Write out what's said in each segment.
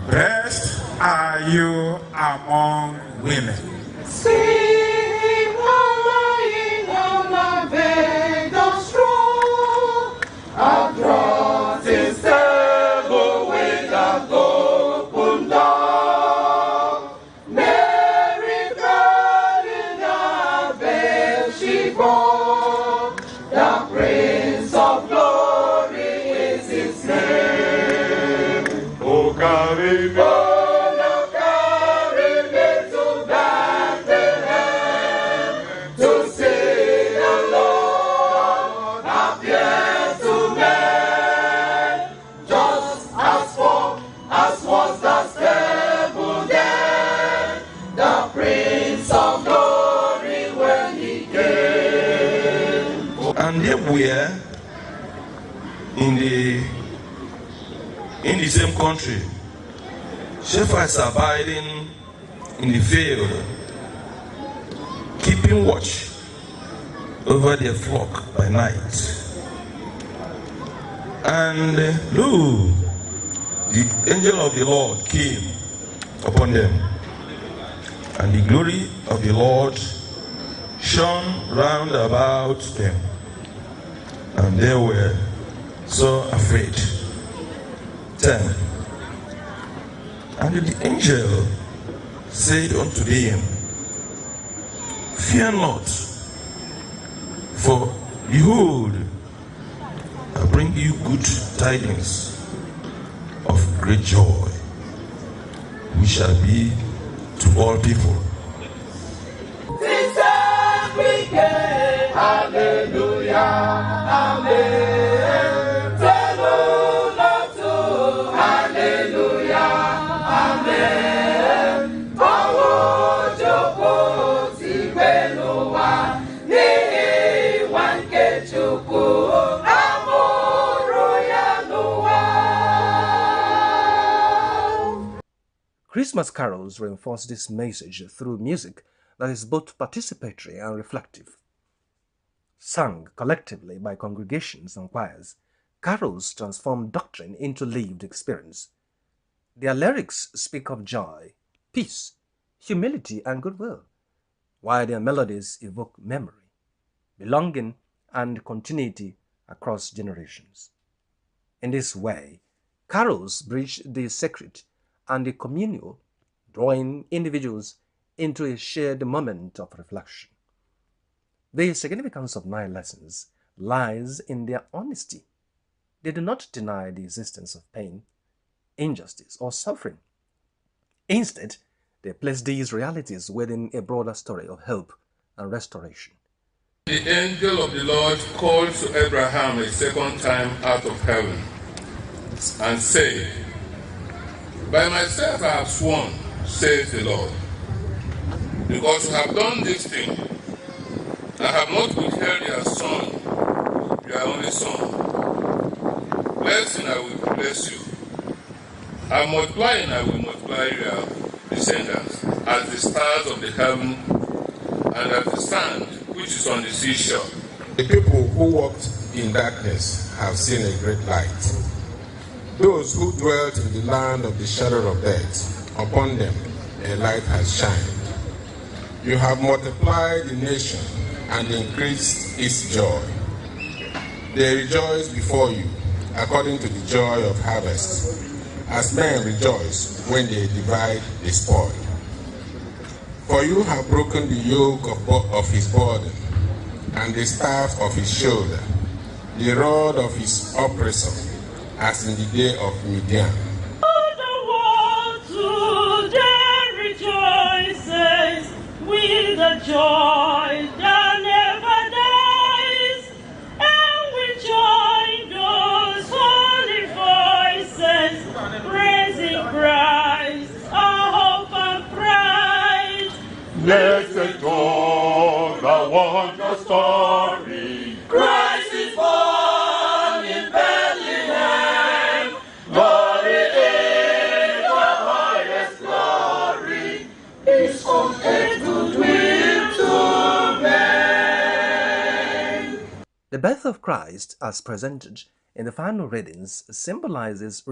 Blessed are you among women. See him lying on a bed of straw, across his table with a open door. Mary cried in her bed she bore, the Prince of Glory is his name. Oh, carry me. And they were in the same country, shepherds abiding in the field, keeping watch over their flock by night. And lo, the angel of the Lord came upon them, and the glory of the Lord shone round about them, and they were so afraid. 10. And the angel said unto them, Fear not, for behold, I bring you good tidings of great joy, which shall be to all people. Hallelujah, amen. Hallelujah, amen. Power Joko Tibeloa, Ni Wanke Chuku, Amoroya Noa. Christmas carols reinforce this message through music that is both participatory and reflective. Sung collectively by congregations and choirs, carols transform doctrine into lived experience. Their lyrics speak of joy, peace, humility, and goodwill, while their melodies evoke memory, belonging, and continuity across generations. In this way, carols bridge the sacred and the communal, drawing individuals into a shared moment of reflection. The significance of 9 lessons lies in their honesty. They do not deny the existence of pain, injustice, or suffering. Instead, they place these realities within a broader story of hope and restoration. The angel of the Lord called to Abraham a second time out of heaven and said, By myself I have sworn, says the Lord, because you have done this thing. I have not withheld your son, your only son. Blessing I will bless you. I multiply and I will multiply your descendants as the stars of the heaven and as the sand which is on the seashore. The people who walked in darkness have seen a great light. Those who dwelt in the land of the shadow of death, upon them a light has shined. You have multiplied the nation and increased its joy. They rejoice before you, according to the joy of harvest, as men rejoice when they divide the spoil. For you have broken the yoke of his burden, and the staff of his shoulder, the rod of his oppressor, as in the day of Midian. The world today rejoices with a joy that never dies, and we join those holy voices, praising Christ, our hope and pride. Blessed all the wonder story. Christ is born in Bethlehem. Glory in the highest glory. His own goodwill to men. The birth of Christ, as presented in the final readings, symbolizes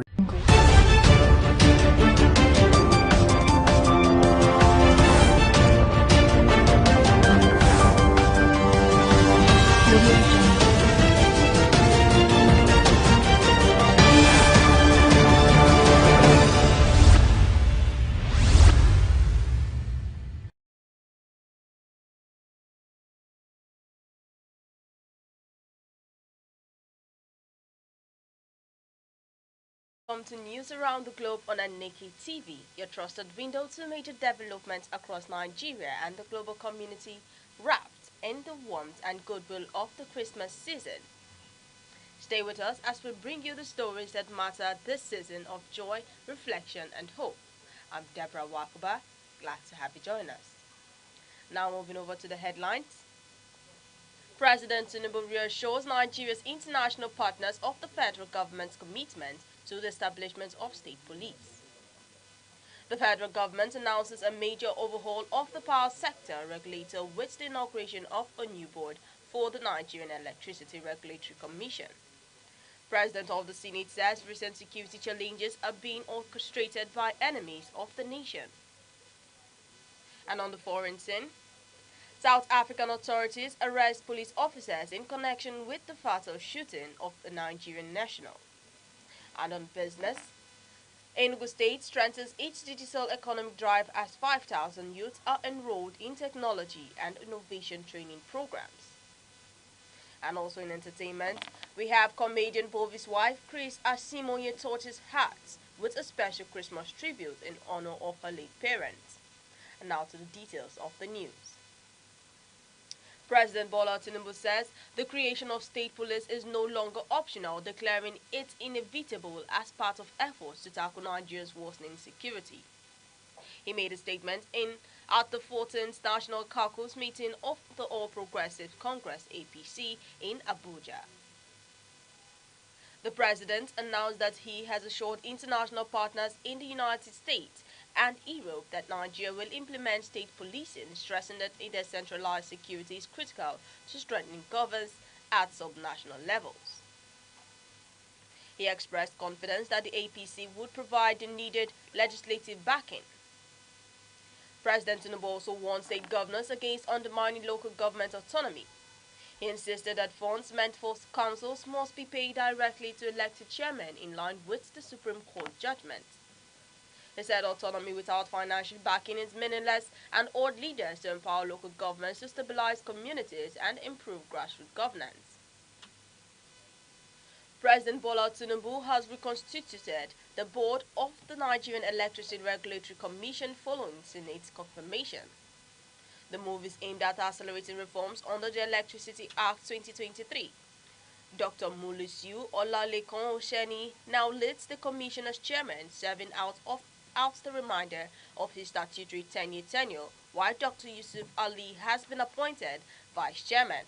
Welcome to news around the globe on Aneke TV, your trusted window to major developments across Nigeria and the global community, wrapped in the warmth and goodwill of the Christmas season. Stay with us as we bring you the stories that matter this season of joy, reflection, and hope. I'm Deborah Wakuba. Glad to have you join us. Now moving over to the headlines. President Tinubu reassures Nigeria's international partners of the federal government's commitment to the establishment of state police. The federal government announces a major overhaul of the power sector regulator with the inauguration of a new board for the Nigerian Electricity Regulatory Commission. President of the Senate says recent security challenges are being orchestrated by enemies of the nation. And on the foreign scene, South African authorities arrest police officers in connection with the fatal shooting of a Nigerian national. And on business, Enugu State strengthens its digital economic drive as 5,000 youths are enrolled in technology and innovation training programs. And also in entertainment, we have comedian Bovi's wife, Chris Asimoye, touches hearts with a special Christmas tribute in honor of her late parents. And now to the details of the news. President Bola Tinubu says the creation of state police is no longer optional, declaring it inevitable as part of efforts to tackle Nigeria's worsening security. He made a statement at the 14th National Caucus meeting of the All Progressive Congress (APC) in Abuja. The president announced that he has assured international partners in the United States and Europe that Nigeria will implement state policing, stressing that a decentralized security is critical to strengthening governance at subnational levels. He expressed confidence that the APC would provide the needed legislative backing. President Tinubu also warned state governors against undermining local government autonomy. He insisted that funds meant for councils must be paid directly to elected chairmen in line with the Supreme Court judgment. He said autonomy without financial backing is meaningless and urged leaders to empower local governments to stabilize communities and improve grassroots governance. President Bola Tinubu has reconstituted the board of the Nigerian Electricity Regulatory Commission following Senate's confirmation. The move is aimed at accelerating reforms under the Electricity Act 2023. Dr. Mulusiu Olalekan Osheni now leads the commission as chairman, serving out the remainder of his statutory 10-year tenure, while Dr. Yusuf Ali has been appointed vice chairman.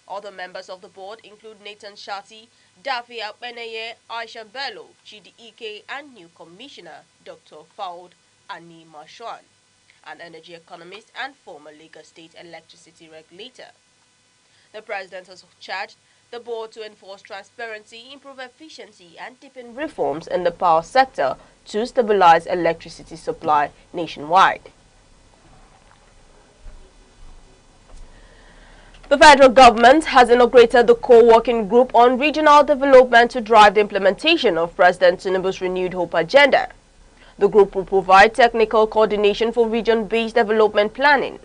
Other members of the board include Nathan Shati, Daffy Akpeneye, Aisha Bello, Chidi Ike, and new commissioner Dr. Faud Ani Mashwan, an energy economist and former Lagos State electricity regulator. The president has charged the board to enforce transparency, improve efficiency, and deepen reforms in the power sector to stabilize electricity supply nationwide. The federal government has inaugurated the co-working group on regional development to drive the implementation of President Tinubu's Renewed Hope agenda. The group will provide technical coordination for region-based development planning.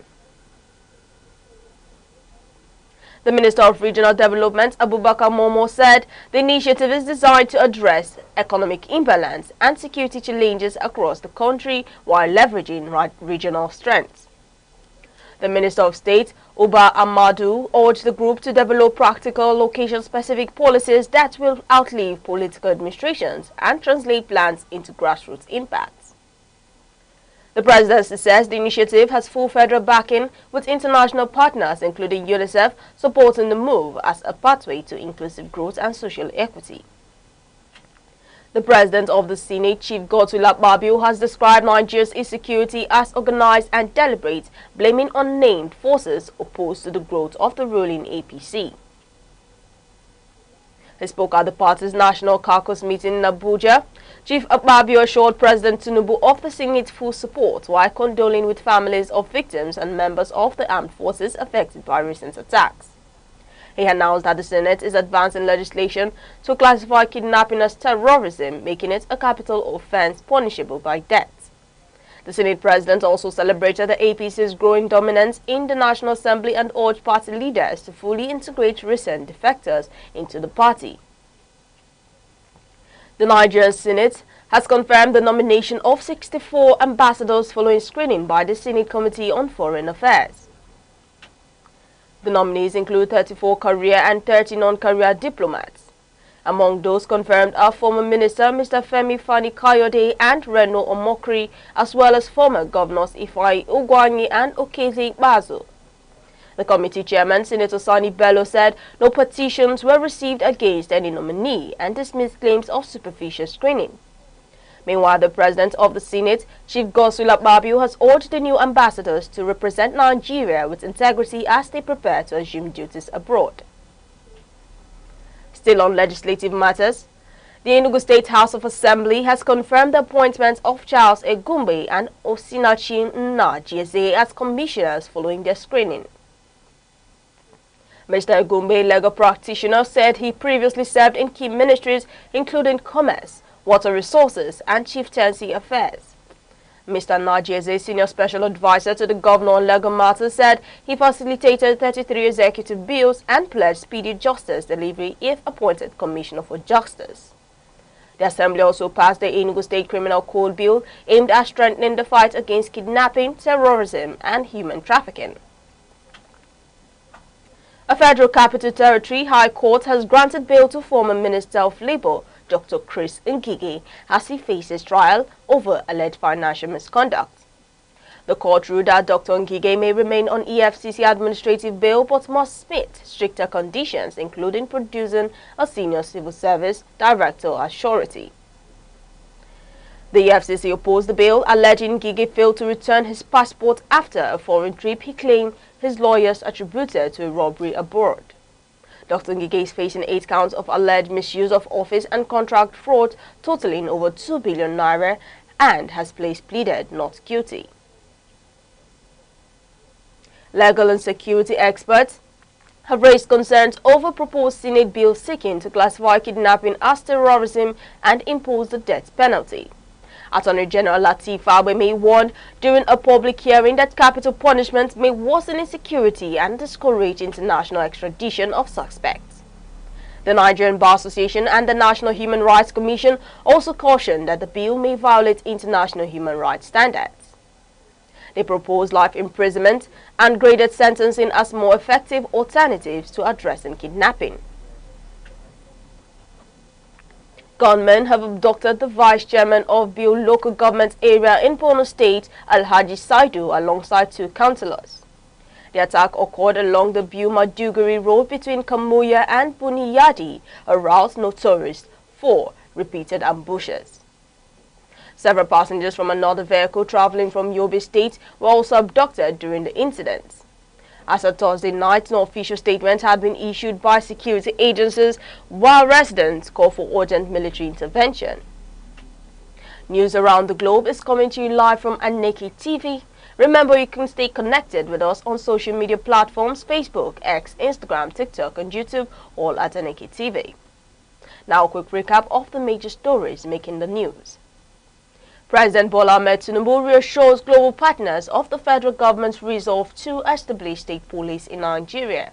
The Minister of Regional Development, Abubakar Momo, said the initiative is designed to address economic imbalance and security challenges across the country while leveraging regional strengths. The Minister of State, Uba Amadu, urged the group to develop practical location-specific policies that will outlive political administrations and translate plans into grassroots impacts. The presidency says the initiative has full federal backing, with international partners including UNICEF supporting the move as a pathway to inclusive growth and social equity. The president of the Senate, Chief Godswill Akpabio, has described Nigeria's insecurity as organized and deliberate, blaming unnamed forces opposed to the growth of the ruling APC. He spoke at the party's National Caucus meeting in Abuja. Chief Akpabio assured President Tinubu of the Senate's full support while condoling with families of victims and members of the armed forces affected by recent attacks. He announced that the Senate is advancing legislation to classify kidnapping as terrorism, making it a capital offense punishable by death. The Senate President also celebrated the APC's growing dominance in the National Assembly and urged party leaders to fully integrate recent defectors into the party. The Nigerian Senate has confirmed the nomination of 64 ambassadors following screening by the Senate Committee on Foreign Affairs. The nominees include 34 career and 30 non-career diplomats. Among those confirmed are former Minister Mr. Femi Fani-Kayode and Reno Omokri, as well as former Governors Ifeanyi Ugwuanyi and Okeze Ikpeazu. The committee chairman, Senator Sani Bello, said no petitions were received against any nominee and dismissed claims of superficial screening. Meanwhile, the president of the Senate, Chief Godswill Akpabio, has urged the new ambassadors to represent Nigeria with integrity as they prepare to assume duties abroad. Still on legislative matters, the Enugu State House of Assembly has confirmed the appointments of Charles Egumbe and Osinachi Nnajieze as commissioners following their screening. Mr. Egumbe, legal practitioner, said he previously served in key ministries including Commerce, Water Resources and Chieftaincy Affairs. Mr. Nnajieze, senior special advisor to the governor on legal matters, said he facilitated 33 executive bills and pledged speedy justice delivery if appointed Commissioner for Justice. The Assembly also passed the Enugu State Criminal Code Bill aimed at strengthening the fight against kidnapping, terrorism and human trafficking. A Federal Capital Territory High Court has granted bail to former Minister of Labour, Dr. Chris Ngige, as he faces trial over alleged financial misconduct. The court ruled that Dr. Ngige may remain on EFCC administrative bail but must meet stricter conditions, including producing a senior civil service director as surety. The EFCC opposed the bail, alleging Ngige failed to return his passport after a foreign trip he claimed his lawyers attributed to a robbery abroad. Dr. Ngige is facing 8 counts of alleged misuse of office and contract fraud totaling over 2 billion naira and has pleaded not guilty. Legal and security experts have raised concerns over proposed Senate bill seeking to classify kidnapping as terrorism and impose the death penalty. Attorney General Lateef Fagbemi warned during a public hearing that capital punishment may worsen insecurity and discourage international extradition of suspects. The Nigerian Bar Association and the National Human Rights Commission also cautioned that the bill may violate international human rights standards. They propose life imprisonment and graded sentencing as more effective alternatives to addressing kidnapping. Gunmen have abducted the vice chairman of Biu local government area in Borno State, Alhaji Saidu, alongside 2 councillors. The attack occurred along the Biu-Maduguri road between Kamuya and Buniyadi, a route notorious for repeated ambushes. Several passengers from another vehicle traveling from Yobe State were also abducted during the incident. As of Thursday night, no official statement had been issued by security agencies, while residents call for urgent military intervention. News around the globe is coming to you live from Aneke TV. Remember, you can stay connected with us on social media platforms Facebook, X, Instagram, TikTok and YouTube, all at Aneke TV. Now a quick recap of the major stories making the news. President Bola Ahmed Tinubu reassures global partners of the federal government's resolve to establish state police in Nigeria.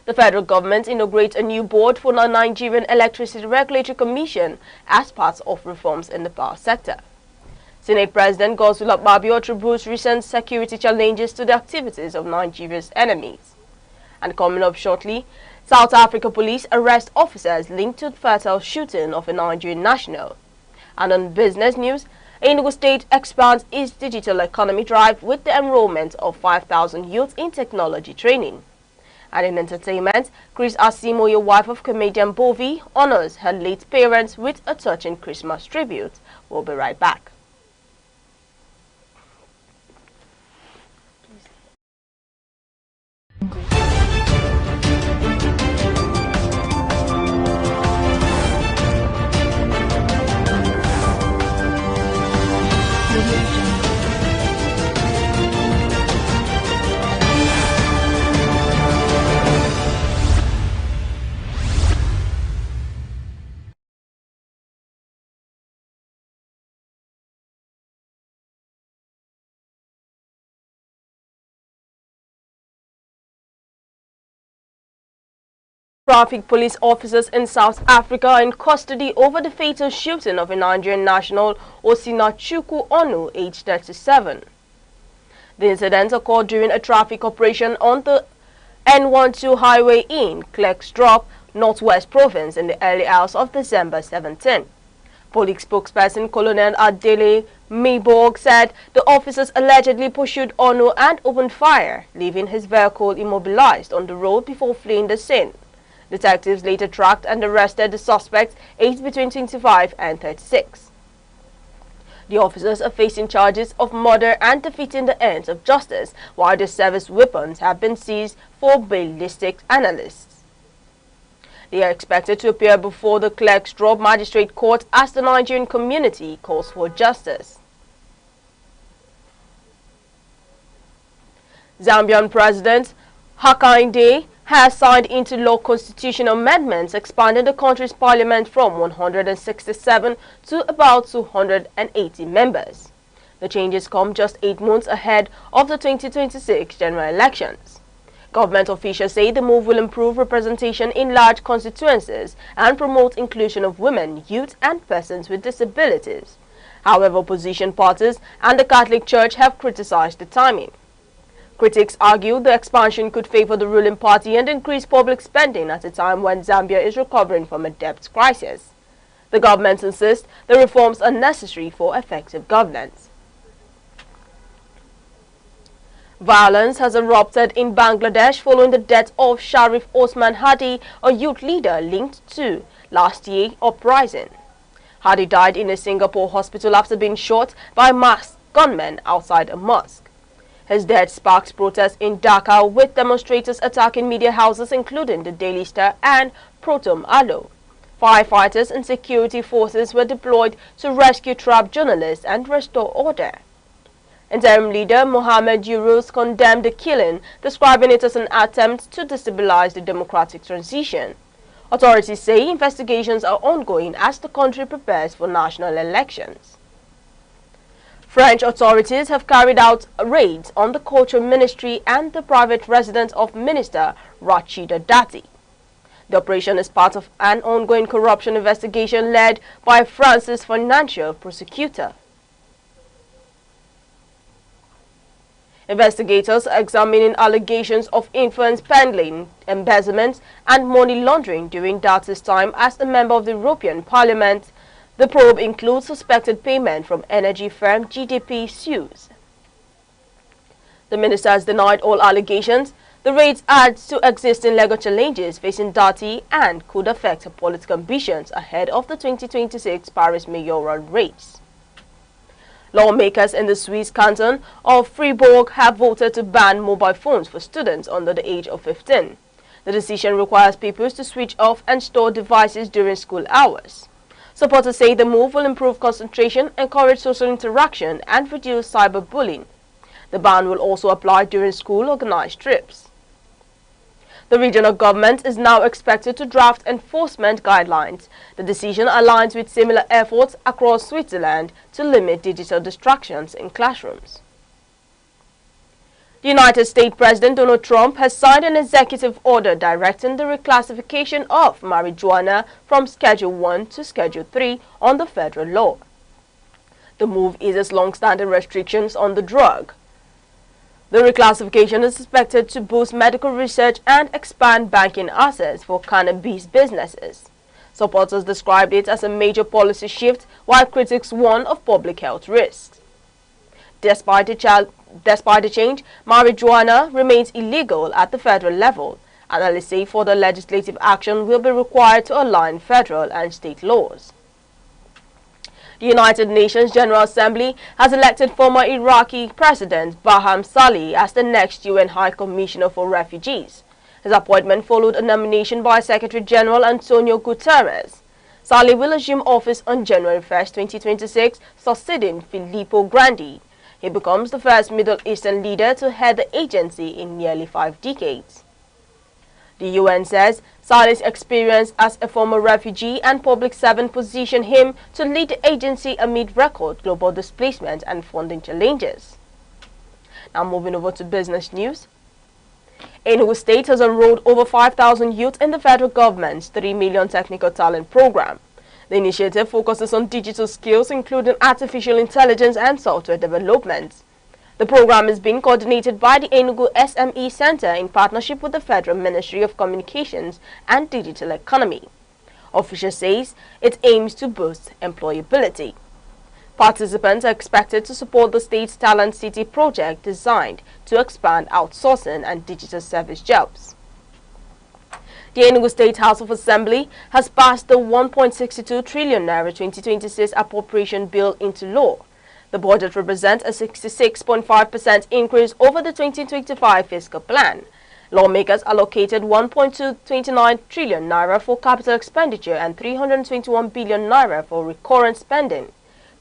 The federal government inaugurates a new board for the Nigerian Electricity Regulatory Commission as part of reforms in the power sector. Senate President Godswill Akpabio attributes recent security challenges to the activities of Nigeria's enemies. And coming up shortly, South Africa police arrest officers linked to the fatal shooting of a Nigerian national. And on business news, Enugu State expands its digital economy drive with the enrollment of 5,000 youth in technology training. And in entertainment, Chris Asimoye, wife of comedian Bovi, honors her late parents with a touching Christmas tribute. We'll be right back. Traffic police officers in South Africa are in custody over the fatal shooting of a Nigerian national, Osinachuku Onu, aged 37. The incident occurred during a traffic operation on the N12 highway in Klerksdorp, Northwest Province in the early hours of December 17. Police spokesperson Colonel Adele Mayborg said the officers allegedly pursued Onu and opened fire, leaving his vehicle immobilized on the road before fleeing the scene. Detectives later tracked and arrested the suspects, aged between 25 and 36. The officers are facing charges of murder and defeating the ends of justice, while their service weapons have been seized for ballistic analysis. They are expected to appear before the Klerksdorp Magistrate Court as the Nigerian community calls for justice. Zambian President Hakainde has signed into law constitutional amendments expanding the country's parliament from 167 to about 280 members. The changes come just 8 months ahead of the 2026 general elections. Government officials say the move will improve representation in large constituencies and promote inclusion of women, youth and persons with disabilities. However, opposition parties and the Catholic Church have criticized the timing. Critics argue the expansion could favor the ruling party and increase public spending at a time when Zambia is recovering from a debt crisis. The government insists the reforms are necessary for effective governance. Violence has erupted in Bangladesh following the death of Sharif Osman Hadi, a youth leader linked to last year's uprising. Hadi died in a Singapore hospital after being shot by masked gunmen outside a mosque. His death sparked protests in Dhaka, with demonstrators attacking media houses including the Daily Star and Protom Alo. Firefighters and security forces were deployed to rescue trapped journalists and restore order. Interim leader Mohammed Yunus condemned the killing, describing it as an attempt to destabilize the democratic transition. Authorities say investigations are ongoing as the country prepares for national elections. French authorities have carried out raids on the Culture Ministry and the private residence of Minister Rachida Dati. The operation is part of an ongoing corruption investigation led by France's financial prosecutor. Investigators are examining allegations of influence peddling, embezzlement and money laundering during Dati's time as a member of the European Parliament. The probe includes suspected payment from energy firm GDP Suez. The minister has denied all allegations. The raids add to existing legal challenges facing Dati and could affect her political ambitions ahead of the 2026 Paris mayoral race. Lawmakers in the Swiss canton of Fribourg have voted to ban mobile phones for students under the age of 15. The decision requires pupils to switch off and store devices during school hours. Supporters say the move will improve concentration, encourage social interaction, and reduce cyberbullying. The ban will also apply during school organized trips. The regional government is now expected to draft enforcement guidelines. The decision aligns with similar efforts across Switzerland to limit digital distractions in classrooms. The United States President Donald Trump has signed an executive order directing the reclassification of marijuana from Schedule 1 to Schedule 3 on the federal law. The move eases long-standing restrictions on the drug. The reclassification is expected to boost medical research and expand banking access for cannabis businesses. Supporters described it as a major policy shift, while critics warn of public health risks. Despite the change, marijuana remains illegal at the federal level. Analysts say further legislative action will be required to align federal and state laws. The United Nations General Assembly has elected former Iraqi President Barham Salih as the next UN High Commissioner for Refugees. His appointment followed a nomination by Secretary General Antonio Guterres. Salih will assume office on January 1, 2026, succeeding Filippo Grandi. He becomes the first Middle Eastern leader to head the agency in nearly 5 decades. The UN says Salih's experience as a former refugee and public servant position him to lead the agency amid record global displacement and funding challenges. Now moving over to business news. Enugu State has enrolled over 5,000 youth in the federal government's 3 million technical talent program. The initiative focuses on digital skills, including artificial intelligence and software development. The program is being coordinated by the Enugu SME Center in partnership with the Federal Ministry of Communications and Digital Economy. Official says it aims to boost employability. Participants are expected to support the state's Talent City project designed to expand outsourcing and digital service jobs. The Enugu State House of Assembly has passed the 1.62 trillion naira 2026 appropriation bill into law. The budget represents a 66.5% increase over the 2025 fiscal plan. Lawmakers allocated 1.229 trillion naira for capital expenditure and 321 billion naira for recurrent spending.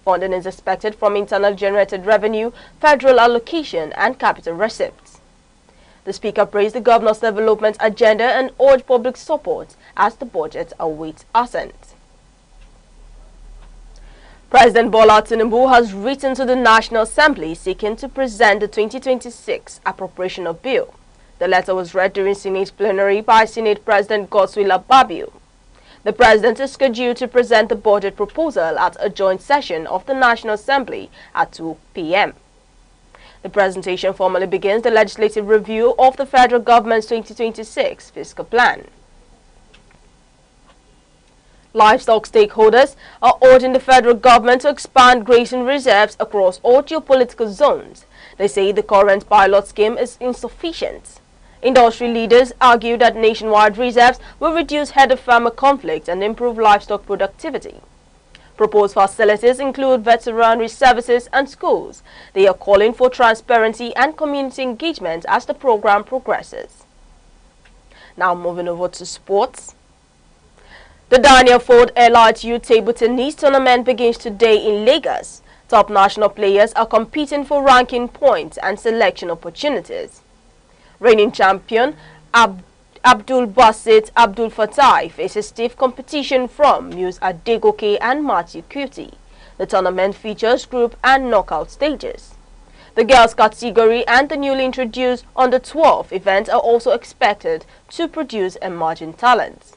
Funding is expected from internal generated revenue, federal allocation, and capital receipts. The Speaker praised the Governor's development agenda and urged public support as the budget awaits assent. President Bola Tinubu has written to the National Assembly seeking to present the 2026 appropriation bill. The letter was read during Senate plenary by Senate President Godswill Akpabio. The President is scheduled to present the budget proposal at a joint session of the National Assembly at 2 p.m. The presentation formally begins the legislative review of the federal government's 2026 fiscal plan. Livestock stakeholders are urging the federal government to expand grazing reserves across all geopolitical zones. They say the current pilot scheme is insufficient. Industry leaders argue that nationwide reserves will reduce herder-farmer conflict and improve livestock productivity. Proposed facilities include veterinary services and schools. They are calling for transparency and community engagement as the program progresses. Now moving over to sports. The Daniel Ford Elite Youth Table Tennis Tournament begins today in Lagos. Top national players are competing for ranking points and selection opportunities. Reigning champion Abdul Basit Abdul Fatai faces stiff competition from Muse Adegoke and Matthew Cutie. The tournament features group and knockout stages. The girls category and the newly introduced Under 12 event are also expected to produce emerging talents.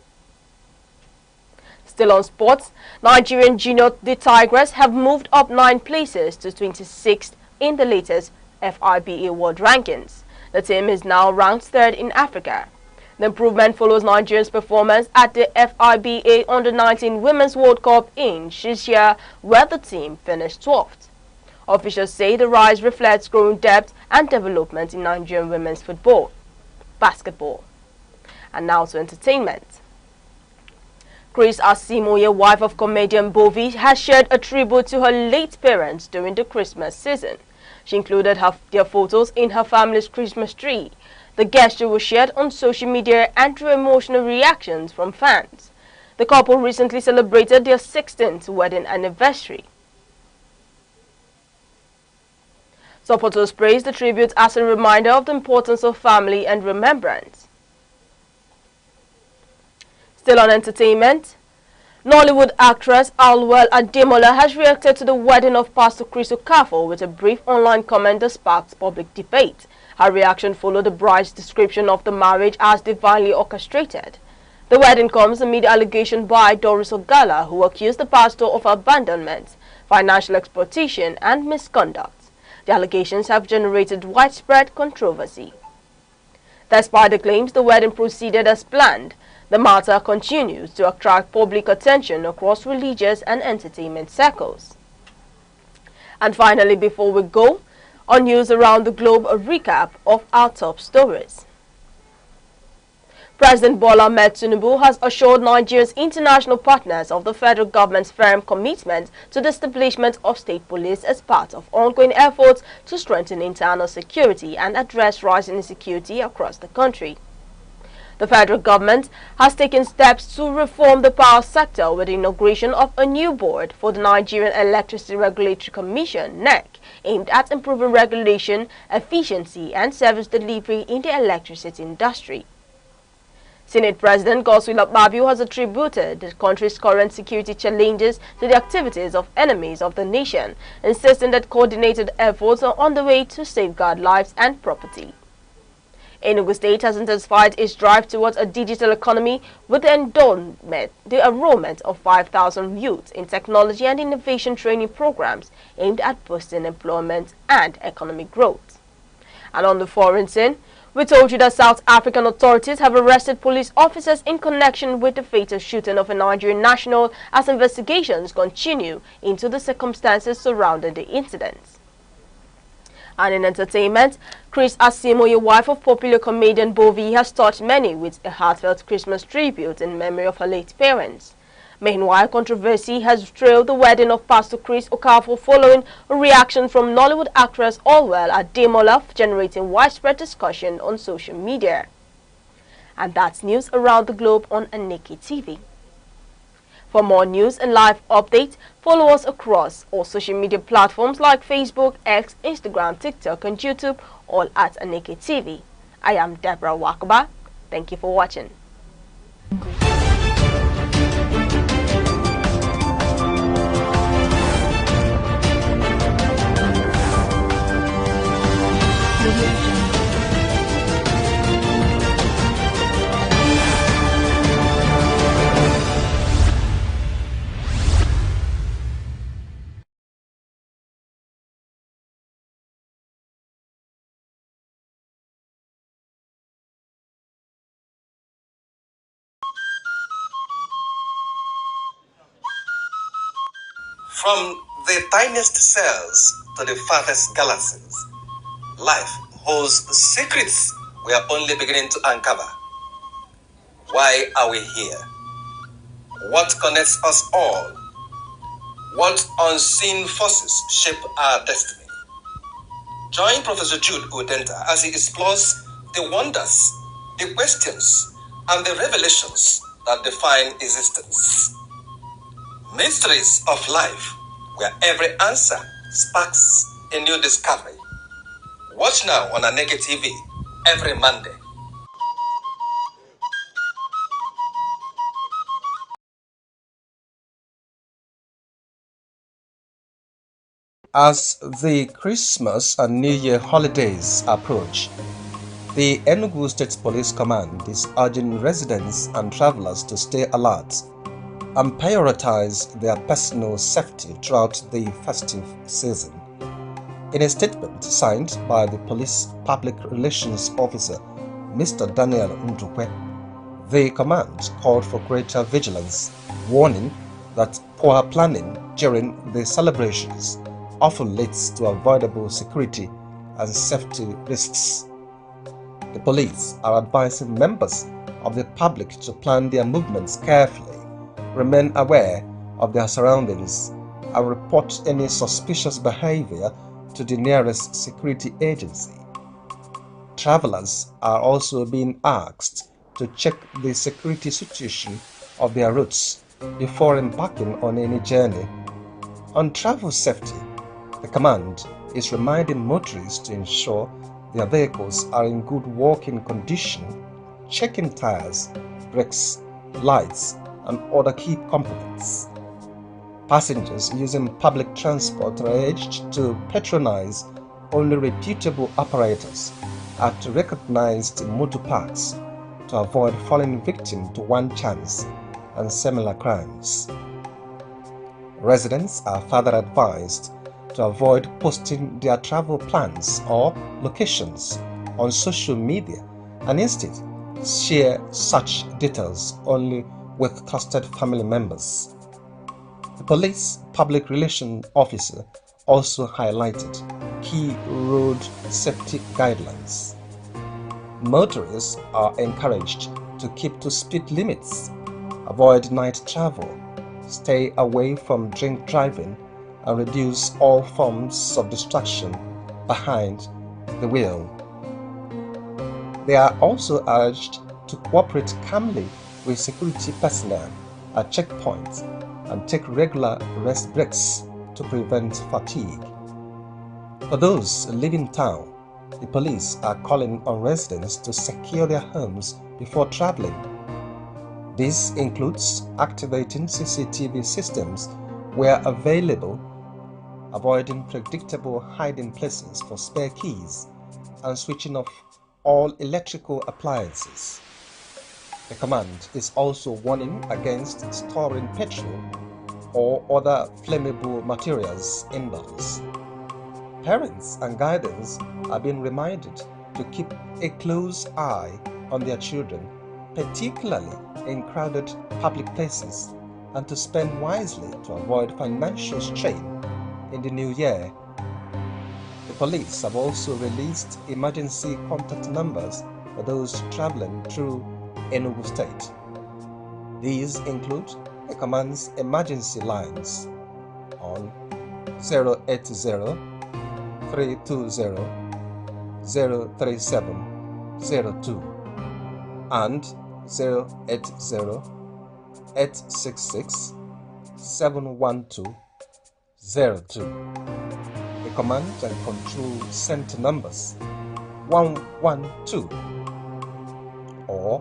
Still on sports, Nigerian junior the Tigers have moved up 9 places to 26th in the latest FIBA World Rankings. The team is now ranked 3rd in Africa. The improvement follows Nigeria's performance at the FIBA Under-19 Women's World Cup in Shishia, where the team finished 12th. Officials say the rise reflects growing depth and development in Nigerian women's basketball. And now to entertainment. Grace Asimoye, wife of comedian Bovi, has shared a tribute to her late parents during the Christmas season. She included their photos in her family's Christmas tree. The gesture was shared on social media and drew emotional reactions from fans. The couple recently celebrated their 16th wedding anniversary. Supporters praised the tribute as a reminder of the importance of family and remembrance. Still on entertainment, Nollywood actress Alwell Ademola has reacted to the wedding of Pastor Chris Okafor with a brief online comment that sparked public debate. Her reaction followed the bride's description of the marriage as divinely orchestrated. The wedding comes amid allegation by Doris Ogala, who accused the pastor of abandonment, financial exploitation, and misconduct. The allegations have generated widespread controversy. Despite the claims the wedding proceeded as planned, the matter continues to attract public attention across religious and entertainment circles. And finally, before we go, on news around the globe, a recap of our top stories. President Bola Ahmed Tinubu has assured Nigeria's international partners of the federal government's firm commitment to the establishment of state police as part of ongoing efforts to strengthen internal security and address rising insecurity across the country. The federal government has taken steps to reform the power sector with the inauguration of a new board for the Nigerian Electricity Regulatory Commission (NEC), aimed at improving regulation, efficiency, and service delivery in the electricity industry. Senate President Godswill Akpabio has attributed the country's current security challenges to the activities of enemies of the nation, insisting that coordinated efforts are on the way to safeguard lives and property. Enugu State has intensified its drive towards a digital economy with the enrollment of 5,000 youths in technology and innovation training programs aimed at boosting employment and economic growth. And on the foreign scene, we told you that South African authorities have arrested police officers in connection with the fatal shooting of a Nigerian national as investigations continue into the circumstances surrounding the incident. And in entertainment, Chris Asimoye, wife of popular comedian Bovi, has touched many with a heartfelt Christmas tribute in memory of her late parents. Meanwhile, controversy has trailed the wedding of Pastor Chris Okafor following a reaction from Nollywood actress Allwell Ademola, generating widespread discussion on social media. And that's news around the globe on Aneke TV. For more news and live updates, follow us across all social media platforms like Facebook, X, Instagram, TikTok, and YouTube, all at Aneke TV. I am Deborah Wakaba. Thank you for watching. From the tiniest cells to the farthest galaxies, life holds secrets we are only beginning to uncover. Why are we here? What connects us all? What unseen forces shape our destiny? Join Professor Jude Udenta as he explores the wonders, the questions, and the revelations that define existence. Mysteries of life, where every answer sparks a new discovery. Watch now on Aneke TV every Monday. As the Christmas and New Year holidays approach, the Enugu State Police Command is urging residents and travelers to stay alert and prioritize their personal safety throughout the festive season. In a statement signed by the Police Public Relations Officer, Mr. Daniel Ndukwe, the command called for greater vigilance, warning that poor planning during the celebrations often leads to avoidable security and safety risks. The police are advising members of the public to plan their movements carefully, remain aware of their surroundings, and report any suspicious behavior to the nearest security agency. Travelers are also being asked to check the security situation of their routes before embarking on any journey. On travel safety, the command is reminding motorists to ensure their vehicles are in good working condition, checking tires, brakes, lights, and other key components. Passengers using public transport are urged to patronize only reputable operators at recognized motor parks to avoid falling victim to one chance and similar crimes. Residents are further advised to avoid posting their travel plans or locations on social media and instead share such details only with trusted family members. The police public relations officer also highlighted key road safety guidelines. Motorists are encouraged to keep to speed limits, avoid night travel, stay away from drink driving, and reduce all forms of distraction behind the wheel. They are also urged to cooperate calmly with security personnel at checkpoints and take regular rest breaks to prevent fatigue. For those leaving town, the police are calling on residents to secure their homes before traveling. This includes activating CCTV systems where available, avoiding predictable hiding places for spare keys, and switching off all electrical appliances. The command is also warning against storing petrol or other flammable materials indoors. Parents and guardians are being reminded to keep a close eye on their children, particularly in crowded public places, and to spend wisely to avoid financial strain in the new year. The police have also released emergency contact numbers for those traveling through Enugu State. These include the command's emergency lines on 080-320-03702 and 080-866-71202. The command and control center numbers 112 or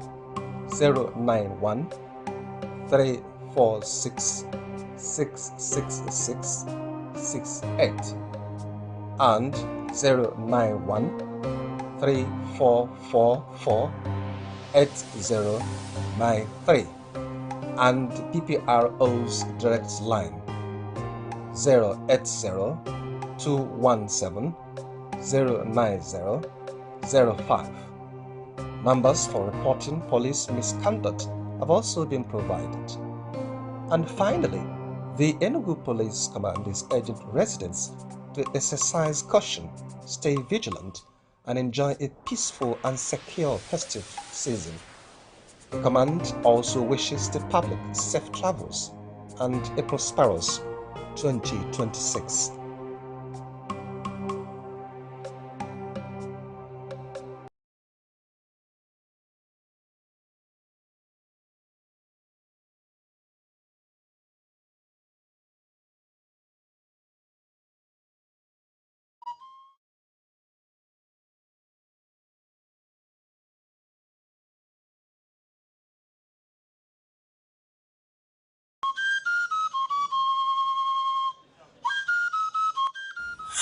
091-346-66668 and 091-3444-8093 and PPRO's direct line 080-217-09005. Numbers for reporting police misconduct have also been provided. And finally, the Enugu Police Command is urging residents to exercise caution, stay vigilant, and enjoy a peaceful and secure festive season. The command also wishes the public safe travels and a prosperous 2026.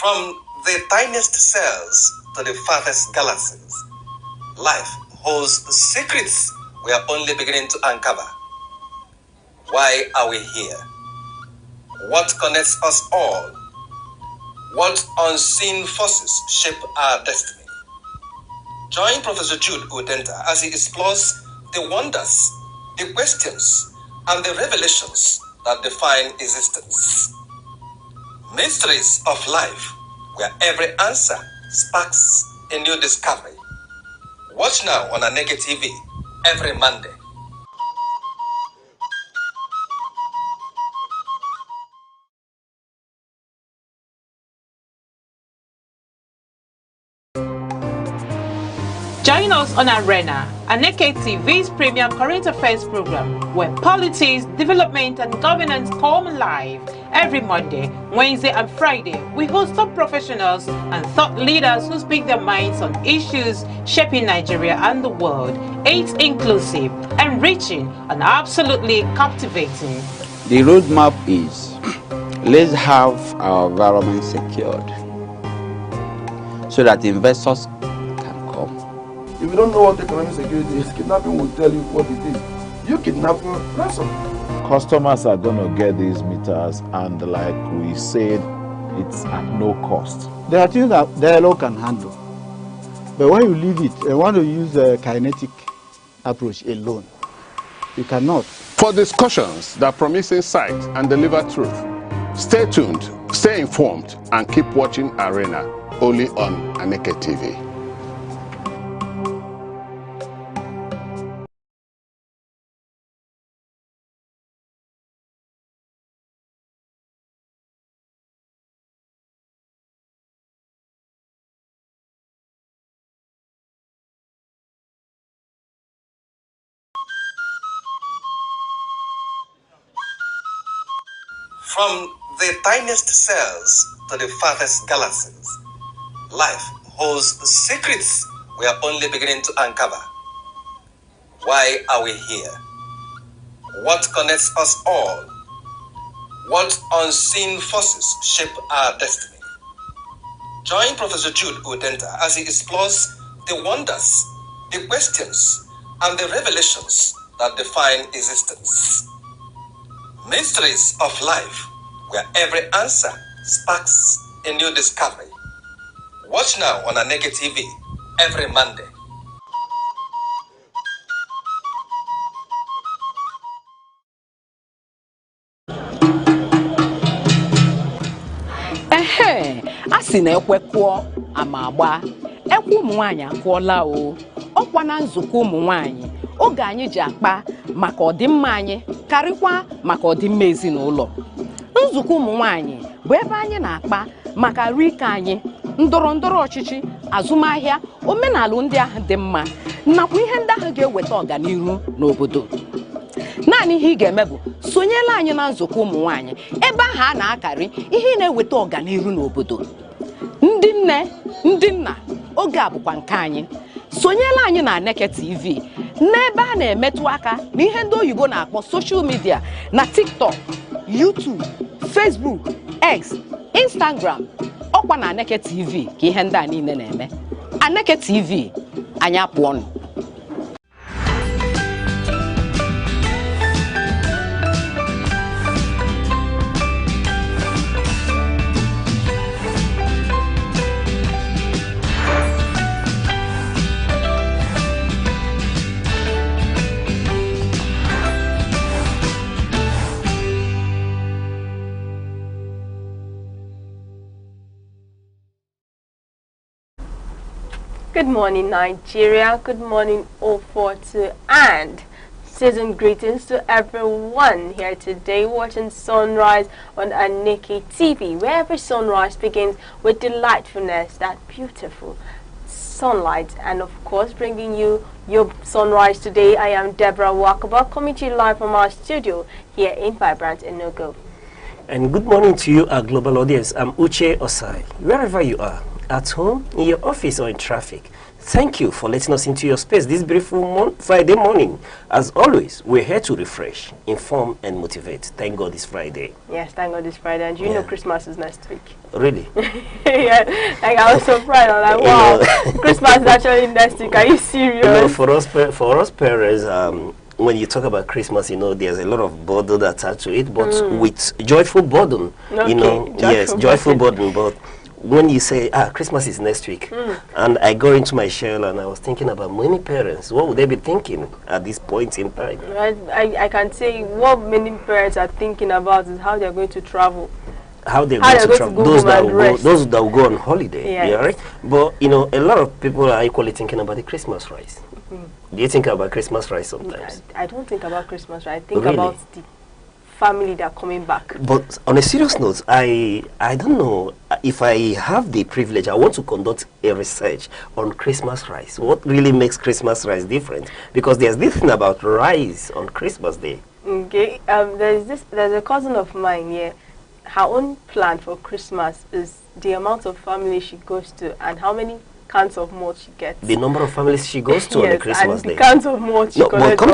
From the tiniest cells to the farthest galaxies, life holds secrets we are only beginning to uncover. Why are we here? What connects us all? What unseen forces shape our destiny? Join Professor Jude Udenta as he explores the wonders, the questions, and the revelations that define existence. Mysteries of life, where every answer sparks a new discovery. Watch now on Aneke TV every Monday. Join us on Arena, Aneke TV's premium current affairs program, where politics, development, and governance come alive. Every Monday, Wednesday, and Friday, we host top professionals and thought leaders who speak their minds on issues shaping Nigeria and the world. It's inclusive, enriching, and absolutely captivating. The roadmap is let's have our environment secured so that investors can come. If you don't know what economic security is, kidnapping will tell you what it is. You kidnapping, ransom. Customers are going to get these meters, and like we said, it's at no cost. There are things that dialogue can handle. But when you leave it, and want to use a kinetic approach alone, you cannot. For discussions that promise insight and deliver truth, stay tuned, stay informed, and keep watching Arena, only on Aneke TV. From the tiniest cells to the farthest galaxies, life holds secrets we are only beginning to uncover. Why are we here? What connects us all? What unseen forces shape our destiny? Join Professor Jude Udenta as he explores the the wonders, the questions, and the revelations that define existence. Mysteries of life, where every answer sparks a new discovery. Watch now on Aneke TV every Monday. A sị na ekwe kụọ ama agba, ekwe ụmụ nwaanyị akụọla o. Ọkwa na nzukọ ụmụ nwaanyị oge anyị ji akpa maka ọdịmma anyị karịkwa maka ọdịmma ezinụlọ. Nzukọ ụmụ nwaanyị bụ ebe anyị na-akpa maka rike anyị, ndọrọ ndọrọ ọchịchị, azụmahịa, omenala ndị ahụ dị mma nakwa ihe ndị ahụ ga-eweta ọganihu n'obodo. Naanị ihe ị ga-eme bụ sonyela anyị na nzukọ ụmụ nwaanyị ebe ahụ a na-akarị ihe na-eweta ọganihu n'obodo. Ndị nne, ndị nna, oge a bụkwa nke anyị. Sonyela anyị na Aneke TV n'ebe a na-emetụ aka n'ihe ndị oyibo na-akpọ social media na TikTok, YouTube, Facebook, X, Instagram. Ọkwa na Aneke TV ka ihe ndị a niile na-eme. Aneke TV, anyị apụọnụ. Good morning, Nigeria. Good morning, 042, and season greetings to everyone here today watching Sunrise on Aneke TV, where every sunrise begins with delightfulness, that beautiful sunlight, and of course bringing you your sunrise today. I am Deborah Wakaba, coming to you live from our studio here in Vibrant Enugu. And good morning to you, our global audience. I'm Uche Osai, wherever you are, at home, in your office, or in traffic. Thank you for letting us into your space this beautiful Friday morning. As always, we're here to refresh, inform, and motivate. Thank God it's Friday. Yes, thank God it's Friday. And you know Christmas is next week. Really? Yeah, like I was surprised. I was like, wow, Christmas is actually next week. Are you serious? You know, for us parents, when you talk about Christmas, you know, there's a lot of burden attached to it, but with joyful burden, you know, joyful burden, but when you say, Christmas is next week, and I go into my shell and I was thinking about many parents, what would they be thinking at this point in time? I can say what many parents are thinking about is how they're going to travel. How they're going to travel. Those that will go on holiday, yeah, right? But, you know, a lot of people are equally thinking about the Christmas rice. Do you think about Christmas rice sometimes? I don't think about Christmas rice. I think about the family that are coming back. But on a serious note, I don't know if I have the privilege. I want to conduct a research on Christmas rice. What really makes Christmas rice different? Because there's this thing about rice on Christmas Day. Okay, there's a cousin of mine here. Her own plan for Christmas is the amount of family she goes to and how many cans of malt she gets. The number of families she goes to on the Christmas Day. The cans of malt she collects. But come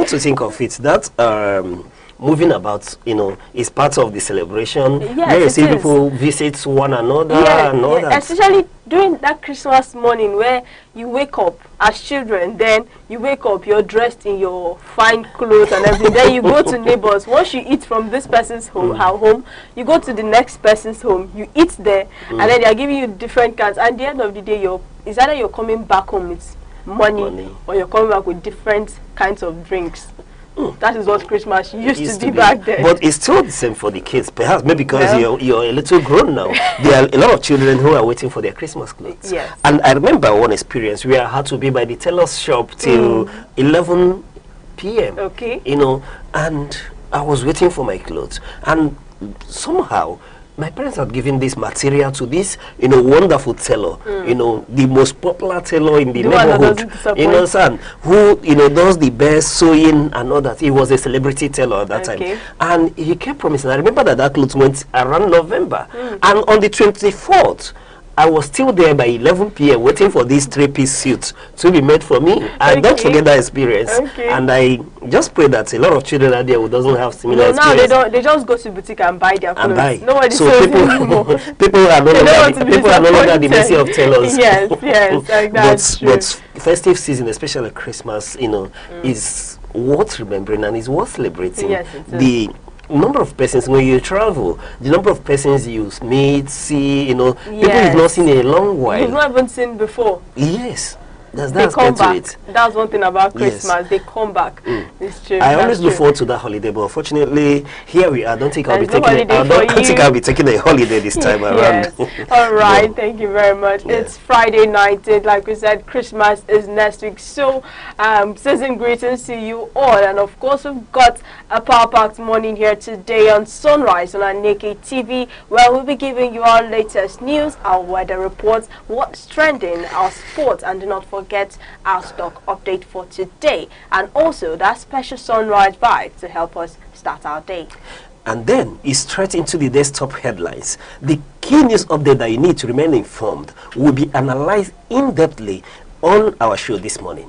to think of it, that moving about, you know, is part of the celebration. Yes, where you see people visit one another and all that. Especially during that Christmas morning where you wake up as children, then you wake up, you're dressed in your fine clothes and everything. Then you go to neighbors. Once you eat from this person's home, you go to the next person's home, you eat there, and then they're giving you different cans. And at the end of the day, it's either you're coming back home with money or you're coming back with different kinds of drinks. That is what Christmas used to be back then. But it's still the same for the kids, perhaps maybe because you're a little grown now. There are a lot of children who are waiting for their Christmas clothes. Yes. And I remember one experience where I had to be by the tailor's shop till 11 p.m. Okay. You know, and I was waiting for my clothes. And somehow, my parents had given this material to this, you know, wonderful tailor, you know, the most popular tailor in the neighborhood, you know, son, who, you know, does the best sewing and all that. He was a celebrity tailor at that time. And he kept promising. I remember that clothes went around November. And on the 24th, I was still there by 11 p.m. waiting for this 3-piece suit to be made for me. I don't forget that experience. And I just pray that a lot of children out there who doesn't have similar experience. Now they just go to boutique and buy their clothes. So people are no longer people are no longer at the mercy of tailors. Yes, that's true. But festive season, especially Christmas, is worth remembering and is worth celebrating. Yes, the number of persons when you travel, the number of persons you meet, see, people you've not seen in a long while. You've not even seen before. Yes. That's come back. It. That's one thing about Christmas. Yes. They come back. It's true. I always look forward to that holiday, but unfortunately, here we are. I don't think I'll be taking a holiday this time around. All right. Thank you very much. Yeah. It's Friday night. Like we said, Christmas is next week. So, season greetings to you all. And of course, we've got a power-packed morning here today on Sunrise on Aneke TV, where we'll be giving you our latest news, our weather reports, what's trending, our sports, and do not forget our stock update for today, and also that special sunrise vibe to help us start our day. And then it's straight into the desktop headlines. The key news update that you need to remain informed will be analyzed in-depthly on our show this morning.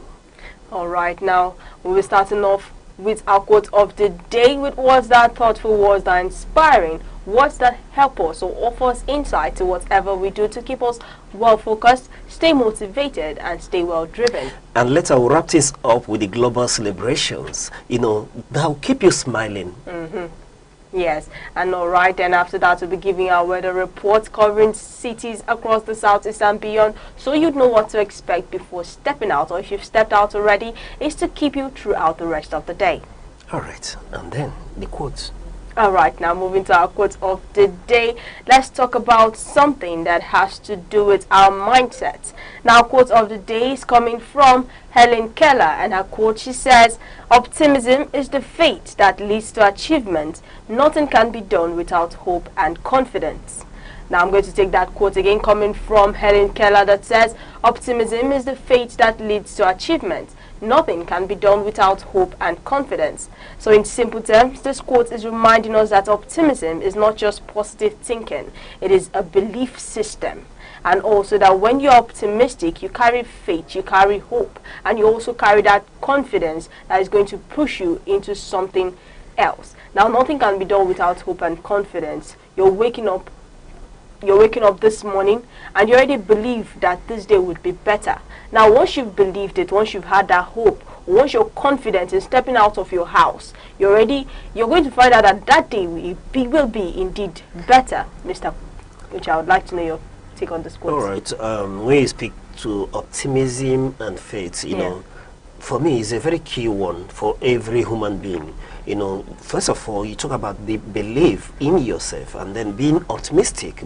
All right, now we'll be starting off with our quote of the day, with words that thoughtful, words that inspiring, words that help us or offer us insight to whatever we do to keep us well focused, stay motivated, and stay well driven. And later we'll wrap this up with the global celebrations, that will keep you smiling. Yes, and all right, then after that we'll be giving our weather reports covering cities across the southeast and beyond, so you'd know what to expect before stepping out, or if you've stepped out already, is to keep you throughout the rest of the day. All right, and then the quotes. All right, now moving to our quote of the day, let's talk about something that has to do with our mindset. Now, quote of the day is coming from Helen Keller, and her quote, she says, "Optimism is the faith that leads to achievement. Nothing can be done without hope and confidence." Now, I'm going to take that quote again, coming from Helen Keller, that says, "Optimism is the faith that leads to achievement. Nothing can be done without hope and confidence." So in simple terms, this quote is reminding us that optimism is not just positive thinking, it is a belief system. And also that when you're optimistic, you carry faith, you carry hope, and you also carry that confidence that is going to push you into something else. Now, nothing can be done without hope and confidence. You're waking up this morning and you already believe that this day would be better. Now, once you've believed it, once you've had that hope, once you're confident in stepping out of your house, you're going to find out that that day will be indeed better. Mr. Which I would like to know your take on this quote. All right, when you speak to optimism and faith, for me, it's a very key one for every human being. First of all, you talk about the belief in yourself and then being optimistic.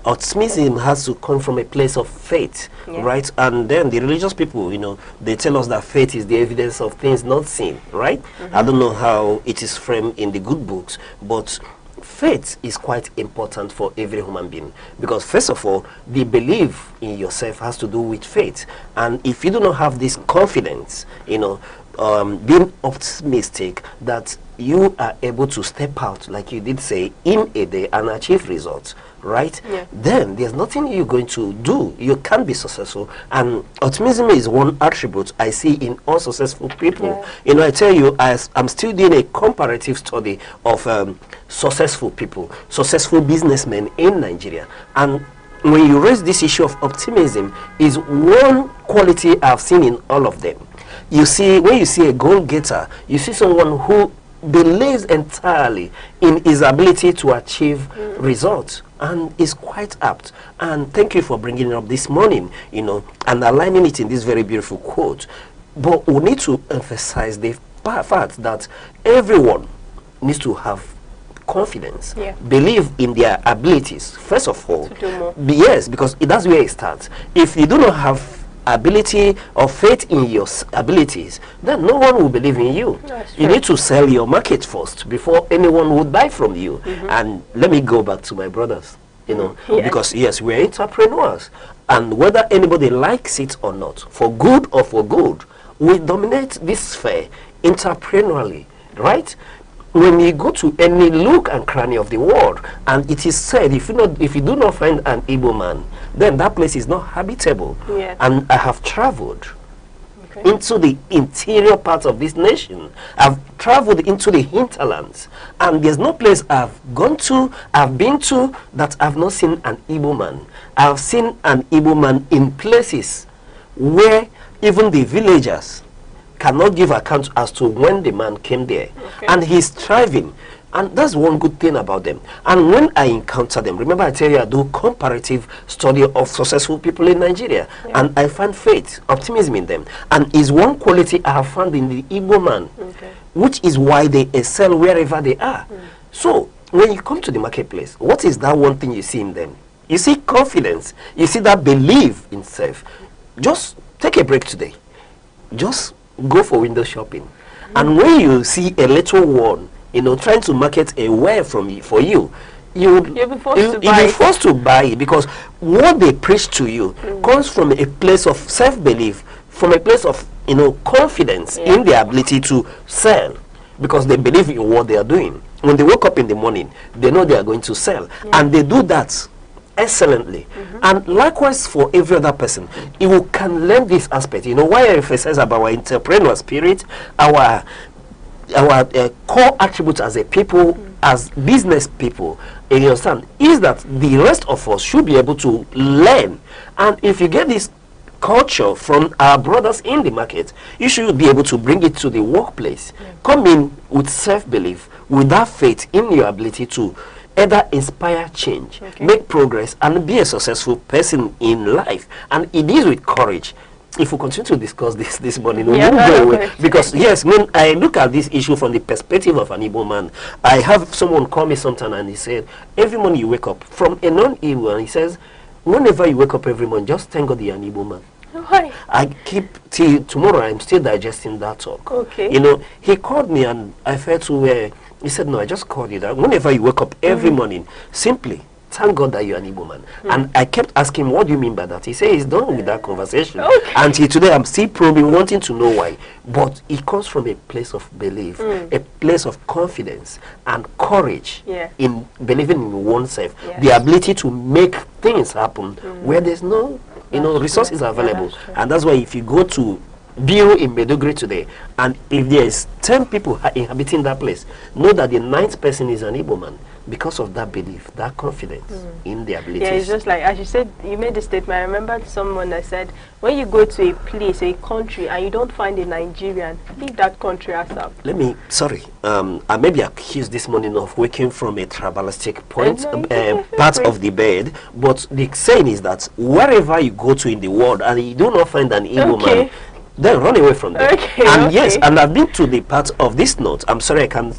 Optimism has to come from a place of faith, right? And then the religious people, they tell us that faith is the evidence of things not seen, right? I don't know how it is framed in the good books, but faith is quite important for every human being, because first of all, the belief in yourself has to do with faith. And if you do not have this confidence, being optimistic that you are able to step out, like you did say, in a day and achieve results, right? Then there's nothing you're going to do. You can't be successful. And optimism is one attribute I see in all successful people. I tell you, I'm still doing a comparative study of successful people, successful businessmen in Nigeria. And when you raise this issue of optimism, is one quality I've seen in all of them. You see, when you see a goal-getter, you see someone who believes entirely in his ability to achieve results, and is quite apt. And thank you for bringing it up this morning, and aligning it in this very beautiful quote. But we need to emphasize the fact that everyone needs to have confidence, believe in their abilities, first of all. Yes, because that's where it starts. If you do not have ability or faith in your abilities, then no one will believe in you. You need to sell your market first before anyone would buy from you. And let me go back to my brothers, because yes, we're entrepreneurs, and whether anybody likes it or not, for good or for good, we dominate this sphere entrepreneurially, right? When you go to any nook and cranny of the world, and it is said, if you do not find an able man, then that place is not habitable. And I have traveled into the interior parts of this nation. I've traveled into the hinterlands, and there's no place I've gone to, I've been to, that I've not seen an Igbo man. I've seen an Igbo man in places where even the villagers cannot give account as to when the man came there. And he's thriving. And that's one good thing about them. And when I encounter them, remember I tell you I do comparative study of successful people in Nigeria. And I find faith, optimism in them. And is one quality I have found in the Igbo man, which is why they excel wherever they are. So when you come to the marketplace, what is that one thing you see in them? You see confidence. You see that belief in self. Just take a break today. Just go for window shopping. And when you see a little one, you know, trying to market a wear for you, you'll be forced to buy it, because what they preach to you comes from a place of self-belief, from a place of, you know, confidence in their ability to sell, because they believe in what they are doing. When they wake up in the morning, they know they are going to sell, and they do that excellently. And likewise for every other person, you can learn this aspect. You know, why I emphasize about our entrepreneurial spirit, our core attributes as a people, as business people, you understand, is that the rest of us should be able to learn. And if you get this culture from our brothers in the market, you should be able to bring it to the workplace. Come in with self-belief, with that faith in your ability to either inspire change, make progress, and be a successful person in life. And it is with courage. If we continue to discuss this morning, we won't go away. Because yes, when I look at this issue from the perspective of an Igbo man, I have someone call me sometime and he said, every morning you wake up, from a non-Igbo, and he says, whenever you wake up every morning, just thank God you're an Igbo man. Why? I keep till tomorrow. I'm still digesting that talk. You know, he called me and I felt to where he said, no, I just called you that whenever you wake up every morning, simply thank God that you're an Igbo man. And I kept asking him, what do you mean by that? He said he's done with that conversation. Until today, I'm still probing, wanting to know why. But it comes from a place of belief, a place of confidence and courage in believing in oneself, the ability to make things happen where there's no, you know, resources available. And that's why if you go to Bureau in Meduguri today, and if there's 10 people inhabiting that place, know that the 9th person is an Igbo man, because of that belief, that confidence in their abilities. Yeah, it's just like, as you said, you made the statement. I remember someone that said, when you go to a place, a country, and you don't find a Nigerian, leave that country asap. Let me, sorry, I may be accused this morning of waking from a tribalistic point, part of the bed, but the saying is that wherever you go to in the world, and you do not find an Igbo man, then run away from them. And yes, and I've been to the part of this note. I'm sorry I can't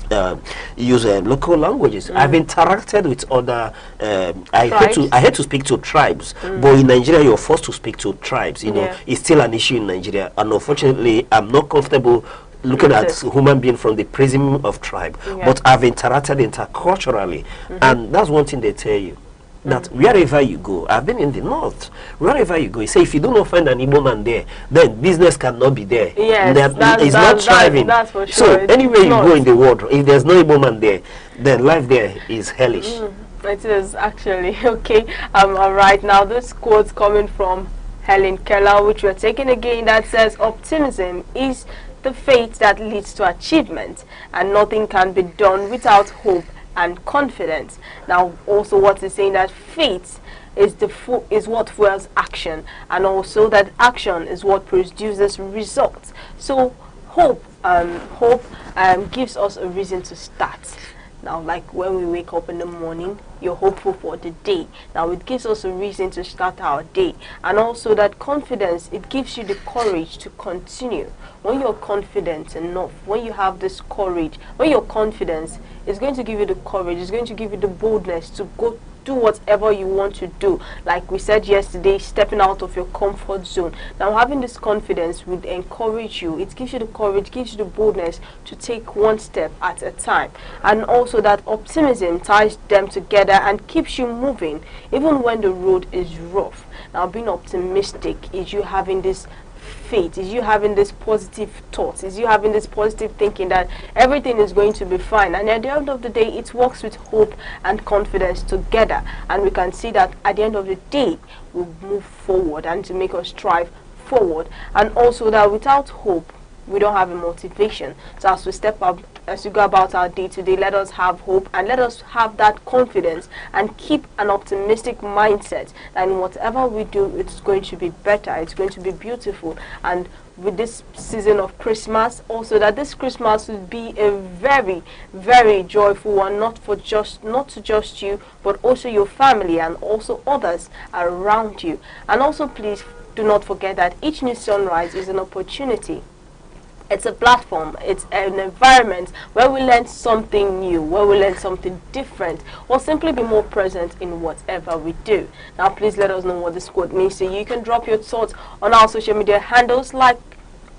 use local languages. I've interacted with other. I had to speak to tribes, but in Nigeria you're forced to speak to tribes. You know, it's still an issue in Nigeria, and unfortunately, I'm not comfortable looking at human being from the prism of tribe. But I've interacted interculturally, and that's one thing they tell you. That wherever you go, I've been in the north, wherever you go, you say if you do not find an Igbo man there, then business cannot be there. It's not thriving. That's for sure. So anywhere you go in the world, if there's no Igbo man there, then life there is hellish. It is actually. All right, now this quote's coming from Helen Keller, which we're taking again, that says, optimism is the faith that leads to achievement, and nothing can be done without hope and confidence. Now also what is saying that faith is what fuels action, and also that action is what produces results. So hope gives us a reason to start. Now, like when we wake up in the morning, you're hopeful for the day. Now it gives us a reason to start our day. And also that confidence, it gives you the courage to continue. When you're confident enough, when you have this courage, when you're confident, it's going to give you the courage, it's going to give you the boldness to go do whatever you want to do. Like we said yesterday, stepping out of your comfort zone. Now having this confidence would encourage you. It gives you the courage, gives you the boldness to take one step at a time. And also that optimism ties them together and keeps you moving even when the road is rough. Now being optimistic is you having this faith, is you having this positive thoughts, is you having this positive thinking that everything is going to be fine. And at the end of the day, it works with hope and confidence together, and we can see that at the end of the day we'll move forward and to make us strive forward, and also that without hope we don't have a motivation. So as we step up, as we go about our day to day, let us have hope and let us have that confidence and keep an optimistic mindset that in whatever we do, it's going to be better, it's going to be beautiful. And with this season of Christmas, also that this Christmas will be a very, very joyful one, not to just you, but also your family and also others around you. And also please do not forget that each new sunrise is an opportunity. It's a platform, it's an environment where we learn something new, where we learn something different, or simply be more present in whatever we do. Now please let us know what this quote means to you. You can drop your thoughts on our social media handles like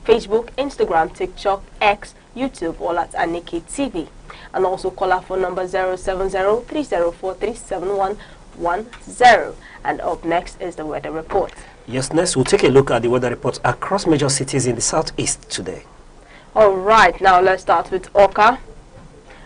Facebook, Instagram, TikTok, X, YouTube, all at Aneke TV. And also call our phone number 070-304-37110. And up next is the weather report. Yes, next we'll take a look at the weather reports across major cities in the southeast today. Alright, now let's start with Oka.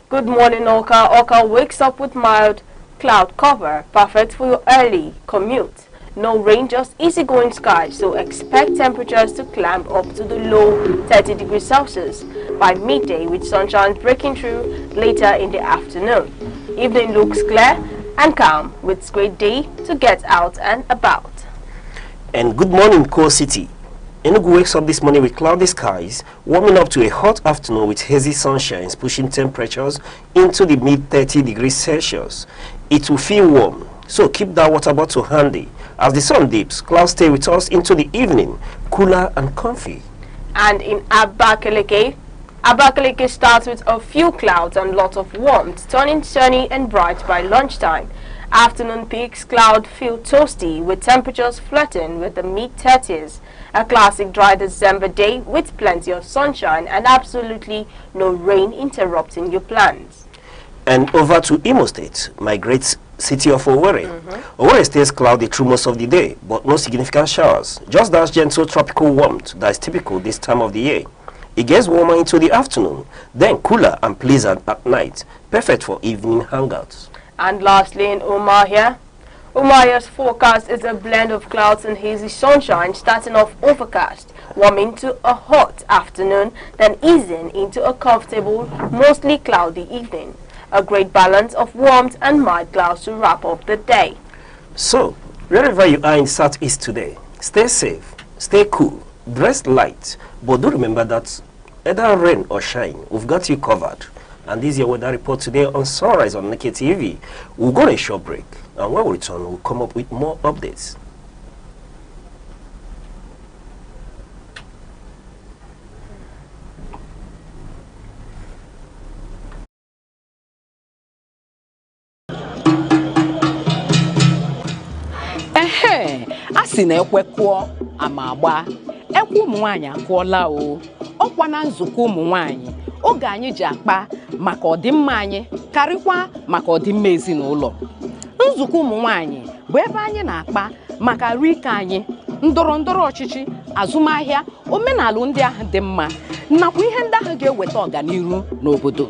Good morning, Oka. Oka wakes up with mild cloud cover, perfect for your early commute. No rain, just easygoing skies, so expect temperatures to climb up to the low 30 degrees Celsius by midday, with sunshine breaking through later in the afternoon. Evening looks clear and calm, with great day to get out and about. And good morning, Core City. Enugu wakes up this morning with cloudy skies, warming up to a hot afternoon with hazy sunshines, pushing temperatures into the mid 30 degrees Celsius. It will feel warm, so keep that water bottle handy. As the sun dips, clouds stay with us into the evening, cooler and comfy. And in Abakaliki starts with a few clouds and lots of warmth, turning sunny and bright by lunchtime. Afternoon peaks, cloud feel toasty, with temperatures flirting with the mid-30s. A classic dry December day with plenty of sunshine and absolutely no rain interrupting your plans. And over to Imo State, my great city of Owerri. Owerri stays cloudy through most of the day, but no significant showers. Just that gentle tropical warmth that is typical this time of the year. It gets warmer into the afternoon, then cooler and pleasant at night, perfect for evening hangouts. And lastly, in Umuahia, Umuahia's forecast is a blend of clouds and hazy sunshine, starting off overcast, warming to a hot afternoon, then easing into a comfortable, mostly cloudy evening. A great balance of warmth and mild clouds to wrap up the day. So, wherever you are in Southeast today, stay safe, stay cool, dress light, but do remember that either rain or shine, we've got you covered. And this is your weather report today on Sunrise on Aneke TV. We'll go on a short break, and when we return, we'll come up with more updates. Asi na ekwe kụọ ama agba ekwe ụmụ nwaanyị akụọla o ọkwa na nzukọ ụmụ nwaanyị oge anyị ji akpa maka ọdịmma anyị karịkwa maka ọdịmma ezinụlọ. Nzukọ ụmụ nwaanyị bụ ebe anyị na-akpa maka rike anyị, ndọrọ ndọrọ ọchịchị, azụmahịa, omenala ndị ahụ dị mma nakwa ihe ndị ahụ ga-eweta ọganihu n'obodo.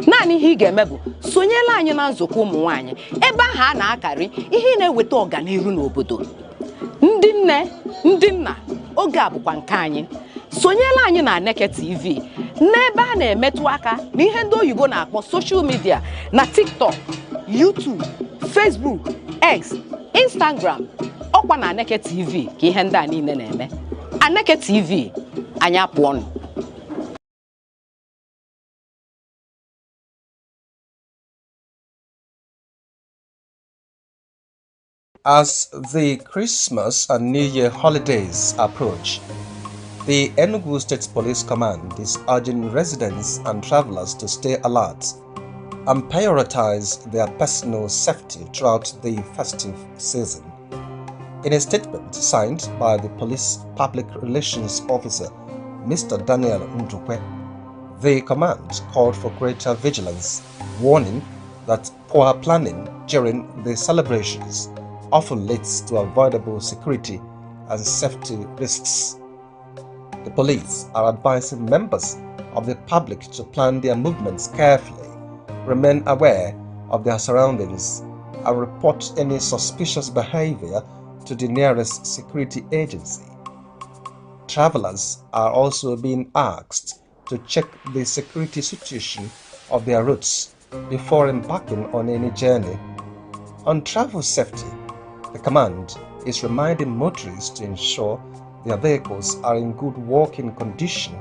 Naanị ihe ị ga-eme bụ sonyela anyị na nzukọ ụmụ nwaanyị ebe ahụ a na-akarị ihe na-eweta ọganihu n'obodo. Ndị nne, ndị nna, oge a bụkwa nke anyị. Sonyela anyị na Aneke TV n'ebe a na-emetụ aka n'ihe ndị oyibo na-akpọ social media na TikTok, YouTube, Facebook, X, Instagram. Ọkwa na Aneke TV ka ihe ndị a niile na-eme. Aneke TV, anyị apụọnụ. As the Christmas and New Year holidays approach, the Enugu State Police Command is urging residents and travelers to stay alert and prioritize their personal safety throughout the festive season. In a statement signed by the Police Public Relations Officer, Mr. Daniel Ndukwe, the command called for greater vigilance, warning that poor planning during the celebrations often leads to avoidable security and safety risks. The police are advising members of the public to plan their movements carefully, remain aware of their surroundings, and report any suspicious behavior to the nearest security agency. Travelers are also being asked to check the security situation of their routes before embarking on any journey. On travel safety, the command is reminding motorists to ensure their vehicles are in good working condition,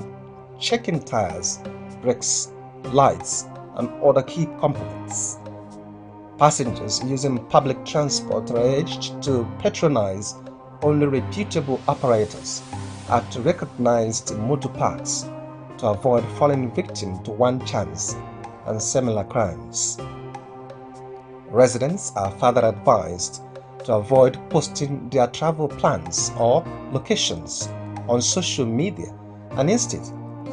checking tires, brakes, lights, and other key components. Passengers using public transport are urged to patronize only reputable apparatus at recognized motor parks to avoid falling victim to one chance and similar crimes. Residents are further advised to avoid posting their travel plans or locations on social media and instead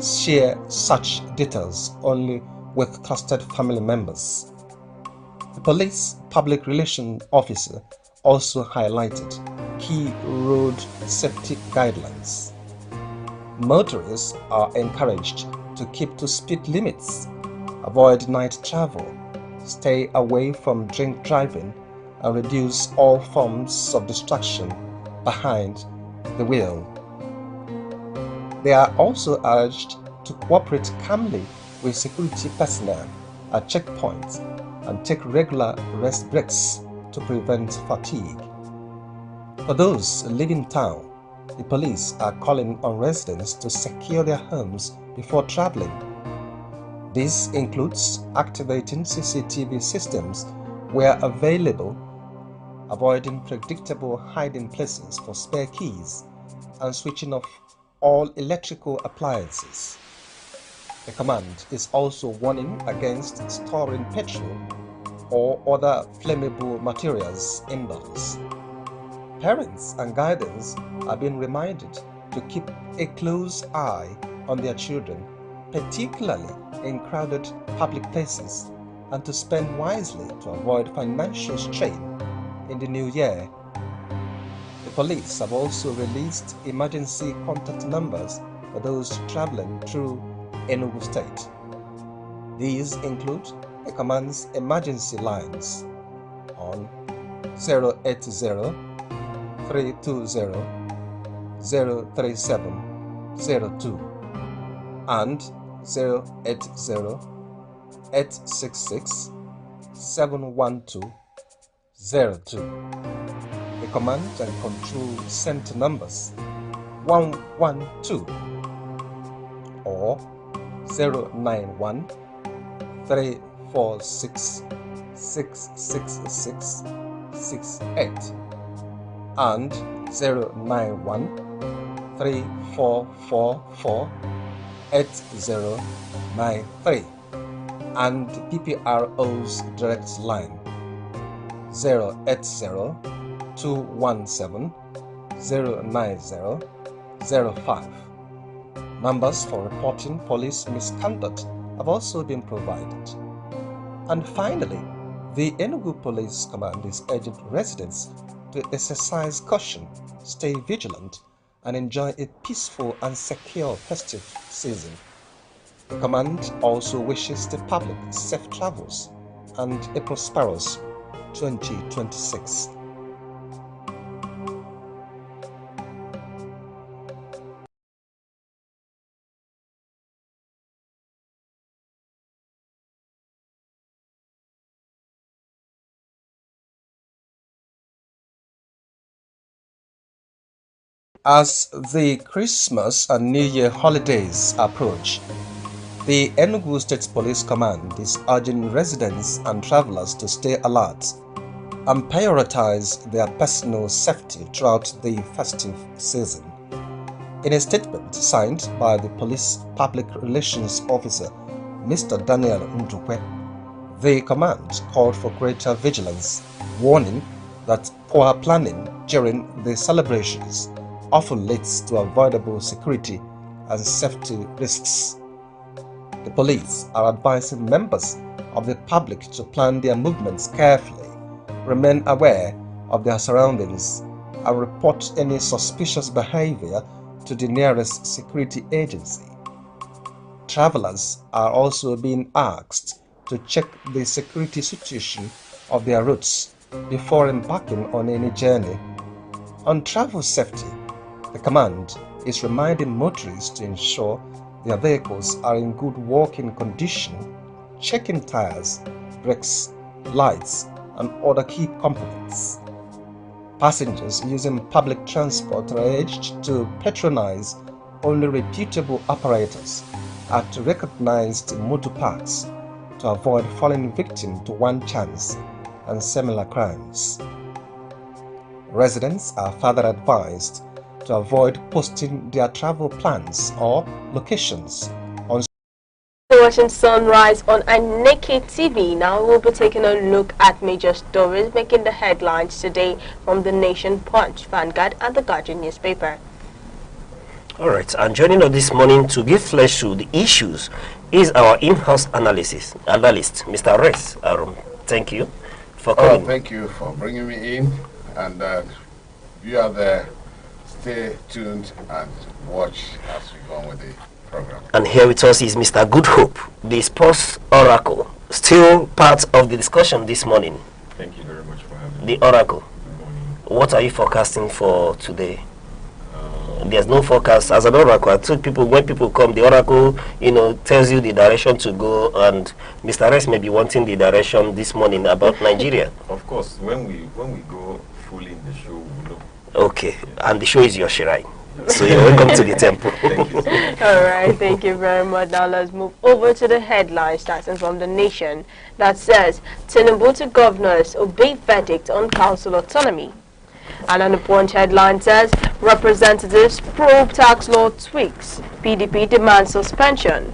share such details only with trusted family members. The police public relations officer also highlighted key road safety guidelines. Motorists are encouraged to keep to speed limits, avoid night travel, stay away from drink driving, and reduce all forms of distraction behind the wheel. They are also urged to cooperate calmly with security personnel at checkpoints and take regular rest breaks to prevent fatigue. For those leaving town, the police are calling on residents to secure their homes before traveling. This includes activating CCTV systems where available, avoiding predictable hiding places for spare keys, and switching off all electrical appliances. The command is also warning against storing petrol or other flammable materials indoors. Parents and guardians are being reminded to keep a close eye on their children, particularly in crowded public places, and to spend wisely to avoid financial strain in the new year. The police have also released emergency contact numbers for those traveling through Enugu State. These include the command's emergency lines on 080-320-03702 and 080-866-71202. The command and control center numbers 112 or 091-346-66668 and 091-3444-8093 and PPRO's direct line 080-217-09005. Numbers for reporting police misconduct have also been provided. And finally, the Enugu Police Command is urging residents to exercise caution, stay vigilant, and enjoy a peaceful and secure festive season. The command also wishes the public safe travels and a prosperous 2026. As the Christmas and New Year holidays approach, the Enugu State Police Command is urging residents and travelers to stay alert and prioritize their personal safety throughout the festive season. In a statement signed by the Police Public Relations Officer, Mr. Daniel Ndukwe, the command called for greater vigilance, warning that poor planning during the celebrations often leads to avoidable security and safety risks. The police are advising members of the public to plan their movements carefully, remain aware of their surroundings, and report any suspicious behavior to the nearest security agency. Travelers are also being asked to check the security situation of their routes before embarking on any journey. On travel safety, the command is reminding motorists to ensure their vehicles are in good working condition, checking tires, brakes, lights, and other key components. Passengers using public transport are urged to patronize only reputable operators at recognized motor parks to avoid falling victim to one chance and similar crimes. Residents are further advised to avoid posting their travel plans or locations on watching Sunrise on Aneke TV. Now we'll be taking a look at major stories making the headlines today from the Nation, Punch, Vanguard and the Guardian newspaper. All right, and joining us this morning to give flesh to the issues is our in-house analyst, Mr. Rex Arum. Thank you for coming. Thank you for bringing me in, and you are there. Stay tuned and watch as we go on with the program. And here with us is Mr. Good Hope, the sports oracle, still part of the discussion this morning. Thank you very much for having me. The oracle. Good morning. What are you forecasting for today? There's no forecast as an oracle. I told people when people come, the oracle, tells you the direction to go, and Mr. Rex may be wanting the direction this morning about Nigeria. Of course, when we go fully in the show, we know. Okay, yeah. And the show is your shrine. So you're welcome to the temple. Thank you. All right, thank you very much. Now let's move over to the headlines starting from the Nation that says Tinubu to governors obey verdict on council autonomy. And on the Punch headline says representatives probe tax law tweaks, PDP demands suspension.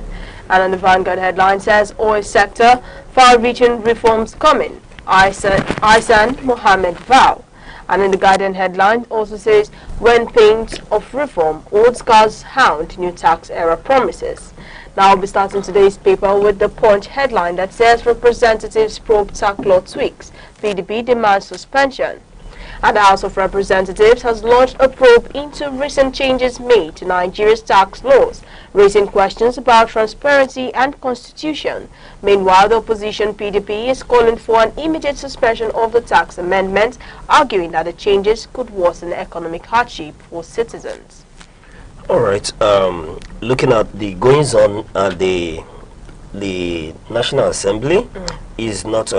And on the Vanguard headline says oil sector far-reaching reforms coming, Isan Mohammed vow. And in the Guardian headline also says when pains of reform, old scars hound new tax era promises. Now I'll be starting today's paper with the Punch headline that says representatives probe tax law tweaks, PDP demands suspension. And the House of Representatives has launched a probe into recent changes made to Nigeria's tax laws, raising questions about transparency and constitution. Meanwhile, the opposition PDP is calling for an immediate suspension of the tax amendment, arguing that the changes could worsen economic hardship for citizens. All right, looking at the goings on at the National Assembly is not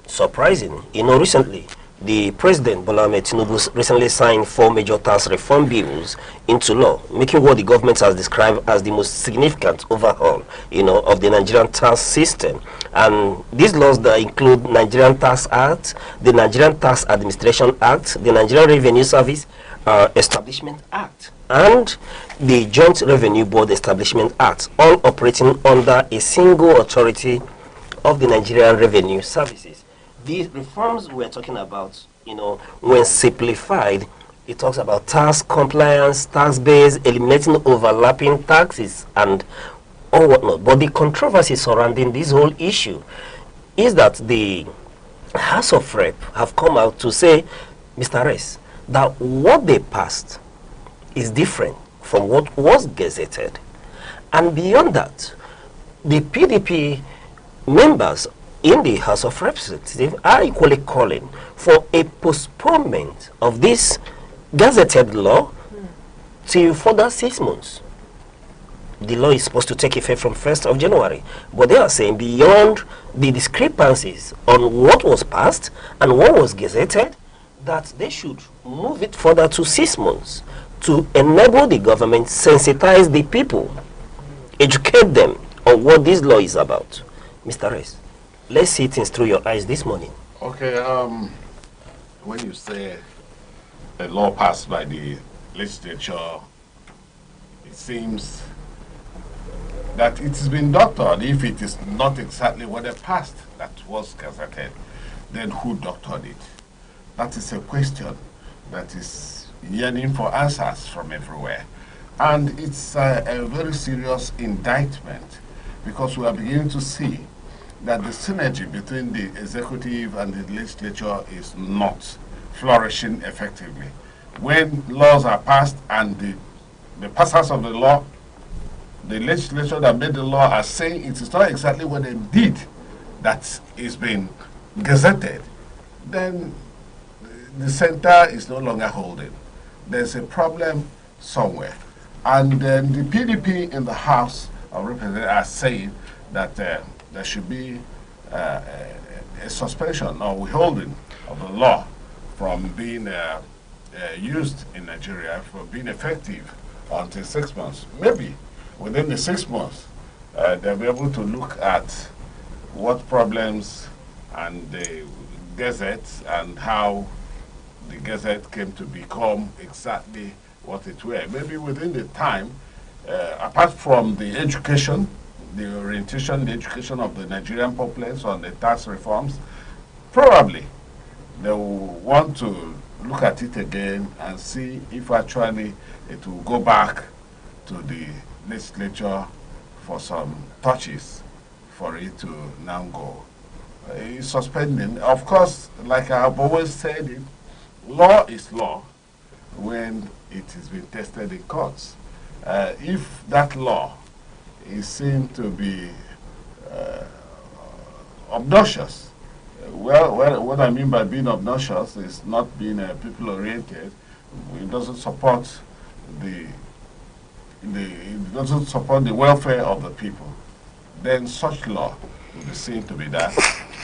surprising. Recently, the President, Bola Ahmed Tinubu, recently signed 4 major tax reform bills into law, making what the government has described as the most significant overhaul, of the Nigerian tax system. And these laws that include Nigerian Tax Act, the Nigerian Tax Administration Act, the Nigerian Revenue Service Establishment Act, and the Joint Revenue Board Establishment Act, all operating under a single authority of the Nigerian Revenue Services. These reforms we're talking about, when simplified, it talks about tax compliance, tax base, eliminating overlapping taxes, and all whatnot. But the controversy surrounding this whole issue is that the House of Rep have come out to say, Mr. Rex, that what they passed is different from what was gazetted. And beyond that, the PDP members in the House of Representatives are equally calling for a postponement of this gazetted law till further 6 months. The law is supposed to take effect from 1st of January, but they are saying beyond the discrepancies on what was passed and what was gazetted, that they should move it further to 6 months to enable the government sensitize the people, educate them on what this law is about. Mr. Rex, let's see things through your eyes this morning. Okay, when you say a law passed by the legislature, it seems that it has been doctored. If it is not exactly what they passed that was gazetted, then who doctored it? That is a question that is yearning for answers from everywhere. And it's a very serious indictment, because we are beginning to see that the synergy between the executive and the legislature is not flourishing effectively. When laws are passed and the passers of the law, the legislature that made the law, are saying it is not exactly what they did that is being gazetted, then the center is no longer holding. There's a problem somewhere. And then the PDP in the House of Representatives are saying that there should be a suspension or withholding of the law from being used in Nigeria, for being effective until 6 months. Maybe within the 6 months, they'll be able to look at what problems and the Gazette and how the Gazette came to become exactly what it were. Maybe within the time, apart from the education, the orientation, the education of the Nigerian populace on the tax reforms, probably they will want to look at it again and see if actually it will go back to the legislature for some touches for it to now go. Suspending, of course, like I have always said, it, law is law when it is being tested in courts. If that law is seen to be obnoxious, well, what I mean by being obnoxious is not being people-oriented. It doesn't support it doesn't support the welfare of the people. Then such law will be seen to be that,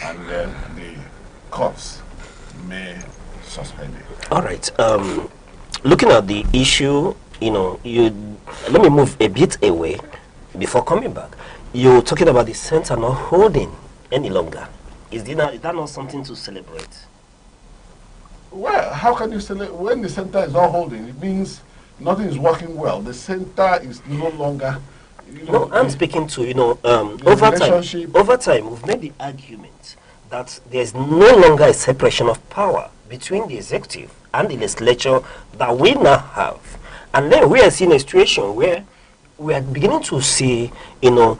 and then the courts may suspend it. All right. Looking at the issue, let me move a bit away before coming back. You're talking about the center not holding any longer. Is that not something to celebrate? Well, how can you celebrate when the center is not holding? It means nothing is working well. The center is no longer. No, I'm speaking to over time, we've made the argument that there's no longer a separation of power between the executive and the legislature that we now have. And then we are seeing a situation where we are beginning to see, the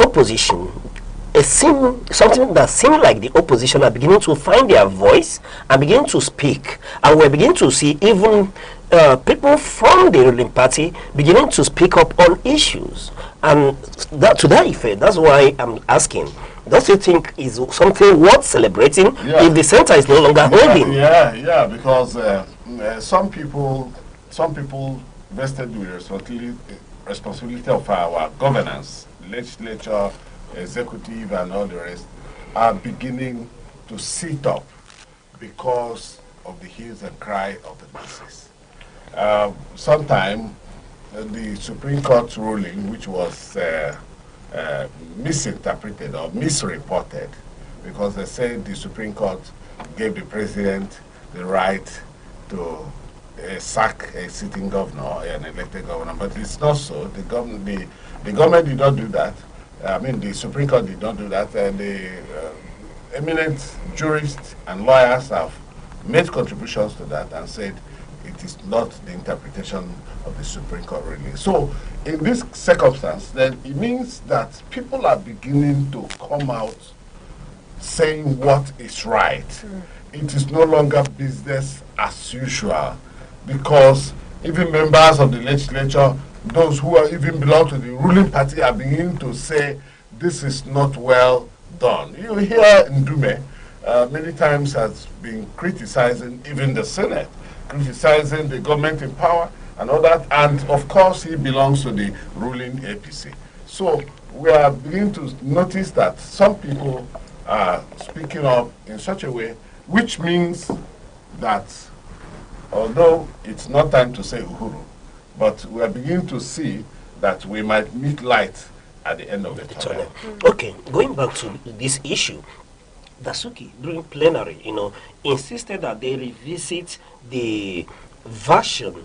opposition, something that seems like the opposition are beginning to find their voice and begin to speak. And we're beginning to see even people from the ruling party beginning to speak up on issues. And to that effect, that's why I'm asking, don't you think is something worth celebrating if the center is no longer holding? Yeah, because some people vested with responsibility of our governance, legislature, executive, and all the rest, are beginning to sit up because of the hue and cry of the masses. Sometime the Supreme Court ruling, which was misinterpreted or misreported, because they said the Supreme Court gave the president the right to sack a sitting governor, an elected governor, but it's not so. The government did not do that. I mean, the Supreme Court did not do that, and the eminent jurists and lawyers have made contributions to that and said it is not the interpretation of the Supreme Court ruling. So, in this circumstance, then it means that people are beginning to come out saying what is right. It is no longer business as usual, because even members of the legislature, those who are even belong to the ruling party, are beginning to say this is not well done. You hear Ndume many times has been criticizing even the Senate, criticizing the government in power and all that, and of course he belongs to the ruling APC. So we are beginning to notice that some people are speaking up in such a way, which means that although it's not time to say Uhuru, but we are beginning to see that we might meet light at the end of the tunnel. Okay, going back to this issue, Dasuki, during plenary, insisted that they revisit the version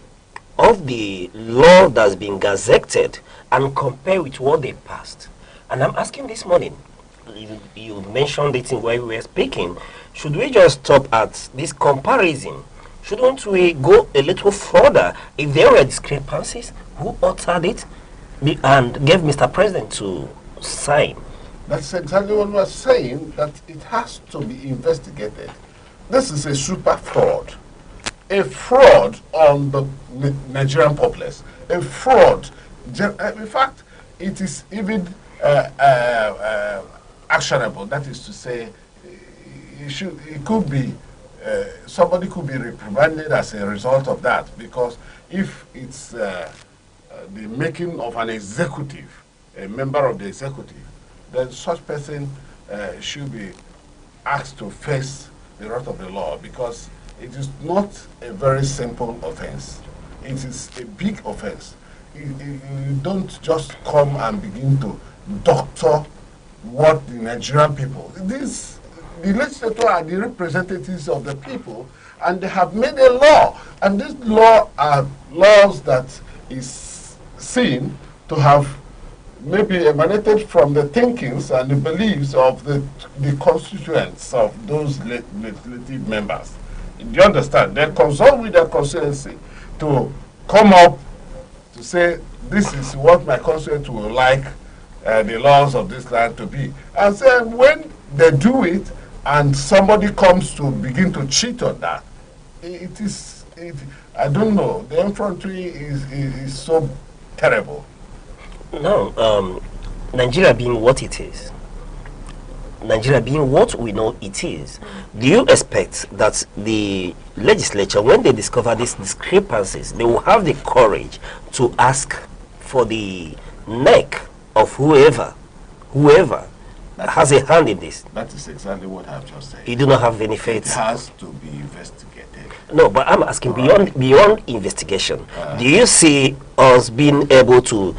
of the law that's been gazetted and compare with what they passed. And I'm asking this morning, you mentioned it in where we were speaking, should we just stop at this comparison? Shouldn't we go a little further? If there were discrepancies, who authored it and gave Mr. President to sign? That's exactly what we're saying, that it has to be investigated. This is a super fraud. A fraud on the Nigerian populace. A fraud. In fact, it is even actionable. That is to say, it could be somebody could be reprimanded as a result of that, because if it's the making of an executive, a member of the executive, then such person should be asked to face the wrath of the law, because it is not a very simple offense. It is a big offense. You don't just come and begin to doctor what the Nigerian people, the legislators are the representatives of the people, and they have made a law, and this law are laws that is seen to have maybe emanated from the thinkings and the beliefs of the constituents of those legislative members. Do you understand? They consult with their constituency to come up to say, this is what my constituents will like the laws of this land to be. And so when they do it, and somebody comes to begin to cheat on that, I don't know, the infantry is so terrible. No, Nigeria being what it is, Nigeria being what we know it is, do you expect that the legislature, when they discover these discrepancies, they will have the courage to ask for the neck of whoever has a hand in this? That is exactly what I've just said. You do not have any faith? It has to be investigated. No, but I'm asking beyond investigation. Do you see us being able to,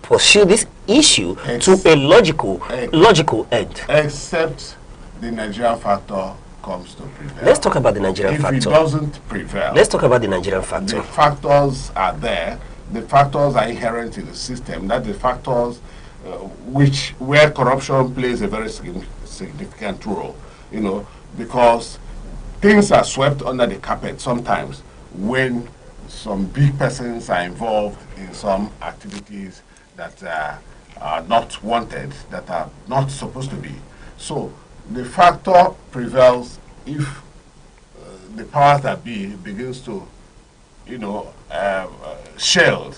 pursue this issue to a logical end? Except the Nigerian factor comes to prevail. Let's talk about the Nigerian factor. If it doesn't prevail, let's talk about the Nigerian factor. The factors are there. The factors are inherent in the system. That the factors where corruption plays a very significant role, because things are swept under the carpet sometimes when some big persons are involved in some activities that are not wanted, that are not supposed to be. So the factor prevails if the powers that be begins to, shield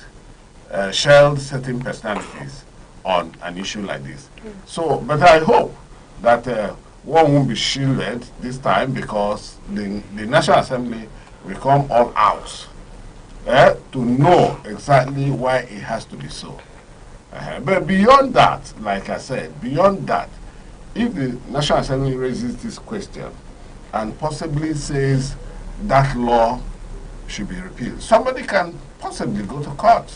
certain personalities on an issue like this. So, but I hope that one won't be shielded this time, because the National Assembly will come all out to know exactly why it has to be so. But beyond that, like I said, beyond that, if the National Assembly raises this question and possibly says that law should be repealed, somebody can possibly go to court,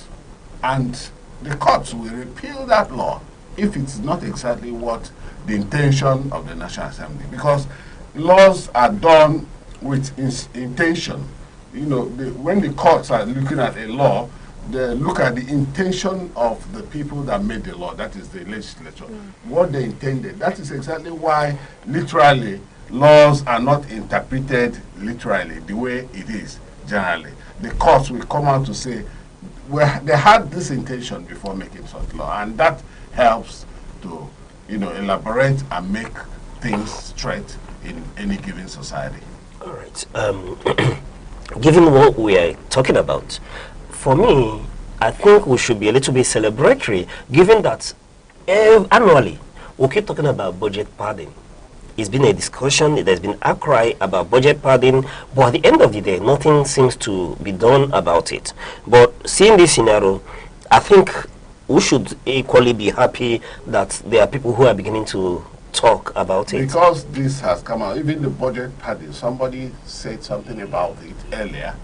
and the courts will repeal that law if it's not exactly what the intention of the National Assembly. Because laws are done with intention. When the courts are looking at a law, they look at the intention of the people that made the law, that is the legislature, what they intended. That is exactly why, literally, laws are not interpreted literally the way it is generally. The courts will come out to say, well, they had this intention before making such law, and that helps to, elaborate and make things straight in any given society. All right. Given what we are talking about, for me, I think we should be a little bit celebratory, given that annually we keep talking about budget padding. It's been a discussion, there's been a cry about budget padding, but at the end of the day, nothing seems to be done about it. But seeing this scenario, I think we should equally be happy that there are people who are beginning to talk about it. Because this has come out, even the budget padding, somebody said something about it earlier,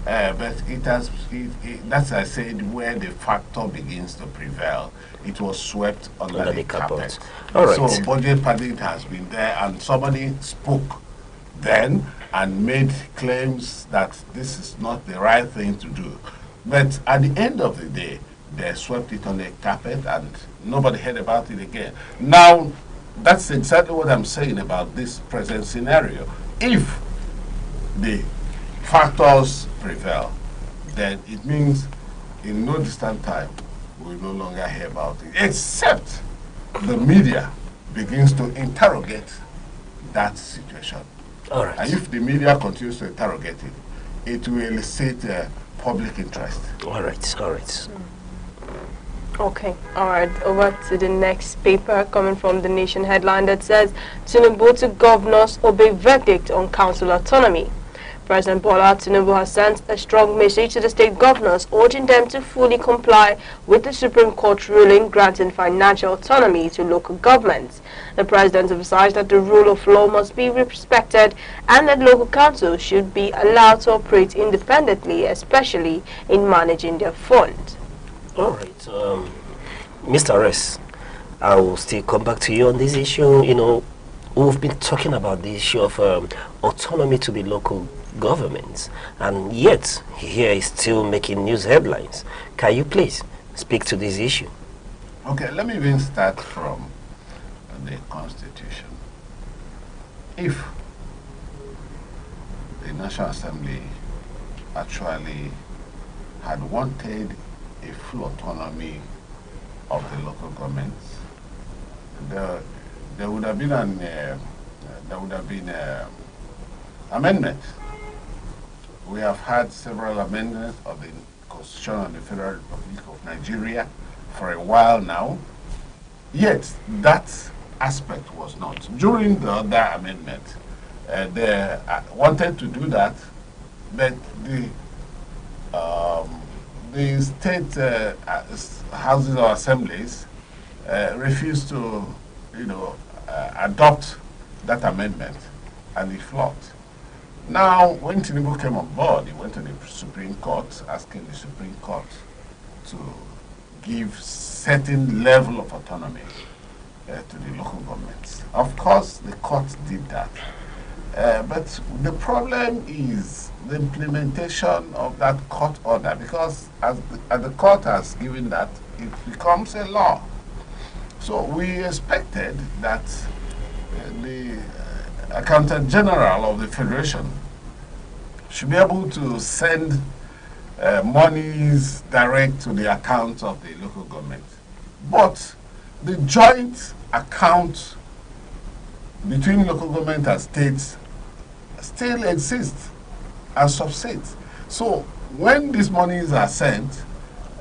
but that's, I said, where the factor begins to prevail. It was swept under the carpet. All right. So budget padding has been there, and somebody spoke then and made claims that this is not the right thing to do. But at the end of the day, they swept it on the carpet and nobody heard about it again. Now, that's exactly what I'm saying about this present scenario. If the factors prevail, then it means in no distant time we will no longer hear about it, except the media begins to interrogate that situation. All right. And if the media continues to interrogate it, it will elicit public interest. All right, all right. Okay, all right. Over to the next paper coming from the Nation headline that says Tinubu to governors obey verdict on council autonomy. President Bola Tinubu has sent a strong message to the state governors, urging them to fully comply with the Supreme Court ruling granting financial autonomy to local governments. The president emphasized that the rule of law must be respected and that local councils should be allowed to operate independently, especially in managing their funds. All right, Mr. S, I will still come back to you on this issue. You know, we've been talking about the issue of autonomy to the local governments, and yet here is still making news headlines. Can you please speak to this issue? Okay, let me even start from the Constitution. If the National Assembly actually had wanted a full autonomy of the local governments, there would have been an amendment. We have had several amendments of the Constitution of the Federal Republic of Nigeria for a while now, yet that aspect was not. During the other amendment, they wanted to do that, but the state houses or assemblies refused to, adopt that amendment, and it flopped. Now, when Tinubu came on board, he went to the Supreme Court, asking the Supreme Court to give certain level of autonomy to the local governments. Of course, the court did that. But the problem is the implementation of that court order, because as the court has given that, it becomes a law. So we expected that the Accountant General of the Federation should be able to send monies direct to the account of the local government. But the joint account between local government and states still exists and subsists. So when these monies are sent,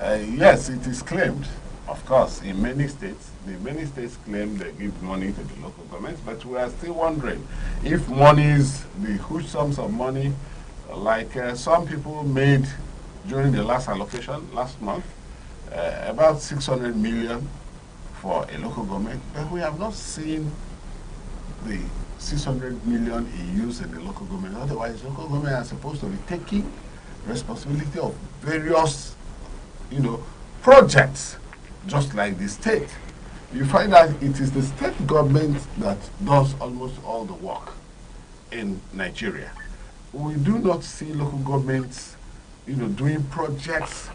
yes, it is claimed. Of course, in many states claim they give money to the local governments, but we are still wondering if monies, the huge sums of money, like some people made during the last allocation last month, about 600 million for a local government, but we have not seen the 600 million in use in the local government. Otherwise, local government are supposed to be taking responsibility of various, projects, just like the state. You find that it is the state government that does almost all the work in Nigeria. We do not see local governments, doing projects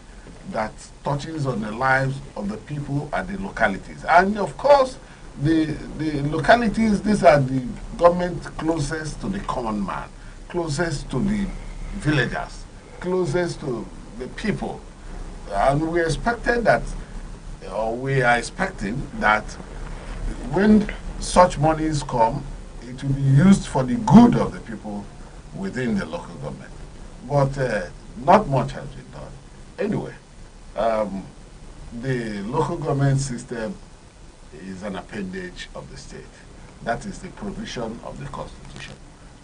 that touches on the lives of the people at the localities. And of course, the localities, these are the government closest to the common man, closest to the villagers, closest to the people. And we expected that, or we are expecting that when such monies come, it will be used for the good of the people within the local government. But not much has been done. Anyway, the local government system is an appendage of the state. That is the provision of the Constitution.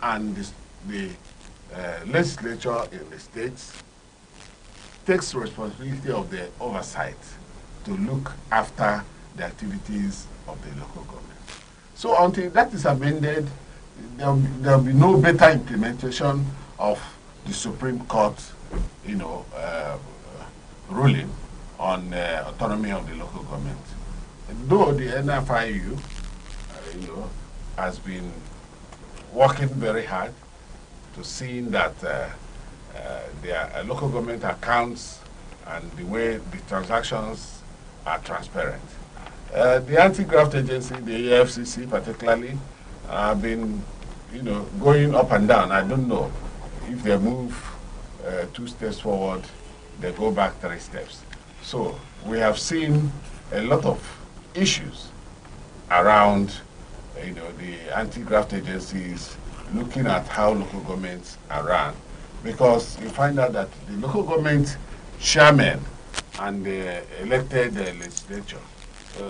And the legislature in the states takes responsibility of the oversight to look after the activities of the local government. So until that is amended, there will be no better implementation of the Supreme Court, ruling on autonomy of the local government. Though the NFIU, has been working very hard to see that their local government accounts and the way the transactions are transparent. The anti-graft agency, the AFCC particularly, have been, going up and down. I don't know if they move 2 steps forward, they go back 3 steps. So we have seen a lot of issues around, the anti-graft agencies looking at how local governments are run, because you find out that the local government chairmen and the elected legislature.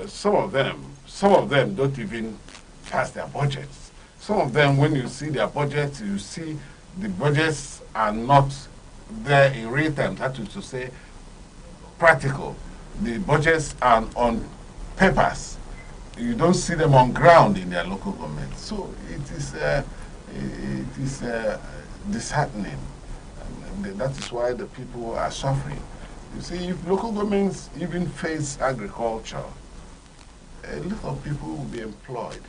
Some of them don't even pass their budgets. Some of them, when you see their budgets, you see the budgets are not there in real time. That is to say, practical. The budgets are on papers. You don't see them on ground in their local government. So it is disheartening. And that is why the people are suffering. You see, if local governments even face agriculture, a lot of people will be employed.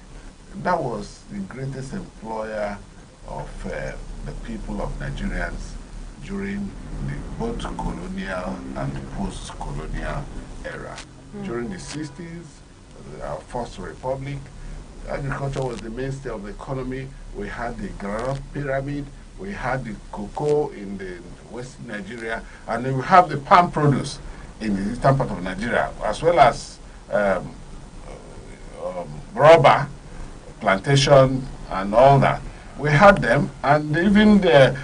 That was the greatest employer of the people of Nigerians during both colonial and post-colonial era. During the 60s, our first republic, agriculture was the mainstay of the economy. We had the granite pyramid, we had the cocoa in the western Nigeria, and then we have the palm produce in the eastern part of Nigeria, as well as rubber plantation and all that. We had them, and even there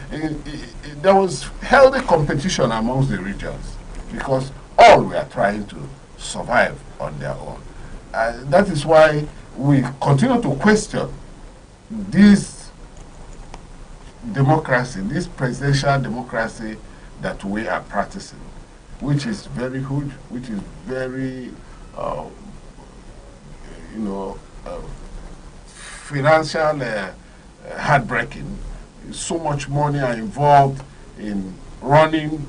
was healthy competition amongst the regions because all were trying to survive on their own. That is why we continue to question this democracy, this presidential democracy that we are practicing, which is very good, which is very, financial heartbreaking. So much money are involved in running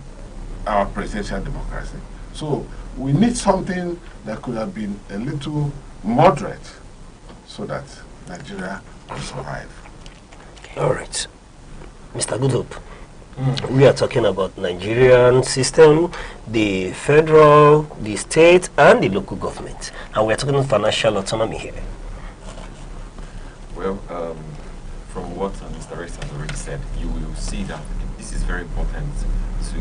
our presidential democracy. So we need something that could have been a little moderate so that Nigeria will survive. All right. Mr. Goodhope, we are talking about Nigerian system, the federal, the state, and the local government. And we are talking about financial autonomy here. Well, from what Mr. Rex has already said, you will see that this is very important to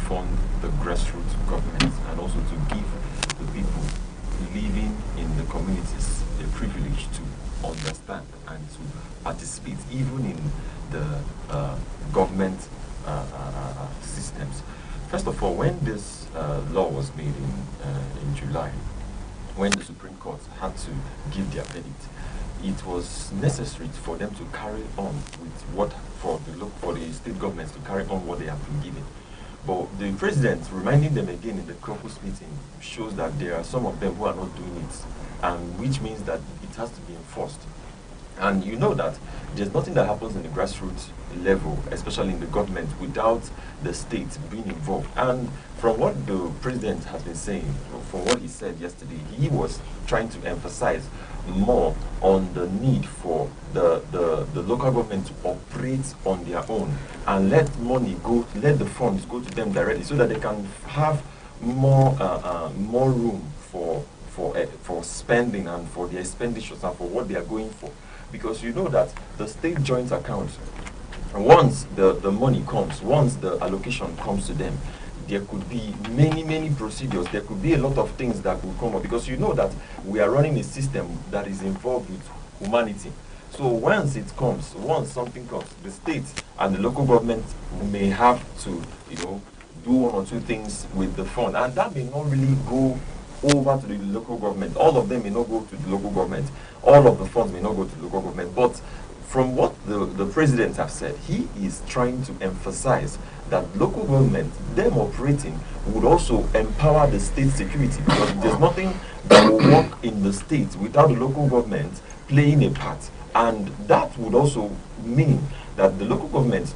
fund the grassroots government and also to give the people living in the communities the privilege to understand and to participate even in the government systems. First of all, when this law was made in July, when the Supreme Court had to give their verdict, it was necessary for them to carry on with what for the state governments to carry on what they have been given. But the president reminding them again in the caucus meeting shows that there are some of them who are not doing it, and which means that it has to be enforced. And you know that there's nothing that happens in the grassroots level, especially in the government, without the state being involved. And from what the president has been saying, from what he said yesterday, he was trying to emphasize more on the need for the local government to operate on their own and let the funds go to them directly so that they can have more room for spending and for their expenditures and for what they are going for. Because you know that the state joint account, once the money comes, once the allocation comes to them, there could be many procedures. There could be a lot of things that will come up because you know that we are running a system that is involved with humanity. So once something comes, the state and the local government may have to, do one or two things with the fund, and that may not really go over to the local government. All of them may not go to the local government. All of the funds may not go to the local government. But from what the president have said, he is trying to emphasize that local government, them operating, would also empower the state security because there's nothing that will work in the state without the local government playing a part. And that would also mean that the local government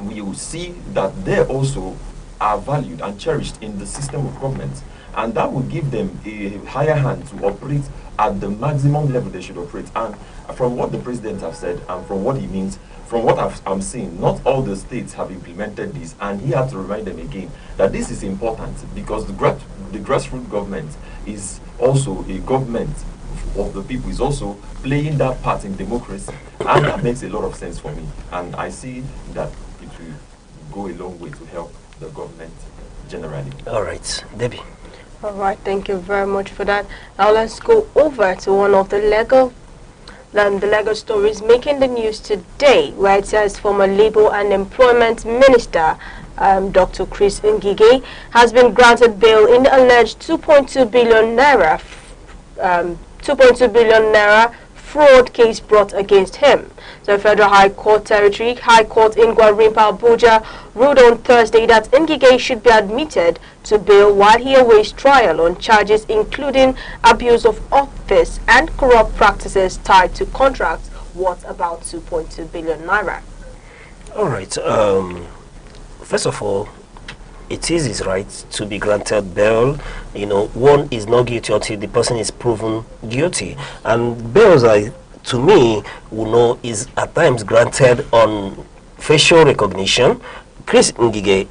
will see that they also are valued and cherished in the system of government. And that will give them a higher hand to operate at the maximum level they should operate. And from what the president has said and from what he means, from what I'm seeing, not all the states have implemented this, and he had to remind them again that this is important because the grassroots government is also a government of the people, is also playing that part in democracy, and that makes a lot of sense for me. And I see that it will go a long way to help the government generally. All right, Debbie. All right, thank you very much for that. Now let's go over to one of the legal stories making the news today, where it says former Labour and Employment Minister Dr. Chris Ngige, has been granted bail in the alleged 2.2 billion naira 2.2 billion naira fraud case brought against him. The Federal High Court Territory High Court in Gwarimpa, Abuja, ruled on Thursday that Ngige should be admitted to bail while he awaits trial on charges including abuse of office and corrupt practices tied to contracts worth about 2.2 billion naira. All right. First of all, it is his right to be granted bail. You know, one is not guilty until the person is proven guilty. And bails, to me, is at times granted on facial recognition. Chris Ngige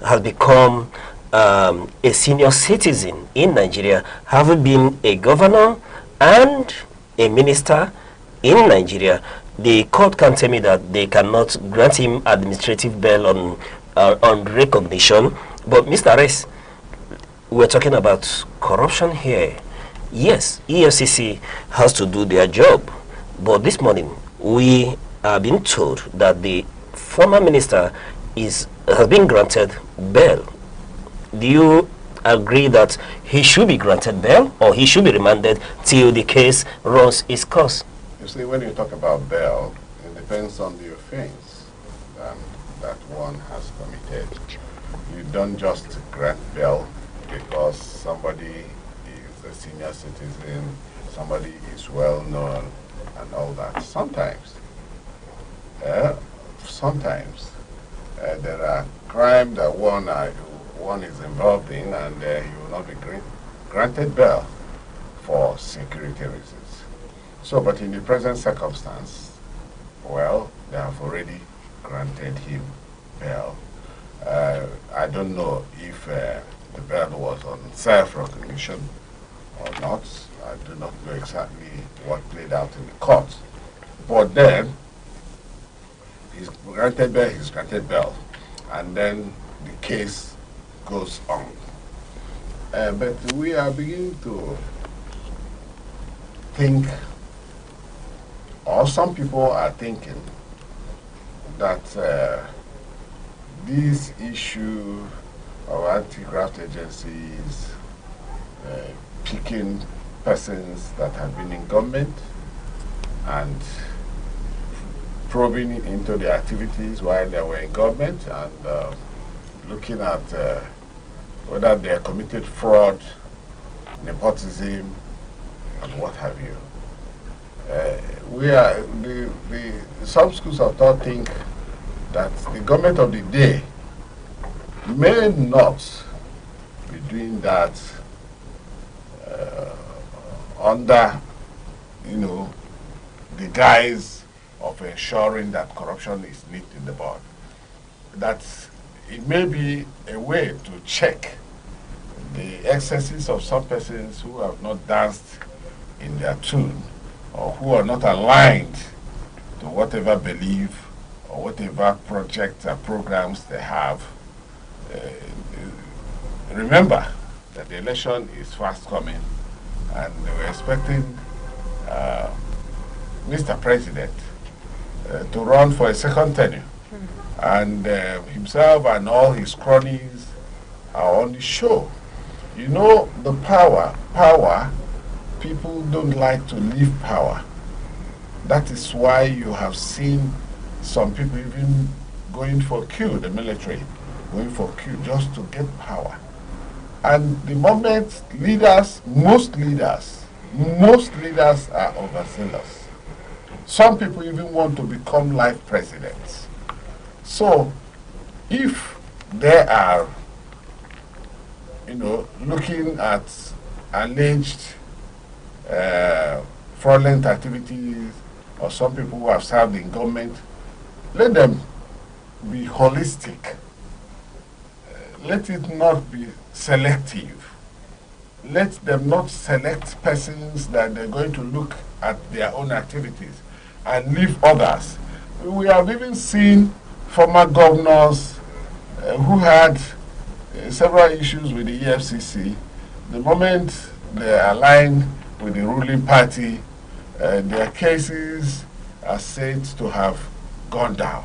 has become a senior citizen in Nigeria, having been a governor and a minister in Nigeria. The court can tell me that they cannot grant him administrative bail on recognition. But Mr. Rez, we're talking about corruption here. Yes, EFCC has to do their job. But this morning, we are being told that the former minister has been granted bail. Do you agree that he should be granted bail or he should be remanded till the case runs its course? You see, when you talk about bail, it depends on the offense that one has committed. You don't just grant bail because somebody is a senior citizen, somebody is well known, and all that. Sometimes there are crimes that one is involved in, and he will not be granted bail for security reasons. So, but in the present circumstance, well, they have already granted him bail. I don't know if the bail was on self-recognition or not. I do not know exactly what played out in the court. But then, he's granted bail, and then the case goes on. But we are beginning to think, or some people are thinking, that this issue of anti-graft agencies picking persons that have been in government and probing into their activities while they were in government and looking at whether they committed fraud, nepotism, and what have you. Some schools of thought think that the government of the day may not be doing that under, the guise of ensuring that corruption is nipped in the bud. That it may be a way to check the excesses of some persons who have not danced in their tune, or who are not aligned to whatever belief or whatever projects or programs they have. Remember that the election is fast coming, and we're expecting Mr. President to run for a second tenure. And himself and all his cronies are on the show. You know, the power, people don't like to leave power. That is why you have seen some people even going for coup, the military, going for coup just to get power. And the moment most leaders are overzealous. Some people even want to become life presidents. So, if they are, looking at alleged fraudulent activities, or some people who have served in government, let them be holistic. Let it not be selective. Let them not select persons that they're going to look at their own activities and leave others. We have even seen former governors who had several issues with the EFCC. The moment they align with the ruling party, their cases are said to have gone down.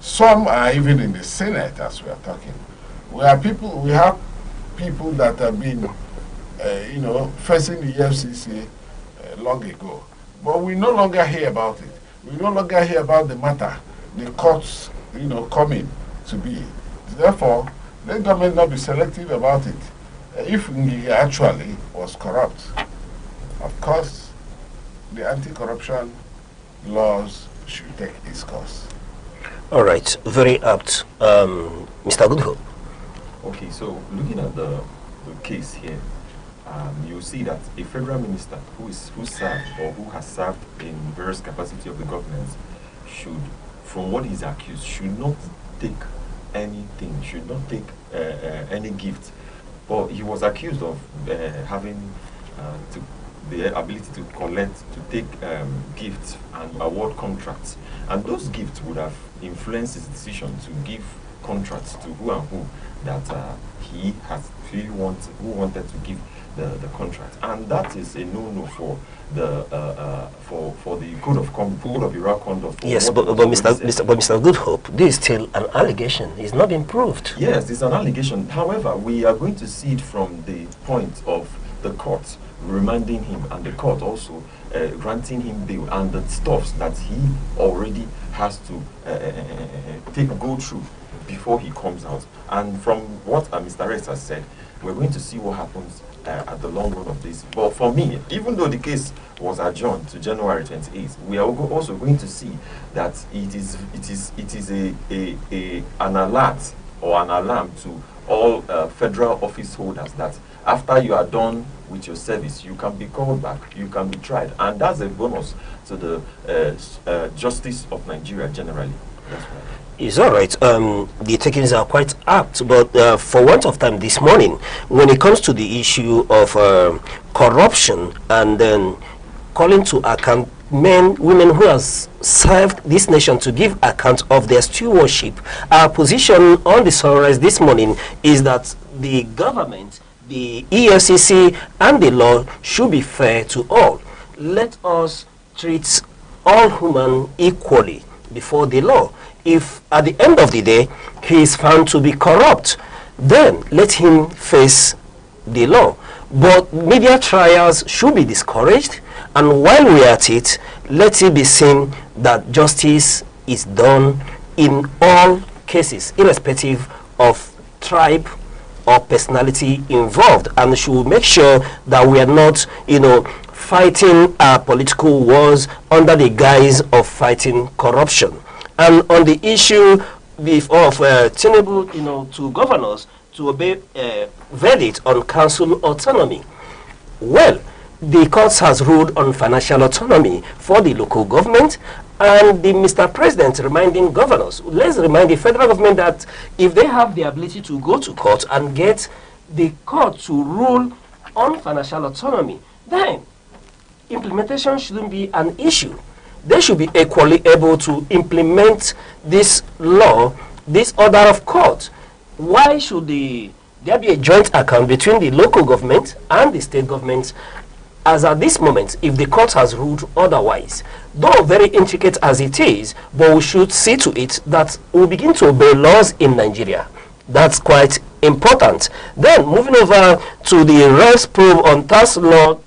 Some are even in the Senate as we are talking. We have people that have been, facing the EFCC long ago. But we no longer hear about it. We no longer hear about the matter, the courts, coming to be. Therefore, the government not be selective about it. If he actually was corrupt, of course, the anti-corruption laws should take its course. All right, very apt. Mr. Goodhope. Okay, so looking at the case here, you see that a federal minister who served or who has served in various capacity of the government should, from what he's accused, should not take anything, should not take any gift. But he was accused of having the ability to collect, to take gifts and award contracts. And those gifts would have influenced his decision to give contracts to who and who that who wanted to give the contract. And that is a no-no for the code of Iraq conduct. Yes, but Mr. Goodhope, this is still an allegation. It's not been proved. Yes, it's an allegation. However, we are going to see it from the point of the court remanding him, and the court also granting him bail, and the stuffs that he already has to go through before he comes out. And from what Mr. Rex has said, we're going to see what happens at the long run of this. But for me, even though the case was adjourned to January 28th, we are also going to see that it is an alert or an alarm to all federal office holders that after you are done with your service, you can be called back, you can be tried, and that's a bonus to the justice of Nigeria generally. That's why. It's all right. The takings are quite apt, but for want of time this morning, when it comes to the issue of corruption and then calling to account men, women who have served this nation to give account of their stewardship, our position on the sunrise this morning is that the government, the EFCC, and the law should be fair to all. Let us treat all human equally before the law. If at the end of the day he is found to be corrupt, then let him face the law. But media trials should be discouraged, and while we are at it, let it be seen that justice is done in all cases, irrespective of tribe or personality involved, and should make sure that we are not, fighting our political wars under the guise of fighting corruption. And on the issue of Tinubu, to governors to obey verdict on council autonomy, well, the courts has ruled on financial autonomy for the local government, and the Mr. President reminding governors, let's remind the federal government that if they have the ability to go to court and get the court to rule on financial autonomy, then implementation shouldn't be an issue. They should be equally able to implement this law, this order of court. Why should there be a joint account between the local government and the state government as at this moment, if the court has ruled otherwise? Though very intricate as it is, but we should see to it that we begin to obey laws in Nigeria. That's quite important. Then, moving over to the rest probe on tax law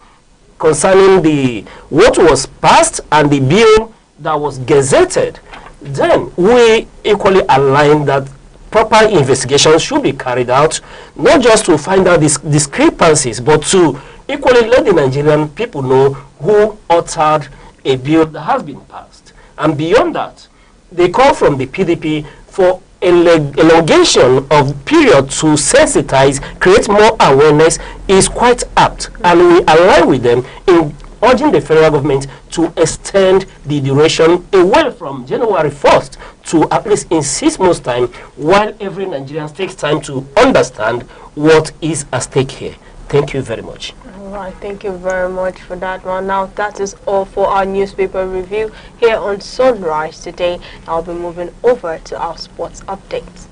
concerning what was passed and the bill that was gazetted, then we equally align that proper investigations should be carried out, not just to find out these discrepancies, but to equally let the Nigerian people know who authored a bill that has been passed. And beyond that, they call from the PDP for elongation of period to sensitize, create more awareness is quite apt, and we align with them in urging the federal government to extend the duration away from January 1st to at least in 6 months' time, while every Nigerian takes time to understand what is at stake here. Thank you very much. All right, thank you very much for that one. Now, that is all for our newspaper review here on Sunrise today. I'll be moving over to our sports updates.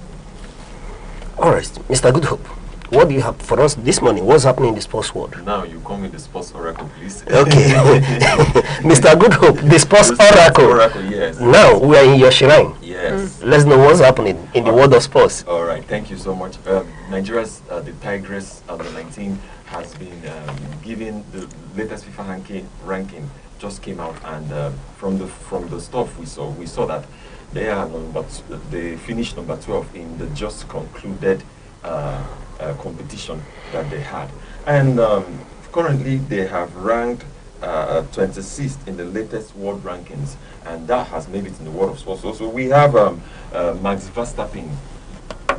All right, Mr. Goodhope. What do you have for us this morning? What's happening in the sports world? Now you come with the sports oracle, please. Okay. Mr. Good Hope, the sports oracle. Yes. Now we are in your shrine. Yes. Let's know what's happening in the world of sports. All right, thank you so much. Nigeria's the Tigress under 19 has been given the latest FIFA ranking. Just came out, and from the stuff we saw that they finished number 12 in the just concluded competition that they had, and currently they have ranked 26th in the latest world rankings, and that has made it in the world of sports. So we have Max Verstappen,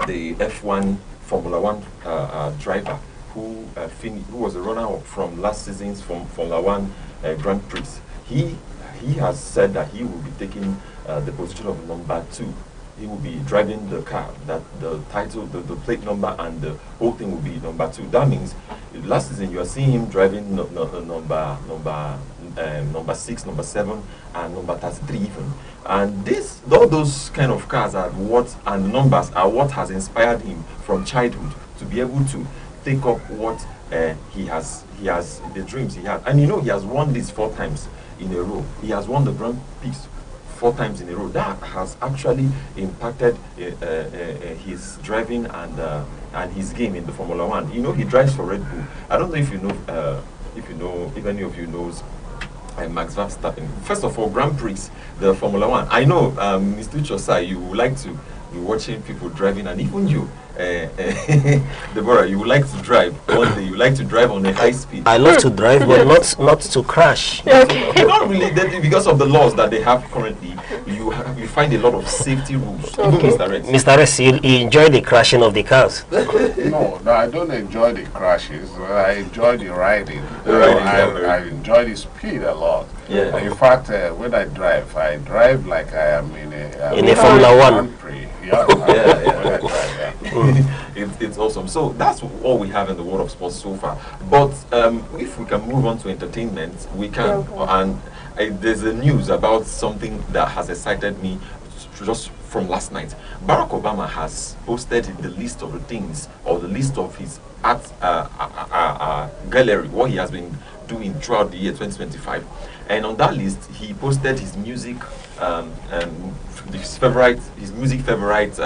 the F1 Formula One driver, who was a runner-up from last season's Formula One Grand Prix. He has said that he will be taking the position of number 2. He will be driving the car, that the title, the plate number, and the whole thing will be number 2. That means last season you are seeing him driving number 6, number 7, and number 33 even. And all those kind of cars are and numbers are what has inspired him from childhood to be able to take up what he has the dreams he had. And he has won this 4 times in a row. He has won the Grand Prix 4 times in a row. That has actually impacted his driving and his game in the Formula One. He drives for Red Bull. I don't know if if any of you knows Max Verstappen. First of all, Grand Prix, the Formula One. I know, Mr. Chosai, you would like to be watching people driving, and even you, Deborah, you would like to drive one day. You like to drive on a high speed. I love to drive, but not to crash. Okay. Not really, because of the laws that they have currently. You find a lot of safety rules. Okay. Mr. Ress, you enjoy the crashing of the cars? No, I don't enjoy the crashes. I enjoy the riding. I enjoy the speed a lot. Yeah. In fact, when I drive like I am in a Formula One. It's awesome. So that's all we have in the world of sports so far. But if we can move on to entertainment, we can. And there's a news about something that has excited me just from last night. Barack Obama has posted the list of the things, or the list of his art gallery, what he has been doing throughout the year 2025. And on that list, he posted his music, his music favorite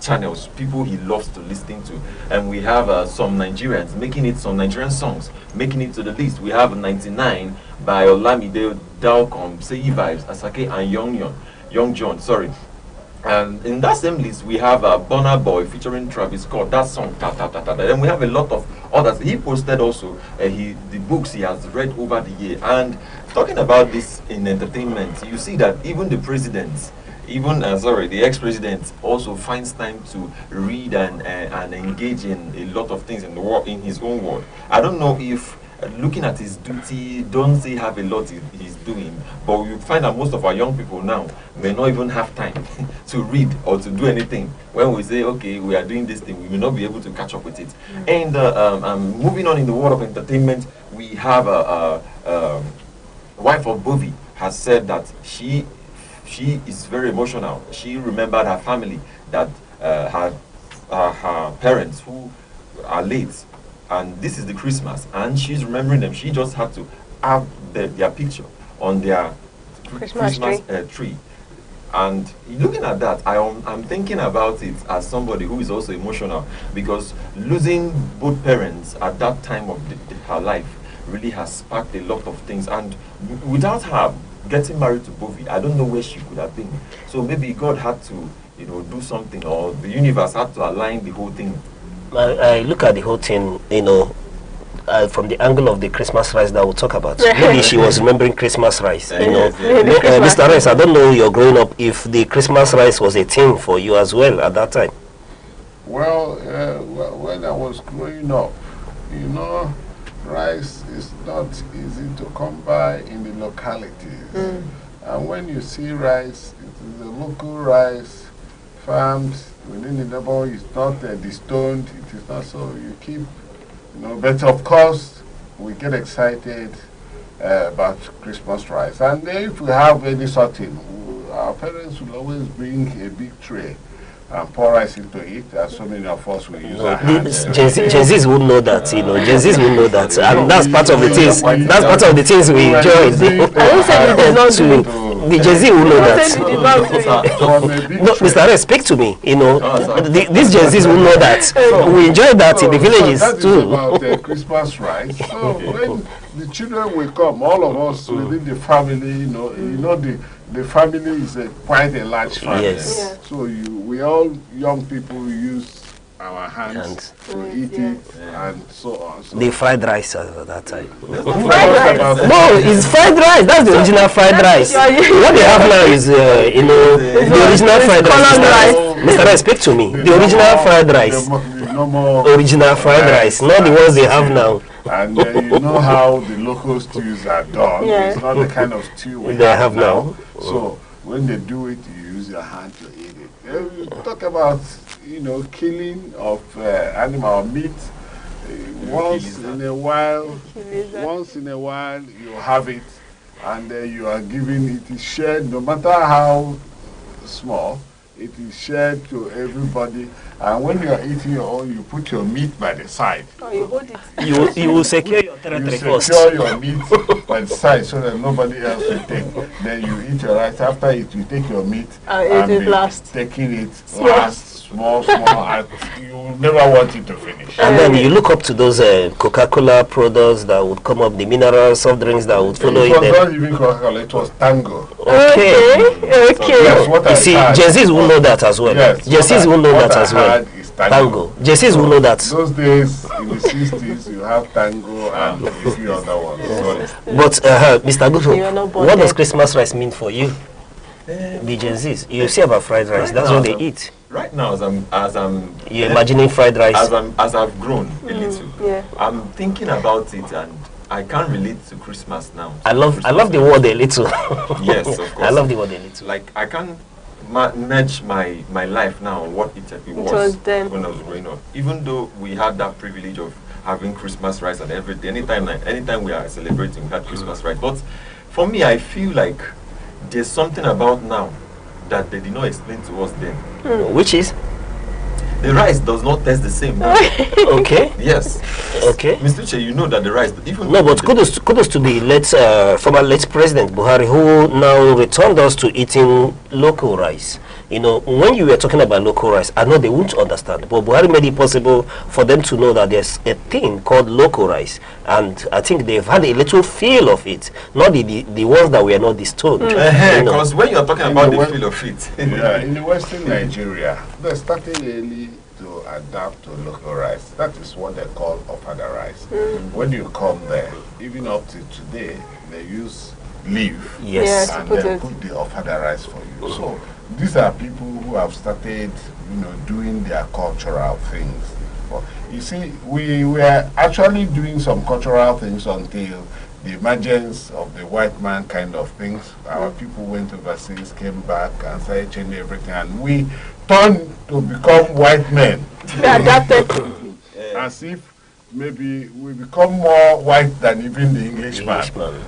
channels, people he loves to listen to. And we have some Nigerians some Nigerian songs making it to the list. We have 99 by Olamide, Dalcom, Say Vibes, Asake, and Young John. Sorry. And in that same list, we have Burna Boy featuring Travis Scott, that song, ta ta ta ta. And we have a lot of others. He posted also the books he has read over the year. And talking about this in entertainment, you see that even the presidents, the ex-president also finds time to read and engage in a lot of things in the world, in his own world. I don't know if looking at his duty, don't say have a lot he's doing, but you find that most of our young people now may not even have time to read or to do anything. When we say, okay, we are doing this thing, we may not be able to catch up with it. And moving on in the world of entertainment, we have wife of Bovi has said that she is very emotional. She remembered her family, that her parents who are late, and this is the Christmas, and she's remembering them. She just had to have their picture on their Christmas tree. And looking at that, I'm thinking about it as somebody who is also emotional, because losing both parents at that time of her life really has sparked a lot of things. And without her getting married to Bovi, I don't know where she could have been. So maybe God had to, do something, or the universe had to align the whole thing. I look at the whole thing, from the angle of the Christmas rice that we'll talk about. Maybe she was remembering Christmas rice. Mr. Rice, I don't know, you're growing up, if the Christmas rice was a thing for you as well at that time. Well, when I was growing up, rice is not easy to come by in the localities. And when you see rice, it is a local rice, farmed within the neighborhood. It's not destoned, it is not, so you keep, but of course, we get excited about Christmas rice. And if we have any sorting, our parents will always bring a big tray and pour rice into it, and so many of us will use our hands. Gen Zs will know that, you know. Gen Zs will know that, and that's part of the things. That's part of the things we enjoy. I don't say you did not do it. The Gen Z will know that. No, Mr. Red, speak to me. You know, these Gen Zs will know that. We enjoy that in the villages that too. Is about Christmas rice. So when the children will come, all of us within the family, you know, the family is quite a large family. Yes. Yeah. So we all young people use our hands to eat it and so on. So The fried rice at that time. Fried rice? No, it's fried rice. That's the original fried rice. What they have now is, you know, the original fried rice. Mr. Rice, speak to me. The original fried rice. Original fried rice, not the ones they have now. And you know how the local stews are done. Yeah. It's not the kind of stew we They have now. So when they do it, you use your hand to eat it. We talk about, you know, killing of animal meat. Once in a while, you have it, and you are giving it is shared, no matter how small. It is shared to everybody, and when you are eating your own, you put your meat by the side. Oh, you hold it. You will secure your territory first. You secure your meat by the side so that nobody else will take. Then you eat your rice. After it, you take your meat and eat it last. Taking it last, small, and you never want it to finish. And then you look up to those Coca-Cola products that would come up, the mineral soft drinks that would follow It was them. not even Coca-Cola, it was Tango. Okay. Yes, what You I see, had- Gen Zs will know that as well. Yes, Gen Zs will know what that I as well. had is Tango. Gen Zs will know that. Those days, in the 60s, you have Tango and a few other ones. So, But, Mr. You are Guto, not what does bonded. Christmas rice mean for you? The Gen Zs. You see about fried rice, Right that's now, what they eat. Right now, as I'm You're imagining fried rice. as I've grown a little, Yeah. I'm thinking about it, and I can't relate to Christmas now. I love the word a little. Yes, of course. I love the word a little. Like I can't manage my life now, what it was was then. when I was growing up. Even though we had that privilege of having Christmas rice and everything, anytime we are celebrating, we had Christmas rice. But for me, I feel like there's something about now that they did not explain to us then. Which is? The rice does not taste the same now. Okay. Yes. Okay. Mr. Che, you know that the rice, even No, but kudos to the former late President Buhari, who now returned us to eating local rice. You know, when you were talking about local rice, I know they won't understand, but Buhari made it possible for them to know that there's a thing called local rice, and I think they've had a little feel of it, not the ones that were not distoned. Because when you're talking about the feel of it, yeah, in the Western Nigeria, they're starting early to adapt to local rice. That is what they call ofada rice. When you come there, even up to today, they use leaf Yes. and put they it. put the ofada rice for you. So these are people who have started, doing their cultural things. But you see, we were actually doing some cultural things until the emergence of the white man kind of things. Our people went overseas, came back, and started changing everything, and we turned to become white men. We adapted. As if maybe we become more white than even the Englishman.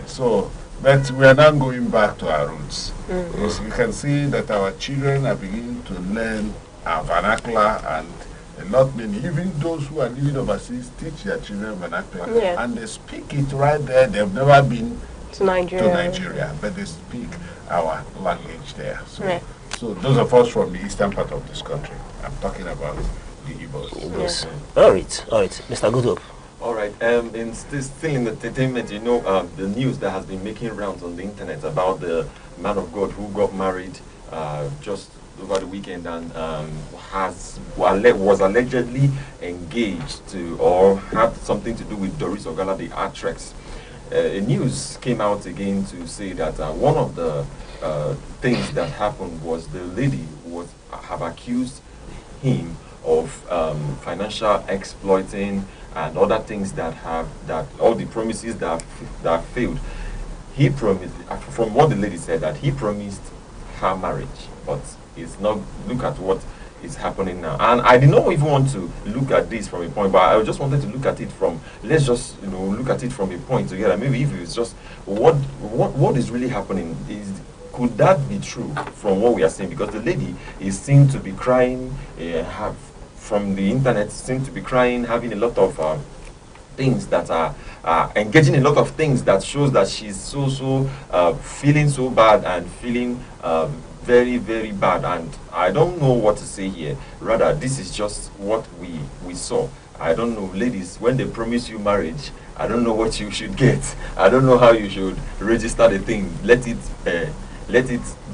So, but we are now going back to our roots. Yes, you can see that our children are beginning to learn our vernacular, and a lot many, even those who are living overseas, teach their children vernacular, Yeah. and they speak it right there. They've never been To Nigeria. but they speak our language there. So, Yeah. so those of us from the eastern part of this country, I'm talking about the Igbos. Yes. All right, Mr. Goodhope. all right. Still in entertainment, the news that has been making rounds on the internet about the man of God who got married just over the weekend and was allegedly engaged to or had something to do with Doris Ogala, the actress. News came out again to say that one of the things that happened was the lady have accused him of financial exploiting and other things that all the promises that failed. He promised, from what the lady said, that he promised her marriage, but it's not. Look at what is happening now. And I did not even want to look at this from a point, but I just wanted to look at it from. Let's just look at it from a point together. Maybe if it's just what is really happening is Could that be true from what we are saying? Because the lady is seen to be crying, from the internet, seems to be crying, having a lot of things that are engaging in a lot of things that shows that she's so feeling so bad and feeling very, very bad. And I don't know what to say here. Rather, this is just what we saw. I don't know, ladies, when they promise you marriage, I don't know what you should get. I don't know how you should register the thing. Let it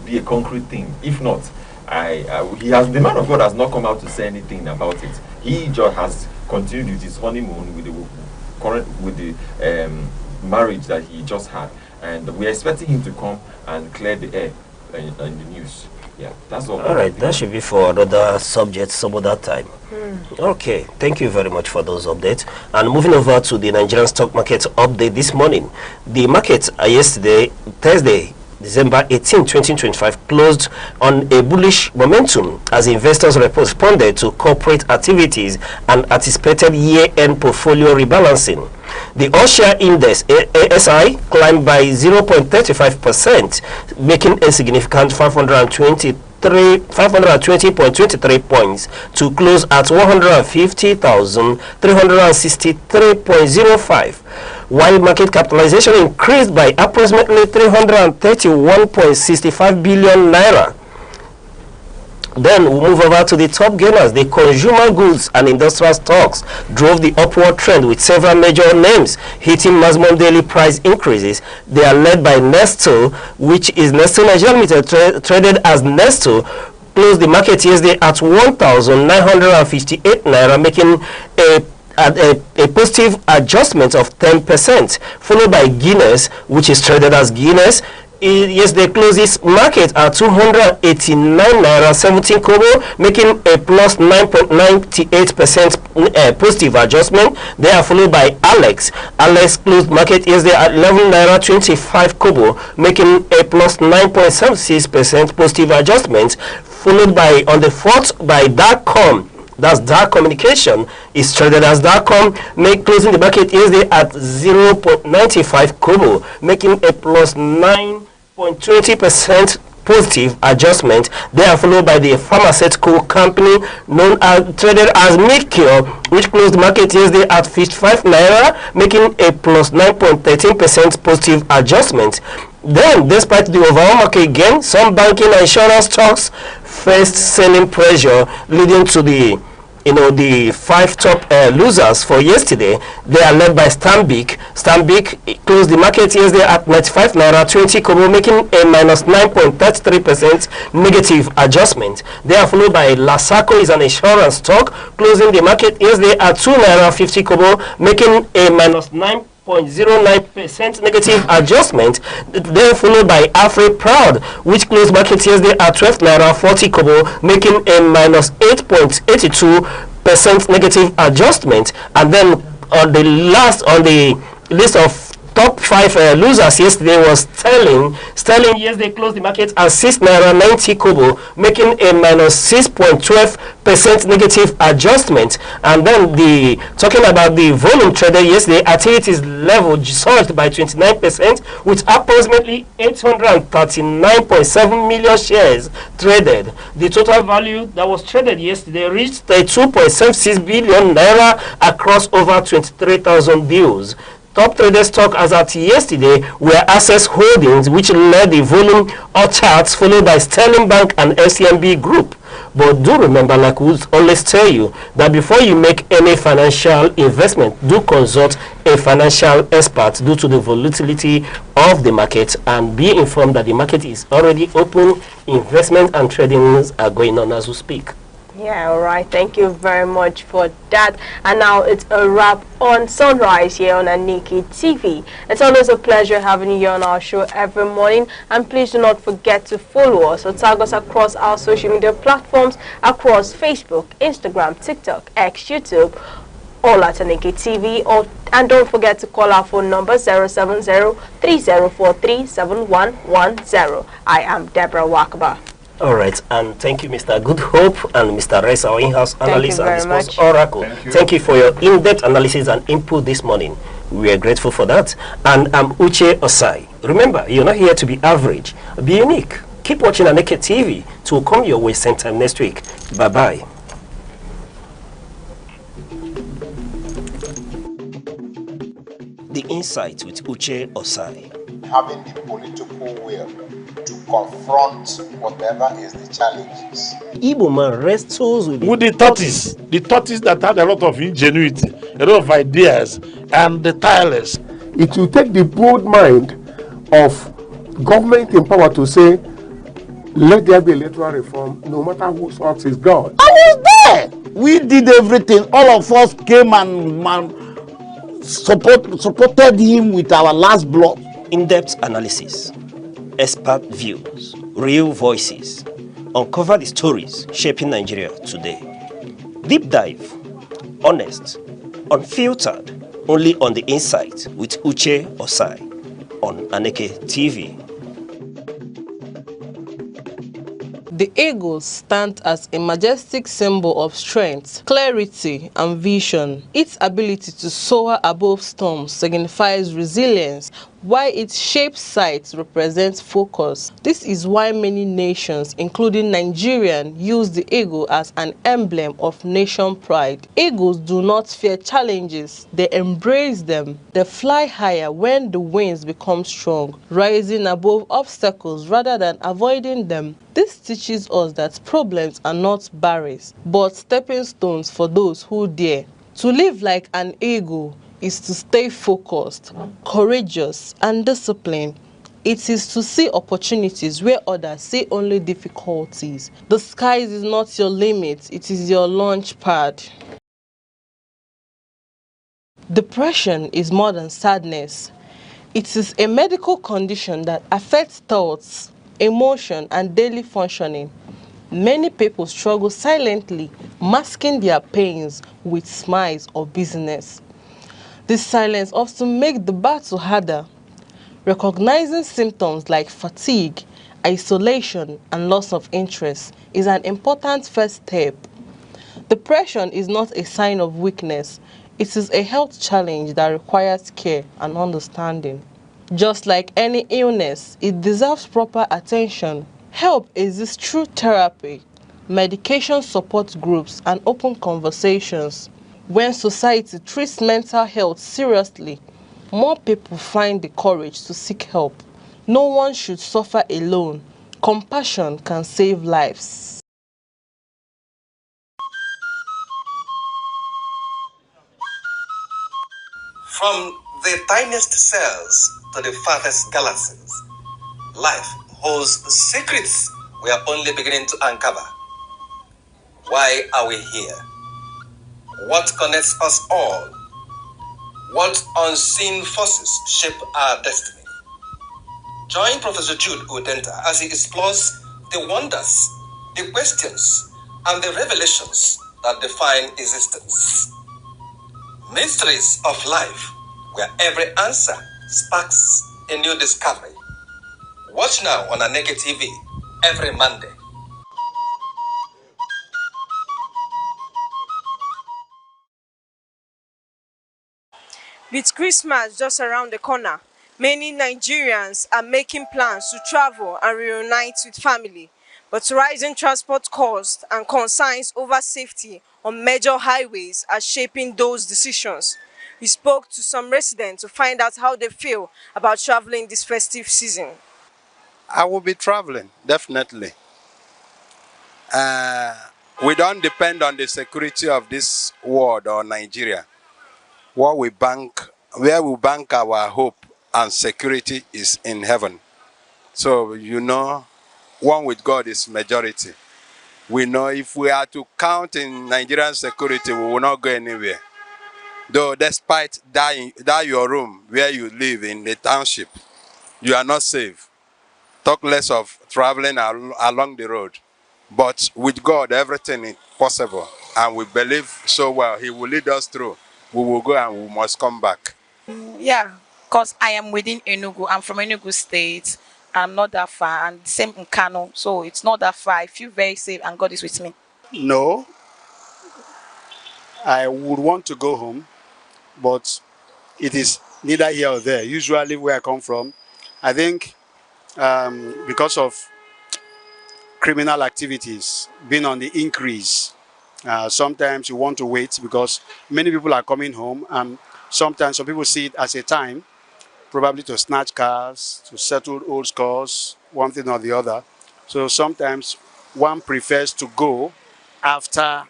be a concrete thing. If not, the man of God has not come out to say anything about it. He just has continued with his honeymoon with the marriage that he just had, and we're expecting him to come and clear the air in the news. Yeah, that's all. All right, that should be for another subject some other time. Okay, thank you very much for those updates. And moving over to the Nigerian stock market update this morning. The market yesterday, Thursday, December 18, 2025, closed on a bullish momentum as investors responded to corporate activities and anticipated year-end portfolio rebalancing. The all-share index, ASI, climbed by 0.35%, making a significant 520.23 points to close at 150,363.05, while market capitalization increased by approximately 331.65 billion naira. Then we'll move over to the top gainers. The consumer goods and industrial stocks drove the upward trend, with several major names hitting maximum daily price increases. They are led by Nesto, which is Nesto Nigeria Limited, traded as Nesto, closed the market yesterday at 1,958 naira, making a positive adjustment of 10%, followed by Guinness, which is traded as Guinness. Yes, they close this market at 289 naira 17 kobo, making a plus 9.98% positive adjustment. They are followed by Alex. Alex closed market yesterday at 11 naira 25 kobo, making a plus 9.76% positive adjustment. Followed by, on the fourth, by Darkcom. That's Dark Communication, is traded as Darkcom, closing the market yesterday at 0.95 kobo, making a plus 9.20% positive adjustment. They are followed by the pharmaceutical company traded as Midcure, which closed the market yesterday at 55 naira, making a plus 9.13% positive adjustment. Then, despite the overall market gain, some banking and insurance stocks faced selling pressure, leading to the five top losers for yesterday. They are led by Stanbic. Stanbic closed the market yesterday at 95 naira 20 kobo, making a minus 9.33% negative adjustment. They are followed by Lasaco, is an insurance stock, closing the market yesterday at 2 naira 50 kobo, making a minus 9.09% negative adjustment. Then followed by Afri Proud, which closed market yesterday at 12 naira 40 kobo, making a minus 8.82% negative adjustment. And then on the list of top five losers yesterday was Sterling. Sterling yesterday closed the market at 6 naira 90 kobo, making a minus 6.12% negative adjustment. And then talking about the volume traded yesterday, activities level surged by 29%, with approximately 839.7 million shares traded. The total value that was traded yesterday reached 2.76 billion naira across over 23,000 deals. Top traded stock as at yesterday were Access Holdings, which led the volume of charts, followed by Sterling Bank and FCMB Group. But do remember, like we always tell you, that before you make any financial investment, do consult a financial expert due to the volatility of the market, and be informed that the market is already open. Investment and tradings are going on as we speak. Yeah, all right. Thank you very much for that. And now it's a wrap on Sunrise here on Aneke TV. It's always a pleasure having you here on our show every morning. And please do not forget to follow us or tag us across our social media platforms, across Facebook, Instagram, TikTok, X, YouTube, all at Aneke TV. And don't forget to call our phone number 070-3043-7110. I am Deborah Wakaba. All right, and thank you, Mr. Good Hope and Mr. Reza, our in-house analyst and sports oracle. Thank you for your in-depth analysis and input this morning. We are grateful for that. And I'm Uche Osai. Remember, you're not here to be average. Be unique. Keep watching Aneke TV to come your way same time next week. Bye-bye. The Insight with Uche Osai. Having the political will to confront whatever is the challenges. Igbo man wrestles with the tortoise that had a lot of ingenuity, a lot of ideas, and the tireless. It will take the bold mind of government in power to say, let there be electoral reform, no matter whose heart is God. I was there. We did everything. All of us came and supported him with our last blood. In-depth analysis, expert views, real voices. Uncover the stories shaping Nigeria today. Deep dive, honest, unfiltered, only on The Insight with Uche Osai on Aneke TV. The eagles stand as a majestic symbol of strength, clarity, and vision. Its ability to soar above storms signifies resilience, while its shaped sight represents focus. This is why many nations, including Nigeria, use the eagle as an emblem of nation pride. Eagles do not fear challenges, they embrace them. They fly higher when the winds become strong, rising above obstacles rather than avoiding them. This teaches us that problems are not barriers, but stepping stones for those who dare. To live like an eagle is to stay focused, courageous, and disciplined. It is to see opportunities where others see only difficulties. The sky is not your limit, it is your launch pad. Depression is more than sadness. It is a medical condition that affects thoughts, emotion, and daily functioning. Many people struggle silently, masking their pains with smiles or business. This silence often makes the battle harder. Recognizing symptoms like fatigue, isolation, and loss of interest is an important first step. Depression is not a sign of weakness. It is a health challenge that requires care and understanding. Just like any illness, it deserves proper attention. Help exists through therapy, medication support groups, and open conversations. When society treats mental health seriously, more people find the courage to seek help. No one should suffer alone. Compassion can save lives. From the tiniest cells to the farthest galaxies, life holds secrets we are only beginning to uncover. Why are we here? What connects us all? What unseen forces shape our destiny? Join Professor Jude Udenta as he explores the wonders, the questions, and the revelations that define existence. Mysteries of life, where every answer sparks a new discovery. Watch now on Aneke TV every Monday. With Christmas just around the corner, many Nigerians are making plans to travel and reunite with family. But rising transport costs and concerns over safety on major highways are shaping those decisions. We spoke to some residents to find out how they feel about traveling this festive season. I will be traveling, definitely. We don't depend on the security of this world or Nigeria. Where we bank our hope and security is in heaven. So, one with God is majority. We know if we are to count in Nigerian security, we will not go anywhere. Though despite that your room where you live in the township, you are not safe. Talk less of traveling along the road. But with God, everything is possible. And we believe so well. He will lead us through. We will go and we must come back. Yeah, because I am within Enugu. I'm from Enugu State. I'm not that far. And same in Kano. So it's not that far. I feel very safe and God is with me. No, I would want to go home, but it is neither here or there. Usually where I come from, I think because of criminal activities being on the increase, sometimes you want to wait because many people are coming home, and sometimes some people see it as a time probably to snatch cars, to settle old scores, one thing or the other. So sometimes one prefers to go after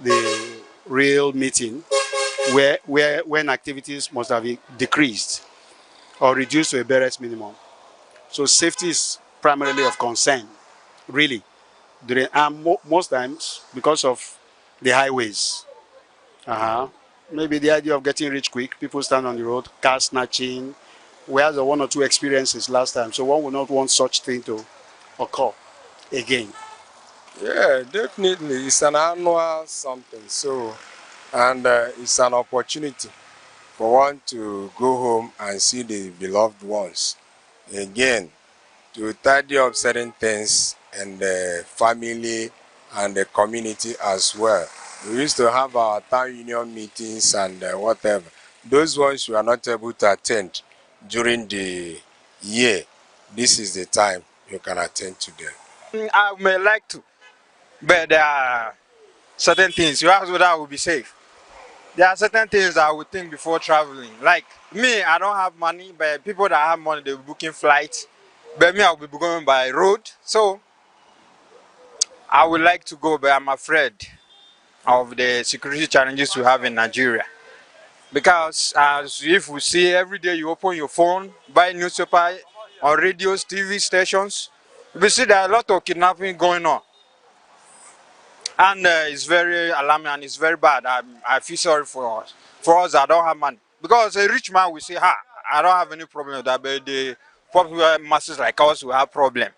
the real meeting where when activities must have decreased or reduced to a barest minimum. So safety is primarily of concern, really. And most times because of the highways. Maybe the idea of getting rich quick, people stand on the road, car snatching. We had one or two experiences last time, so one would not want such thing to occur again. Yeah, definitely. It's an annual something. So, and it's an opportunity for one to go home and see the beloved ones again, to tidy up certain things and the family and the community as well. We used to have our town union meetings and whatever. Those ones we are not able to attend during the year. This is the time you can attend to them. I may like to, but there are certain things. You ask whether I will be safe. There are certain things that I would think before traveling. Like me, I don't have money, but people that have money, they'll be booking flights. But me, I'll be going by road. So I would like to go, but I'm afraid of the security challenges we have in Nigeria. Because as if we see every day you open your phone, buy newspaper on radios, TV stations, we see there are a lot of kidnapping going on. And it's very alarming and it's very bad. I feel sorry for us. For us that don't have money. Because a rich man will say, I don't have any problem with that, but the popular masses like us will have problem.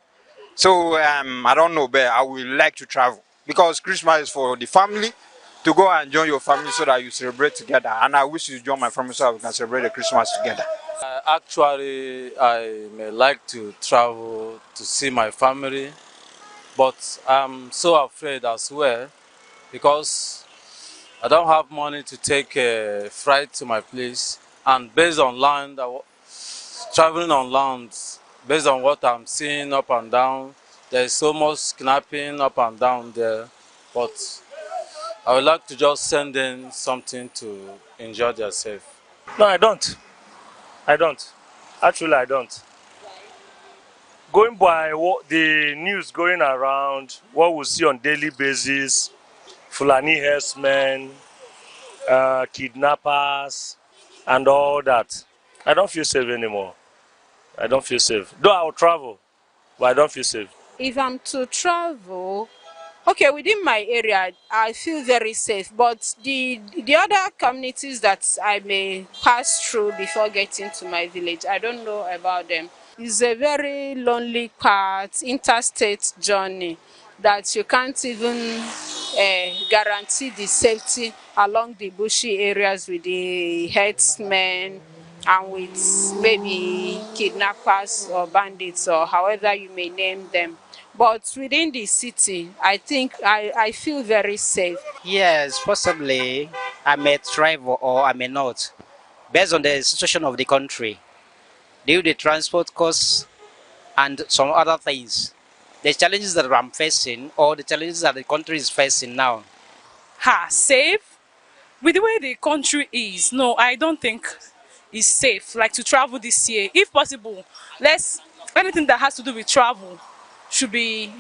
So I don't know, but I would like to travel. Because Christmas is for the family, to go and join your family so that you celebrate together. And I wish you join my family so that we can celebrate the Christmas together. Actually, I may like to travel to see my family, but I'm so afraid as well because I don't have money to take a flight to my place. And based on land, traveling on land, based on what I'm seeing up and down, there's so much kidnapping up and down there. But I would like to just send in something to enjoy themselves. No, I don't. I don't. Actually, I don't. Going by what the news going around, what we see on daily basis, Fulani herdsmen, kidnappers, and all that, I don't feel safe anymore. I don't feel safe. Though I'll travel, but I don't feel safe. If I'm to travel, okay, within my area, I feel very safe. But the other communities that I may pass through before getting to my village, I don't know about them. It's a very lonely part, interstate journey that you can't even guarantee the safety along the bushy areas with the herdsmen and with maybe kidnappers or bandits or however you may name them. But within the city, I think I feel very safe. Yes, possibly I may travel or I may not, based on the situation of the country, due to the transport costs and some other things. The challenges that I'm facing or the challenges that the country is facing now. Safe? With the way the country is, no, I don't think it's safe, like to travel this year. If possible, let's anything that has to do with travel should be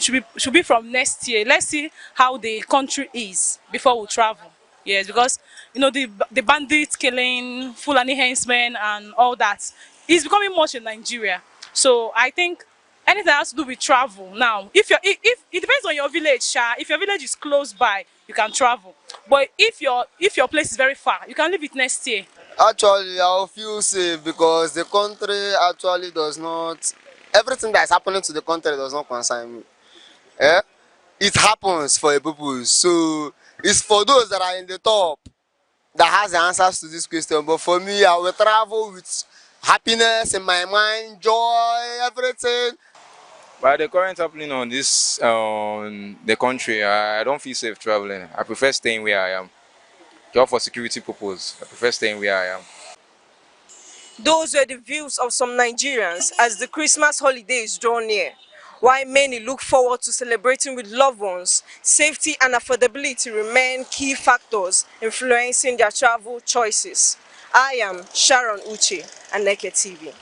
from next year. Let's see how the country is before we travel. Yes, because the bandits killing, Fulani henchmen and all that is becoming much in Nigeria. So I think anything that has to do with travel now, if it depends on your village, if your village is close by, you can travel. But if your place is very far, you can leave it next year. Actually, I'll feel safe because the country actually does not, everything that is happening to the country does not concern me. Eh? It happens for a purpose. So it's for those that are in the top that has the answers to this question. But for me, I will travel with happiness in my mind, joy, everything. By the current happening on this the country, I don't feel safe traveling. I prefer staying where I am. Just for security purpose, I prefer staying where I am. Those were the views of some Nigerians as the Christmas holidays draw near. While many look forward to celebrating with loved ones, safety and affordability remain key factors influencing their travel choices. I am Sharon Uche, Aneke TV.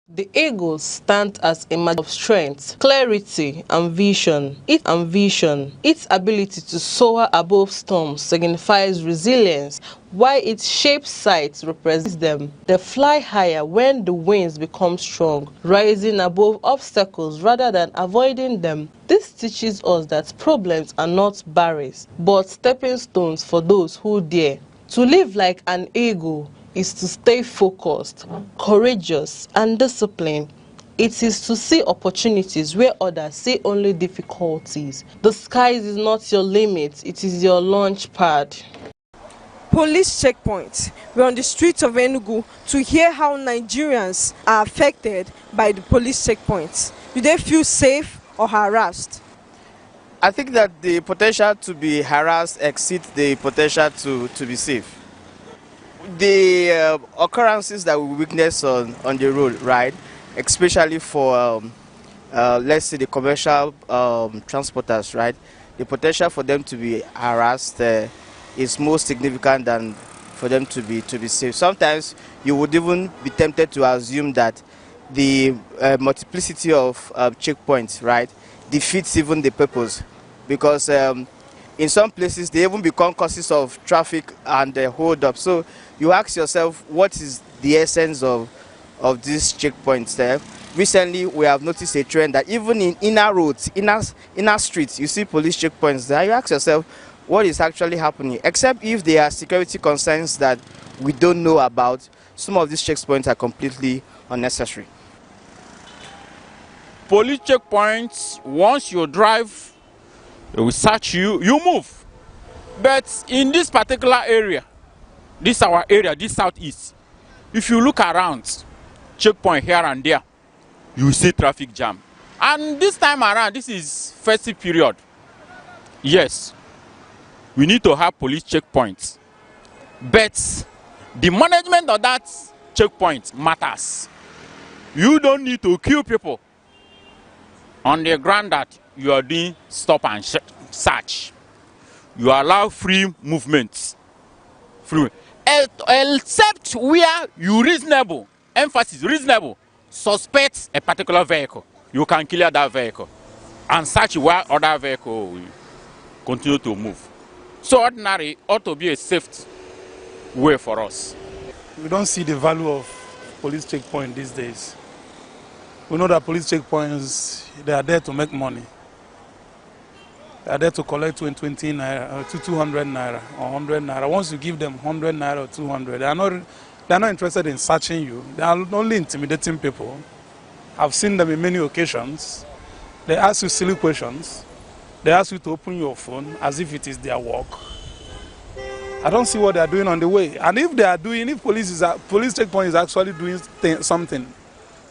The eagles stand as a mark of strength, clarity, and vision. Its ability to soar above storms signifies resilience, while its shaped sight represents them. They fly higher when the winds become strong, rising above obstacles rather than avoiding them. This teaches us that problems are not barriers, but stepping stones for those who dare. To live like an eagle is to stay focused, courageous, and disciplined. It is to see opportunities where others see only difficulties. The sky is not your limit, it is your launch pad. Police checkpoints. We're on the streets of Enugu to hear how Nigerians are affected by the police checkpoints. Do they feel safe or harassed? I think that the potential to be harassed exceeds the potential to be safe. The occurrences that we witness on the road, right, especially for let's say the commercial transporters, right, the potential for them to be harassed is more significant than for them to be safe. Sometimes you would even be tempted to assume that the multiplicity of checkpoints, right, defeats even the purpose, because in some places they even become causes of traffic and hold up. So you ask yourself, what is the essence of these checkpoints there? Recently we have noticed a trend that even in inner roads, inner streets, you see police checkpoints there. You ask yourself, what is actually happening? Except if there are security concerns that we don't know about, some of these checkpoints are completely unnecessary. Police checkpoints, once you drive, they will search you, you move. But in this particular area, this our area, this southeast, if you look around, checkpoint here and there, you see traffic jam. And this time around, this is festive period. Yes, we need to have police checkpoints. But the management of that checkpoint matters. You don't need to kill people on the ground that you are doing stop and search. You allow free movement. Except where you reasonable, emphasis reasonable, suspect a particular vehicle. You can clear that vehicle and search where other vehicle will continue to move. So ordinary ought to be a safe way for us. We don't see the value of police checkpoint these days. We know that police checkpoints, they are there to make money. They are there to collect 20 naira, 200 naira or 100 naira. Once you give them 100 naira or 200, they are not interested in searching you. They are only intimidating people. I've seen them in many occasions. They ask you silly questions. They ask you to open your phone as if it is their work. I don't see what they are doing on the way. And if they are doing, if police checkpoint is actually doing something,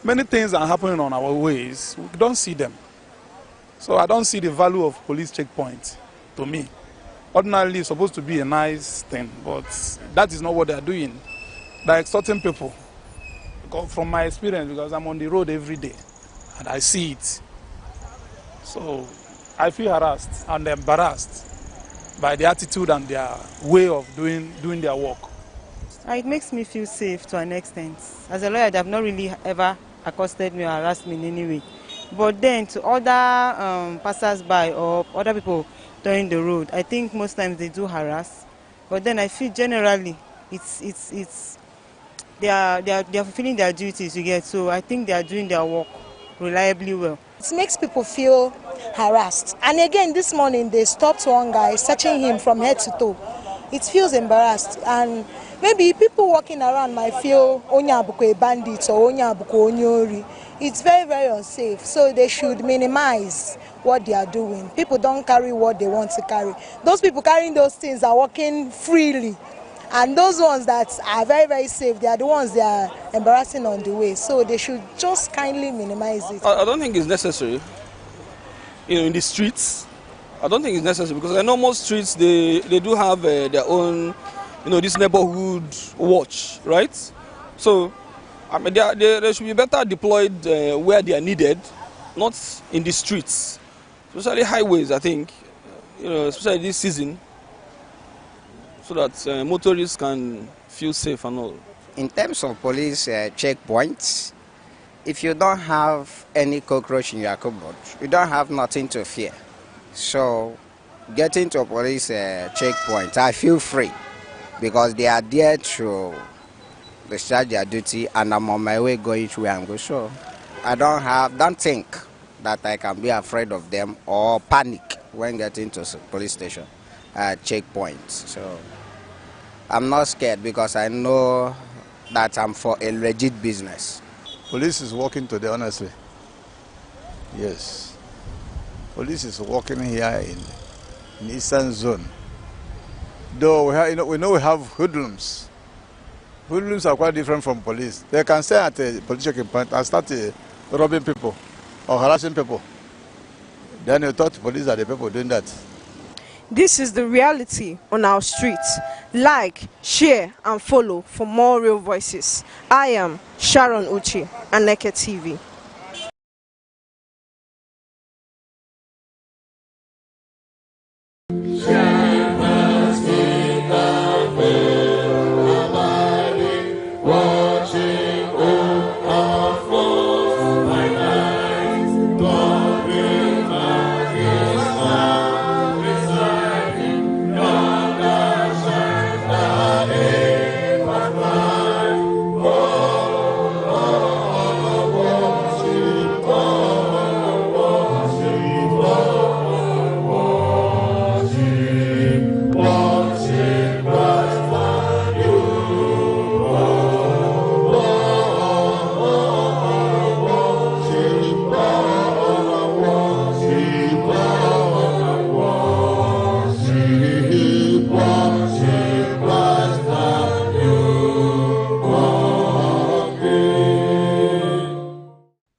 many things are happening on our ways. We don't see them. So I don't see the value of police checkpoints to me. Ordinarily, it's supposed to be a nice thing, but that is not what they are doing. They are extorting people. From my experience, because I'm on the road every day, and I see it. So I feel harassed and embarrassed by the attitude and their way of doing their work. It makes me feel safe to an extent. As a lawyer, they have not really ever accosted me or harassed me in any way. But then to other passers-by or other people during the road, I think most times they do harass. But then I feel generally they are fulfilling their duties, you get. So I think they are doing their work reliably well. It makes people feel harassed. And again, this morning they stopped one guy, searching him from head to toe. It feels embarrassed. And maybe people walking around might feel Onyabuko a bandit or Onyabuko Onyori. It's very, very unsafe. So they should minimize what they are doing. People don't carry what they want to carry. Those people carrying those things are walking freely. And those ones that are very, very safe, they are the ones that are embarrassing on the way. So they should just kindly minimize it. I don't think it's necessary. In the streets, I don't think it's necessary because I know most streets they do have their own, this neighborhood watch, right? So, I mean, they should be better deployed where they are needed, not in the streets, especially highways. I think, especially this season, so that motorists can feel safe and all. In terms of police checkpoints, if you don't have any cockroach in your cupboard, you don't have nothing to fear. So, getting to a police checkpoint, I feel free because they are there to discharge their duty, and I'm on my way going to where I'm going. So, I don't think that I can be afraid of them or panic when getting to a police station checkpoint. So, I'm not scared because I know that I'm for a legit business. Police is working today, honestly. Yes. Police is working here in Eastern Zone. Though we know we have hoodlums. Hoodlums are quite different from police. They can stay at a police checking point and start robbing people or harassing people. Then you thought police are the people doing that. This is the reality on our streets. Like, share, and follow for more real voices. I am Sharon Uchi, Aneke TV.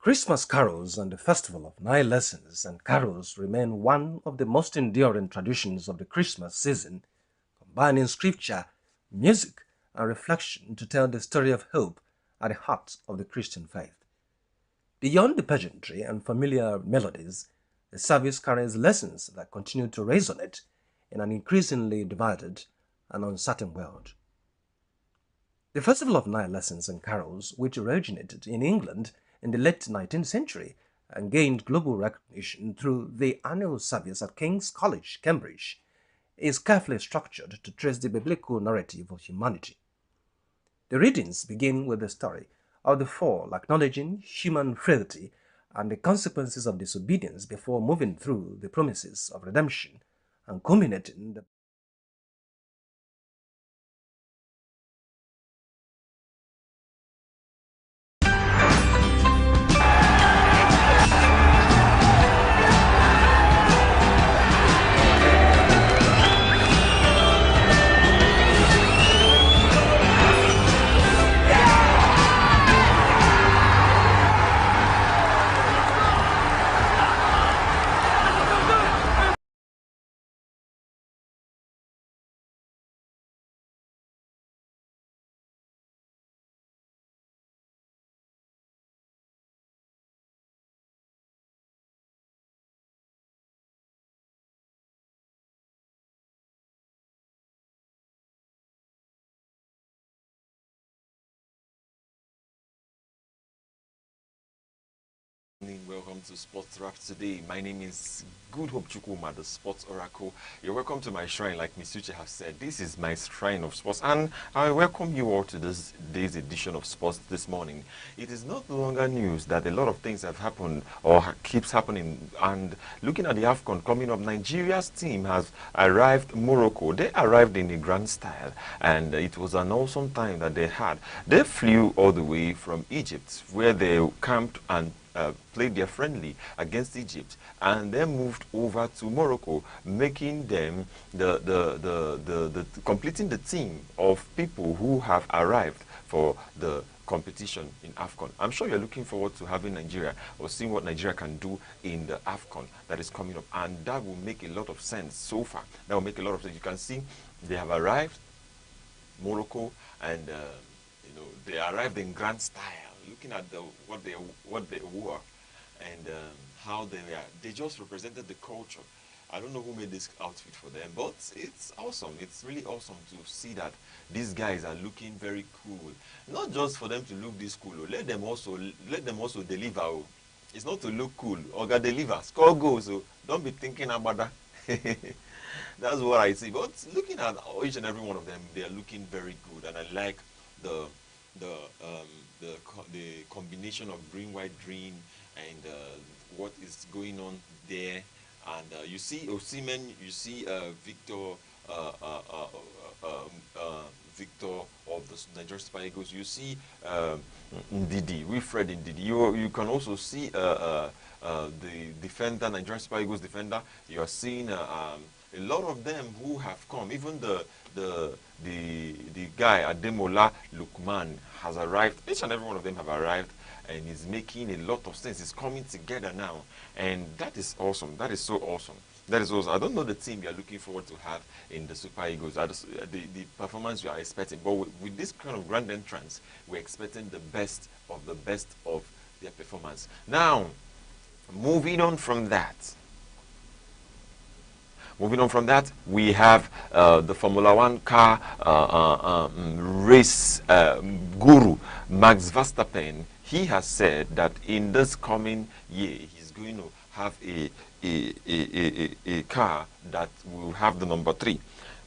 Christmas carols and the Festival of Nine Lessons and Carols remain one of the most enduring traditions of the Christmas season, combining scripture, music, and reflection to tell the story of hope at the heart of the Christian faith. Beyond the pageantry and familiar melodies, the service carries lessons that continue to resonate in an increasingly divided and uncertain world. The Festival of Nine Lessons and Carols, which originated in England in the late 19th century and gained global recognition through the annual service at King's College, Cambridge, is carefully structured to trace the biblical narrative of humanity. The readings begin with the story of the fall, acknowledging human frailty and the consequences of disobedience before moving through the promises of redemption and culminating the Welcome to Sports Wrap today. My name is Good Hope Chukwuma, the Sports Oracle. You're welcome to my shrine, like Miss Uche has said. This is my shrine of sports, and I welcome you all to this day's edition of sports this morning. It is not longer news that a lot of things have happened or keeps happening. And looking at the AFCON coming up, Nigeria's team has arrived Morocco. They arrived in a grand style, and it was an awesome time that they had. They flew all the way from Egypt, where they camped and played their friendly against Egypt, and then moved over to Morocco, making them completing the team of people who have arrived for the competition in AFCON. I'm sure you're looking forward to having Nigeria or seeing what Nigeria can do in the AFCON that is coming up, and that will make a lot of sense so far. That will make a lot of sense. You can see they have arrived, Morocco, and they arrived in grand style. Looking at what they wore, and how they just represented the culture. I don't know who made this outfit for them, but it's awesome. It's really awesome to see that these guys are looking very cool. Not just for them to look this cool. Let them also deliver. It's not to look cool. Oga deliver. Score goals. So don't be thinking about that. That's what I see. But looking at each and every one of them, they are looking very good, and I like the combination of green, white, green, and what is going on there. And you see Osimhen, you see Victor Victor of the Nigerian Super Eagles. You see Ndidi, Wilfred Ndidi. You can also see the defender, Nigerian Super Eagles defender. You are seeing a lot of them who have come. Even the guy Ademola Lukman has arrived. Each and every one of them have arrived, and is making a lot of sense. It's coming together now, and that is awesome. That is so awesome. That is awesome. I don't know the team you are looking forward to have in the Super Eagles, the performance you are expecting, but with this kind of grand entrance, we're expecting the best of their performance. Now, moving on from that, we have the Formula One car race guru, Max Verstappen. He has said that in this coming year, he's going to have a car that will have the number 3.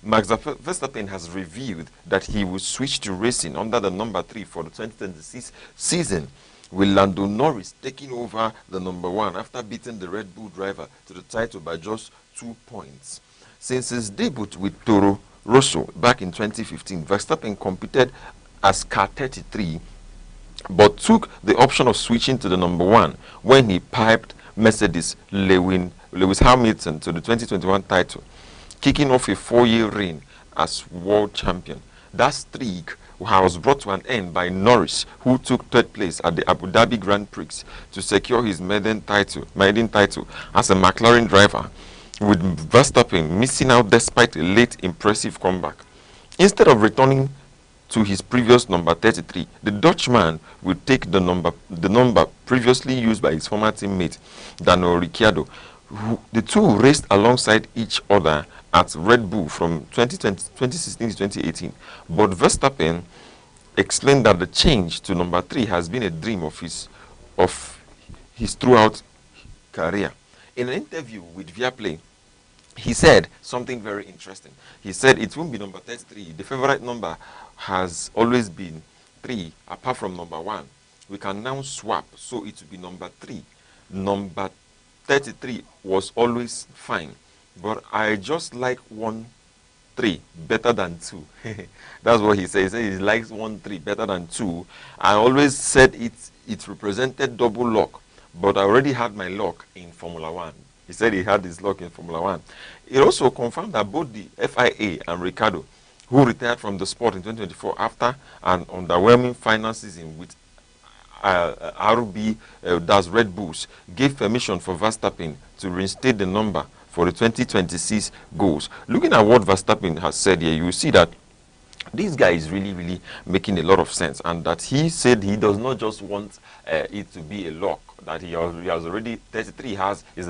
Max Verstappen has revealed that he will switch to racing under the number 3 for the 2026 season, with Lando Norris taking over the number 1 after beating the Red Bull driver to the title by just 2 points. Since his debut with Toro Rosso back in 2015, Verstappen competed as car 33, but took the option of switching to the number 1 when he piped Mercedes Lewis Hamilton to the 2021 title, kicking off a 4-year reign as world champion. That streak was brought to an end by Norris, who took 3rd place at the Abu Dhabi Grand Prix to secure his maiden title as a McLaren driver, with Verstappen missing out despite a late impressive comeback. Instead of returning to his previous number 33, the Dutchman will take the number previously used by his former teammate Daniel Ricciardo. The two raced alongside each other at Red Bull from 2016 to 2018, but Verstappen explained that the change to number 3 has been a dream of his throughout career. In an interview with Viaplay, he said something very interesting. He said it won't be number 33. The favorite number has always been 3, apart from number 1. We can now swap, so it will be number 3. Number 33 was always fine, but I just like 1-3 better than 2. That's what he said. He said he likes 1-3 better than 2. I always said it represented double luck, but I already had my luck in Formula 1. He said he had his luck in Formula 1. It also confirmed that both the FIA and Ricciardo, who retired from the sport in 2024 after an underwhelming final season with RB, that's Red Bulls, gave permission for Verstappen to reinstate the number for the 2026 goals. Looking at what Verstappen has said here, you will see that this guy is really making a lot of sense, and that he said he does not just want it to be a lock, that he has already 33 is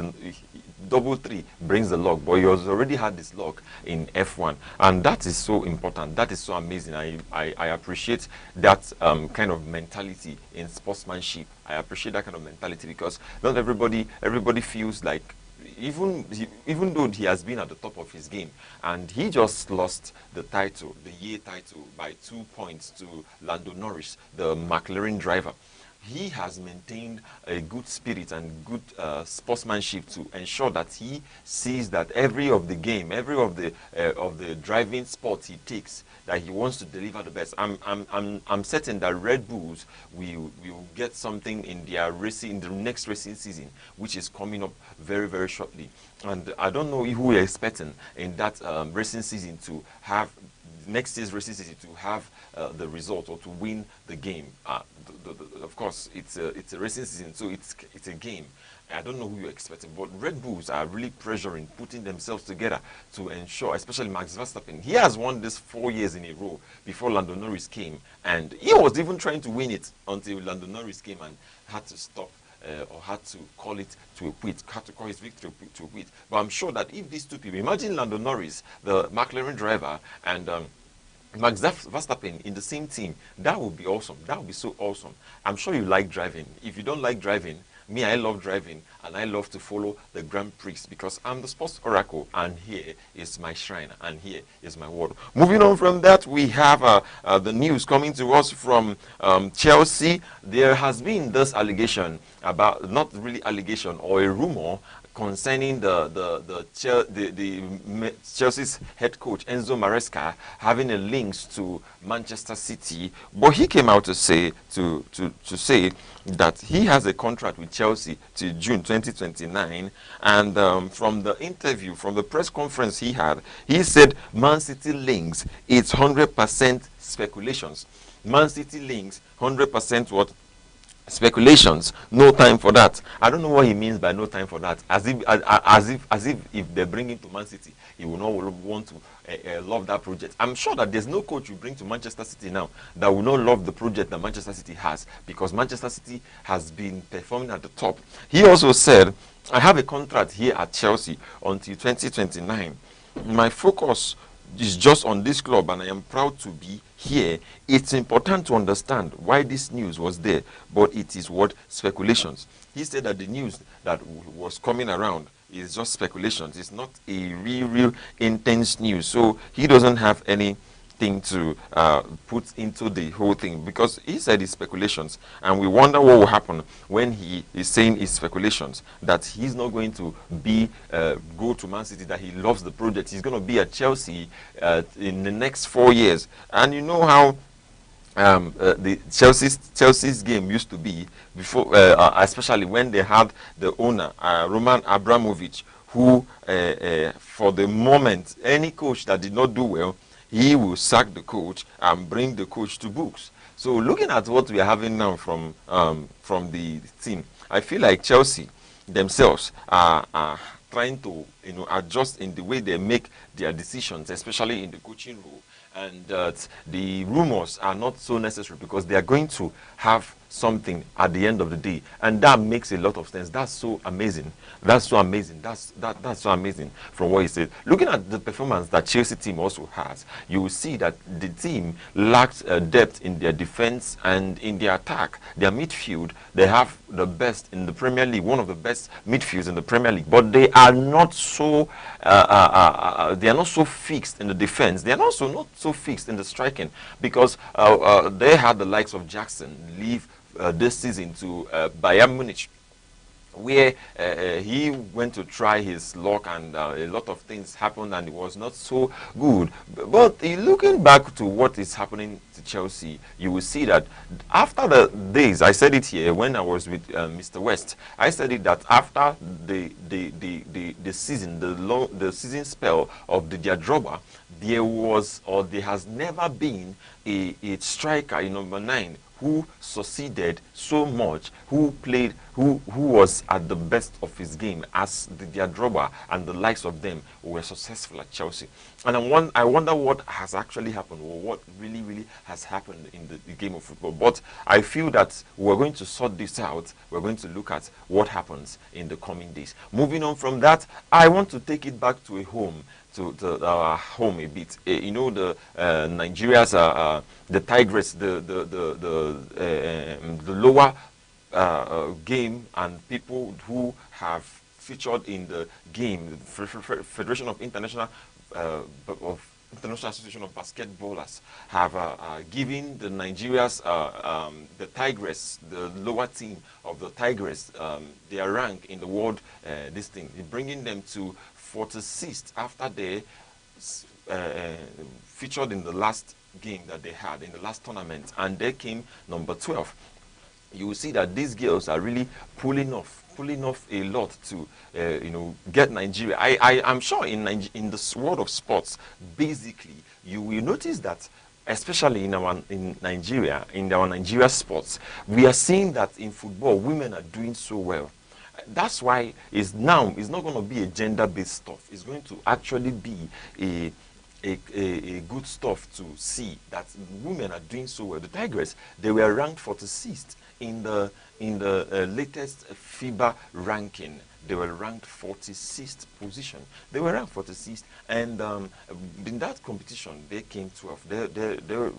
double 3 brings the lock, but he has already had this lock in F1, and that is so important. That is so amazing. I appreciate that kind of mentality in sportsmanship. I appreciate that kind of mentality, because not everybody feels like, even though he has been at the top of his game, and he just lost the year title by 2 points to Lando Norris, the McLaren driver. he has maintained a good spirit and good sportsmanship to ensure that he sees that every of the game, every of the driving sports he takes, that he wants to deliver the best. I'm certain that Red Bulls will get something in their racing, in the next racing season, which is coming up very, very shortly. And I don't know who we're expecting in that racing season to have next year's racing season to have the result or to win the game. Of course, it's a racing season, so it's a game. I don't know who you're expecting, but Red Bulls are really pressuring, putting themselves together to ensure, especially Max Verstappen. He has won this 4 years in a row before Lando Norris came, and he was even trying to win it until Lando Norris came and had to stop. Or had to call it to a quit, had to call his victory to a quit. But I'm sure that if these two people, imagine Lando Norris, the McLaren driver, and Max Verstappen in the same team, that would be awesome. That would be so awesome. I'm sure you like driving. If you don't like driving, me, I love driving, and I love to follow the Grand Prix because I'm the sports oracle, and here is my shrine, and here is my word. Moving on from that, we have the news coming to us from Chelsea. There has been this allegation about, not really allegation, or a rumor concerning the Chelsea's head coach Enzo Maresca having a links to Manchester City, but he came out to say say that he has a contract with Chelsea till June 2029, and from the interview, from the press conference he had, he said Man City links, it's 100% speculations. Man City links 100% what? Speculations. No time for that. I don't know what he means by no time for that. As if they bring him to Man City, he will not want to love that project. I'm sure that there's no coach you bring to Manchester City now that will not love the project that Manchester City has, because Manchester City has been performing at the top. He also said, I have a contract here at Chelsea until 2029. My focus is just on this club, and I am proud to be here. It's important to understand why this news was there, but it is what? Speculations. He said that the news that was coming around is just speculations. It's not a real intense news. So he doesn't have any thing to put into the whole thing, because he said it's speculations, and we wonder what will happen when he is saying it's speculations, that he's not going to be go to Man City, that he loves the project. He's going to be at Chelsea in the next 4 years. And you know how the Chelsea's game used to be before, especially when they had the owner Roman Abramovich, who for the moment, any coach that did not do well, he will sack the coach and bring the coach to books. So looking at what we are having now from the team, I feel like Chelsea themselves are trying to adjust in the way they make their decisions, especially in the coaching role. And the rumors are not so necessary, because they are going to have something at the end of the day, and that makes a lot of sense. That's so amazing. That's so amazing. That's so amazing from what he said. Looking at the performance that Chelsea team also has, you will see that the team lacks depth in their defense and in their attack. Their midfield, they have the best in the Premier League, one of the best midfields in the Premier League, but they are not so fixed in the defense. They are also not so fixed in the striking, because they had the likes of Jackson leave this season to Bayern Munich, where he went to try his luck, and a lot of things happened, and it was not so good. But looking back to what is happening to Chelsea, you will see that after the days, I said it here when I was with Mr. West, I said it that after the season, the season spell of the Diadroba, there was, or there has never been a striker in number 9 who succeeded so much, who was at the best of his game, as the Diadroba and the likes of them were successful at Chelsea. And I wonder what has actually happened, or what really has happened in the game of football. But I feel that we're going to sort this out. We're going to look at what happens in the coming days. Moving on from that, I want to take it back to a home, to our home a bit. The Nigeria's the Tigers, the lower game, and people who have featured in the game, Federation of International of International Association of Basketballers have given the Nigeria's, the Tigress, the lower team of the Tigress, their rank in the world, this thing, bringing them to 46th after they featured in the last game that they had in the last tournament, and they came number 12. You will see that these girls are really pulling off a lot to get Nigeria. I am sure in the world of sports, basically you will notice that, especially in our Nigeria sports, we are seeing that in football women are doing so well. That's why it's not going to be a gender-based stuff. It's going to actually be a good stuff to see that women are doing so well. The Tigers, they were ranked 46th in the latest FIBA ranking. They were ranked 46th position. They were ranked 46th, and in that competition, they came 12. They were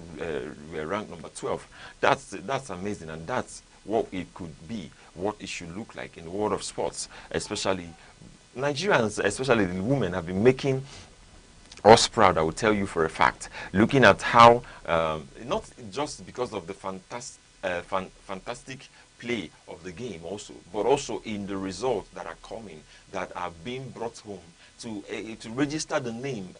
ranked number 12. That's amazing, and that's what it could be, what it should look like in the world of sports, especially Nigerians, especially the women, have been making us proud. I will tell you for a fact, looking at how not just because of the fantastic play of the game also, but also in the results that are coming, that are being brought home to register the name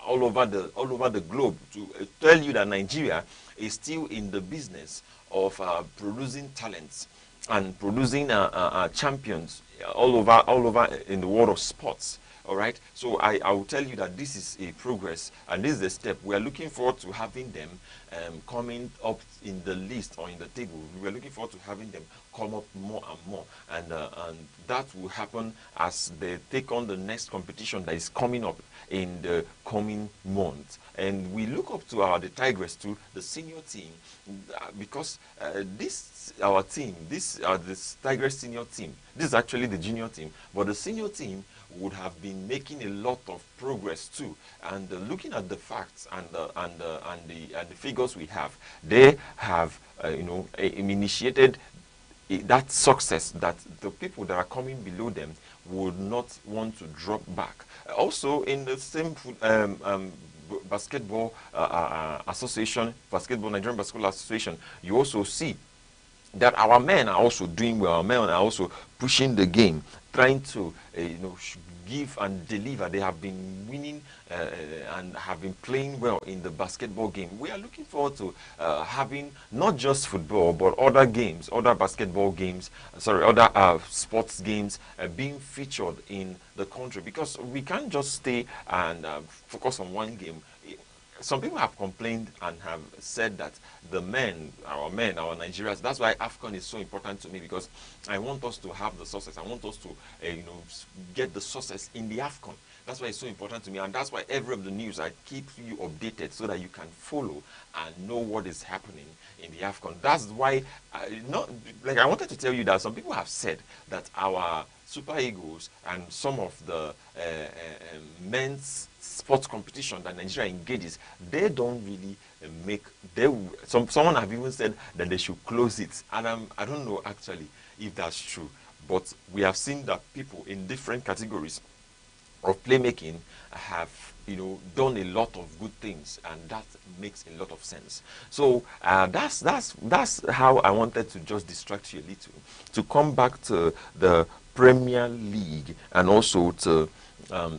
all over the globe, to tell you that Nigeria is still in the business of producing talents and producing champions all over in the world of sports. All right, so I will tell you that this is a progress, and this is a step. We are looking forward to having them coming up in the list or in the table. We are looking forward to having them come up more and more, and that will happen as they take on the next competition that is coming up in the coming months. And we look up to the Tigress, to the senior team, because this our team, this Tigress senior team. This is actually the junior team, but the senior team would have been making a lot of progress too. And looking at the facts and the figures we have, they have initiated that success that the people that are coming below them would not want to drop back. Also, in the same basketball association, Nigerian Basketball Association, you also see that our men are also doing well. Our men are also pushing the game, trying to give and deliver. They have been winning and have been playing well in the basketball game. We are looking forward to having not just football, but other games, other basketball games, other sports games being featured in the country, because we can't just stay and focus on one game. Some people have complained and have said that our Nigerians, that's why AFCON is so important to me, because I want us to have the success. I want us to, get the success in the AFCON. That's why it's so important to me, and that's why every of the news I keep you updated so that you can follow and know what is happening in the AFCON. That's why, I wanted to tell you that some people have said that our Super Eagles and some of the men's sports competition that Nigeria engages, they don't really someone have even said that they should close it, and I don't know actually if that's true, but we have seen that people in different categories of playmaking have done a lot of good things, and that makes a lot of sense. So that's how I wanted to just distract you a little, to come back to the Premier League and also to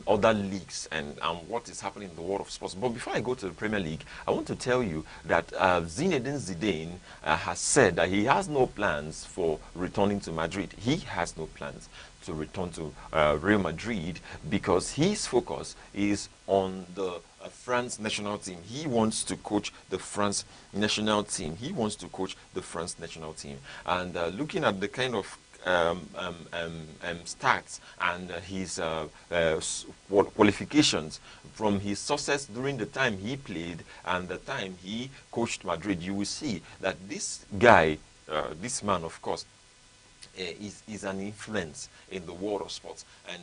other leagues and what is happening in the world of sports. But before I go to the Premier League, I want to tell you that Zinedine Zidane has said that he has no plans for returning to Madrid. He has no plans to return to Real Madrid, because his focus is on the France national team. He wants to coach the France national team. He wants to coach the France national team. And looking at the kind of stats and his qualifications from his success during the time he played and the time he coached Madrid, you will see that this guy, this man, of course, is an influence in the world of sports, and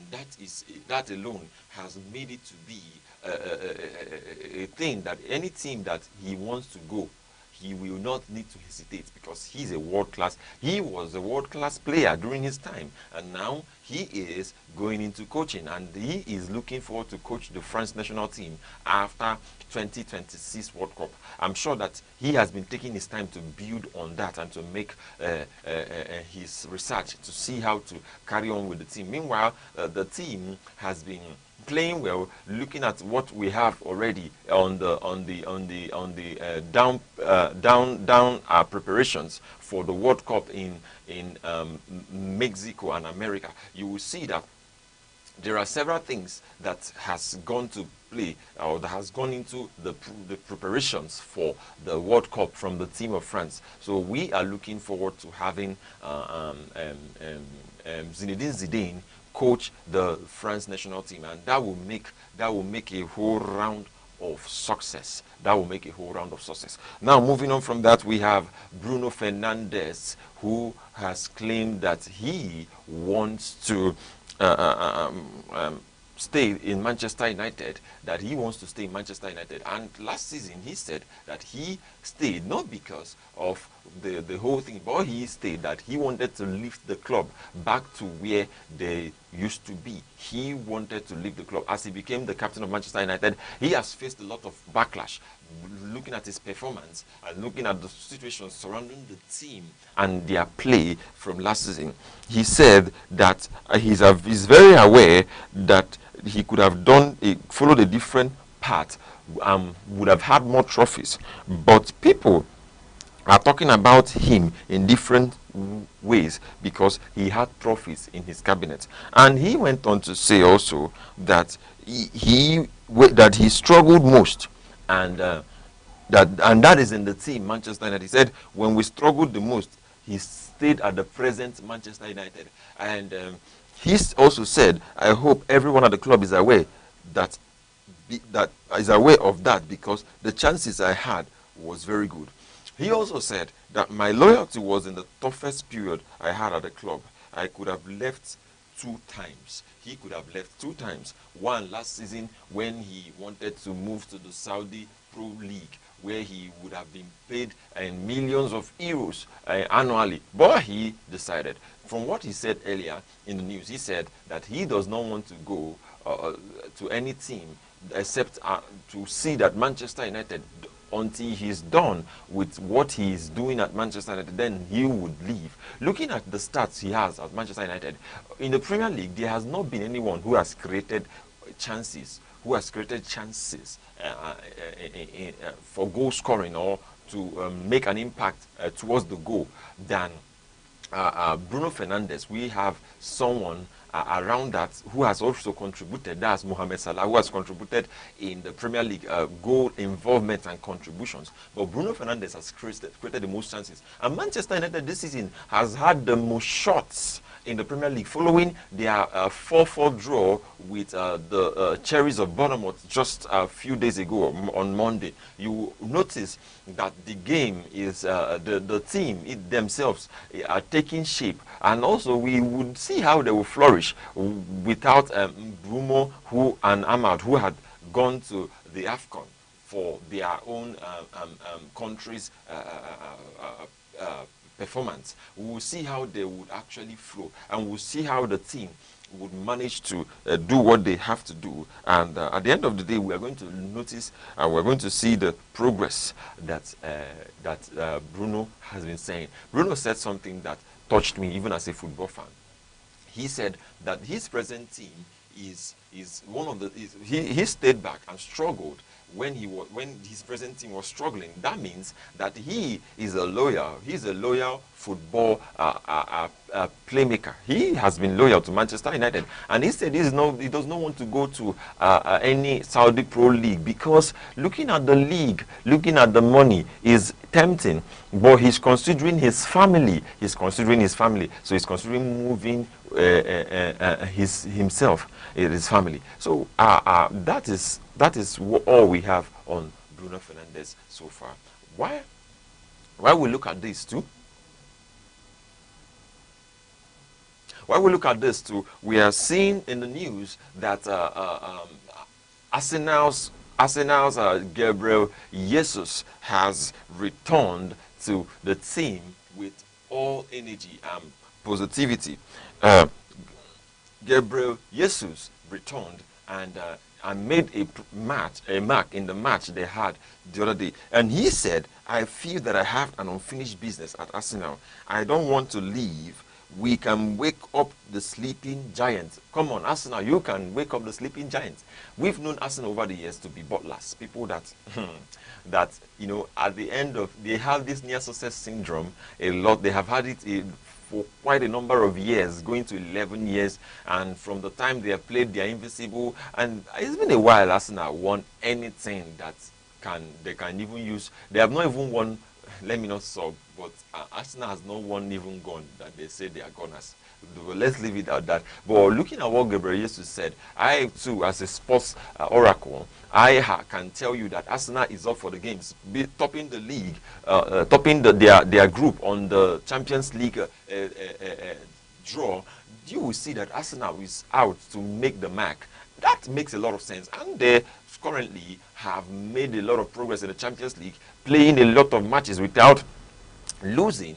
that alone has made it to be a thing that any team that he wants to go, he will not need to hesitate because he was a world-class player during his time, and now he is going into coaching, and he is looking forward to coach the France national team after 2026 World Cup. I'm sure that he has been taking his time to build on that and to make his research to see how to carry on with the team. Meanwhile, the team has been playing well, looking at what we have already on the down preparations for the World Cup in Mexico and America. You will see that there are several things that has gone to play or that has gone into the preparations for the World Cup from the team of France. So we are looking forward to having Zinedine Zidane coach the France national team, and that will make a whole round of success. That will make a whole round of success. Now, moving on from that, we have Bruno Fernandes, who has claimed that he wants to stay in Manchester United, that he wants to stay in Manchester United. And last season, he said that he stayed not because of the whole thing, but he stayed that he wanted to lift the club back to where they used to be. He wanted to leave the club. As he became the captain of Manchester United, he has faced a lot of backlash, looking at his performance and looking at the situation surrounding the team and their play from last season. He said that he's very aware that he could have followed a different path, would have had more trophies, but people are talking about him in different ways because he had trophies in his cabinet. And he went on to say also that he struggled most, and that is in the team Manchester United. He said when we struggled the most, he stayed at the present Manchester United. And he also said, I hope everyone at the club is aware that is aware of that, because the chances I had was very good. He also said that my loyalty was in the toughest period I had at the club. I could have left 2 times. He could have left 2 times. One last season when he wanted to move to the Saudi Pro League, where he would have been paid millions of euros annually. But he decided, from what he said earlier in the news, he said that he does not want to go to any team except to see that Manchester United, until he's done with what he is doing at Manchester United, then he would leave. Looking at the stats he has at Manchester United, in the Premier League, there has not been anyone who has created chances, for goal scoring or to make an impact towards the goal than Bruno Fernandes. We have someone around that who has also contributed. That's Mohamed Salah, who has contributed in the Premier League goal involvement and contributions. But Bruno Fernandes has created the most chances. And Manchester United this season has had the most shots in the Premier League, following their 4-4 draw with the Cherries of Bournemouth just a few days ago on Monday. You notice that the game is the team themselves are taking shape, and also we would see how they will flourish without Bruno and Ahmad, who had gone to the AFCON for their own countries' performance. We will see how they would actually flow, and we'll see how the team would manage to do what they have to do. And at the end of the day, we are going to notice and we're going to see the progress that Bruno has been saying. Bruno said something that touched me even as a football fan. He said that his present team is one of the he stayed back and struggled when his present team was struggling. That means that he is a loyal football playmaker. He has been loyal to Manchester United, and he said he does not want to go to any Saudi Pro League, because looking at the league, looking at the money is tempting, but he's considering his family. So he's considering moving himself, his family. So that is all we have on Bruno Fernandes so far. Why we look at this too? While we look at this too, we are seeing in the news that Arsenal's Arsenal's Gabriel Jesus has returned to the team with all energy and positivity. Uh, Gabriel Jesus returned and made a mark in the match they had the other day. And he said, I feel that I have an unfinished business at Arsenal. I don't want to leave. We can wake up the sleeping giants. Come on, Arsenal, you can wake up the sleeping giants. We've known Arsenal over the years to be butlers, people that that at the end of they have this near success syndrome a lot. They have had it for quite a number of years, going to 11 years, and from the time they have played, they are invisible. And it's been a while Arsenal won anything that they can even use. They have not even won. Let me not sub, but Arsenal has not won even gone that they say they are gunners. But let's leave it at that. But looking at what Gabriel Jesus said, I too, as a sports oracle, can tell you that Arsenal is up for the games, topping the league, topping their group on the Champions League draw. You will see that Arsenal is out to make the mark. That makes a lot of sense, and they currently have made a lot of progress in the Champions League, playing a lot of matches without losing.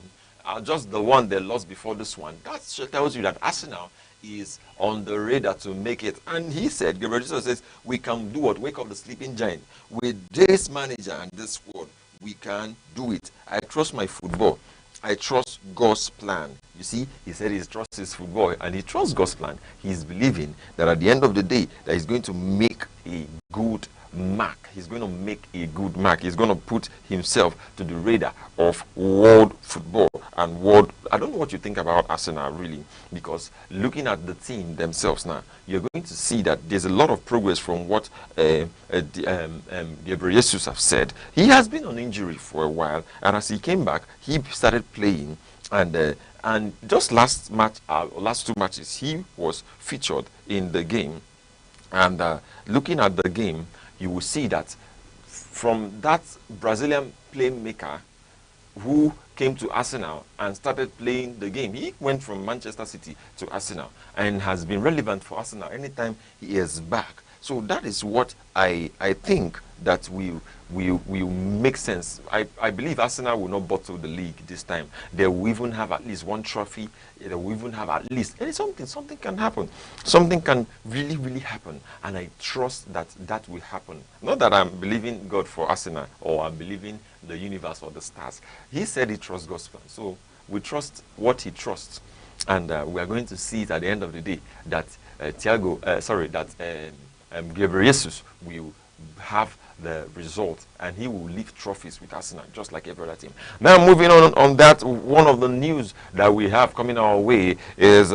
Just the one they lost before this one. That tells you that Arsenal is on the radar to make it. And he said, Gabriel Jesus says, we can do what? Wake up the sleeping giant. With this manager and this squad, we can do it. I trust my football. I trust God's plan. You see, he said he trusts his football and he trusts God's plan. He's believing that at the end of the day, that he's going to make a good mark. He's going to make a good mark. He's going to put himself to the radar of world football and world. I don't know what you think about Arsenal really, because looking at the team themselves now, you're going to see that there's a lot of progress from what Gabriel Jesus have said. He has been on injury for a while, and as he came back, he started playing, and just last two matches, he was featured in the game. And looking at the game, you will see that from that Brazilian playmaker who came to Arsenal and started playing the game. He went from Manchester City to Arsenal and has been relevant for Arsenal anytime he is back. So that is what I think that will make sense. I believe Arsenal will not bottle the league this time. They will even have at least one trophy. They will even have at least something can happen. Something can really happen, and I trust that that will happen. Not that I'm believing God for Arsenal or I'm believing the universe or the stars. He said he trusts God's plan, so we trust what he trusts, and we are going to see it at the end of the day that Gabriel Jesus will have the result and he will lift trophies with Arsenal just like every other team. Now moving on that, one of the news that we have coming our way is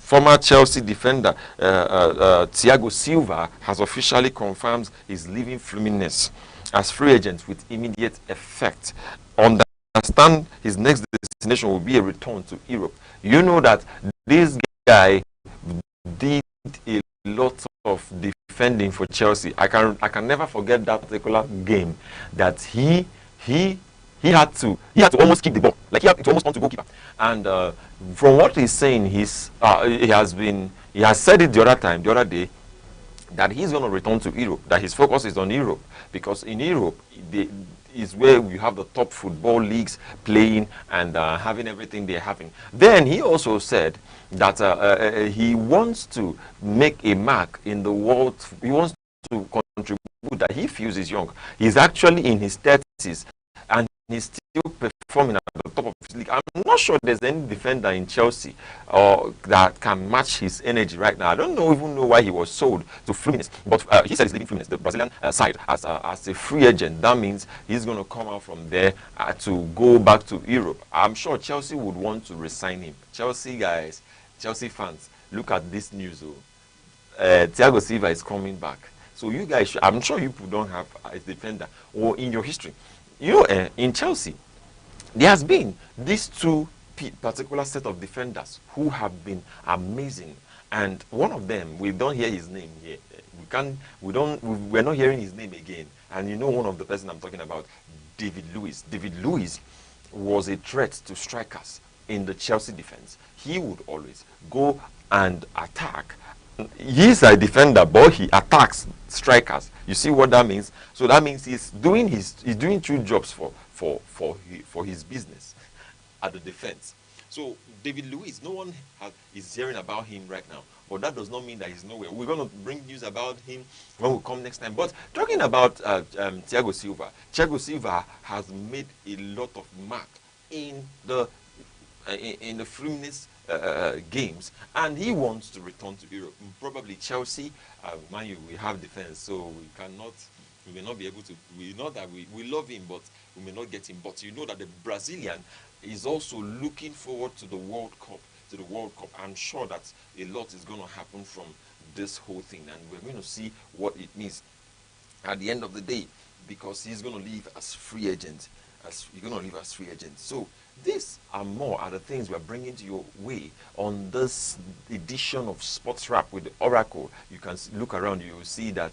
former Chelsea defender Thiago Silva has officially confirmed he's leaving Fluminense as free agent with immediate effect. Understand his next destination will be a return to Europe. You know that this guy did a lot of defending for Chelsea. I can never forget that particular game that he had to almost kick the ball, like he had to almost punch the goalkeeper. And from what he's saying, he has said it the other day, that he's going to return to Europe, that his focus is on Europe, because in Europe is where you have the top football leagues playing and having everything they're having. Then he also said that he wants to make a mark in the world. He wants to contribute, that he feels is young. He's actually in his 30s and he's still performing at the top of his league. I'm not sure there's any defender in Chelsea that can match his energy right now. I don't even know why he was sold to Fluminense, but he said he's leaving Fluminense, the Brazilian side, as a free agent. That means he's going to come out from there to go back to Europe. I'm sure Chelsea would want to resign him. Chelsea guys, Chelsea fans, look at this news. Thiago Silva is coming back. So you guys, I'm sure you don't have a defender or in your history. In Chelsea, there has been these two particular set of defenders who have been amazing, and one of them, we don't hear his name here. We're not hearing his name again. And you know one of the person I'm talking about, David Luiz. David Luiz was a threat to strikers in the Chelsea defense. He would always go and attack He's a defender, but he attacks strikers. You see what that means? So that means he's doing two jobs for his business at the defense. So David Luiz, no one is hearing about him right now, but that does not mean that he's nowhere. We're going to bring news about him when we come next time. But talking about Thiago Silva has made a lot of mark in the Fluminense games, and he wants to return to Europe. Probably Chelsea, Man U, we have defense, so we may not be able to. We know that we love him, but we may not get him. But you know that the Brazilian is also looking forward to the World Cup. I'm sure that a lot is going to happen from this whole thing, and we're going to see what it means at the end of the day, because he's going to leave as free agent. So these are more are the things we're bringing to your way on this edition of Sports Rap with the Oracle. You can look around, you will see that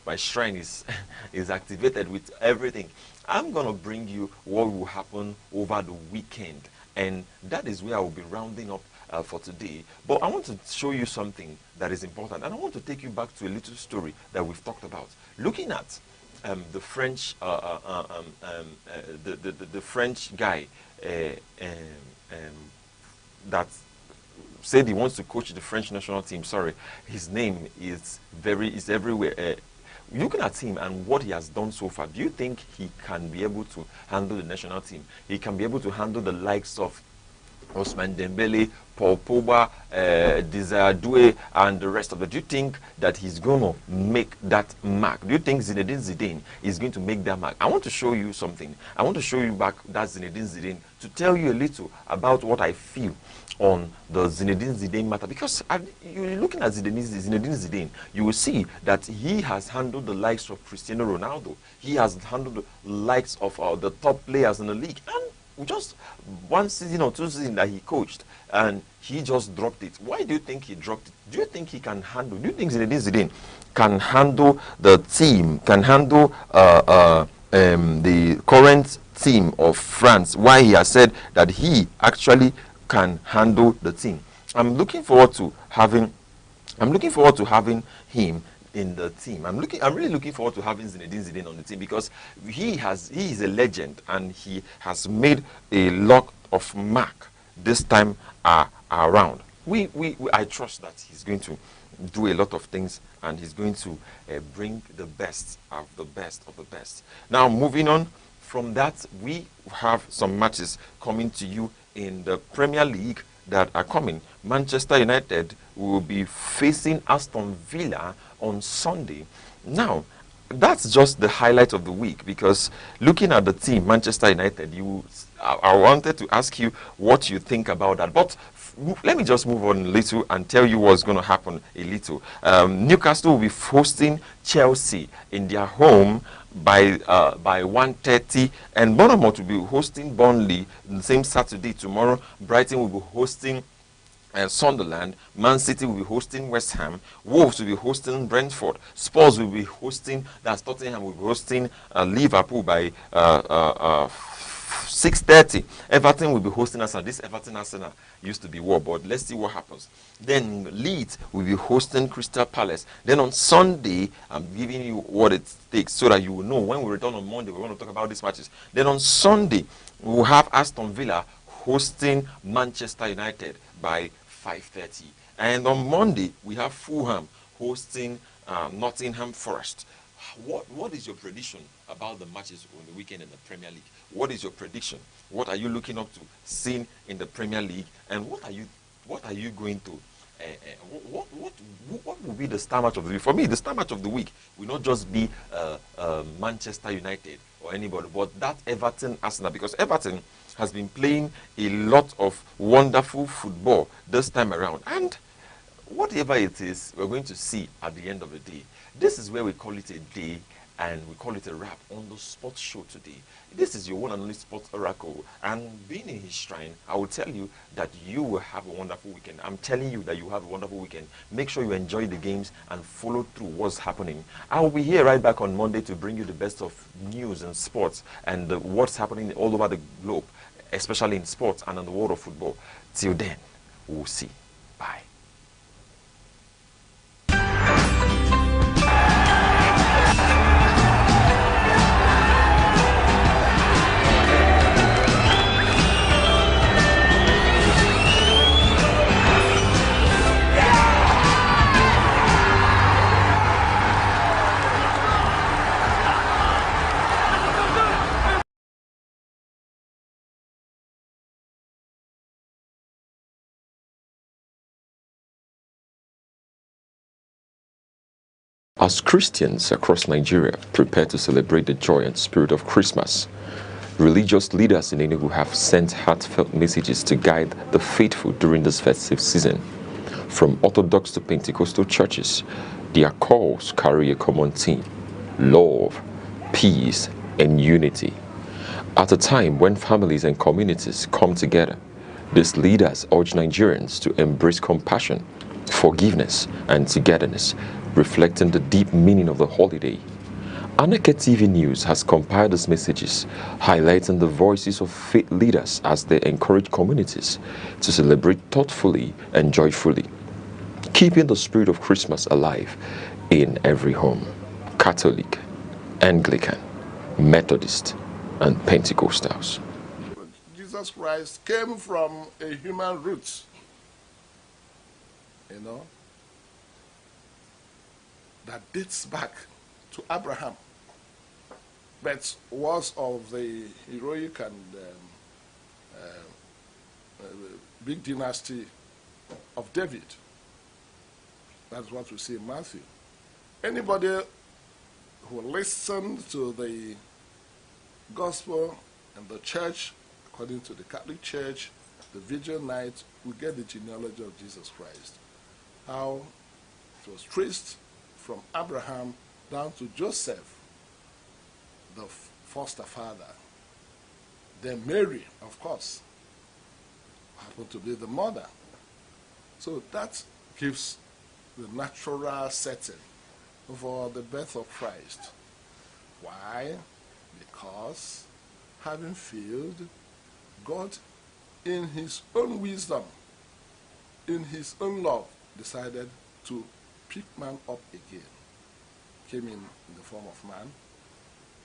my shrine is activated with everything. I'm going to bring you what will happen over the weekend, and that is where I will be rounding up for today. But I want to show you something that is important, and I want to take you back to a little story that we've talked about. Looking at the French, the French guy that said he wants to coach the French national team. Sorry, his name is everywhere. Looking at him and what he has done so far, do you think he can be able to handle the national team? He can be able to handle the likes of Ousmane Dembele, Paul Pogba, Desire Doué, and the rest of it? Do you think that he's going to make that mark? Do you think Zinedine Zidane is going to make that mark? I want to show you something. I want to show you back that Zinedine Zidane to tell you a little about what I feel on the Zinedine Zidane matter, because you're looking at Zinedine Zidane, you will see that he has handled the likes of Cristiano Ronaldo. He has handled the likes of the top players in the league, and just one season or two seasons that he coached, and he just dropped it. Why do you think he dropped it? Do you think he can handle? Do you think Zinedine Zidane can handle the team? Can handle the current team of France? Why he has said that he actually can handle the team. I'm looking forward to having him in the team. I'm really looking forward to having Zinedine Zidane on the team, because he is a legend, and he has made a lot of mark this time around. I trust that he's going to do a lot of things, and he's going to bring the best of the best of the best. Now, moving on from that, we have some matches coming to you in the Premier League that are coming. Manchester United will be facing Aston Villa on Sunday. Now, that's just the highlight of the week, because looking at the team, Manchester United, I wanted to ask you what you think about that. But let me just move on a little and tell you what's going to happen a little. Newcastle will be hosting Chelsea in their home by 1:30, and Bournemouth will be hosting Burnley the same Saturday. Tomorrow, Brighton will be hosting Sunderland. Man City will be hosting West Ham. Wolves will be hosting Brentford. Spurs will be hosting, that's Tottenham will be hosting Liverpool by 6:30. Everton will be hosting Arsenal. This Everton Arsenal used to be war, but let's see what happens. Then Leeds will be hosting Crystal Palace. Then on Sunday, I'm giving you what it takes so that you will know when we return on Monday. We're going to talk about these matches. Then on Sunday, we'll have Aston Villa hosting Manchester United by 5:30. And on Monday, we have Fulham hosting Nottingham Forest. What is your prediction about the matches on the weekend in the Premier League? What is your prediction? What are you looking up to seeing in the Premier League? And what are you going to what will be the star match of the week? For me, the star match of the week will not just be Manchester United or anybody, but that Everton Arsenal, because Everton has been playing a lot of wonderful football this time around. And whatever it is, we're going to see at the end of the day. This is where we call it a day, and we call it a wrap on the sports show today. This is your one and only Sports Oracle, and being in his shrine, I will tell you that you will have a wonderful weekend. I'm telling you that you have a wonderful weekend. Make sure you enjoy the games and follow through what's happening. I will be here right back on Monday to bring you the best of news and sports and what's happening all over the globe, especially in sports and in the world of football. Till then, we'll see. Bye. As Christians across Nigeria prepare to celebrate the joy and spirit of Christmas, religious leaders in Enugu have sent heartfelt messages to guide the faithful during this festive season. From Orthodox to Pentecostal churches, their calls carry a common theme: love, peace, and unity. At a time when families and communities come together, these leaders urge Nigerians to embrace compassion, forgiveness, and togetherness, reflecting the deep meaning of the holiday. Aneke TV News has compiled these messages, highlighting the voices of faith leaders as they encourage communities to celebrate thoughtfully and joyfully, keeping the spirit of Christmas alive in every home. Catholic, Anglican, Methodist, and Pentecostals. Jesus Christ came from a human root, that dates back to Abraham, but was of the heroic and big dynasty of David. That's what we see in Matthew. Anybody who listened to the gospel and the church, according to the Catholic Church, the Vigil Night, will get the genealogy of Jesus Christ. How it was traced from Abraham down to Joseph, the foster father. Then Mary, of course, happened to be the mother. So that gives the natural setting for the birth of Christ. Why? Because having failed, God, in his own wisdom, in his own love, decided to pick man up again. Came in the form of man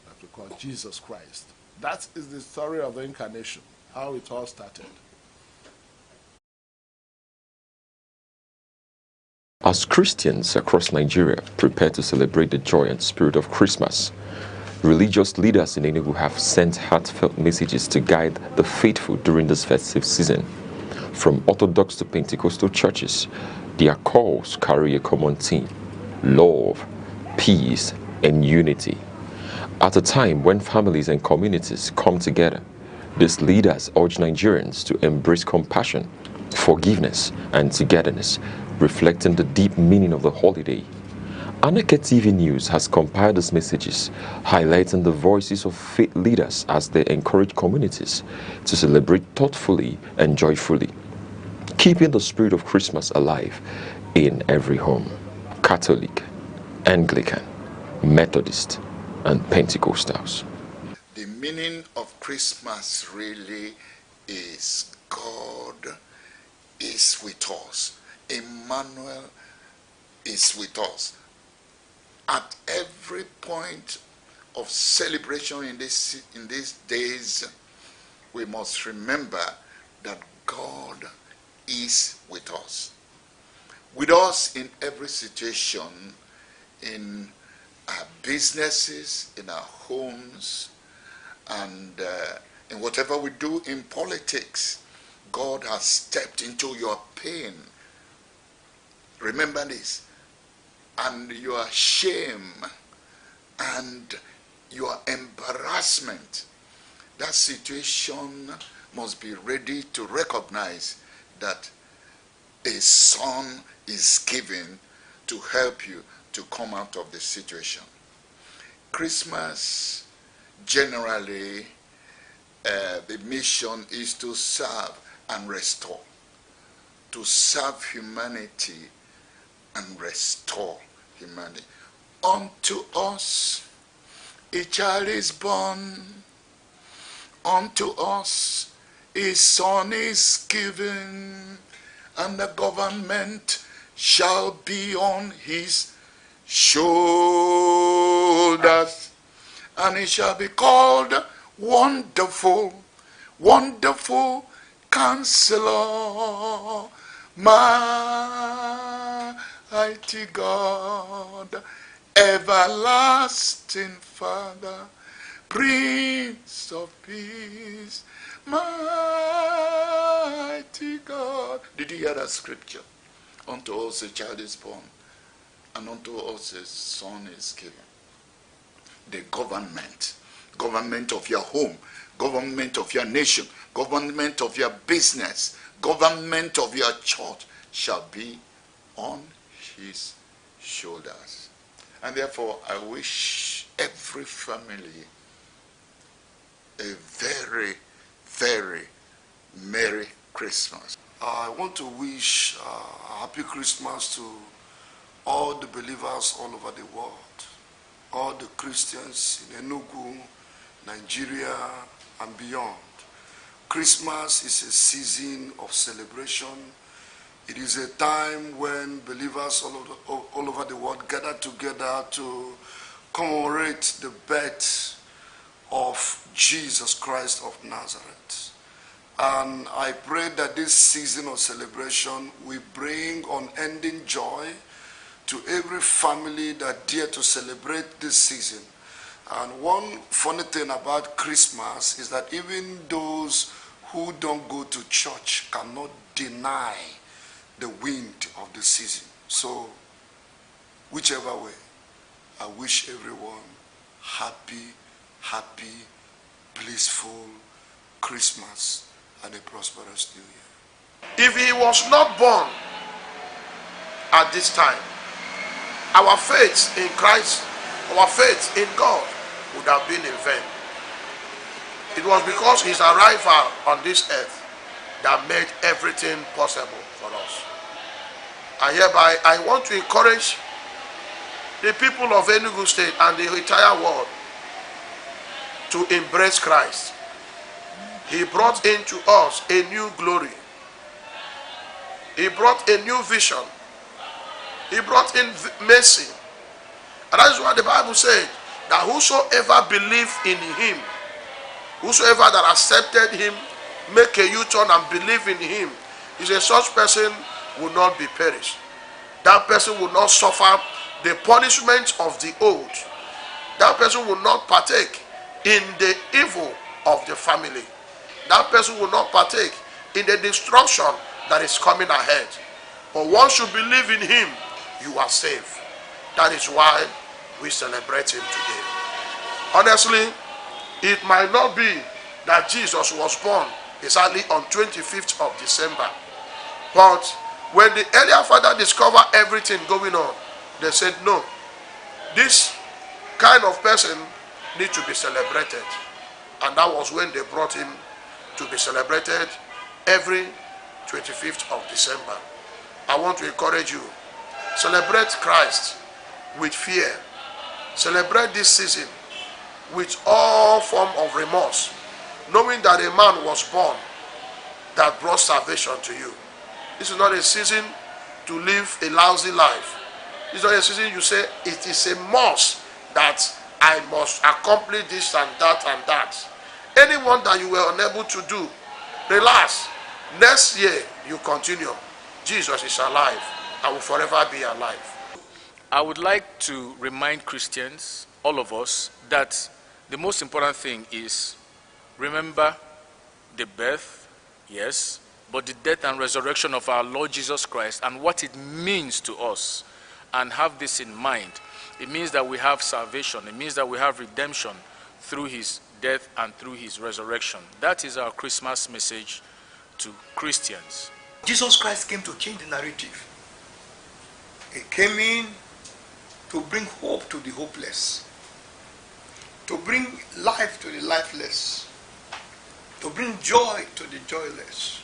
that we call Jesus Christ. That is the story of the incarnation, how it all started. As Christians across Nigeria prepare to celebrate the joy and spirit of Christmas, religious leaders in Enugu have sent heartfelt messages to guide the faithful during this festive season. From Orthodox to Pentecostal churches, their calls carry a common theme: love, peace, and unity. At a time when families and communities come together, these leaders urge Nigerians to embrace compassion, forgiveness, and togetherness, reflecting the deep meaning of the holiday. Aneke TV News has compiled these messages, highlighting the voices of faith leaders as they encourage communities to celebrate thoughtfully and joyfully, keeping the spirit of Christmas alive in every home. Catholic, Anglican, Methodist, and Pentecostals. The meaning of Christmas really is God is with us. Emmanuel is with us. At every point of celebration in these days, we must remember that God is with us. With us in every situation, in our businesses, in our homes, and in whatever we do in politics. God has stepped into your pain. Remember this. And your shame and your embarrassment. That situation must be ready to recognize that a son is given to help you to come out of the situation. Christmas, generally, the mission is to serve and restore. To serve humanity and restore humanity. Unto us a child is born, unto us a son is given, and the government shall be on his shoulders, and he shall be called Wonderful, Wonderful Counselor, Mighty God, Everlasting Father, Prince of Peace, Mighty God. Did you hear that scripture? Unto us a child is born, and unto us a son is given. The government of your home, government of your nation, government of your business, government of your church shall be on his shoulders. And therefore, I wish every family a very, very Merry Christmas. I want to wish a happy Christmas to all the believers all over the world, all the Christians in Enugu, Nigeria, and beyond. Christmas is a season of celebration. It is a time when believers all over the world gather together to commemorate the birth of Jesus Christ of Nazareth. And I pray that this season of celebration will bring unending joy to every family that dare to celebrate this season. And one funny thing about Christmas is that even those who don't go to church cannot deny the wind of the season. So, whichever way, I wish everyone happy, blissful Christmas and a prosperous New Year. If he was not born at this time, our faith in Christ, our faith in God would have been in vain. It was because his arrival on this earth that made everything possible for us. And hereby, I want to encourage the people of Enugu State and the entire world to embrace Christ. He brought into us a new glory. He brought a new vision. He brought in mercy. And that is what the Bible said, that whosoever believed in him, whosoever that accepted him, make a U-turn and believe in him, is a such person will not be perished. That person will not suffer the punishment of the old. That person will not partake in the evil of the family. That person will not partake in the destruction that is coming ahead. But once you believe in him, you are safe. That is why we celebrate him today. Honestly, it might not be that Jesus was born exactly on 25th of December. But when the earlier father discovered everything going on, they said, no, this kind of person needs to be celebrated. And that was when they brought him to be celebrated every 25th of December. I want to encourage you, celebrate Christ with fear. Celebrate this season with all form of remorse, knowing that a man was born that brought salvation to you. This is not a season to live a lousy life. This is not a season you say, it is a must that I must accomplish this and that and that. Anyone that you were unable to do, relax. Next year, you continue. Jesus is alive and will forever be alive. I would like to remind Christians, all of us, that the most important thing is remember the birth, yes, but the death and resurrection of our Lord Jesus Christ and what it means to us. And have this in mind. It means that we have salvation. It means that we have redemption through his death and through his resurrection. That is our Christmas message to Christians. Jesus Christ came to change the narrative. He came in to bring hope to the hopeless, to bring life to the lifeless, to bring joy to the joyless,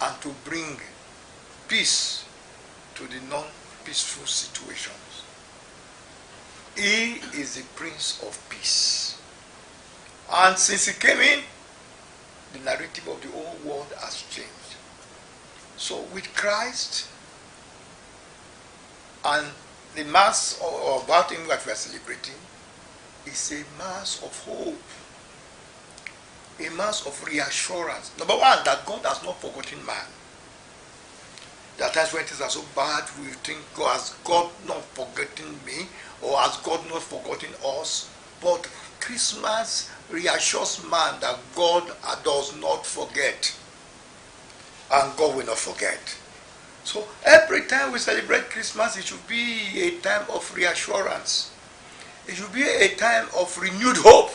and to bring peace to the non-peaceful situations. He is the Prince of Peace. And since he came in, the narrative of the whole world has changed. So with Christ and the Mass about him that we are celebrating is a Mass of hope, a Mass of reassurance. Number one, that God has not forgotten man. That times when things are so bad, we think, has God not forgotten me? Or has God not forgotten us? But Christmas reassures man that God does not forget. And God will not forget. So every time we celebrate Christmas, it should be a time of reassurance. It should be a time of renewed hope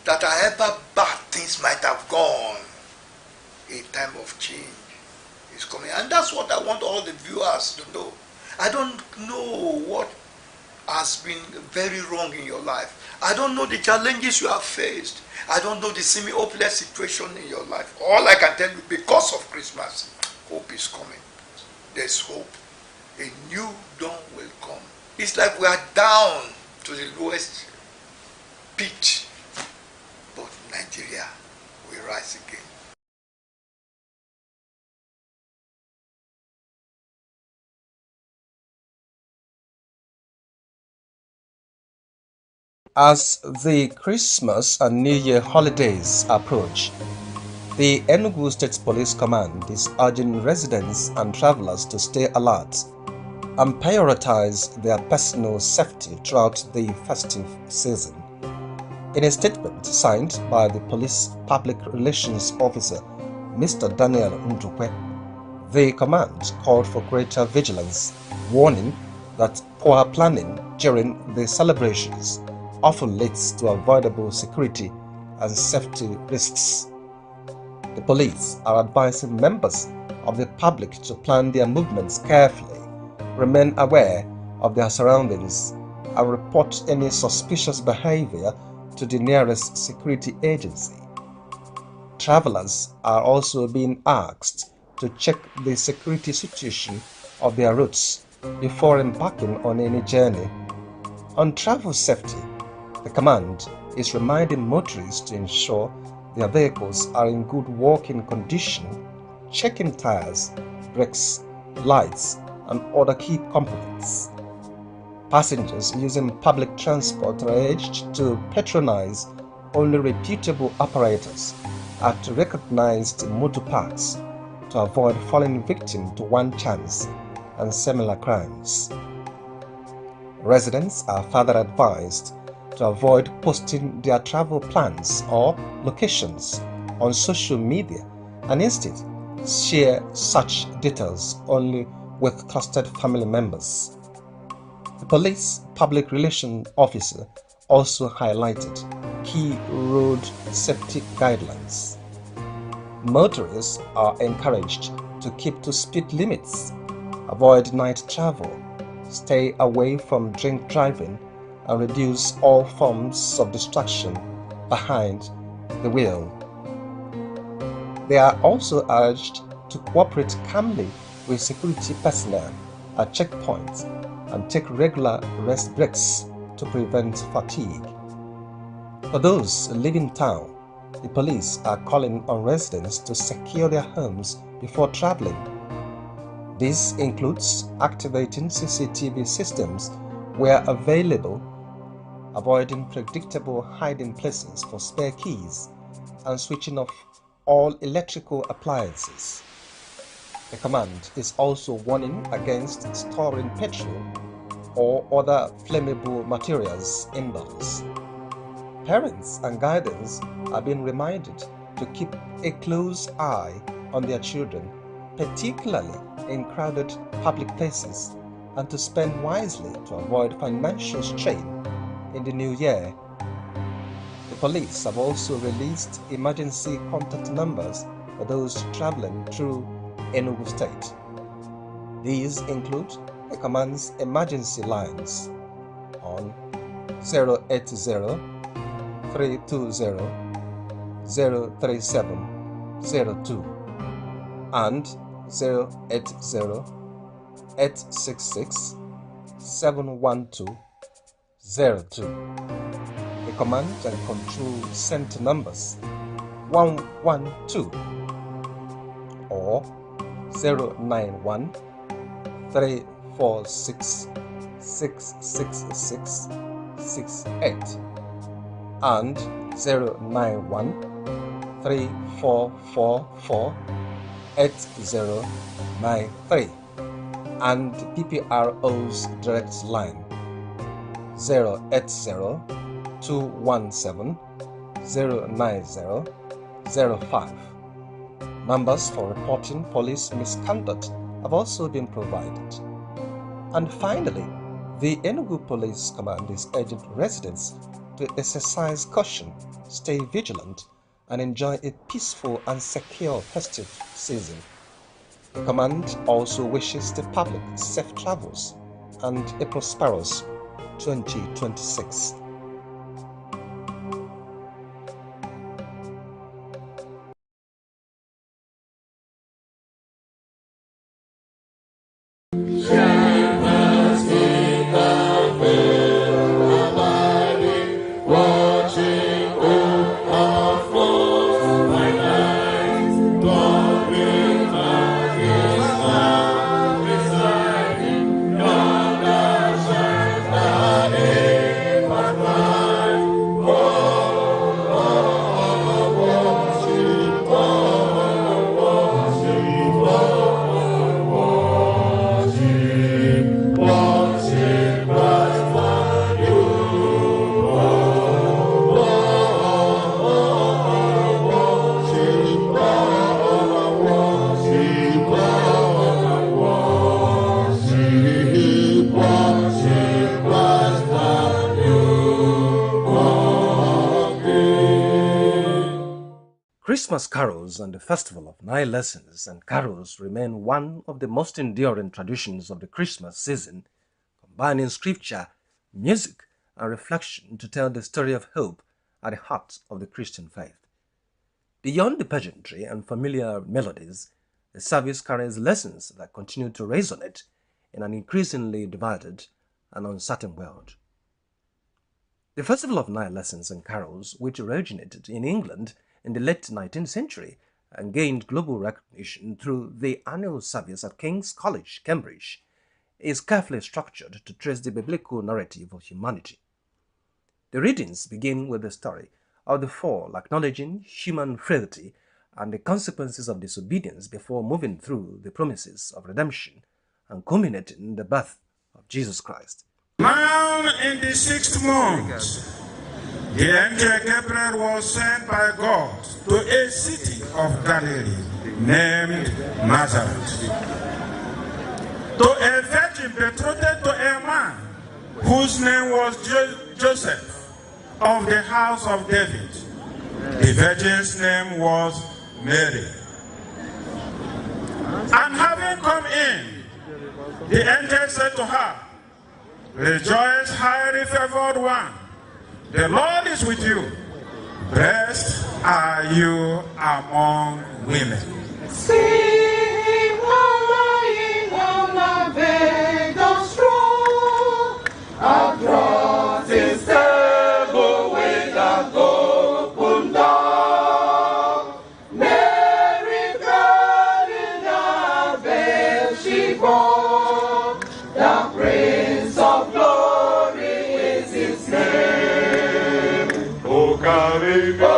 that however bad things might have gone, a time of change is coming. And that's what I want all the viewers to know. I don't know what has been very wrong in your life. I don't know the challenges you have faced. I don't know the semi-hopeless situation in your life. All I can tell you, because of Christmas, hope is coming. There's hope. A new dawn will come. It's like we are down to the lowest pitch, but Nigeria will rise again. As the Christmas and New Year holidays approach, the Enugu State Police Command is urging residents and travelers to stay alert and prioritize their personal safety throughout the festive season. In a statement signed by the Police Public Relations Officer, Mr. Daniel Ndukwe, the command called for greater vigilance, warning that poor planning during the celebrations often leads to avoidable security and safety risks. The police are advising members of the public to plan their movements carefully, remain aware of their surroundings, and report any suspicious behavior to the nearest security agency. Travelers are also being asked to check the security situation of their routes before embarking on any journey. On travel safety, the command is reminding motorists to ensure their vehicles are in good working condition, checking tires, brakes, lights, and other key components. Passengers using public transport are urged to patronize only reputable apparatus at recognized motor parks to avoid falling victim to one chance and similar crimes. Residents are further advised to avoid posting their travel plans or locations on social media and instead share such details only with trusted family members. The police public relations officer also highlighted key road safety guidelines. Motorists are encouraged to keep to speed limits, avoid night travel, stay away from drink driving, and reduce all forms of distraction behind the wheel. They are also urged to cooperate calmly with security personnel at checkpoints and take regular rest breaks to prevent fatigue. For those leaving town, the police are calling on residents to secure their homes before traveling. This includes activating CCTV systems where available, avoiding predictable hiding places for spare keys, and switching off all electrical appliances. The command is also warning against storing petrol or other flammable materials indoors. Parents and guardians are being reminded to keep a close eye on their children, particularly in crowded public places, and to spend wisely to avoid financial strain in the new year. The police have also released emergency contact numbers for those traveling through Enugu State. These include the command's emergency lines on 080-320-03702 and 080-866-71202. The command and control center numbers 112 or 091-346-66668 and 091-3444-8093 and PPRO's direct line 080-217-09005. Numbers for reporting police misconduct have also been provided. And finally, the Enugu Police Command is urging residents to exercise caution, stay vigilant, and enjoy a peaceful and secure festive season. The command also wishes the public safe travels and a prosperous 2026. Christmas carols and the Festival of Nine Lessons and Carols remain one of the most enduring traditions of the Christmas season, combining scripture, music, and reflection to tell the story of hope at the heart of the Christian faith. Beyond the pageantry and familiar melodies, the service carries lessons that continue to resonate in an increasingly divided and uncertain world. The Festival of Nine Lessons and Carols, which originated in England in the late 19th century and gained global recognition through the annual service at King's College, Cambridge, is carefully structured to trace the biblical narrative of humanity. The readings begin with the story of the fall, acknowledging human frailty and the consequences of disobedience before moving through the promises of redemption and culminating in the birth of Jesus Christ. Now in the 6th month, the angel Gabriel was sent by God to a city of Galilee named Nazareth, to a virgin betrothed to a man whose name was Joseph of the house of David. The virgin's name was Mary. And having come in, the angel said to her, "Rejoice, highly favored one. The Lord is with you. Blessed are you among women." See him lying on a bed of straw, across his table with a open door. Mary cried in her bed she bore, the Prince of Glory is his name. Oh, carry me.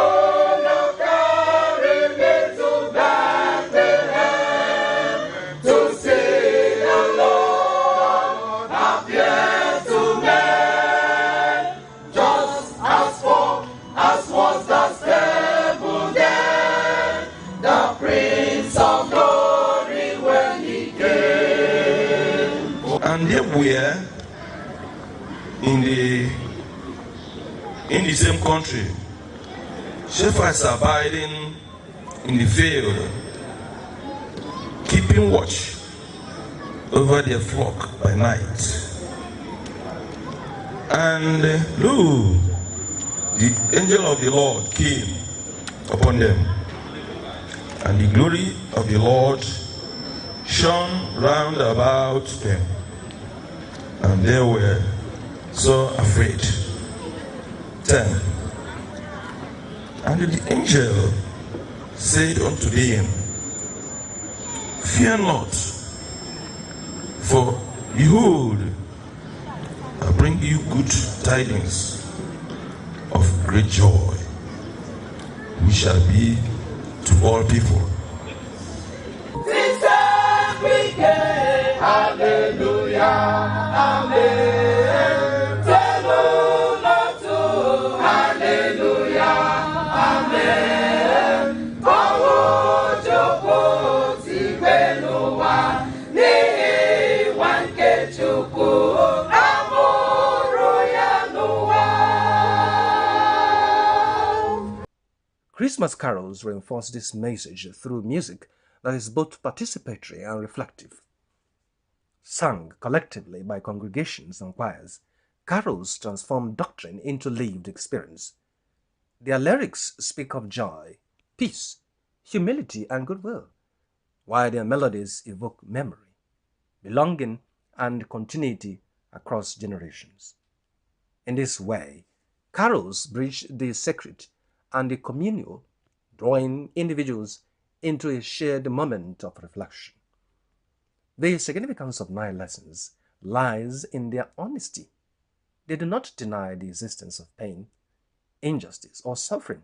And they were in the same country, shepherds abiding in the field, keeping watch over their flock by night. And lo, the angel of the Lord came upon them, and the glory of the Lord shone round about them, and they were so afraid. 10. And the angel said unto them, "Fear not, for behold, I bring you good tidings of great joy, which shall be to all people. Hallelujah, amen. Hallelujah, amen. Báwo jókòó ti gbẹ̀nu wa ní Christmas carols reinforce this message through music that is both participatory and reflective. Sung collectively by congregations and choirs, carols transform doctrine into lived experience. Their lyrics speak of joy, peace, humility, and goodwill, while their melodies evoke memory, belonging, and continuity across generations. In this way, carols bridge the sacred and the communal, drawing individuals into a shared moment of reflection. The significance of 9 lessons lies in their honesty. They do not deny the existence of pain, injustice, or suffering.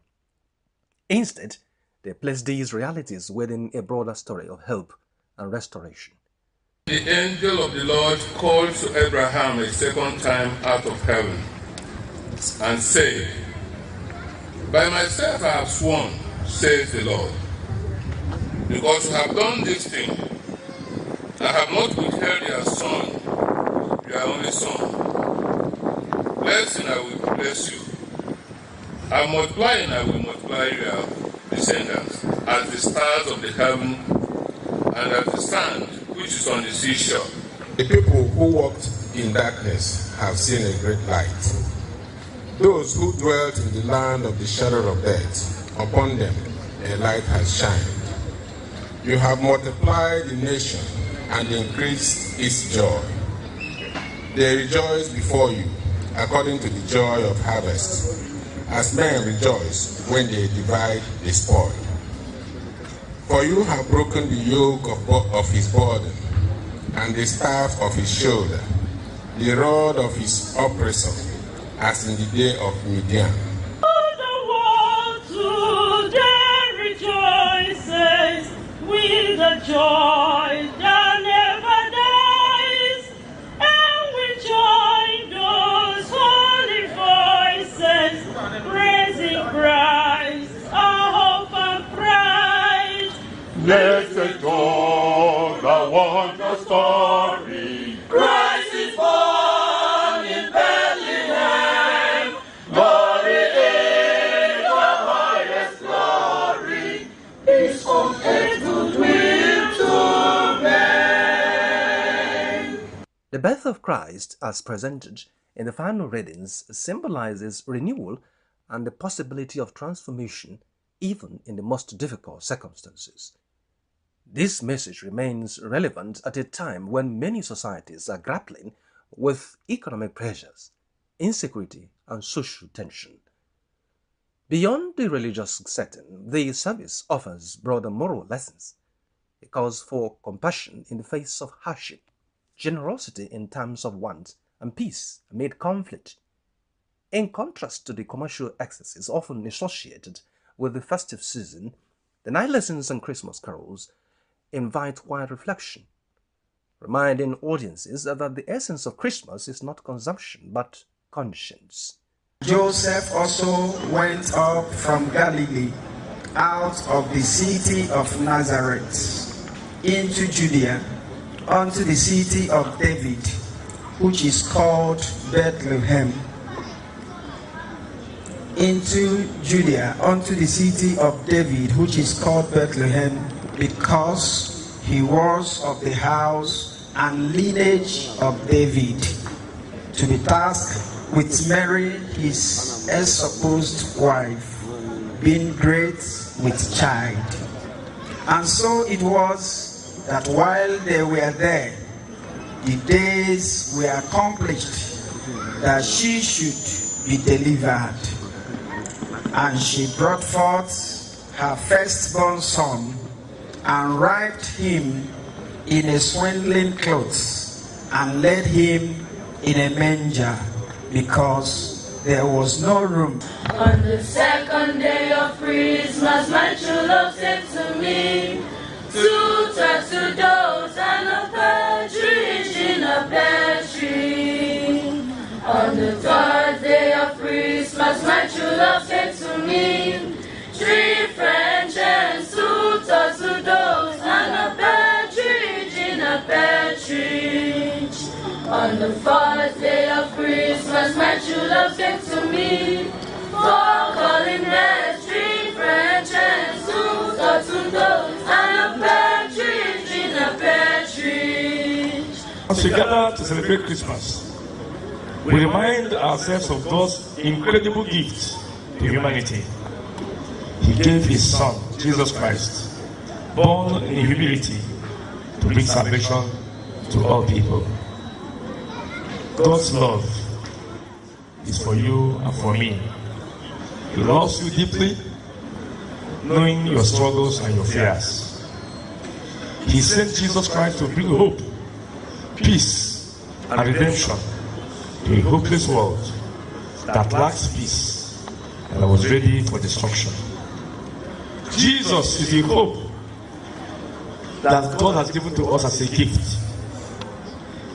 Instead, they place these realities within a broader story of hope and restoration. The angel of the Lord called to Abraham a second time out of heaven and said, "By myself I have sworn, says the Lord, because you have done this thing. I have not withheld your son, your only son. Blessing I will bless you. And multiplying I will multiply your descendants as the stars of the heaven and as the sand which is on the seashore." The people who walked in darkness have seen a great light. Those who dwelt in the land of the shadow of death, upon them a light has shined. You have multiplied the nation and increased its joy. They rejoice before you according to the joy of harvest, as men rejoice when they divide the spoil. For you have broken the yoke of his burden and the staff of his shoulder, the rod of his oppressor, as in the day of Midian. The world today rejoices with a joy that never dies, and we join those holy voices praising Christ, our hope and pride. Blessed God, I want a story. Christ is born in Bethlehem. Glory in the highest glory. His own goodwill to men. The birth of Christ, as presented in the final readings, symbolizes renewal and the possibility of transformation even in the most difficult circumstances. This message remains relevant at a time when many societies are grappling with economic pressures, insecurity, and social tension. Beyond the religious setting, the service offers broader moral lessons. It calls for compassion in the face of hardship, generosity in times of want, and peace amid conflict. In contrast to the commercial excesses often associated with the festive season, the 9 lessons and Christmas carols invite quiet reflection, reminding audiences that the essence of Christmas is not consumption but conscience. Joseph also went up from Galilee, out of the city of Nazareth, into Judea, unto the city of David, which is called Bethlehem. Into Judea, unto the city of David, which is called Bethlehem, because he was of the house and lineage of David, to be tasked with Mary, his supposed wife, being great with child. And so it was that while they were there, the days were accomplished that she should be delivered. And she brought forth her firstborn son, and wrapped him in a swaddling clothes, and laid him in a manger, because there was no room. On the second day of Christmas, my true love said to me, 2 turtle doves and a partridge in a pear tree. On the 3rd day of Christmas, my true love said to me, 3 French hens, 2 turtle doves and a partridge in a pear tree. On the 4th day of Christmas, my true love said to me, 4 calling hens, 3 French As we gather to celebrate Christmas, we remind ourselves of God's incredible gift to humanity. He gave His Son, Jesus Christ, born in humility, to bring salvation to all people. God's love is for you and for me. He loves you deeply, knowing your struggles and your fears. He sent Jesus Christ to bring hope, peace, and redemption to a hopeless world that lacks peace and was ready for destruction. Jesus is the hope that God has given to us as a gift.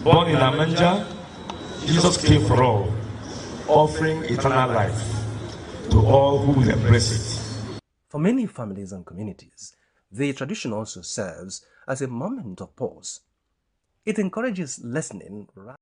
Born in a manger, Jesus came for all, offering eternal life to all who will embrace it. For many families and communities, the tradition also serves as a moment of pause. It encourages listening rather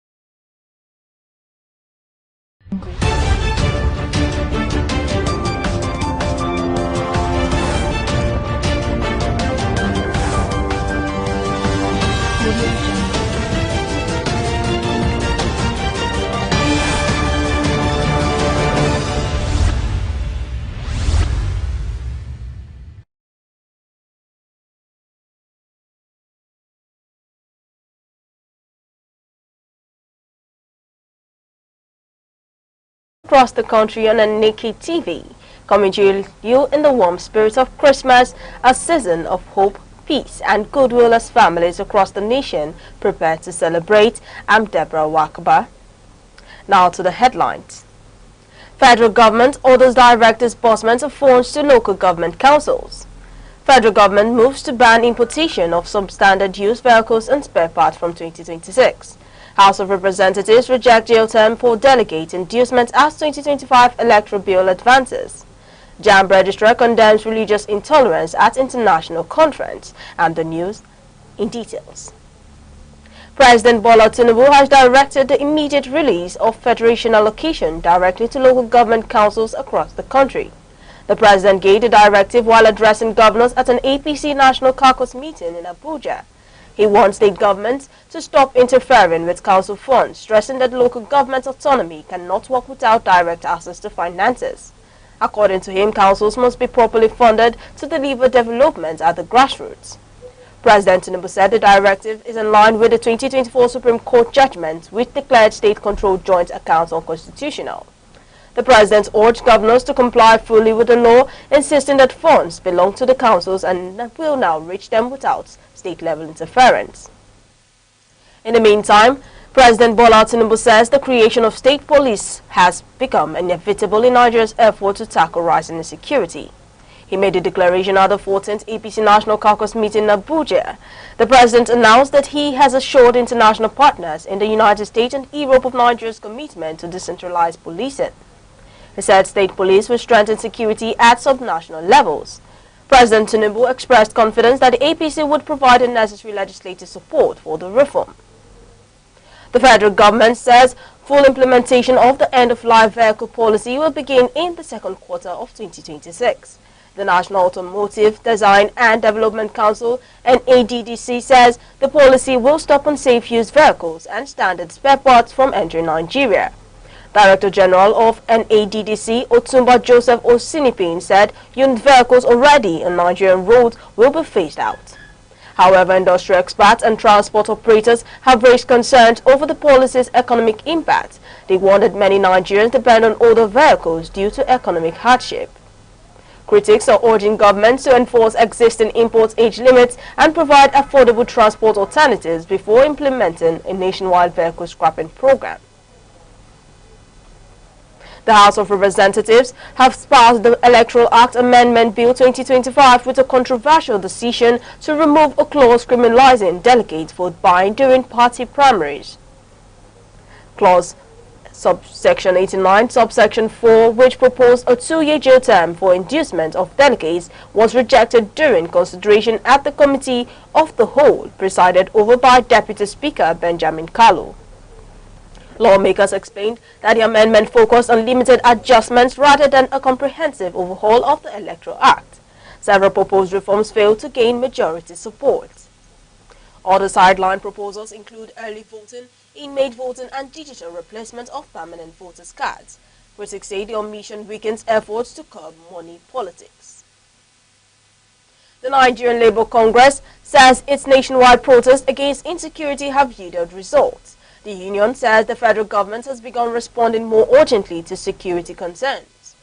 across the country on Aneke TV, coming to you in the warm spirit of Christmas, a season of hope, peace and goodwill as families across the nation prepare to celebrate. I'm Deborah Wakaba. Now to the headlines. Federal government orders direct disbursement of funds to local government councils. Federal government moves to ban importation of substandard used vehicles and spare parts from 2026. House of Representatives reject jail term for delegate inducement as 2025 electoral bill advances. JAMB registrar condemns religious intolerance at international conference. And the news in details. President Bola Tinubu has directed the immediate release of Federation allocation directly to local government councils across the country. The president gave the directive while addressing governors at an APC National Caucus meeting in Abuja. He wants state governments to stop interfering with council funds, stressing that local government autonomy cannot work without direct access to finances. According to him, councils must be properly funded to deliver development at the grassroots. President Tinubu said the directive is in line with the 2024 Supreme Court judgment, which declared state-controlled joint accounts unconstitutional. The president urged governors to comply fully with the law, insisting that funds belong to the councils and will now reach them without state-level interference. In the meantime, President Bola Tinubu says the creation of state police has become inevitable in Nigeria's effort to tackle rising insecurity. He made the declaration at the 14th APC National Caucus meeting in Abuja. The president announced that he has assured international partners in the United States and Europe of Nigeria's commitment to decentralized policing. He said state police will strengthen security at subnational levels. President Tinubu expressed confidence that the APC would provide the necessary legislative support for the reform. The federal government says full implementation of the end-of-life vehicle policy will begin in the second quarter of 2026. The National Automotive Design and Development Council, NADDC, says the policy will stop unsafe used vehicles and standard spare parts from entering Nigeria. Director General of NADDC, Otumba Joseph Osinipin, said unit vehicles already on Nigerian roads will be phased out. However, industry experts and transport operators have raised concerns over the policy's economic impact. They warned that many Nigerians depend on older vehicles due to economic hardship. Critics are urging governments to enforce existing import age limits and provide affordable transport alternatives before implementing a nationwide vehicle scrapping program. The House of Representatives have passed the Electoral Act Amendment Bill 2025 with a controversial decision to remove a clause criminalizing delegates vote buying during party primaries. Clause subsection 89, subsection 4, which proposed a 2-year jail term for inducement of delegates, was rejected during consideration at the Committee of the Whole, presided over by Deputy Speaker Benjamin Kalu. Lawmakers explained that the amendment focused on limited adjustments rather than a comprehensive overhaul of the Electoral Act. Several proposed reforms failed to gain majority support. Other sideline proposals include early voting, inmate voting, and digital replacement of permanent voters' cards. Critics say the omission weakens efforts to curb money politics. The Nigerian Labour Congress says its nationwide protests against insecurity have yielded results. The union says the federal government has begun responding more urgently to security concerns.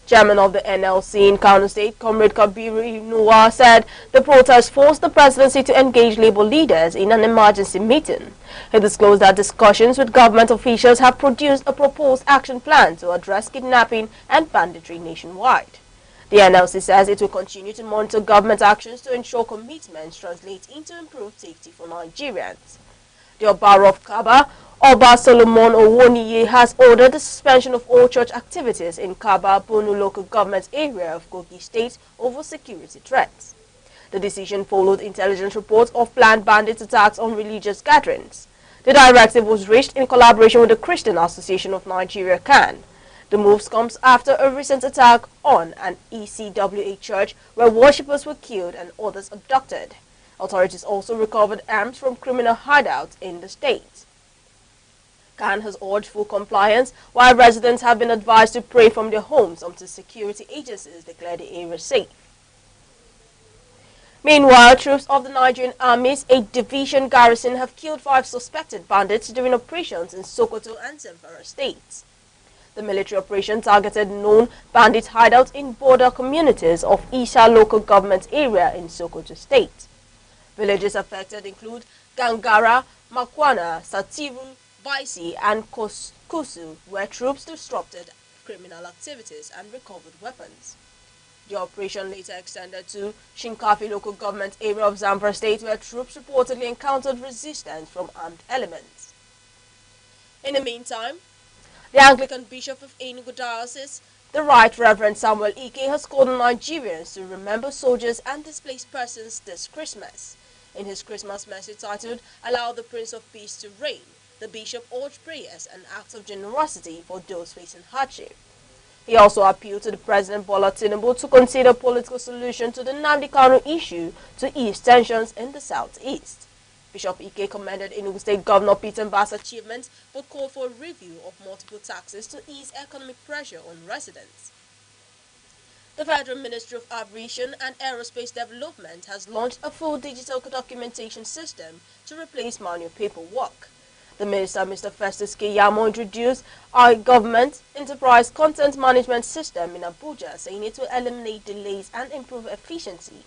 Chairman of the NLC in Kano State, Comrade Kabiru Nuwa, said the protest forced the presidency to engage labor leaders in an emergency meeting. He disclosed that discussions with government officials have produced a proposed action plan to address kidnapping and banditry nationwide. The NLC says it will continue to monitor government actions to ensure commitments translate into improved safety for Nigerians. The Oba of Kaba, Oba Solomon Owoniyi, has ordered the suspension of all church activities in Kaba, Bunu local government area of Kogi State over security threats. The decision followed intelligence reports of planned bandit attacks on religious gatherings. The directive was reached in collaboration with the Christian Association of Nigeria (CAN). The move comes after a recent attack on an ECWA church where worshippers were killed and others abducted. Authorities also recovered arms from criminal hideouts in the state. CAN has urged full compliance, while residents have been advised to pray from their homes until security agencies declare the area safe. Meanwhile, troops of the Nigerian Army's 8th Division garrison have killed 5 suspected bandits during operations in Sokoto and Zamfara states. The military operation targeted known bandit hideouts in border communities of Isha local government area in Sokoto state. Villages affected include Gangara, Makwana, Satiru, Baisi, and Kusu, where troops disrupted criminal activities and recovered weapons. The operation later extended to Shinkafi local government area of Zamfara state, where troops reportedly encountered resistance from armed elements. In the meantime, the Anglican Bishop of Enugu Diocese, the Right Reverend Samuel Ike, has called on Nigerians to remember soldiers and displaced persons this Christmas. In his Christmas message titled, "Allow the Prince of Peace to Reign," the bishop urged prayers and acts of generosity for those facing hardship. He also appealed to the President Bola Tinubu to consider a political solution to the Nnamdi Kanu issue to ease tensions in the southeast. Bishop Ike commended Enugu State Governor Peter Mbah's achievements, but called for a review of multiple taxes to ease economic pressure on residents. The Federal Ministry of Aviation and Aerospace Development has launched a full digital documentation system to replace manual paperwork. The Minister, Mr. Festus Keyamo, introduced our government enterprise content management system in Abuja, saying it will eliminate delays and improve efficiency.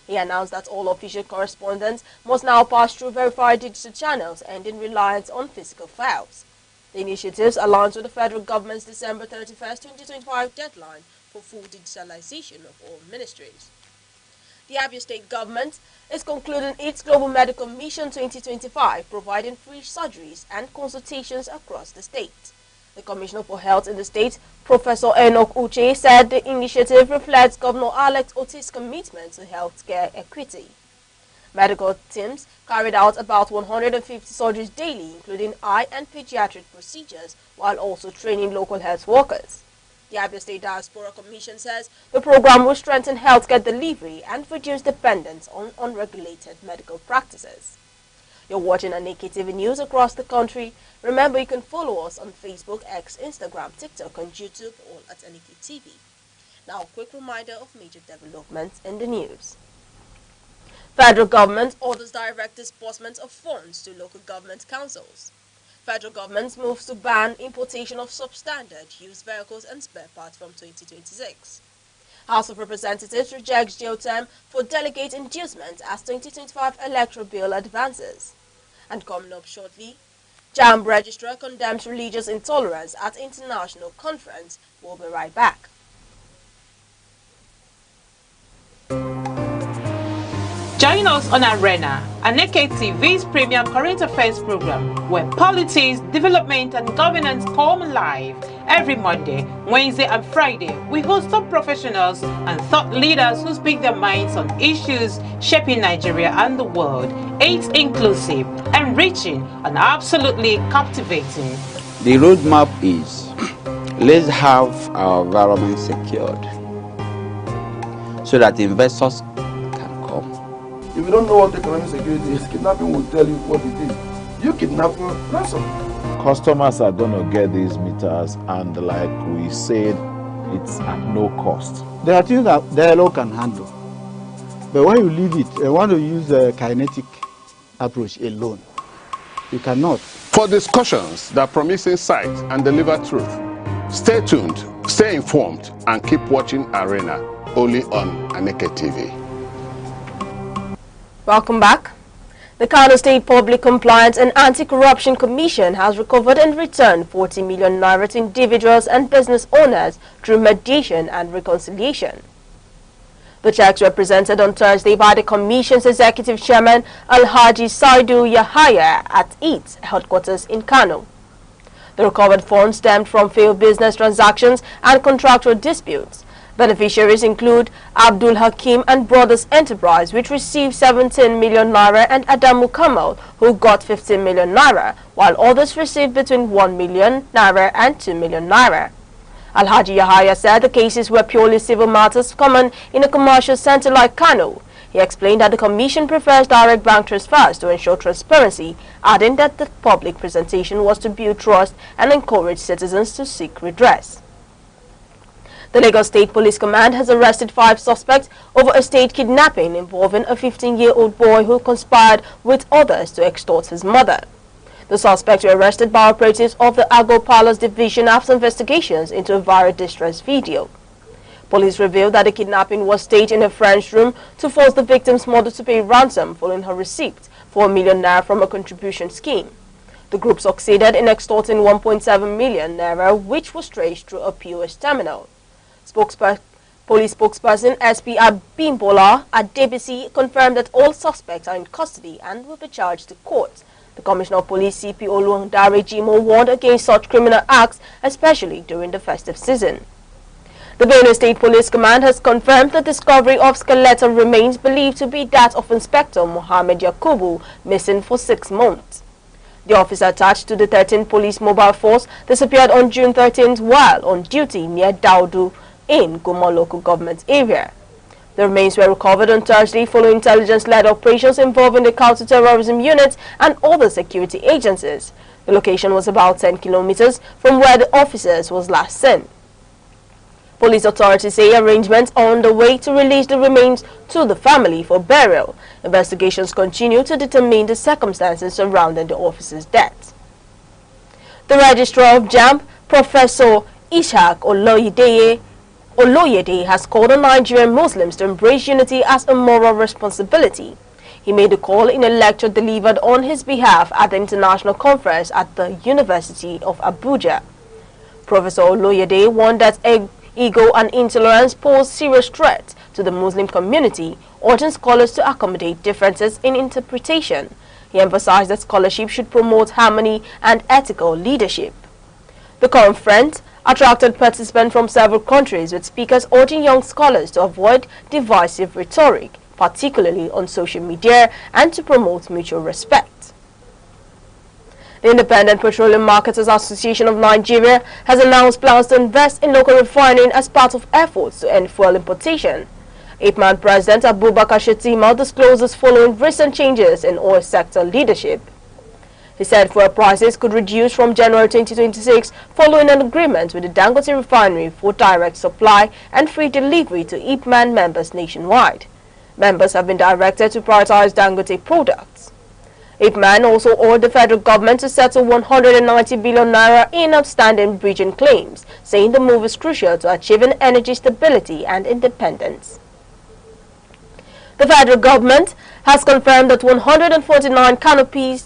He announced that all official correspondence must now pass through verified digital channels, ending reliance on physical files. The initiatives aligns with the federal government's December 31st, 2025 deadline for full digitalization of all ministries. The Abia State government is concluding its Global Medical Mission 2025, providing free surgeries and consultations across the state. The Commissioner for Health in the state, Professor Enoch Uche, said the initiative reflects Governor Alex Otis' commitment to healthcare equity. Medical teams carried out about 150 surgeries daily, including eye and pediatric procedures, while also training local health workers. The Abia State Diaspora Commission says the program will strengthen healthcare delivery and reduce dependence on unregulated medical practices. You're watching Aneke TV News across the country. Remember, you can follow us on Facebook, X, Instagram, TikTok, and YouTube, all at Aneke TV. Now, a quick reminder of major developments in the news. Federal government orders direct disbursement of funds to local government councils. Federal government moves to ban importation of substandard used vehicles and spare parts from 2026. House of Representatives rejects jail term for delegate inducement as 2025 electoral bill advances. And coming up shortly, JAMB registrar condemns religious intolerance at international conference. We'll be right back. Join us on Arena, Aneke TV's premium current affairs program, where politics, development, and governance come alive. Every Monday, Wednesday, and Friday, we host top professionals and thought leaders who speak their minds on issues shaping Nigeria and the world. It's inclusive, enriching, and absolutely captivating. The roadmap is let's have our environment secured so that investors can come. If you don't know what economic security is, kidnapping will tell you what it is. You kidnap for ransom. Customers are going to get these meters, and like we said, it's at no cost. There are things that dialogue can handle. But when you leave it, I want to use a kinetic approach alone. You cannot. For discussions that promise insight and deliver truth, stay tuned, stay informed, and keep watching Arena, only on Aneke TV. Welcome back. The Kano State Public Compliance and Anti-Corruption Commission has recovered and returned 40 million naira to individuals and business owners through mediation and reconciliation. The checks were presented on Thursday by the Commission's Executive Chairman Alhaji Saidu Yahaya at its headquarters in Kano. The recovered funds stemmed from failed business transactions and contractual disputes. Beneficiaries include Abdul Hakim and Brothers Enterprise, which received 17 million naira, and Adamu Kamal, who got 15 million naira, while others received between 1 million naira and 2 million naira. Alhaji Yahaya said the cases were purely civil matters common in a commercial center like Kano. He explained that the Commission prefers direct bank transfers to ensure transparency, adding that the public presentation was to build trust and encourage citizens to seek redress. The Lagos State Police Command has arrested 5 suspects over a state kidnapping involving a 15-year-old boy who conspired with others to extort his mother. The suspects were arrested by operatives of the Agro Palace Division after investigations into a viral distress video. Police revealed that the kidnapping was staged in a French room to force the victim's mother to pay ransom following her receipt for 1 million naira from a contribution scheme. The group succeeded in extorting 1.7 million naira, which was traced through a POS terminal. Police spokesperson SP Abimbola Adebisi confirmed that all suspects are in custody and will be charged to court. The Commissioner of Police CP Oluwandare Jimo warned against such criminal acts, especially during the festive season. The Benue State Police Command has confirmed the discovery of skeletal remains believed to be that of Inspector Mohammed Yakubu, missing for 6 months. The officer attached to the 13th Police Mobile Force disappeared on June 13th while on duty near Daudu in Guma local government area. The remains were recovered on Thursday following intelligence-led operations involving the counter-terrorism unit and other security agencies. The location was about 10 kilometers from where the officers was last seen. Police authorities say arrangements are on the way to release the remains to the family for burial. Investigations continue to determine the circumstances surrounding the officer's death. The Registrar of JAMB, Professor Ishaq Oloyede has called on Nigerian Muslims to embrace unity as a moral responsibility. He made the call in a lecture delivered on his behalf at the international conference at the University of Abuja. Professor Oloyede warned that ego and intolerance pose serious threats to the Muslim community, urging scholars to accommodate differences in interpretation. He emphasized that scholarship should promote harmony and ethical leadership. The conference attracted participants from several countries, with speakers urging young scholars to avoid divisive rhetoric, particularly on social media, and to promote mutual respect. The Independent Petroleum Marketers Association of Nigeria has announced plans to invest in local refining as part of efforts to end fuel importation. IPMAN President Abubakar Shetima disclosed this following recent changes in oil sector leadership. He said fuel prices could reduce from January 2026 following an agreement with the Dangote refinery for direct supply and free delivery to IPMAN members nationwide. Members have been directed to prioritize Dangote products. IPMAN also ordered the federal government to settle 190 billion naira in outstanding bridging claims, saying the move is crucial to achieving energy stability and independence. The federal government has confirmed that 149 companies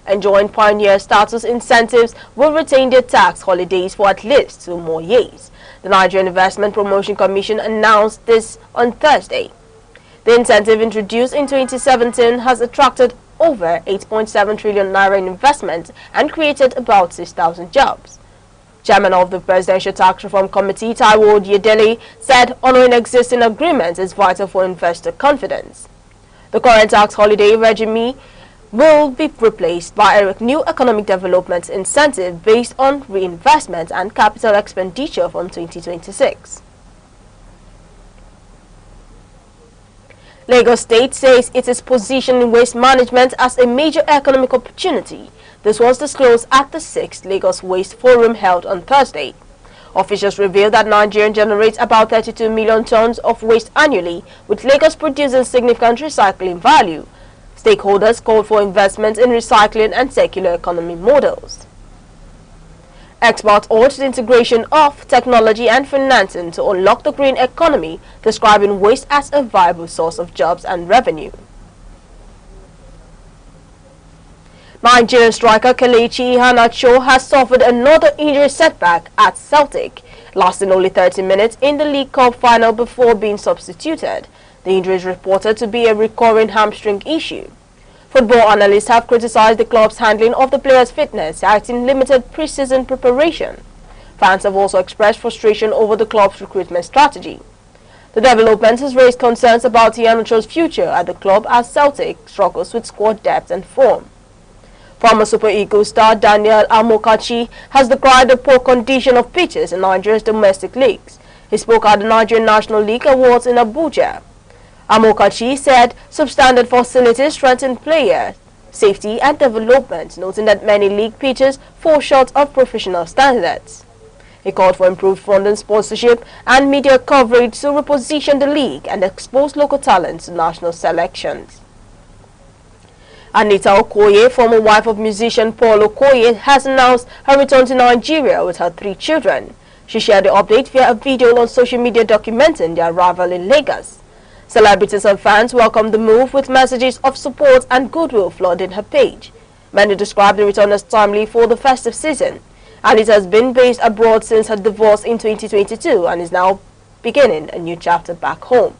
enjoying pioneer status incentives will retain their tax holidays for at least 2 more years. The Nigerian Investment Promotion Commission announced this on Thursday. The incentive introduced in 2017 has attracted over 8.7 trillion naira in investment and created about 6,000 jobs. Chairman of the Presidential Tax Reform Committee, Taiwo Yedele, said honoring existing agreements is vital for investor confidence. The current tax holiday regime will be replaced by a new economic development incentive based on reinvestment and capital expenditure from 2026. Lagos State says it is positioning waste management as a major economic opportunity. This was disclosed at the 6th Lagos Waste Forum held on Thursday. Officials revealed that Nigeria generates about 32 million tons of waste annually, with Lagos producing significant recycling value. Stakeholders called for investment in recycling and circular economy models. Experts urged the integration of technology and financing to unlock the green economy, describing waste as a viable source of jobs and revenue. Nigerian striker Kelechi Iheanacho has suffered another injury setback at Celtic, lasting only 30 minutes in the League Cup final before being substituted. The injury is reported to be a recurring hamstring issue. Football analysts have criticized the club's handling of the player's fitness, citing limited pre-season preparation. Fans have also expressed frustration over the club's recruitment strategy. The development has raised concerns about Iheanacho's future at the club as Celtic struggles with squad depth and form. Former Super Eagles star Daniel Amokachi has decried the poor condition of pitches in Nigeria's domestic leagues. He spoke at the Nigerian National League Awards in Abuja. Amokachi said substandard facilities strengthen player safety and development, noting that many league pitches fall short of professional standards. He called for improved funding, sponsorship and media coverage to reposition the league and expose local talents to national selections. Anita Okoye, former wife of musician Paul Okoye, has announced her return to Nigeria with her 3 children. She shared the update via a video on social media documenting their arrival in Lagos. Celebrities and fans welcomed the move with messages of support and goodwill flooding her page. Many described the return as timely for the festive season. Anita has been based abroad since her divorce in 2022 and is now beginning a new chapter back home.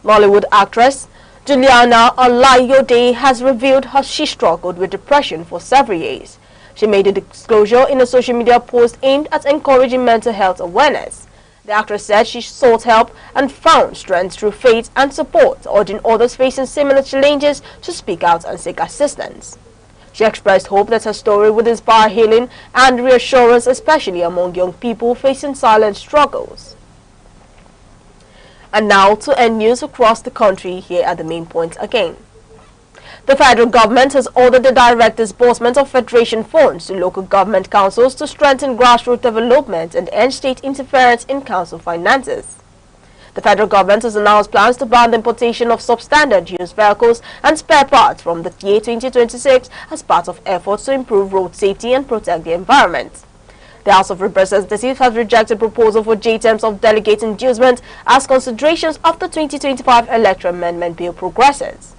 Nollywood actress Juliana Olayode has revealed how she struggled with depression for several years. She made a disclosure in a social media post aimed at encouraging mental health awareness. The actress said she sought help and found strength through faith and support, urging others facing similar challenges to speak out and seek assistance. She expressed hope that her story would inspire healing and reassurance, especially among young people facing silent struggles. And now to end news across the country, here are the main points again. The federal government has ordered the direct disbursement of federation funds to local government councils to strengthen grassroots development and end state interference in council finances. The federal government has announced plans to ban the importation of substandard used vehicles and spare parts from the year 2026 as part of efforts to improve road safety and protect the environment. The House of Representatives has rejected proposal for J-terms of delegate inducement as considerations of the 2025 Electoral Amendment Bill progresses.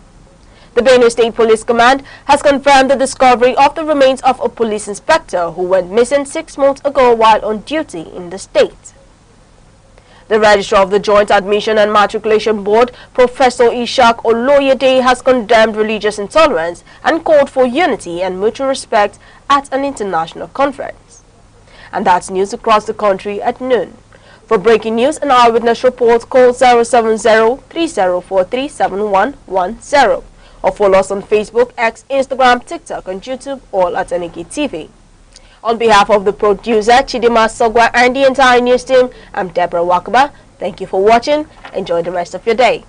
The Benue State Police Command has confirmed the discovery of the remains of a police inspector who went missing 6 months ago while on duty in the state. The Registrar of the Joint Admission and Matriculation Board, Professor Ishak Oloyede, has condemned religious intolerance and called for unity and mutual respect at an international conference. And that's news across the country at noon. For breaking news and eyewitness reports, call 070-3043-7110. Or follow us on Facebook, X, Instagram, TikTok, and YouTube, all at Aneke TV. On behalf of the producer, Chidima Sogwa, and the entire news team, I'm Deborah Wakaba. Thank you for watching. Enjoy the rest of your day.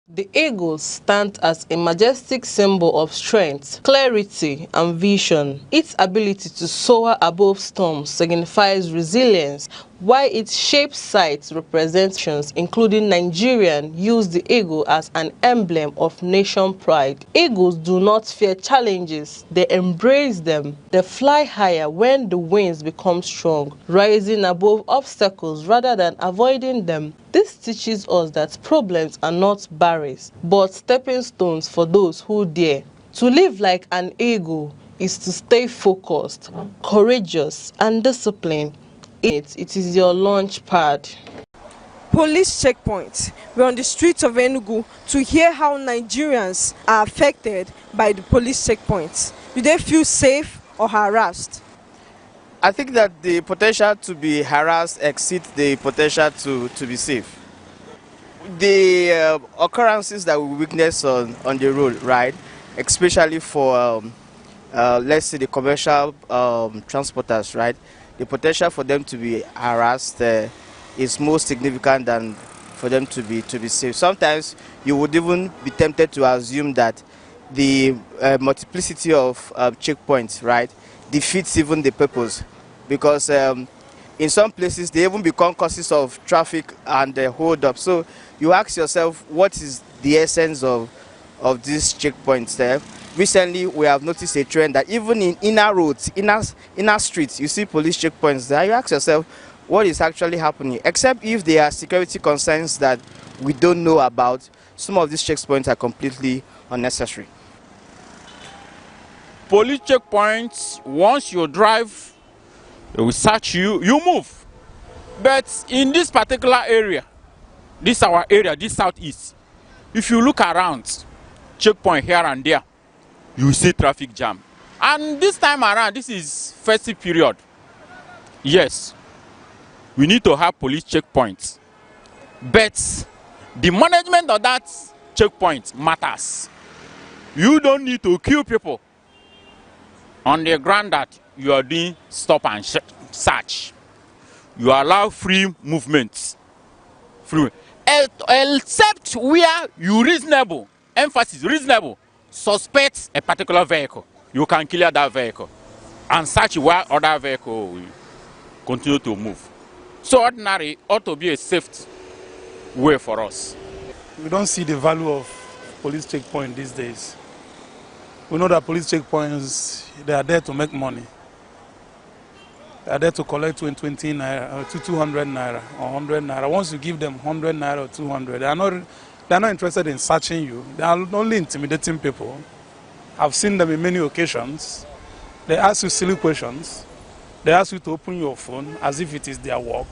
The eagles stand as a majestic symbol of strength, clarity, and vision. Its ability to soar above storms signifies resilience, while its shaped sights representations, including Nigerian, use the eagle as an emblem of nation pride. Eagles do not fear challenges, they embrace them. They fly higher when the winds become strong, rising above obstacles rather than avoiding them. This teaches us that problems are not barriers, but stepping stones for those who dare. To live like an eagle is to stay focused, courageous, and disciplined. It is your launch pad. Police checkpoints. We're on the streets of Enugu to hear how Nigerians are affected by the police checkpoints. Do they feel safe or harassed? I think that the potential to be harassed exceeds the potential to be safe. The occurrences that we witness on the road, right, especially for, let's say, the commercial transporters, right, the potential for them to be harassed is more significant than for them to be safe. Sometimes you would even be tempted to assume that the multiplicity of checkpoints, right, defeats even the purpose, because in some places they even become causes of traffic and hold up. So you ask yourself, what is the essence of these checkpoints there? Recently we have noticed a trend that even in inner roads, inner streets, you see police checkpoints there. You ask yourself, what is actually happening? Except if there are security concerns that we don't know about, some of these checkpoints are completely unnecessary. Police checkpoints, once you drive, they will search you, you move. But in this particular area, this our area, this southeast, if you look around, checkpoint here and there, you see traffic jam. And this time around, this is festive period. Yes, we need to have police checkpoints. But the management of that checkpoint matters. You don't need to kill people on the ground that you are doing stop and search. You allow free movement. Except where you reasonable, emphasis reasonable, suspect a particular vehicle. You can clear that vehicle and search where other vehicle will continue to move. So ordinary ought to be a safe way for us. We don't see the value of police checkpoint these days. We know that police checkpoints, they are there to make money. They are there to collect 20 naira, or 200 naira, or 100 naira. Once you give them 100 naira or 200, they are not interested in searching you. They are only intimidating people. I've seen them in many occasions. They ask you silly questions. They ask you to open your phone as if it is their work.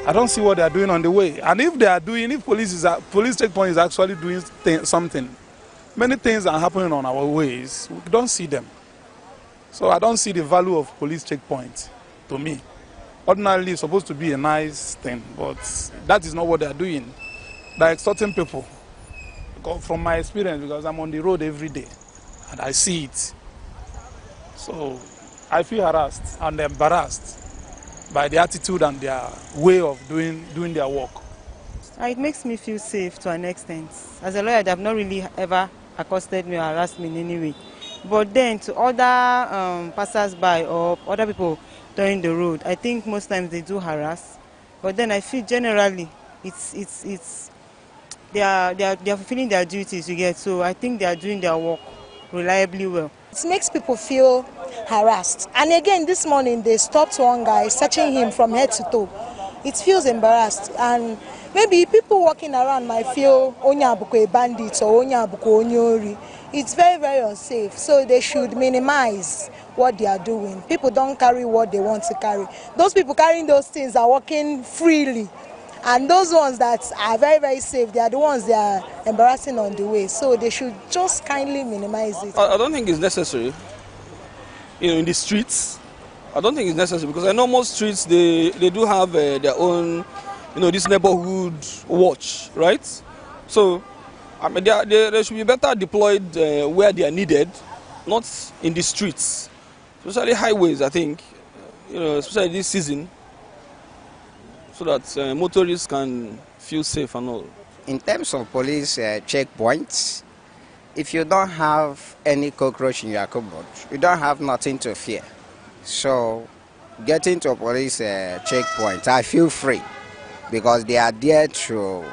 I don't see what they are doing on the way. And if they are doing, if police checkpoint is actually doing something, many things are happening on our ways. We don't see them. So I don't see the value of police checkpoints to me. Ordinarily, it's supposed to be a nice thing, but that is not what they are doing. They are extorting people. From my experience, because I'm on the road every day, and I see it. So I feel harassed and embarrassed by the attitude and their way of doing their work. It makes me feel safe to an extent. As a lawyer, they have not really ever accosted me or harassed me in any way. But then to other passers-by or other people during the road, I think most times they do harass. But then I feel generally they are fulfilling their duties, you get. So I think they are doing their work reliably well. It makes people feel harassed. And again, this morning they stopped one guy, searching him from head to toe. It feels embarrassed, and maybe people walking around might feel Onyabuko a bandit or Onyabuko Onyori. It's very, very unsafe, so they should minimize what they are doing. People don't carry what they want to carry. Those people carrying those things are walking freely, and those ones that are very, very safe, they are the ones that are embarrassing on the way. So they should just kindly minimize it. I don't think it's necessary. In the streets, I don't think it's necessary, because I know most streets they do have their own, this neighborhood watch, right? So I mean, they should be better deployed where they are needed, not in the streets, especially highways. I think, especially this season, so that motorists can feel safe and all. In terms of police checkpoints, if you don't have any cockroach in your cupboard, you don't have nothing to fear. So getting to a police checkpoint, I feel free, because they are there to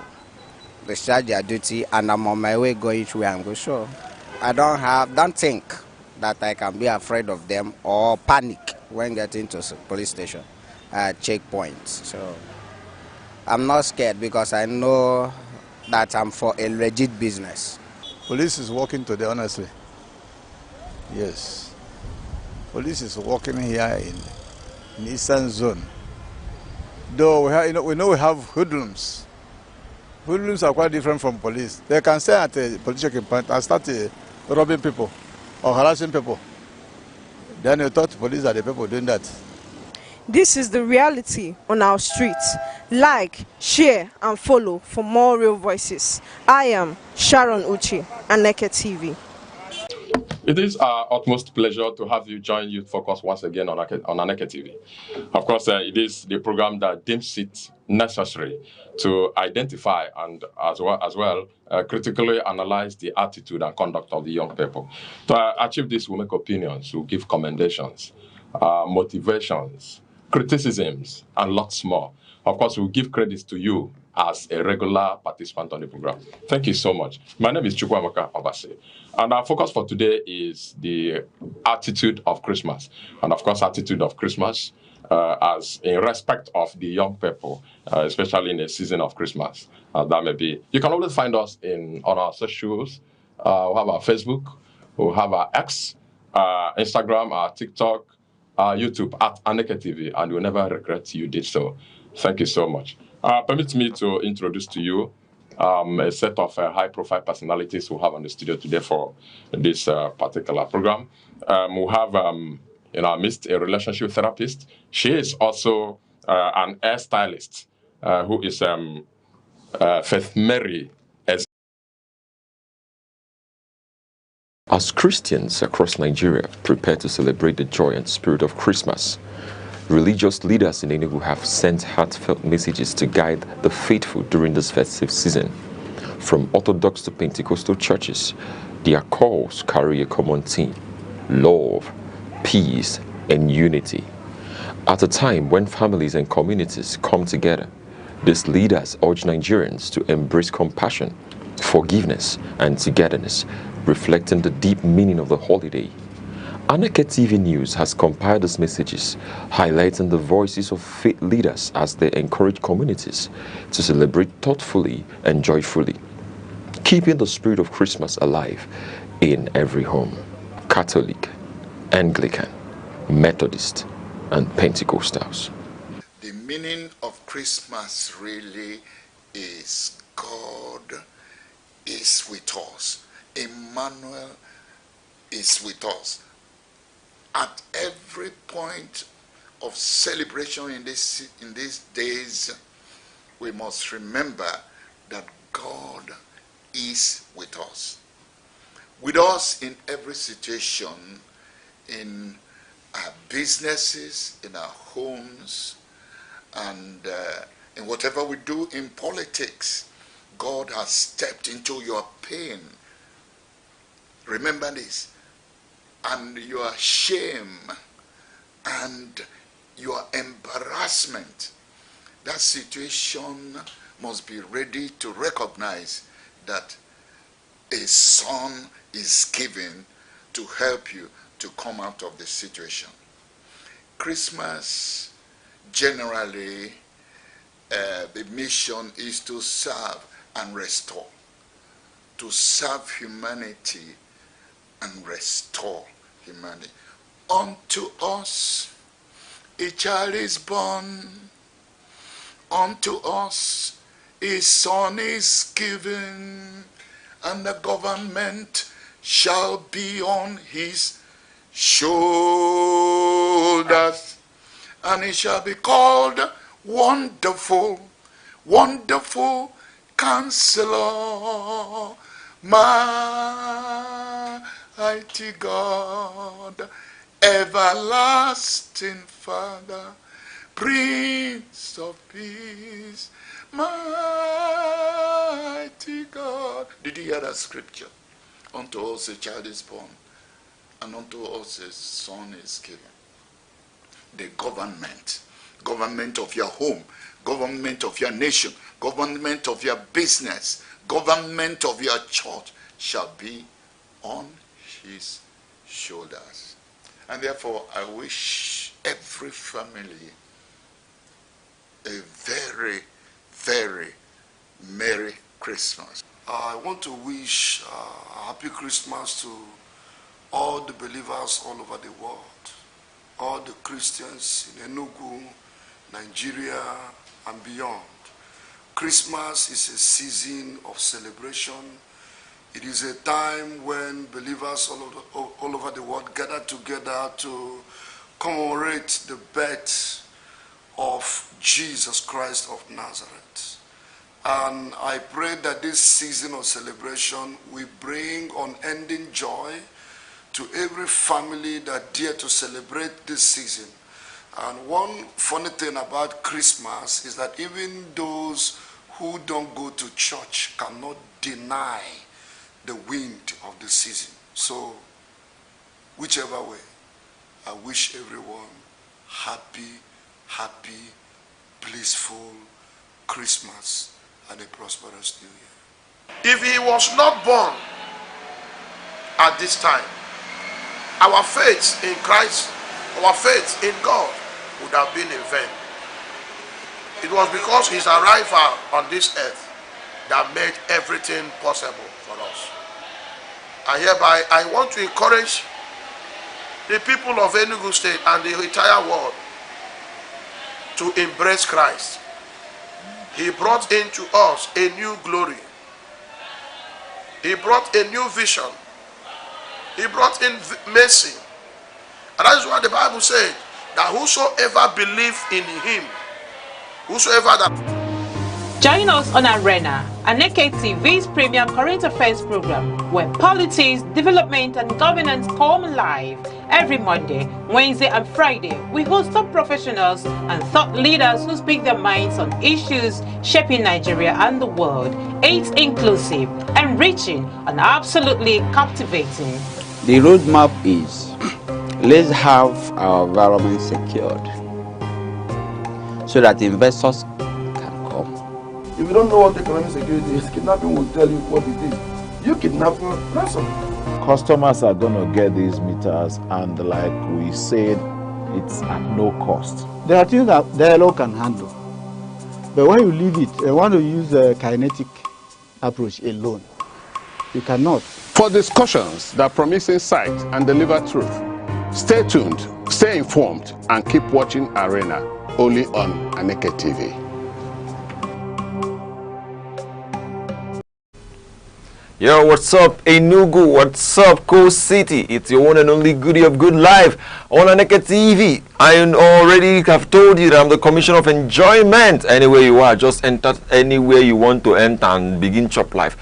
discharge their duty, and I'm on my way going to where I'm going. So I don't think that I can be afraid of them or panic when getting to police station checkpoints. So I'm not scared, because I know that I'm for a legit business. Police is working today, honestly. Yes. Police is working here in the eastern zone. Though we know we have hoodlums. Hoodlums are quite different from police. They can stay at a police checking point and start robbing people or harassing people. Then you thought police are the people doing that. This is the reality on our streets. Like, share, and follow for more real voices. I am Sharon Uchi, Aneke TV. It is our utmost pleasure to have you join Youth Focus once again on Aneke TV. Of course, it is the program that deems it necessary to identify and as well critically analyze the attitude and conduct of the young people. To achieve this, we make opinions, we give commendations, motivations, criticisms, and lots more. Of course, we'll give credits to you as a regular participant on the program. Thank you so much. My name is Chukwamaka Obase, and our focus for today is the attitude of Christmas. And of course, attitude of Christmas as in respect of the young people, especially in the season of Christmas. That may be. You can always find us on our socials. We have our Facebook, we have our X, Instagram, our TikTok, YouTube at Aneke TV, and you'll never regret you did so. Thank you so much. Permit me to introduce to you a set of high-profile personalities we have on the studio today for this particular program. We have in our midst a relationship therapist. She is also an hairstylist who is Faith Mary. As Christians across Nigeria prepare to celebrate the joy and spirit of Christmas, religious leaders in Enugu have sent heartfelt messages to guide the faithful during this festive season. From Orthodox to Pentecostal churches, their calls carry a common theme: love, peace, and unity. At a time when families and communities come together, these leaders urge Nigerians to embrace compassion, forgiveness, and togetherness, reflecting the deep meaning of the holiday. Aneke TV News has compiled these messages, highlighting the voices of faith leaders as they encourage communities to celebrate thoughtfully and joyfully, keeping the spirit of Christmas alive in every home: Catholic, Anglican, Methodist, and Pentecostals. The meaning of Christmas really is God is with us. Emmanuel is with us. At every point of celebration in these days, we must remember that God is with us. With us in every situation, in our businesses, in our homes, and in whatever we do in politics. God has stepped into your pain. Remember this. And your shame and your embarrassment. That situation must be ready to recognize that a son is given to help you to come out of the situation. Christmas, generally, the mission is to serve and restore. To serve humanity and restore humanity. Unto us a child is born, unto us a son is given, and the government shall be on his shoulders, and he shall be called Wonderful, Wonderful Counselor, Mighty God, Everlasting Father, Prince of Peace, Mighty God. Did you hear that scripture? Unto us a child is born, and unto us a son is given. The government of your home, government of your nation, government of your business, government of your church shall be on his shoulders. And therefore, I wish every family a very, very Merry Christmas. I want to wish a happy Christmas to all the believers all over the world. all the Christians in Enugu, Nigeria, and beyond. Christmas is a season of celebration. It is a time when believers all over the world gather together to commemorate the birth of Jesus Christ of Nazareth. And I pray that this season of celebration will bring unending joy to every family that dare to celebrate this season. And one funny thing about Christmas is that even those who don't go to church cannot deny the wind of the season. So, whichever way, I wish everyone happy, blissful Christmas and a prosperous New Year. If he was not born at this time, our faith in Christ, our faith in God would have been in vain. It was because his arrival on this earth that made everything possible for us. And hereby, I want to encourage the people of Enugu State and the entire world to embrace Christ. He brought into us a new glory. He brought a new vision. He brought in mercy. And that is what the Bible said, that whosoever believes in him, whosoever that... Join us on Arena, Aneke TV's premium current affairs program, where politics, development, and governance come live every Monday, Wednesday, and Friday. We host top professionals and thought leaders who speak their minds on issues shaping Nigeria and the world. It's inclusive, enriching, and absolutely captivating. The roadmap is, let's have our environment secured so that investors can come. If you don't know what economic security is, kidnapping will tell you what it is. You kidnap for ransom. Customers are going to get these meters, and like we said, it's at no cost. There are things that dialogue can handle. But when you leave it, I want to use a kinetic approach alone. You cannot. For discussions that promise insight and deliver truth, stay tuned, stay informed, and keep watching Arena, only on Aneke TV. Yo, what's up, Enugu? What's up, Coast City? It's your one and only goodie of good life on Aneke TV. I already have told you that I'm the Commissioner of Enjoyment. Anywhere you are, just enter anywhere you want to enter and begin chop life.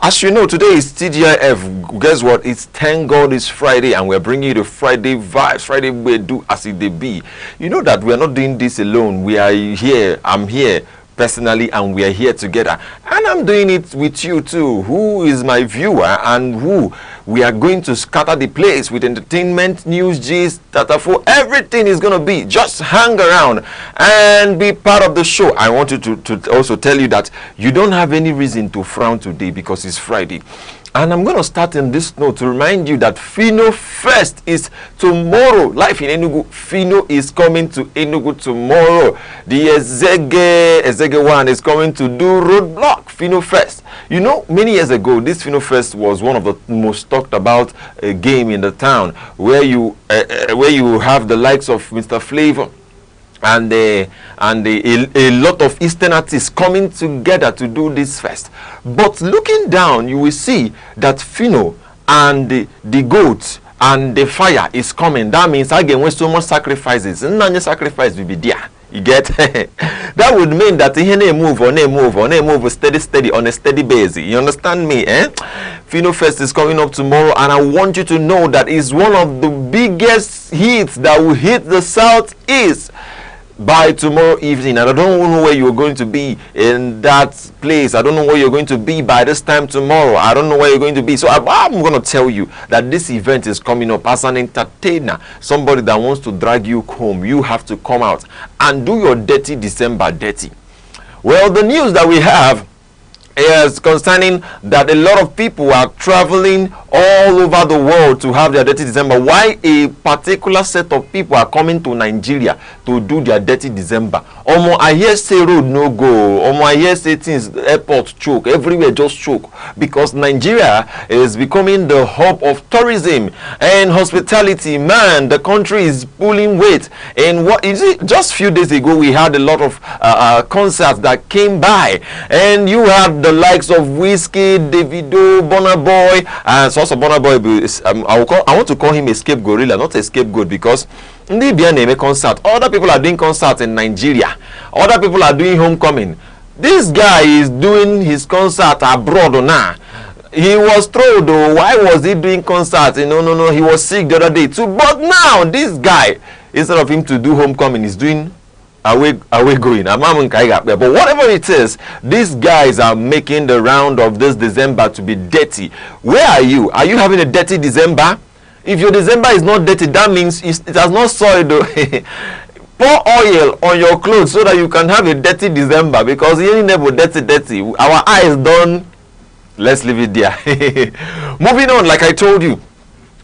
As you know, today is TGIF. Guess what? It's Thank God It's Friday, and we're bringing you the Friday vibes. Friday we do as it they be. You know that we're not doing this alone. We are here. I'm here personally, and we are here together, and I'm doing it with you too, who is my viewer, and who we are going to scatter the place with entertainment, news, gist, data for everything is going to be. Just hang around and be part of the show. I want you to also tell you that you don't have any reason to frown today because it's Friday. And I'm going to start in this note to remind you that Fino Fest is tomorrow. Life in Enugu. Fino is coming to Enugu tomorrow. The Ezege one is coming to do roadblock Fino Fest. You know, many years ago, this Fino Fest was one of the most talked about game in the town, where you have the likes of Mr. Flavor and a lot of Eastern artists coming together to do this fest. But looking down, you will see that Fino and the goats and the fire is coming. That means again, when so much sacrifices, none sacrifice will be there. You get that would mean that he move steady on a steady basis. You understand me? Fino Fest is coming up tomorrow, and I want you to know that it's one of the biggest hits that will hit the southeast by tomorrow evening. And I don't know where you're going to be in that place. I don't know where you're going to be by this time tomorrow. I don't know where you're going to be. So I'm going to tell you that this event is coming up. As an entertainer, somebody that wants to drag you home, you have to come out and do your dirty December dirty. Well, the news that we have Yes, concerning that a lot of people are traveling all over the world to have their dirty December. Why a particular set of people are coming to Nigeria to do their dirty December? I hear say road no go. I hear say things, airport choke, everywhere just choke, because Nigeria is becoming the hub of tourism and hospitality. Man, the country is pulling weight. And what is it? Just a few days ago, we had a lot of concerts that came by, and you had the likes of Whiskey, Davido, Burna Boy, and so also Burna Boy. I want to call him escape gorilla, not a scapegoat, because ndị bịa na-eme concert. Other people are doing concerts in Nigeria. Other people are doing homecoming. This guy is doing his concert abroad now. He was told, why was he doing concerts? No, he was sick the other day too. But now this guy, instead of him to do homecoming, is doing away going. But whatever it is, these guys are making the round of this December to be dirty. Where are you? Are you having a dirty December? If your December is not dirty, that means it has not soiled. Pour oil on your clothes so that you can have a dirty December, because you never dirty. Our eyes done. Let's leave it there. Moving on, like I told you,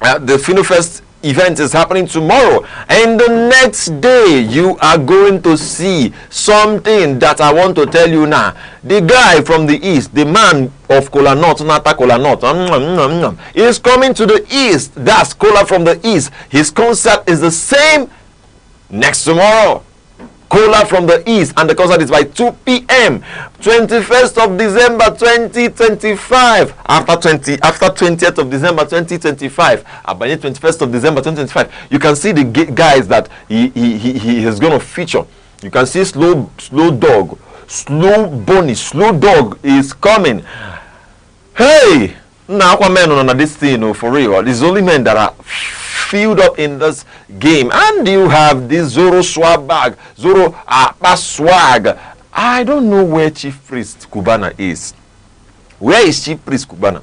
the FinoFest event is happening tomorrow, and the next day you are going to see something that I want to tell you now. The guy from the east, the man of Kola North, Nata Kola North, is coming to the east. That's Kola from the east. His concert is the same next tomorrow. Kola from the east, and the concert is by 2 p.m. 21st of December 2025. After 20th of December 2025, by 21st of December 2025, you can see the guys that he is going to feature. You can see Slow Dog, Slow Bunny, Slow Dog is coming. Hey, now men on this thing, for real. These only men that are filled up in this game, and you have this Zoro swag bag, Zoro swag. I don't know where Chief Priest Cubana is. Where is Chief Priest Cubana?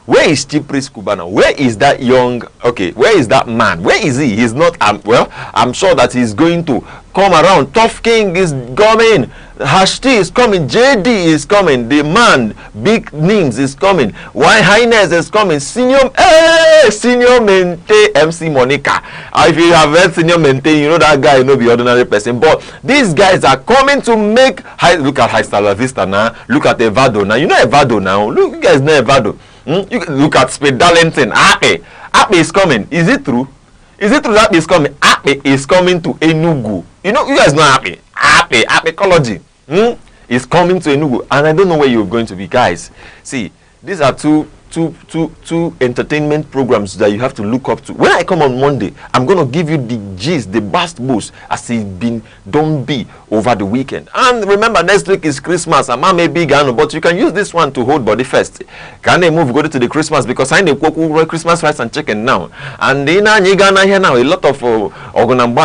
Where is Chief Priest Cubana? Where is that young? Okay, where is that man? Where is he? He's not. Well, I'm sure that he's going to come around. Tough King is coming. Hashti is coming. JD is coming. The man, Big Names is coming. Why Highness is coming. Senior Mente, MC Monica. If you have heard Senior Mente, you know that guy, no be ordinary person. But these guys are coming to make. Look at High Star La Vista now. Look at Evado now. You know Evado now. Look, you guys know Evado. You look at Speed Darlington. Ape is coming. Is it true? Is it true that is coming? Ape is coming to Enugu. You know, you guys know Ape ecology. Is coming to Enugu, and I don't know where you're going to be, guys. See, these are two entertainment programs that you have to look up to. When I come on Monday, I'm going to give you the gist, the best boost as it's been done be over the weekend. And remember, next week is Christmas. I'm a big ano, but you can use this one to hold body first. Can they move go to the Christmas, because I know Christmas rice and chicken now. And in Ghana here now, a lot of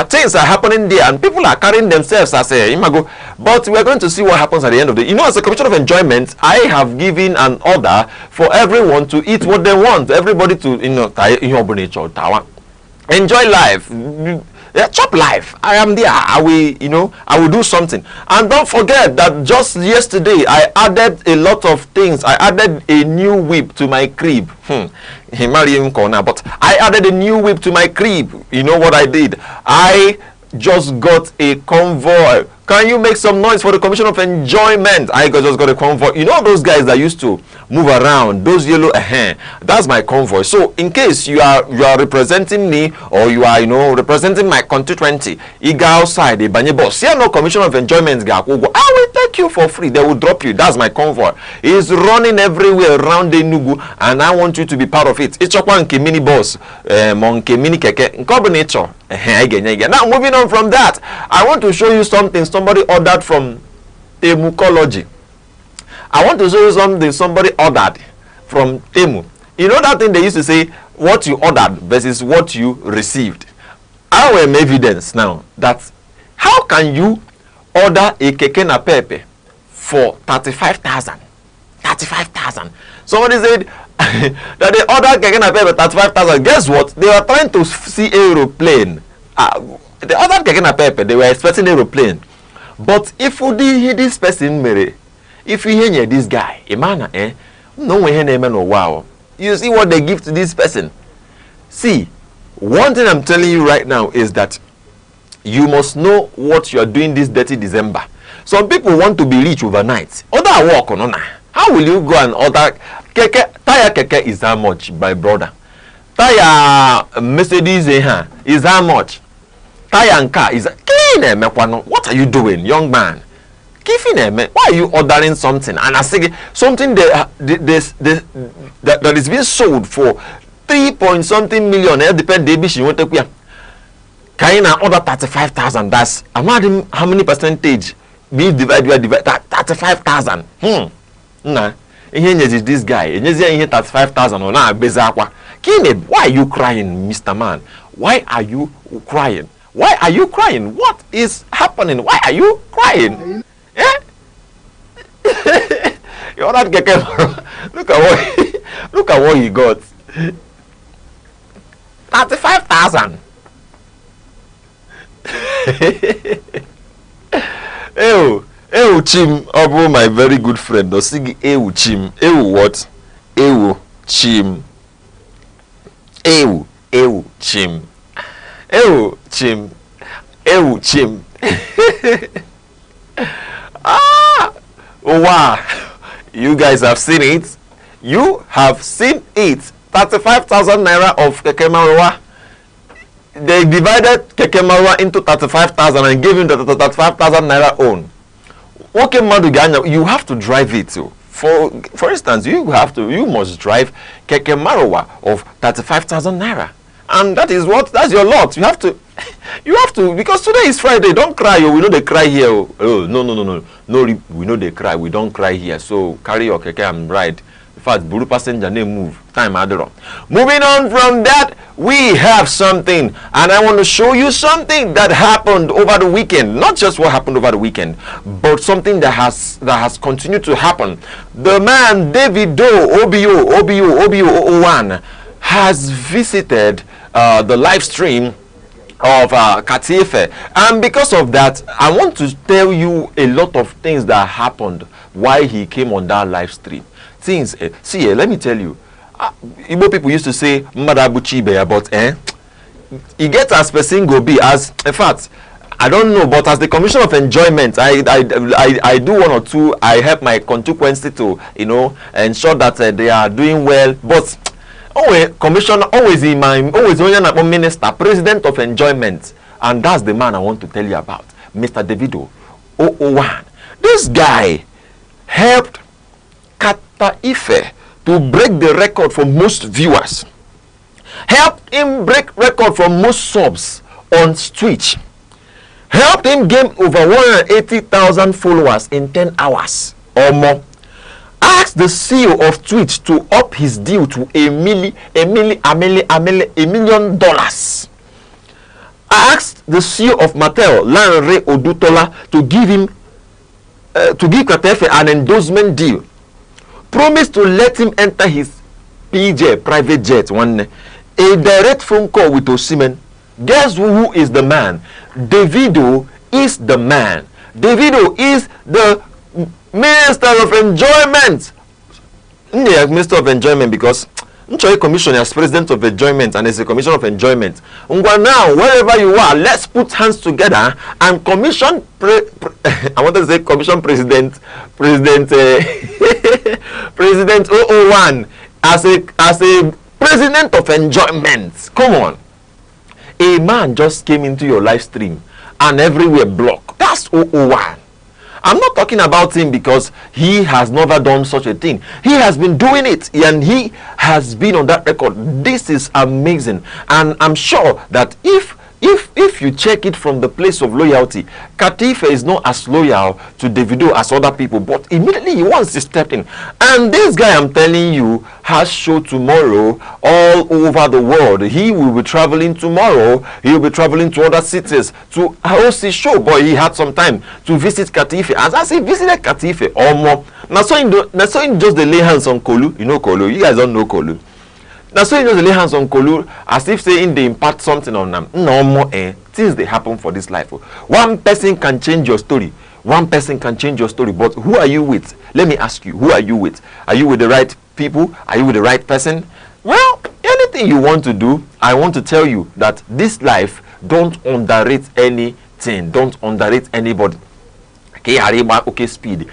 things are happening there, and people are carrying themselves as a imago. But we're going to see what happens at the end of the. You know, as a Commission of Enjoyment, I have given an order for everyone to eat what they want. Everybody to enjoy life. Chop life. I am there. I will do something. And don't forget that just yesterday I added a lot of things. I added a new whip to my crib. But I added a new whip to my crib. You know what I did? I just got a convoy. Can you make some noise for the Commission of Enjoyment? I just got a convoy. You know those guys that used to move around, those yellow that's my convoy. So in case you are representing me, or you are representing my constituency, you go outside the banye boss. See, no Commission of Enjoyment I will take you for free. They will drop you. That's my convoy. It's running everywhere around the Enugu, and I want you to be part of it. It's a mini boss, monkey mini keke, nature. Now moving on from that, I want to show you something somebody ordered from Temukology. I want to show you something somebody ordered from Temu. You know that thing they used to say, what you ordered versus what you received. I have evidence now that how can you order a keke na pepe for 35,000? 35,000. Somebody said that they ordered keke na pepe 35,000. Guess what? They were trying to see aeroplane. They ordered keke na pepe. They were expecting aeroplane. But if this person marry, if you hear this guy, a man, no one wow. You see what they give to this person. See, one thing I'm telling you right now is that you must know what you are doing this dirty December. Some people want to be rich overnight. Other work on. How will you go and order keke? Tire keke is how much, my brother? Tire Mercedes is how much? Tire and car is clean. What are you doing, young man? Why are you ordering something? And I say something that is being sold for 3-point-something million. Depend maybe she want to can I order 35,000? That's I'm adding how many percentage? Be divide 35,000. Nah. Here is this guy. Here 35,000 or now bezakwa. Why are you crying, Mr. Man? Why are you crying? Why are you crying? What is happening? Why are you crying? Eh? You're not getting. Look at what he got. 35,000. Ew Chim, oh my very good friend. No sing Ew Chim. Ew what? Ew Chim. Ew Chim. Ew Chim. Ew Chim. Ah! Wow! You guys have seen it. You have seen it. 35,000 naira of Keke Marwa. They divided Keke Marwa into 35,000 and gave him the 35,000 naira own. Okay, Maduganya, you have to drive it too. For instance, you must drive Keke Marwa of 35,000 naira. And that's your lot. You have to, because today is Friday. Don't cry. We know they cry here. Oh, no. We know they cry. We don't cry here. So carry your keke and ride. In fact, Buru passenger name move. Time adoro. Moving on from that, we have something. And I want to show you something that happened over the weekend. Not just what happened over the weekend, but something that has continued to happen. The man, Davido, OBO01, has visited the live stream of Katife, and because of that, I want to tell you a lot of things that happened while he came on that live stream. Things, let me tell you, Igbo people used to say Madabuchibe, but it gets as person go be as. In fact, I don't know, but as the Commission of Enjoyment, I do one or two. I help my constituency to ensure that they are doing well, but. Commissioner, always minister, president of enjoyment, and that's the man I want to tell you about, Mr. Davido 001. This guy helped Kata Ife to break the record for most viewers, helped him break record for most subs on Twitch, helped him gain over 180,000 followers in 10 hours or more. Asked the CEO of Twitch to up his deal to $1 million. Asked the CEO of Mattel, Lanre Odutola, to give Katefe an endorsement deal. Promised to let him enter his PJ private jet one day. A direct phone call with Osimhen. Guess who is the man? Davido is the man. Davido is the Minister of Enjoyment. Minister of Enjoyment because Nchoy Commission as President of Enjoyment and as a Commission of Enjoyment. Now, wherever you are, let's put hands together and commission I want to say Commission President President 001 as a President of Enjoyment. Come on. A man just came into your live stream and everywhere blocked. That's 001. I'm not talking about him because he has never done such a thing. He has been doing it and he has been on that record. This is amazing. And I'm sure that if you check it from the place of loyalty, Katife is not as loyal to Davido as other people, but immediately he wants to step in. And this guy, I'm telling you, has show tomorrow all over the world. He will be traveling tomorrow. He will be traveling to other cities to host his show. But he had some time to visit Katife. As I say, visited Katife or more. Now so in just the lay hands on Kolu. You know Kolu. You guys don't know Kolu. Now so you just lay hands on Kolu as if saying they impart something on them. No more things they happen for this life. One person can change your story. One person can change your story, but who are you with? Let me ask you, who are you with? Are you with the right people? Are you with the right person? Well, anything you want to do, I want to tell you that this life, don't underrate anything. Don't underrate anybody. Okay, speed.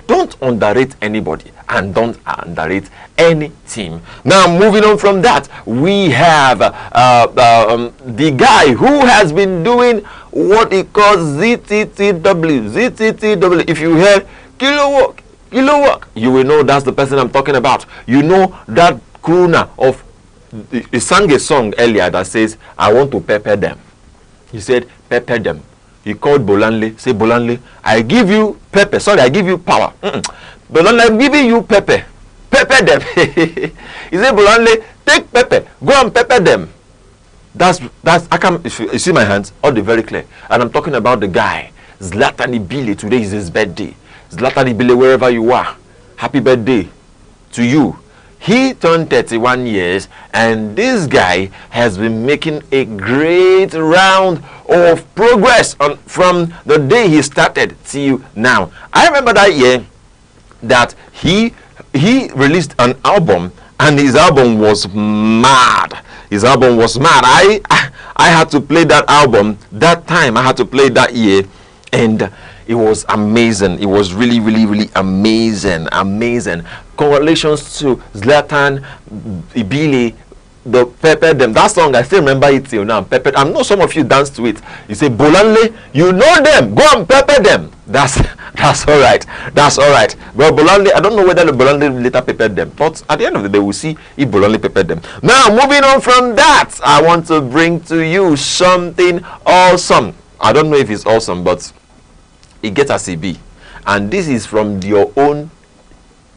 Don't underrate anybody, and don't underrate any team. Now, moving on from that, we have the guy who has been doing what he calls ZTTW. If you hear kilo work, you will know that's the person I'm talking about. You know that crooner of, he sang a song earlier that says, I want to pepper them. He said, pepper them. He called Bolanle, say, Bolanle, I give you pepper. Sorry, I give you power. Bolanle, I'm giving you pepper. Pepper them. He said, Bolanle, take pepper. Go and pepper them. That's I can, if you see my hands, all the very clear. And I'm talking about the guy, Zlatan Ibile. Today is his birthday. Zlatan Ibile, wherever you are, happy birthday to you. He turned 31 years, and this guy has been making a great round of progress from the day he started till now. I remember that year that he released an album, and his album was mad. His album was mad. I had to play that album that time. I had to play that year, and it was amazing. It was really, really, really amazing. Congratulations to Zlatan Ibile, the pepper them. That song, I still remember it till now. Pepper. I know some of you dance to it. You say, Bolanle, you know them. Go and pepper them. That's all right. That's all right. But Bolanle, I don't know whether the Bolanle later peppered them. But at the end of the day, we'll see if Bolanle peppered them. Now, moving on from that, I want to bring to you something awesome. I don't know if it's awesome, but it gets a CB. And this is from your own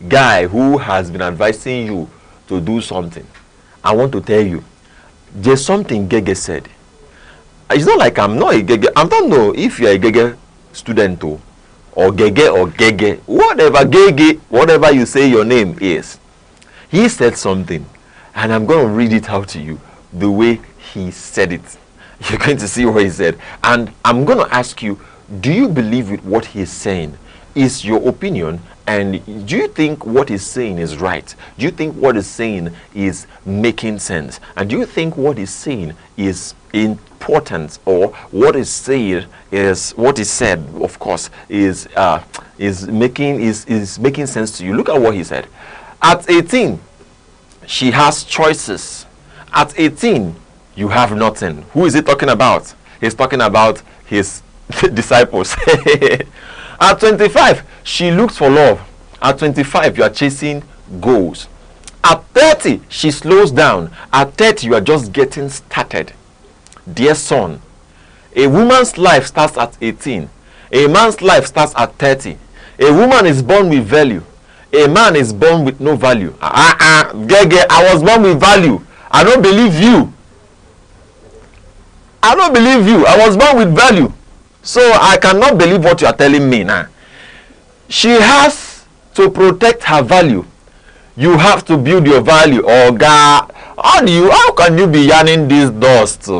guy who has been advising you to do something. I want to tell you, there's something Gege said. It's not like I'm not a Gege. I don't know if you're a Gege student or Gege, whatever you say your name is. He said something, and I'm going to read it out to you the way he said it. You're going to see what he said. And I'm going to ask you, do you believe with what he's saying? Is your opinion, and do you think what he's saying is right? Do you think what he's saying is making sense? And do you think what he's saying is important, or what he's saying is what he said, of course, is making sense to you? Look at what he said. At 18, she has choices. At 18, you have nothing. Who is he talking about? He's talking about his disciples. At 25, she looks for love. At 25, you are chasing goals. At 30, she slows down. At 30, you are just getting started. Dear son, a woman's life starts at 18. A man's life starts at 30. A woman is born with value. A man is born with no value. Gege, I was born with value. I don't believe you. I don't believe you. I was born with value. So I cannot believe what you are telling me now. She has to protect her value. You have to build your value. Oh God, how can you be yarning this dust?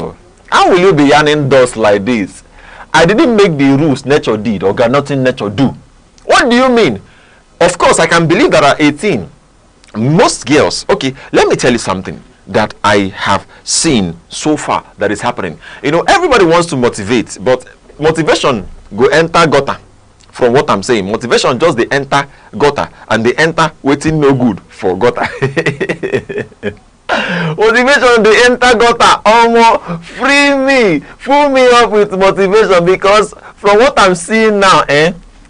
How will you be yarning dust like this? I didn't make the rules, nature did. Oh God, nothing nature do. What do you mean? Of course, I can believe that at 18, most girls, okay, let me tell you something that I have seen so far that is happening. You know, everybody wants to motivate, but motivation go enter gutter. From what I'm saying, motivation just they enter gutter, and they enter waiting no good for gutter. Motivation they enter gutter. Free me, fill me up with motivation, because from what I'm seeing now,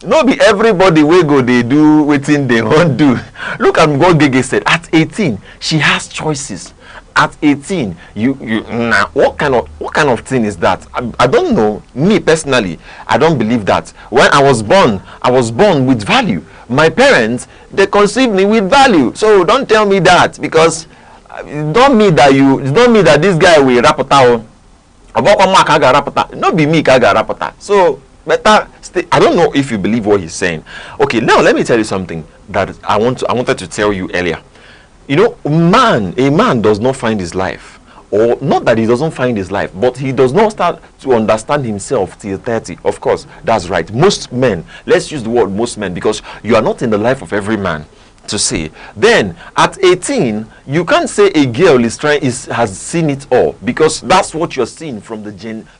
no be everybody will go they do waiting they won't do. Look at what Gege said. At 18, she has choices. At 18, now what kind of thing is that? I don't know. Me personally, I don't believe that. When I was born with value. My parents, they conceived me with value. So don't tell me that, because it don't mean that this guy will rapota. Not be me kaga rapota. So better stay. I don't know if you believe what he's saying. Okay, now let me tell you something that I wanted to tell you earlier. You know, a man does not find his life or not that he doesn't find his life, but he does not start to understand himself till 30. Of course, that's right. Most men, let's use the word most men, because you are not in the life of every man to see. Then at 18, you can't say a girl has seen it all, because that's what you're seeing from the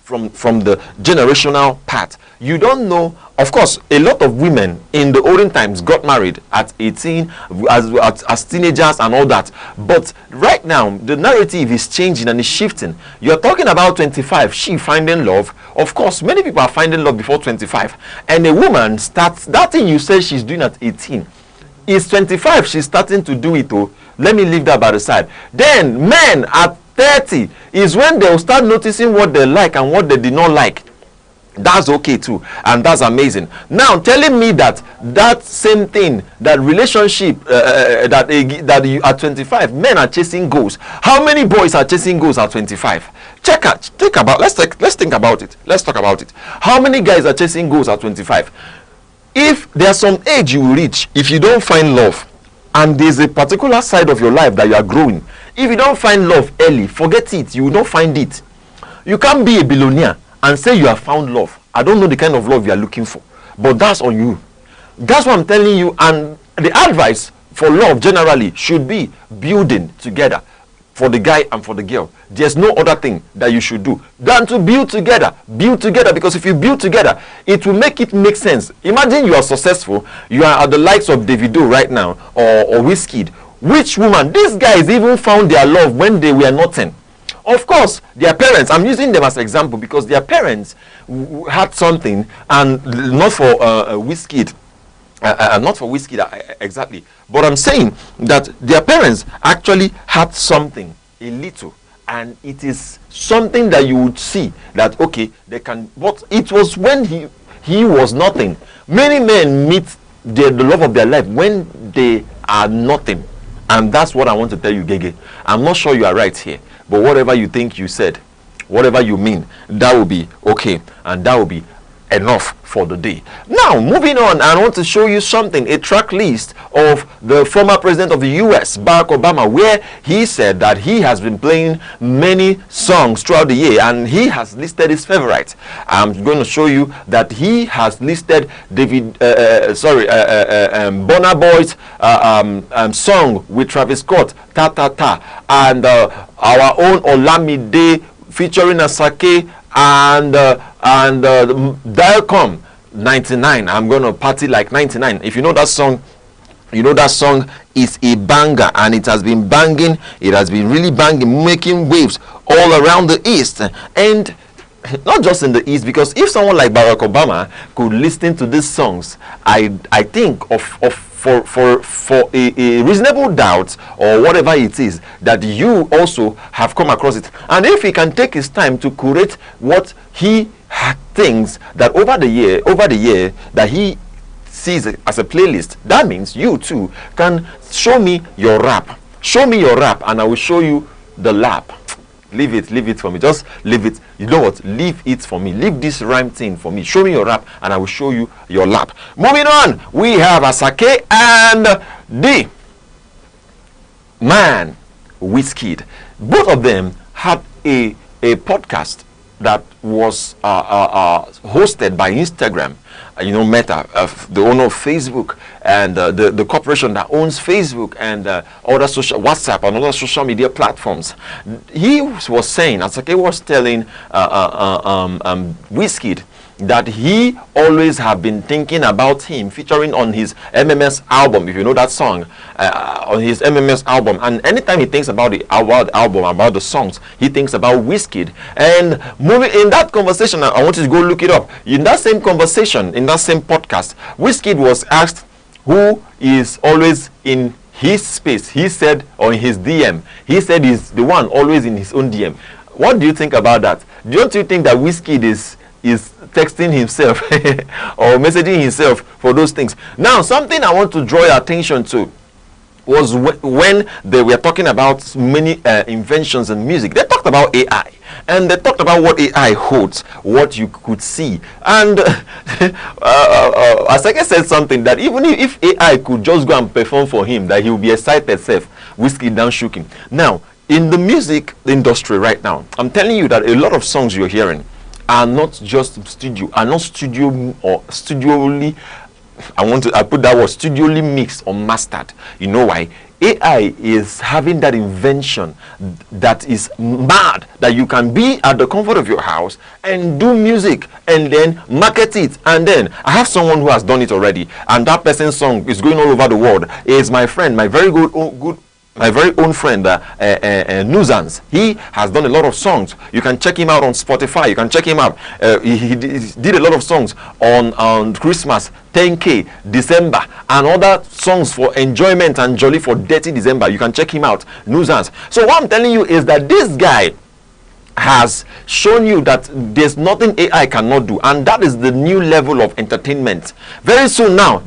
from the generational part. You don't know. Of course, a lot of women in the olden times got married at 18 as teenagers and all that. But right now, the narrative is changing and is shifting. You're talking about 25, she finding love. Of course, many people are finding love before 25. And a woman starts, that thing you say she's doing at 18, is 25, she's starting to do it. Oh, let me leave that by the side. Then men at 30 is when they'll start noticing what they like and what they did not like. That's okay too, and that's amazing. Now telling me that same thing, that relationship, that you at 25, men are chasing goals. How many boys are chasing goals at 25? Let's think about it. Let's talk about it. How many guys are chasing goals at 25? If there's some age you will reach, if you don't find love, and there's a particular side of your life that you are growing, if you don't find love early, forget it. You will not find it. You can't be a billionaire and say you have found love. I don't know the kind of love you are looking for, but that's on you. That's what I'm telling you. And the advice for love generally should be building together, for the guy and for the girl. There's no other thing that you should do than to build together. Build together, because if you build together, it will make sense. Imagine you are successful, you are at the likes of Davido right now, or Wizkid. Which woman? These guys even found their love when they were nothing. Of course, their parents, I'm using them as an example because their parents had something, and not for Wizkid. Not for Wizkid exactly, but I'm saying that their parents actually had something, a little, and it is something that you would see that okay, they can. But it was when he was nothing. Many men meet the love of their life when they are nothing, and that's what I want to tell you, Gege. I'm not sure you are right here, but whatever you think you said, whatever you mean, that will be okay, and that will be enough for the day. Now, moving on, I want to show you something, a track list of the former president of the US, Barack Obama, where he said that he has been playing many songs throughout the year, and he has listed his favorites. I'm going to show you that he has listed Burna Boy's song with Travis Scott, Ta Ta Ta, and our own Olamide featuring Asake, and Dialcom 99. I'm gonna party like 99. If you know that song, you know that song is a banger, and it has been banging. It has been really banging, making waves all around the East, and not just in the East. Because if someone like Barack Obama could listen to these songs, I think for a reasonable doubt, or whatever it is, that you also have come across it. And if he can take his time to curate what he thinks that over the year that he sees it as a playlist, that means you too can show me your rap. Show me your rap, and I will show you the lap. Leave it for me. Just leave it. You know what? Leave it for me. Leave this rhyme thing for me. Show me your rap, and I will show you your lap. Moving on, we have Asake and the man Wizkid. Both of them had a podcast that was hosted by Instagram. Meta, the owner of Facebook, and the corporation that owns Facebook and other social, WhatsApp and other social media platforms. He was saying, Asake was telling Wizkid that he always have been thinking about him, featuring on his MMS album, if you know that song, on his MMS album. And anytime he thinks about the album, about the songs, he thinks about Wizkid. And moving in that conversation, I want you to go look it up. In that same conversation, in that same podcast, Wizkid was asked who is always in his space. He said on his DM, he said he's the one always in his own DM. What do you think about that? Don't you think that Wizkid is texting himself or messaging himself for those things? Now, something I want to draw your attention to was when they were talking about many inventions in music. They talked about AI, and they talked about what AI holds, what you could see. And Asake said something that even if AI could just go and perform for him, that he will be excited self. Wizkid down shook him. Now, in the music industry right now, I'm telling you that a lot of songs you're hearing are not just studio, are not studio or studioly, I put that word, studioly mixed or mastered. You know why? AI is having that invention that is mad, that you can be at the comfort of your house and do music and then market it. And then I have someone who has done it already, and that person's song is going all over the world. Is my friend, my very my very own friend, Nuzans. He has done a lot of songs. You can check him out on Spotify. You can check him out. He did a lot of songs on Christmas, 10K, December, and other songs for enjoyment and jolly for Dirty December. You can check him out, Nuzans. So what I'm telling you is that this guy has shown you that there's nothing AI cannot do, and that is the new level of entertainment. Very soon now,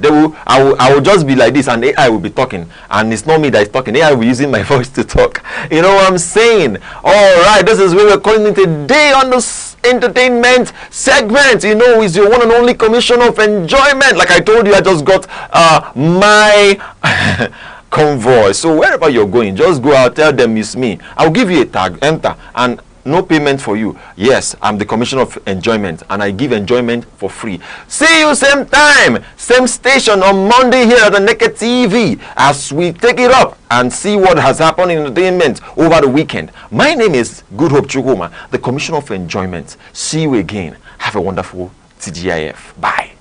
I will just be like this, and AI will be talking, and it's not me that is talking. AI will be using my voice to talk. You know what I'm saying? All right, this is where we're calling it a day on the entertainment segment. You know, is your one and only commission of enjoyment. Like I told you, I just got my convoy. So wherever you're going, just go out, tell them it's me. I'll give you a tag, enter, and no payment for you. Yes, I'm the commissioner of enjoyment, and I give enjoyment for free. See you same time, same station on Monday here at Aneke TV as we take it up and see what has happened in entertainment over the weekend. My name is Good Hope Chukuma, the commissioner of enjoyment. See you again. Have a wonderful TGIF. Bye.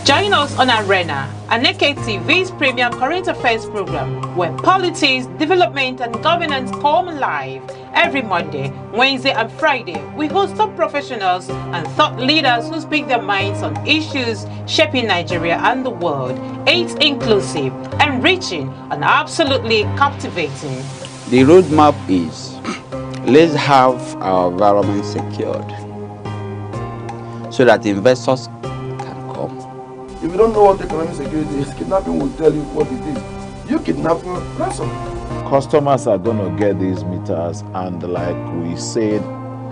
Join us on Arena, Aneke TV's premium current affairs program, where politics, development, and governance come alive. Every Monday, Wednesday, and Friday, we host top professionals and thought leaders who speak their minds on issues shaping Nigeria and the world. It's inclusive, enriching, and absolutely captivating. The roadmap is, let's have our environment secured so that investors can come. If you don't know what economic security is, kidnapping will tell you what it is. You kidnap, ransom. Customers are going to get these meters, and like we said,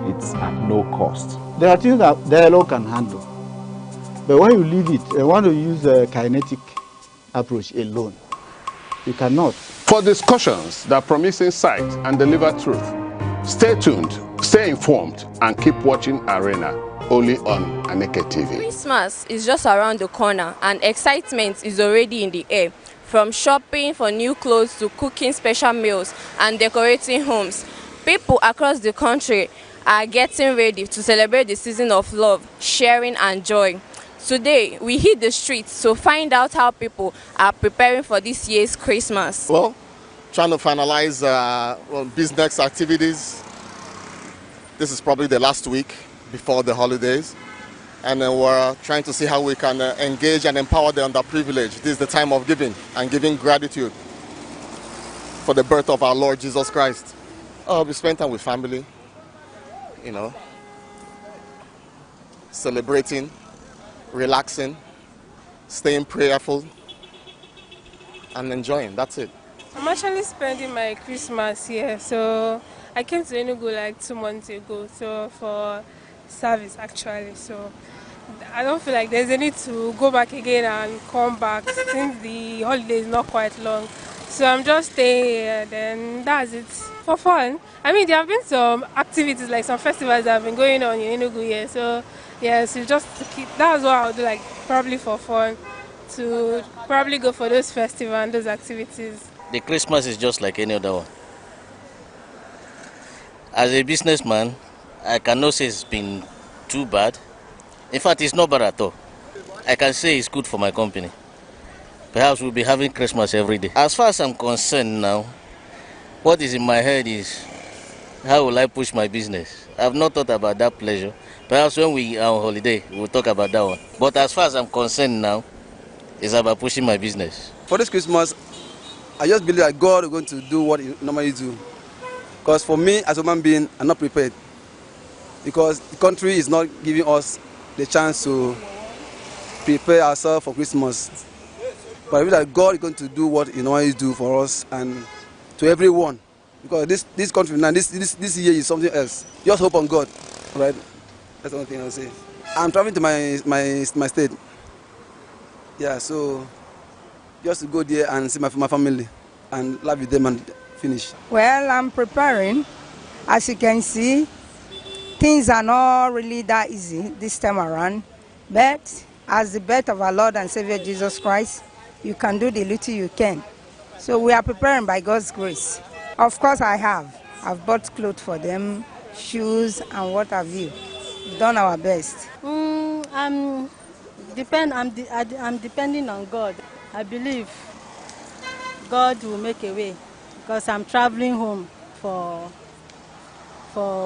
it's at no cost. There are things that dialogue can handle. But when you leave it, you want to use a kinetic approach alone. You cannot. For discussions that promise insight and deliver truth, stay tuned, stay informed, and keep watching Arena, only on Aneke TV. Christmas is just around the corner, and excitement is already in the air. From shopping for new clothes to cooking special meals and decorating homes, people across the country are getting ready to celebrate the season of love, sharing, and joy. Today, we hit the streets to find out how people are preparing for this year's Christmas. Well, trying to finalize business activities. This is probably the last week before the holidays. And then we're trying to see how we can engage and empower the underprivileged. This is the time of giving and giving gratitude for the birth of our Lord Jesus Christ. We spend time with family, you know, celebrating, relaxing, staying prayerful, and enjoying. That's it. I'm actually spending my Christmas here, so I came to Enugu like 2 months ago, so for service actually, so I don't feel like there's a need to go back again and come back since the holiday is not quite long. So I'm just staying here, then that's it. For fun. I mean, there have been some activities, like some festivals that have been going on in Enugu here, so yes, yeah, so just to keep, that's what I'll do, like probably for fun, to probably go for those festivals and those activities. The Christmas is just like any other one. As a businessman, I cannot say it's been too bad. In fact, it's not bad at all. I can say it's good for my company. Perhaps we'll be having Christmas every day. As far as I'm concerned now, what is in my head is, how will I push my business? I've not thought about that pleasure. Perhaps when we are on holiday, we'll talk about that one. But as far as I'm concerned now, it's about pushing my business. For this Christmas, I just believe that God is going to do what He normally do. Because for me, as a human being, I'm not prepared. Because the country is not giving us the chance to prepare ourselves for Christmas. But I believe that God is going to do what He normally do for us and to everyone. Because this country now, this year is something else. Just hope on God, right? That's the only thing I'll say. I'm traveling to my state. Yeah, so just to go there and see my family. and live with them and finish. Well, I'm preparing. As you can see, things are not really that easy this time around. But as the birth of our Lord and Savior Jesus Christ, you can do the little you can. So we are preparing by God's grace. Of course I have. I've bought clothes for them, shoes and what have you. We've done our best. I'm depending on God. I believe God will make a way because I'm traveling home for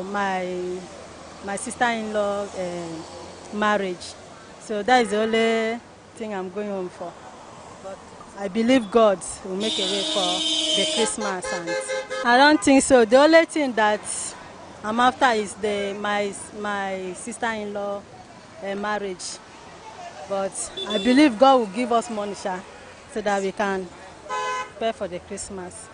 my sister-in-law marriage. So that is the only thing I'm going home for. But I believe God will make a way for the Christmas. And I don't think so. The only thing that I'm after is my sister-in-law marriage. But I believe God will give us money, so that we can prepare for the Christmas.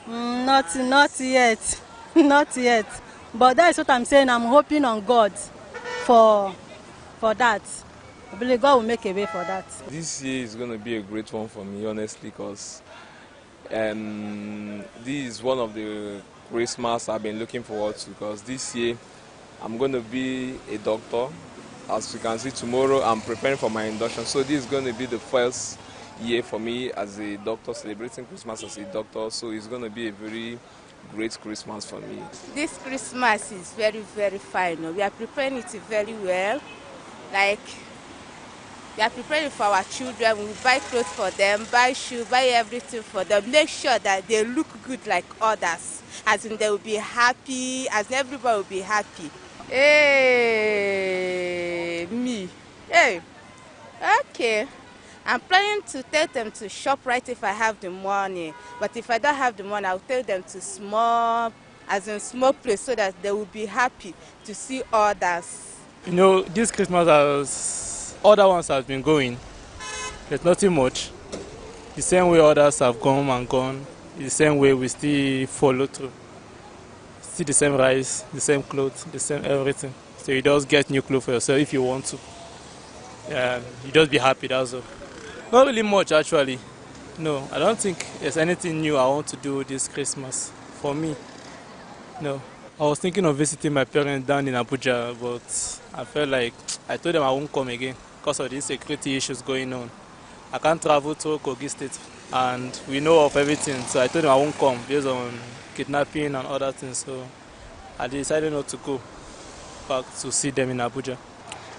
Not yet, not yet. But that is what I'm saying. I'm hoping on God for that. I believe God will make a way for that. This year is going to be a great one for me, honestly, because this is one of the Christmas I've been looking forward to. Because this year I'm going to be a doctor. As you can see, tomorrow I'm preparing for my induction. So this is going to be the first year for me as a doctor, celebrating Christmas as a doctor. So it's going to be a very great Christmas for me. This Christmas is very, very fine. We are preparing it very well. Like, we are preparing for our children. We buy clothes for them, buy shoes, buy everything for them. Make sure that they look good like others. As in they will be happy, as in everybody will be happy. Hey, me. Hey, okay. I'm planning to tell them to shop right if I have the money. But if I don't have the money, I'll tell them to small place so that they will be happy to see others. You know, this Christmas other ones have been going. There's nothing much. The same way others have come and gone, the same way we still follow through. Still the same rice, the same clothes, the same everything. So you just get new clothes for yourself if you want to. You just be happy, that's all. Not really much actually. No, I don't think there's anything new I want to do this Christmas for me. No. I was thinking of visiting my parents down in Abuja, but I felt like I told them I won't come again because of these security issues going on. I can't travel to Kogi State and we know of everything, so I told them I won't come based on kidnapping and other things. So I decided not to go back to see them in Abuja.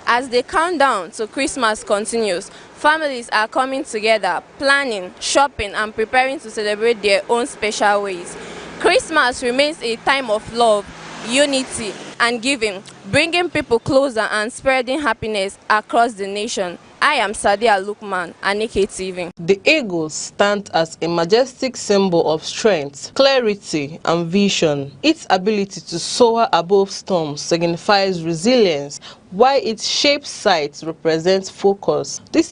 As the countdown to Christmas continues, families are coming together, planning, shopping, and preparing to celebrate their own special ways. Christmas remains a time of love, unity, and giving, bringing people closer and spreading happiness across the nation. I am Sadia Lukman, Aneke TV. The eagle stands as a majestic symbol of strength, clarity, and vision. Its ability to soar above storms signifies resilience, while its shaped sight represents focus. This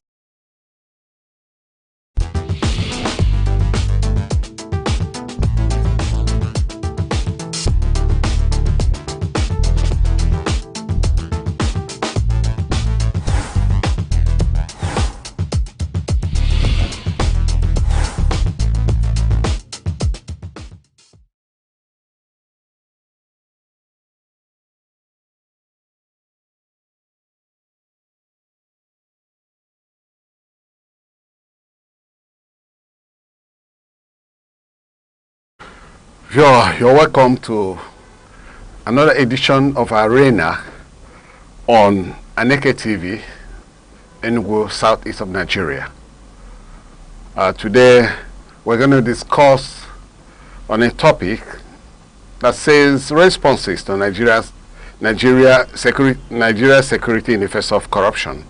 You're welcome to another edition of Arena on Aneke TV, Enugu, southeast of Nigeria. Today we're going to discuss on a topic that says responses to Nigeria's security in the face of corruption.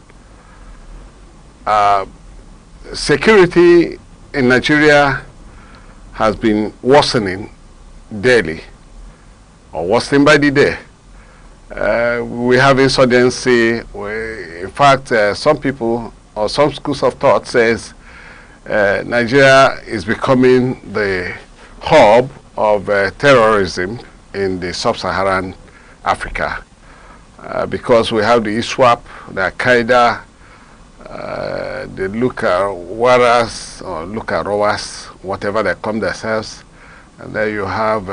Security in Nigeria has been worsening daily, or worsening by the day. We have insurgency. In fact, some people or some schools of thought says Nigeria is becoming the hub of terrorism in the sub-Saharan Africa because we have the ISWAP, the Al-Qaeda, the Lukawaras or Lukarowas, whatever they call themselves. And then you have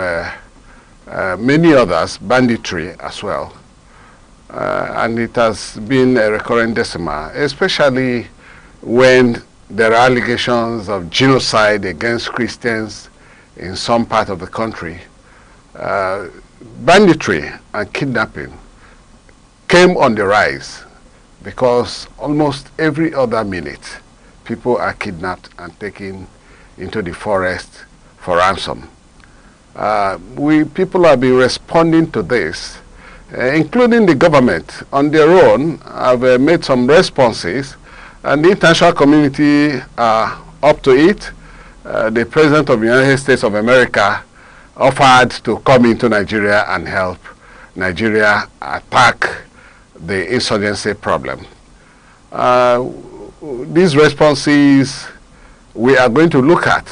many others, banditry as well. And it has been a recurrent decimal, especially when there are allegations of genocide against Christians in some part of the country. Banditry and kidnapping came on the rise because almost every other minute people are kidnapped and taken into the forest for ransom. People have been responding to this, including the government on their own have made some responses, and the international community are up to it. The President of the United States of America offered to come into Nigeria and help Nigeria attack the insurgency problem. These responses we are going to look at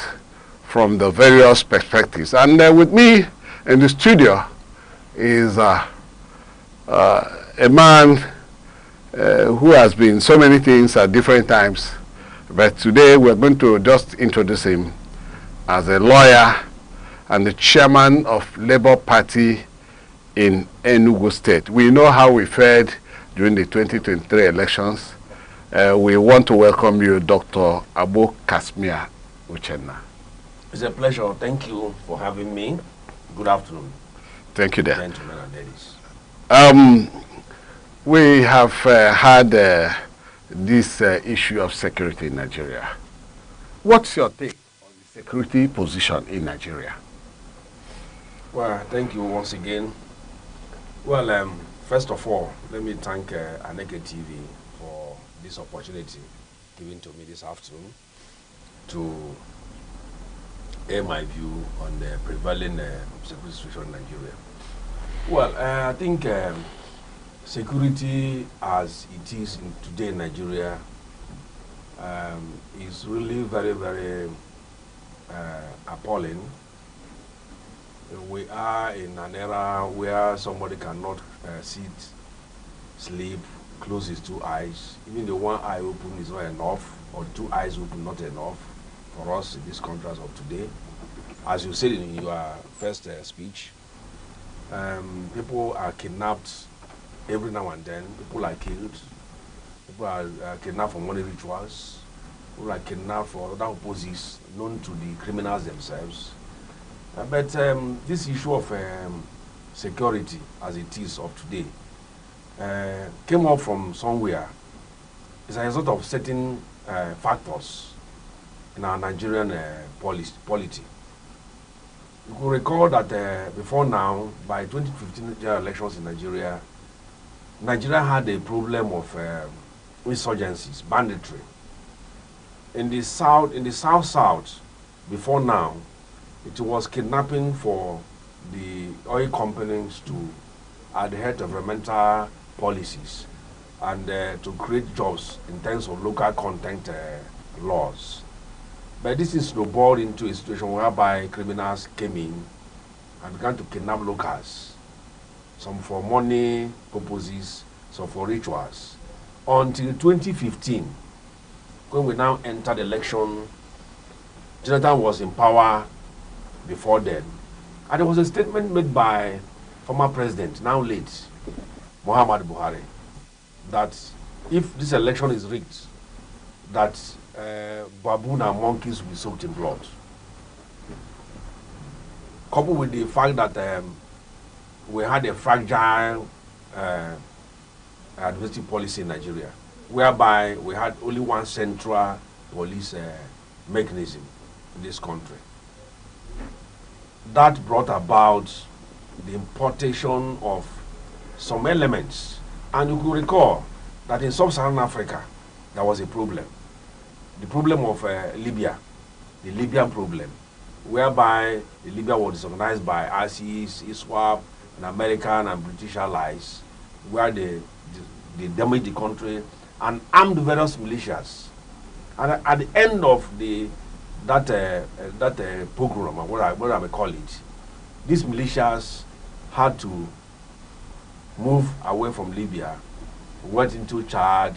from the various perspectives. And with me in the studio is a man who has been so many things at different times, but today we're going to just introduce him as a lawyer and the chairman of Labour Party in Enugu State. We know how we fared during the 2023 elections. We want to welcome you, Dr. Abu Kasmia Uchenna. It's a pleasure. Thank you for having me. Good afternoon. Thank you, dear. Gentlemen and ladies. We have had this issue of security in Nigeria. What's your take on the security position in Nigeria? Well, thank you once again. Well, first of all, let me thank Aneke TV for this opportunity given to me this afternoon to air my view on the prevailing security situation in Nigeria. Well, I think security as it is today in Nigeria is really very, very appalling. We are in an era where somebody cannot sit, sleep, close his two eyes. Even the one eye open is not enough, or two eyes open not enough for us in this country as of today. As you said in your first speech, people are kidnapped every now and then. People are killed. People are kidnapped for money rituals. People are kidnapped for other purposes known to the criminals themselves. But this issue of security as it is of today came up from somewhere. It's a result of certain factors in our Nigerian polity. You could recall that before now, by 2015 general elections in Nigeria, Nigeria had a problem of insurgencies, banditry. In the south, before now, it was kidnapping for the oil companies to adhere to environmental policies and to create jobs in terms of local content laws. But this is snowballed into a situation whereby criminals came in and began to kidnap locals, some for money purposes, some for rituals. Until 2015, when we now entered the election, Jonathan was in power before then. And there was a statement made by former president, now late, Muhammadu Buhari, that if this election is rigged, that baboon and monkeys will be soaked in blood. Coupled with the fact that we had a fragile administrative policy in Nigeria, whereby we had only one central police mechanism in this country. That brought about the importation of some elements. And you could recall that in sub-Saharan Africa, there was a problem. The problem of Libya, the Libyan problem, whereby Libya was disorganized by ISIS, ISWAP, and American and British allies, where they damaged the country and armed various militias. And at the end of that pogrom, or what I may call it, these militias had to move away from Libya, went into Chad,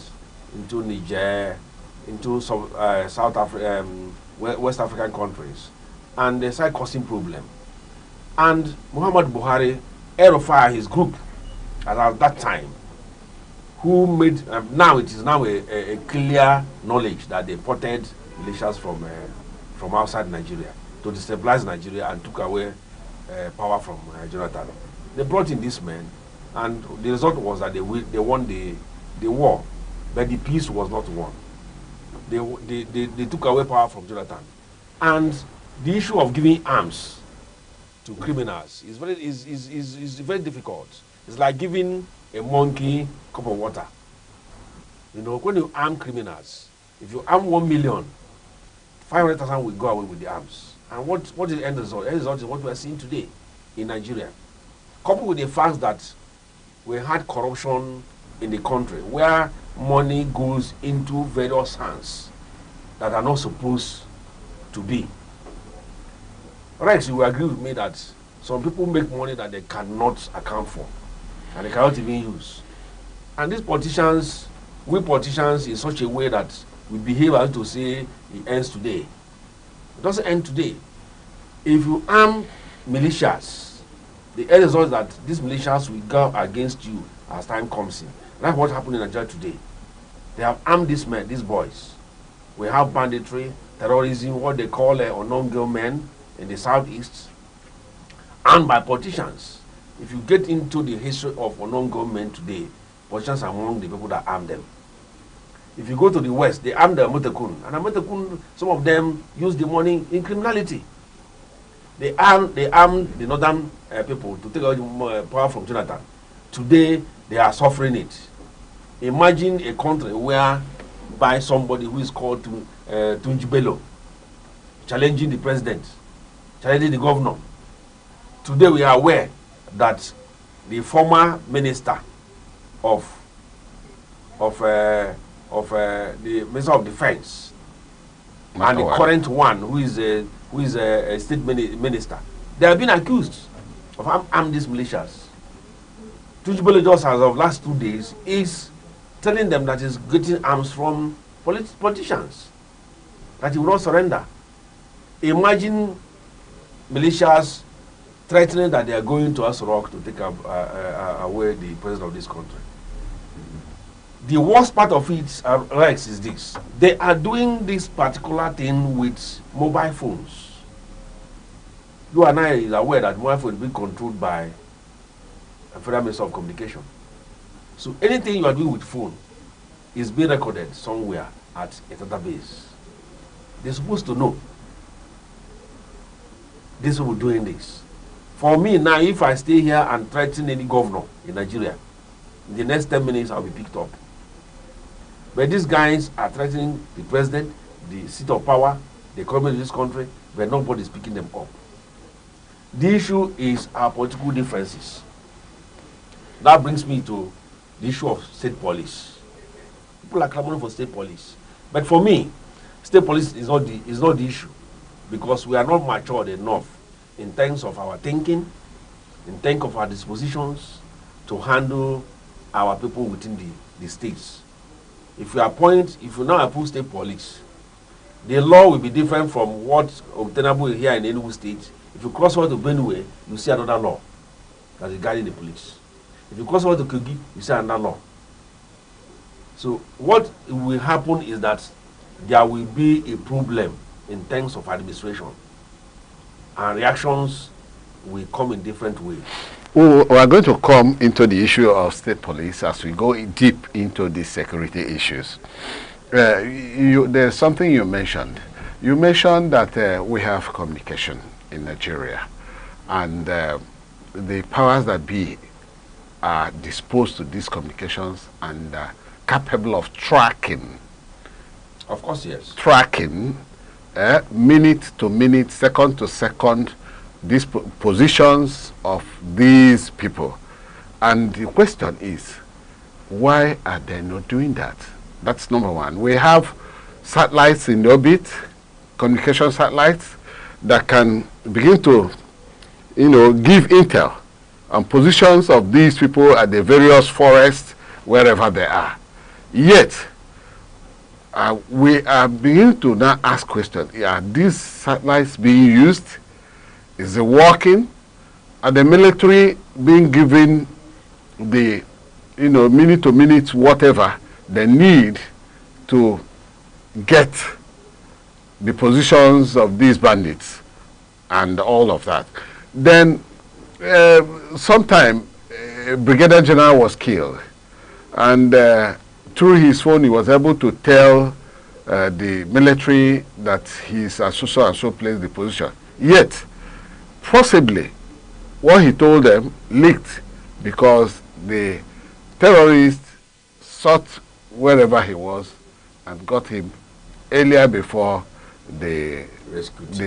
into Niger, into some West African countries, and they started causing problem. And Muhammad Buhari, Erofai, his group, at that time, who made now it is now a clear knowledge that they imported militias from outside Nigeria to destabilize Nigeria and took away power from Jonathan. They brought in these men, and the result was that they won the war, but the peace was not won. They took away power from Jonathan, and the issue of giving arms to criminals is very difficult. It's like giving a monkey a cup of water. You know, when you arm criminals, if you arm 1 million, 500,000 will go away with the arms. And what is the end result? The end result is what we are seeing today in Nigeria. Coupled with the fact that we had corruption in the country, where money goes into various hands that are not supposed to be. Rex, you will agree with me that some people make money that they cannot account for, and they cannot even use. And these politicians, we politicians, in such a way that we behave as to say it ends today. It doesn't end today. If you arm militias, the end result is that these militias will go against you as time comes in. That's what happened in Nigeria today. They have armed these men, these boys. We have banditry, terrorism, what they call unknown gunmen in the southeast, armed by politicians. If you get into the history of unknown gunmen today, politicians are among the people that arm them. If you go to the west, they arm the Amotekun, and Amotekun, some of them use the money in criminality. They armed the northern people to take away power from Jonathan. Today, they are suffering it. Imagine a country where by somebody who is called Tunji Bello, challenging the president, challenging the governor. Today we are aware that the former minister of the Minister of Defense and the current one who is a state minister, they have been accused of armed these militias. Tunji Bello just as of last 2 days is telling them that he's getting arms from politicians, that he will not surrender. Imagine militias threatening that they are going to Asorok to take away the president of this country. The worst part of it, Rex, is this. They are doing this particular thing with mobile phones. You and I is aware that mobile phone is being controlled by a Federal Minister of Communication. So anything you are doing with phone is being recorded somewhere at a database. They're supposed to know these people doing this. For me now, if I stay here and threaten any governor in Nigeria, in the next 10 minutes I'll be picked up. But these guys are threatening the president, the seat of power, the economy of this country, but nobody is picking them up. The issue is our political differences. That brings me to the issue of state police. People are clamoring for state police. But for me, state police is not the issue, because we are not matured enough in terms of our thinking, in terms of our dispositions to handle our people within the states. If you now approve state police, the law will be different from what obtainable here in Enugu State. If you cross over to Benue, you see another law that is guiding the police. If you cross over to Kogi, you see another law. So what will happen is that there will be a problem in terms of administration, and reactions will come in different ways. We are going to come into the issue of state police as we go deep into the security issues. There's something you mentioned. You mentioned that we have communication in Nigeria, and the powers that be are disposed to these communications and capable of tracking. Of course, yes. Tracking minute to minute, second to second, these positions of these people. And the question is, why are they not doing that? That's number one. We have satellites in orbit, communication satellites, that can begin to, give intel on positions of these people at the various forests, wherever they are. Yet, we are beginning to now ask questions. Are these satellites being used? Is it working? Are the military being given the, minute to minute whatever they need to get the positions of these bandits and all of that? Then sometime Brigadier General was killed, and through his phone he was able to tell the military that he's at so and so place the position. Yet possibly what he told them leaked because the terrorists sought wherever he was and got him earlier before the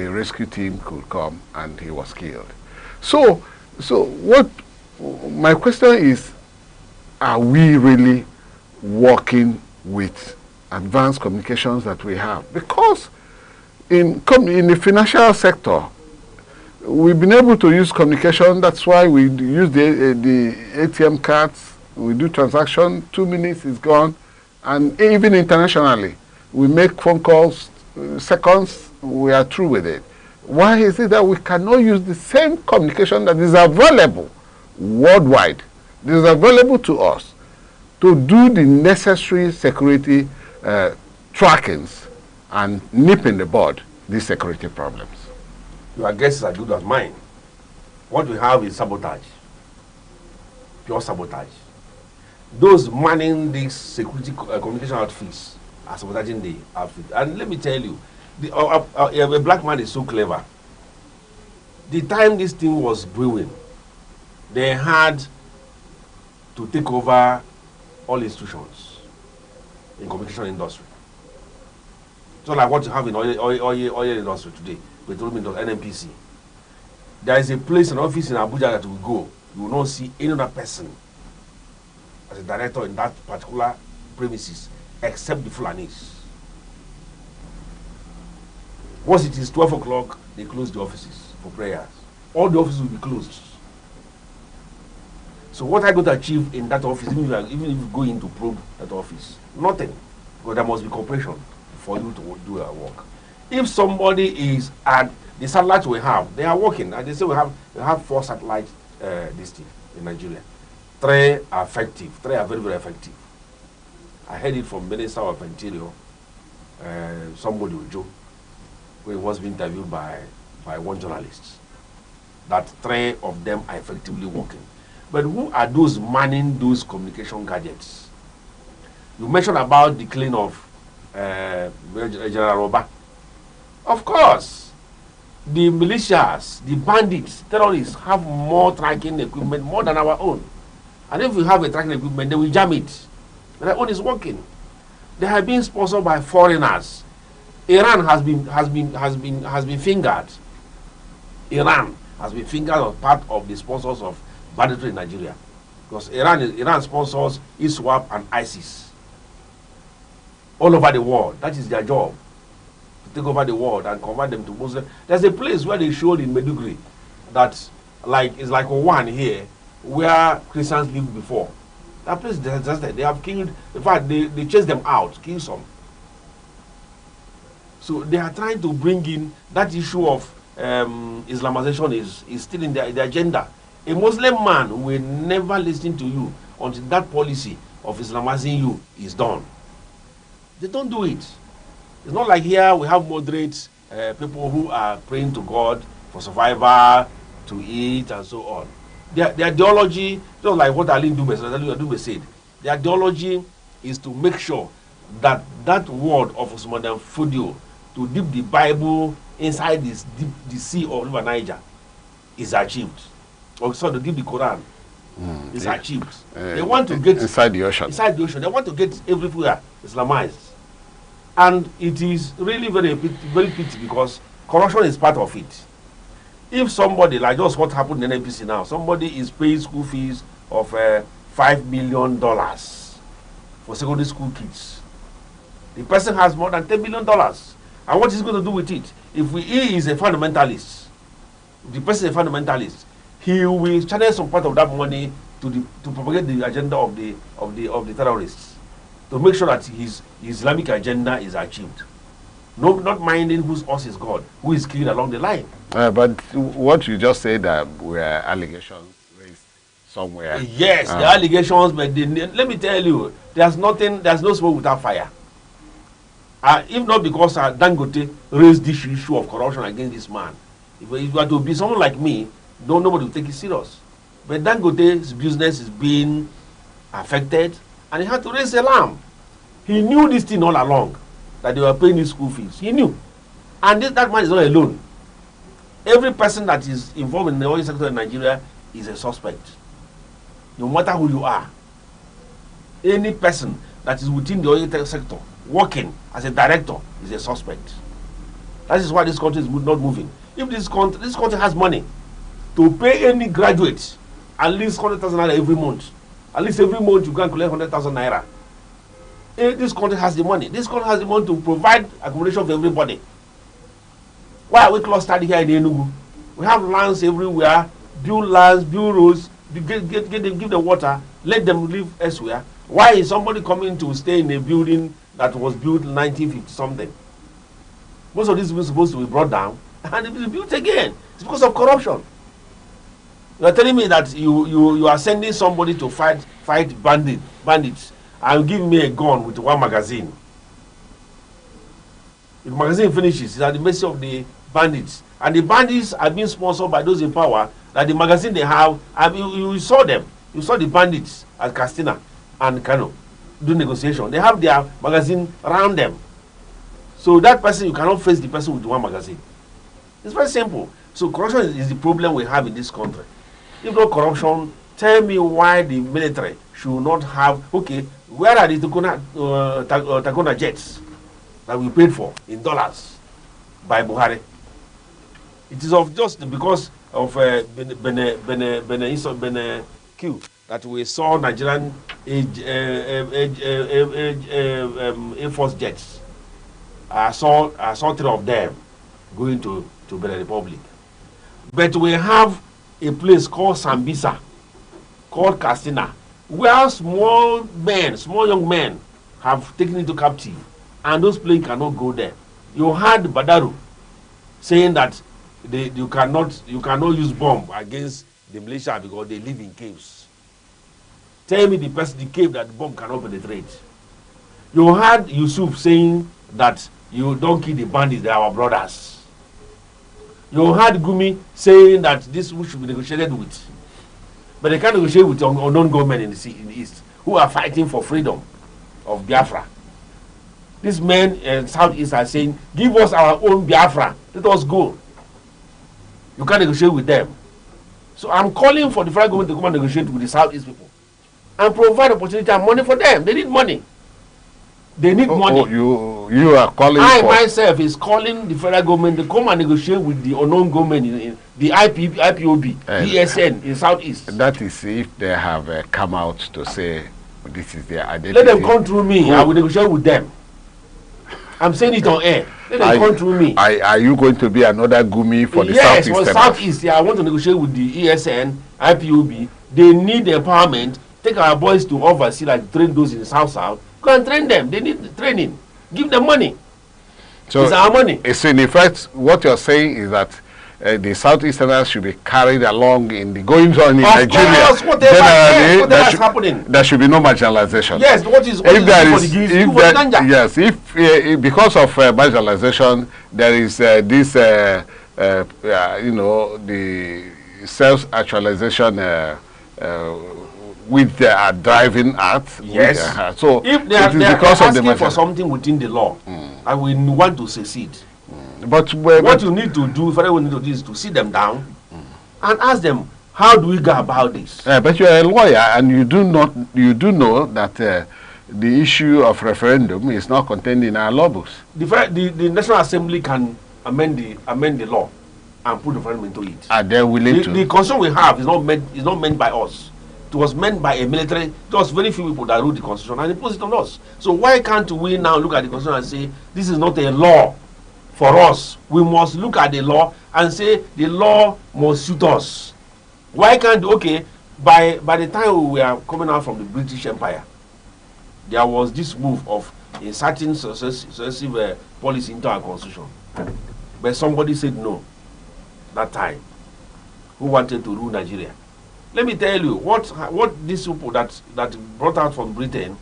rescue team could come, and he was killed. So what my question is, are we really working with advanced communications that we have? Because in the financial sector, we've been able to use communication. That's why we use the ATM cards. We do transaction, 2 minutes is gone. And even internationally, we make phone calls, seconds, we are through with it. Why is it that we cannot use the same communication that is available worldwide, that is available to us, to do the necessary security trackings and nip in the bud these security problems? Your guess is as good as mine. What we have is sabotage, pure sabotage. Those manning these security communication outfits are sabotaging the outfit. And let me tell you, a black man is so clever. The time this thing was brewing, they had to take over all institutions in communication industry. So like what you have in oil industry today, petroleum industry, NNPC. There is a place, an office in Abuja that will go. You will not see any other person as a director in that particular premises except the Fulanis. Once it is 12 o'clock, they close the offices for prayers. All the offices will be closed. So what are you going to achieve in that office, even if you go in to probe that office? Nothing. Because there must be cooperation for you to do your work. If somebody is at the satellites we have, they are working. And they say we have 4 satellites in Nigeria. 3 are effective. 3 are very, very effective. I heard it from Minister of Interior, somebody with Joe, who was being interviewed by one journalist, that 3 of them are effectively working. But who are those manning those communication gadgets? You mentioned about the killing of General Roba. Of course, the militias, the bandits, terrorists have more tracking equipment, more than our own. And if we have a tracking equipment, they will jam it. But our own is working. They have been sponsored by foreigners. Iran has been fingered. Iran has been fingered as part of the sponsors of banditry in Nigeria, because Iran sponsors ISWAP and ISIS all over the world. That is their job, to take over the world and convert them to Muslim. There's a place where they showed in Meduguri that is like one here where Christians lived before. That place is deserted. They have killed. In fact, they chased them out, killed some. So they are trying to bring in that issue of Islamization is still in the agenda. A Muslim man will never listen to you until that policy of Islamizing you is done. They don't do it. It's not like here we have moderate people who are praying to God for survival, to eat, and so on. Their ideology, just like what Alin Dube said, their ideology is to make sure that that word of Usman Dan Fodio, to dip the Bible inside the sea of River Niger, is achieved. Or so to dip the Quran is achieved. They want to get inside the ocean. Inside the ocean. They want to get everywhere Islamized. And it is really very, very pity, because corruption is part of it. If somebody, like just what happened in NNPC now, somebody is paying school fees of $5 million for secondary school kids. The person has more than $10 million. And what is he going to do with it? If he is a fundamentalist, if the person is a fundamentalist, he will channel some part of that money to propagate the agenda of the terrorists. to make sure that his Islamic agenda is achieved. No, not minding whose horse is God, who is killed along the line. But what you just said were allegations raised somewhere. Yes, the allegations, but let me tell you, there's no smoke without fire. If not because Dangote raised this issue of corruption against this man, if it were to be someone like me, nobody would take it serious. But Dangote's business is being affected, and he had to raise alarm. He knew this thing all along, that they were paying his school fees. He knew. And that man is not alone. Every person that is involved in the oil sector in Nigeria is a suspect. No matter who you are. Any person that is within the oil sector, working as a director, is a suspect. That is why this country is not moving. If this country has money to pay any graduate at least 100,000 naira every month, at least every month you can collect 100,000 naira. If this country has the money. This country has the money to provide accommodation for everybody. Why are we clustered here in Enugu? We have lands everywhere, build lands, build roads, give them water, let them live elsewhere. Why is somebody coming to stay in a building that was built in 1950 something? Most of these people are supposed to be brought down and it will be built again. It's because of corruption. You are telling me that you are sending somebody to fight bandits and give me a gun with one magazine. If the magazine finishes, it's at the mercy of the bandits. And the bandits are being sponsored by those in power that the magazine they have, you saw them. You saw the bandits at Castina and Kano do negotiation. They have their magazine around them. So that person, you cannot face the person with one magazine. It's very simple. So corruption is the problem we have in this country. If not corruption, tell me why the military should not have, okay, where are the Tacoma jets that we paid for in dollars by Buhari? It is of just because of Air Force Nigerian Air Force jets. I saw 3 of them going to Benin Republic. But we have a place called Sambisa, called Castina, where small young men have taken into captive, and those planes cannot go there. You heard Badaru saying that you cannot use bomb against the militia because they live in caves. Tell me the cave that the bomb cannot penetrate. You heard Yusuf saying that you don't kill the bandits, they are our brothers. You heard Gumi saying that this should be negotiated with. But they can't negotiate with unknown government in the east who are fighting for freedom of Biafra. These men in Southeast are saying, give us our own Biafra. Let us go. You can't negotiate with them. So I'm calling for the federal government to come and negotiate with the Southeast people and provide opportunity and money for them. They need money. They need money. You are calling myself is calling the federal government to come and negotiate with the unknown government in the IPOB, ESN in Southeast. That is if they have come out to say this is their identity. Let them come through me. I will negotiate with them. I'm saying it on air. Let them come through me. Are you going to be another Gumi for the Southeast? Yes, for Southeast. Yeah, I want to negotiate with the ESN, IPOB. They need empowerment. Take our boys to oversee, like train those in the South. Go and train them. They need training. Give them money. So it's our money. So in effect, what you're saying is that the Southeasterners should be carried along in the goings on in Nigeria. Course, whatever is happening. There should be no marginalization. Yes, if because of marginalization, there is this, the self-actualization which they are driving at. Yes. So if they are asking for something within the law, and we want to succeed. But what you need to do, what you need to do is to sit them down and ask them, how do we go about this? But you are a lawyer, and you do know that the issue of referendum is not contained in our law books. The National Assembly can amend the law and put the referendum into it. Are they willing to? The concern we have is not meant by us. It was meant by a military. There was very few people that wrote the constitution and imposed it on us. So why can't we now look at the constitution and say this is not a law for us? We must look at the law and say the law must suit us. Why can't by the time we are coming out from the British Empire, there was this move of inserting successive policy into our constitution. But somebody said no that time, who wanted to rule Nigeria. Let me tell you, what these people that brought out from Britain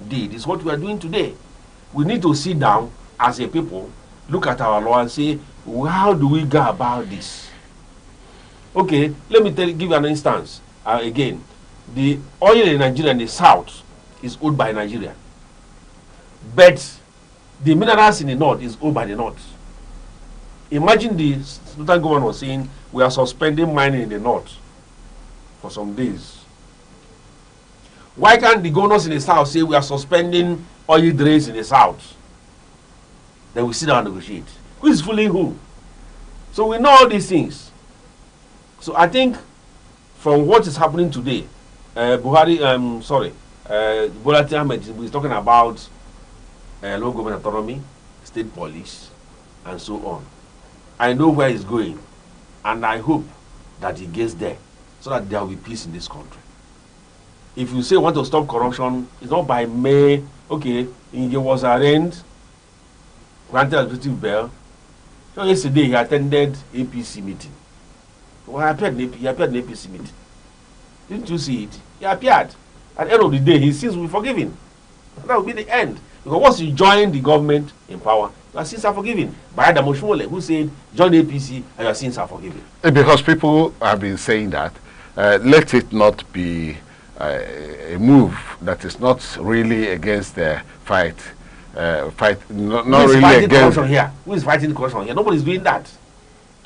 did is what we are doing today. We need to sit down as a people, look at our law and say, how do we go about this? Okay, let me give you an instance. Again, the oil in Nigeria in the south is owned by Nigeria. But the minerals in the north is owned by the north. Imagine the Sultan government was saying, we are suspending mining in the north for some days. Why can't the governors in the south say we are suspending oil drains in the south? Then we sit down and negotiate. Who is fooling who? So we know all these things. So I think from what is happening today, Bola Ahmed is talking about local government autonomy, state police, and so on. I know where he's going, and I hope that he gets there so that there will be peace in this country. If you say you want to stop corruption, it's not by May. Okay, he was arraigned, granted administrative bail. So yesterday he attended APC meeting. Well, he appeared in APC meeting. Didn't you see it? He appeared. At the end of the day, his sins will be forgiven. That will be the end. Because once you join the government in power, your sins are forgiven. By Adam Oshimole, who said, join APC and your sins are forgiven. Because people have been saying that, let it not be a move that is not really against the fight. Not really against. Here? Who is fighting corruption here? Nobody's doing that.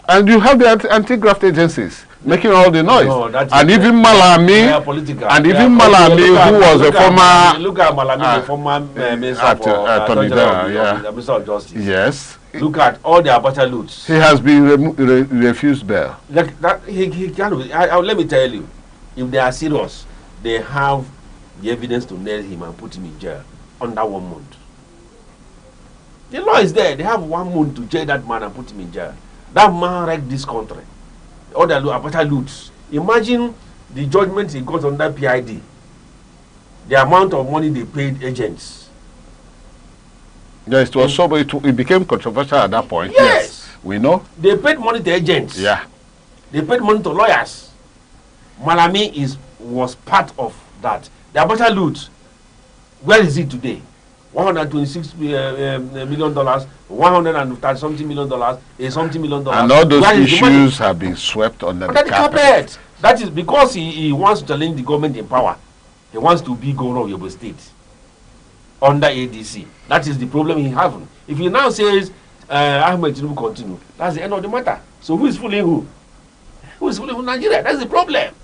And you have the anti-graft agencies making all the noise. No, and even Malami, who was a former... Look at Malami, the former Minister Minister of Justice. Yes. Look at all the Abacha loots. He has been refused bail. Like that, he can't. Let me tell you, if they are serious, they have the evidence to nail him and put him in jail under 1 month. The law is there. They have 1 month to jail that man and put him in jail. That man wrecked this country. All the Abacha loots. Imagine the judgment he got on that PID. The amount of money they paid agents. Yes, it was so, but it became controversial at that point. Yes. We know. They paid money to agents. Yeah. They paid money to lawyers. Malami was part of that. The Abacha loot, where is it today? $126 million, $130-something million, something million. And all those issues have been swept under the carpet. That is because he wants to challenge the government in power. He wants to be governor of Yobe State under ADC. That is the problem he having. If he now says Ahmed Tinubu continue, that's the end of the matter. So who is fooling who? Who is fooling Nigeria? That's the problem.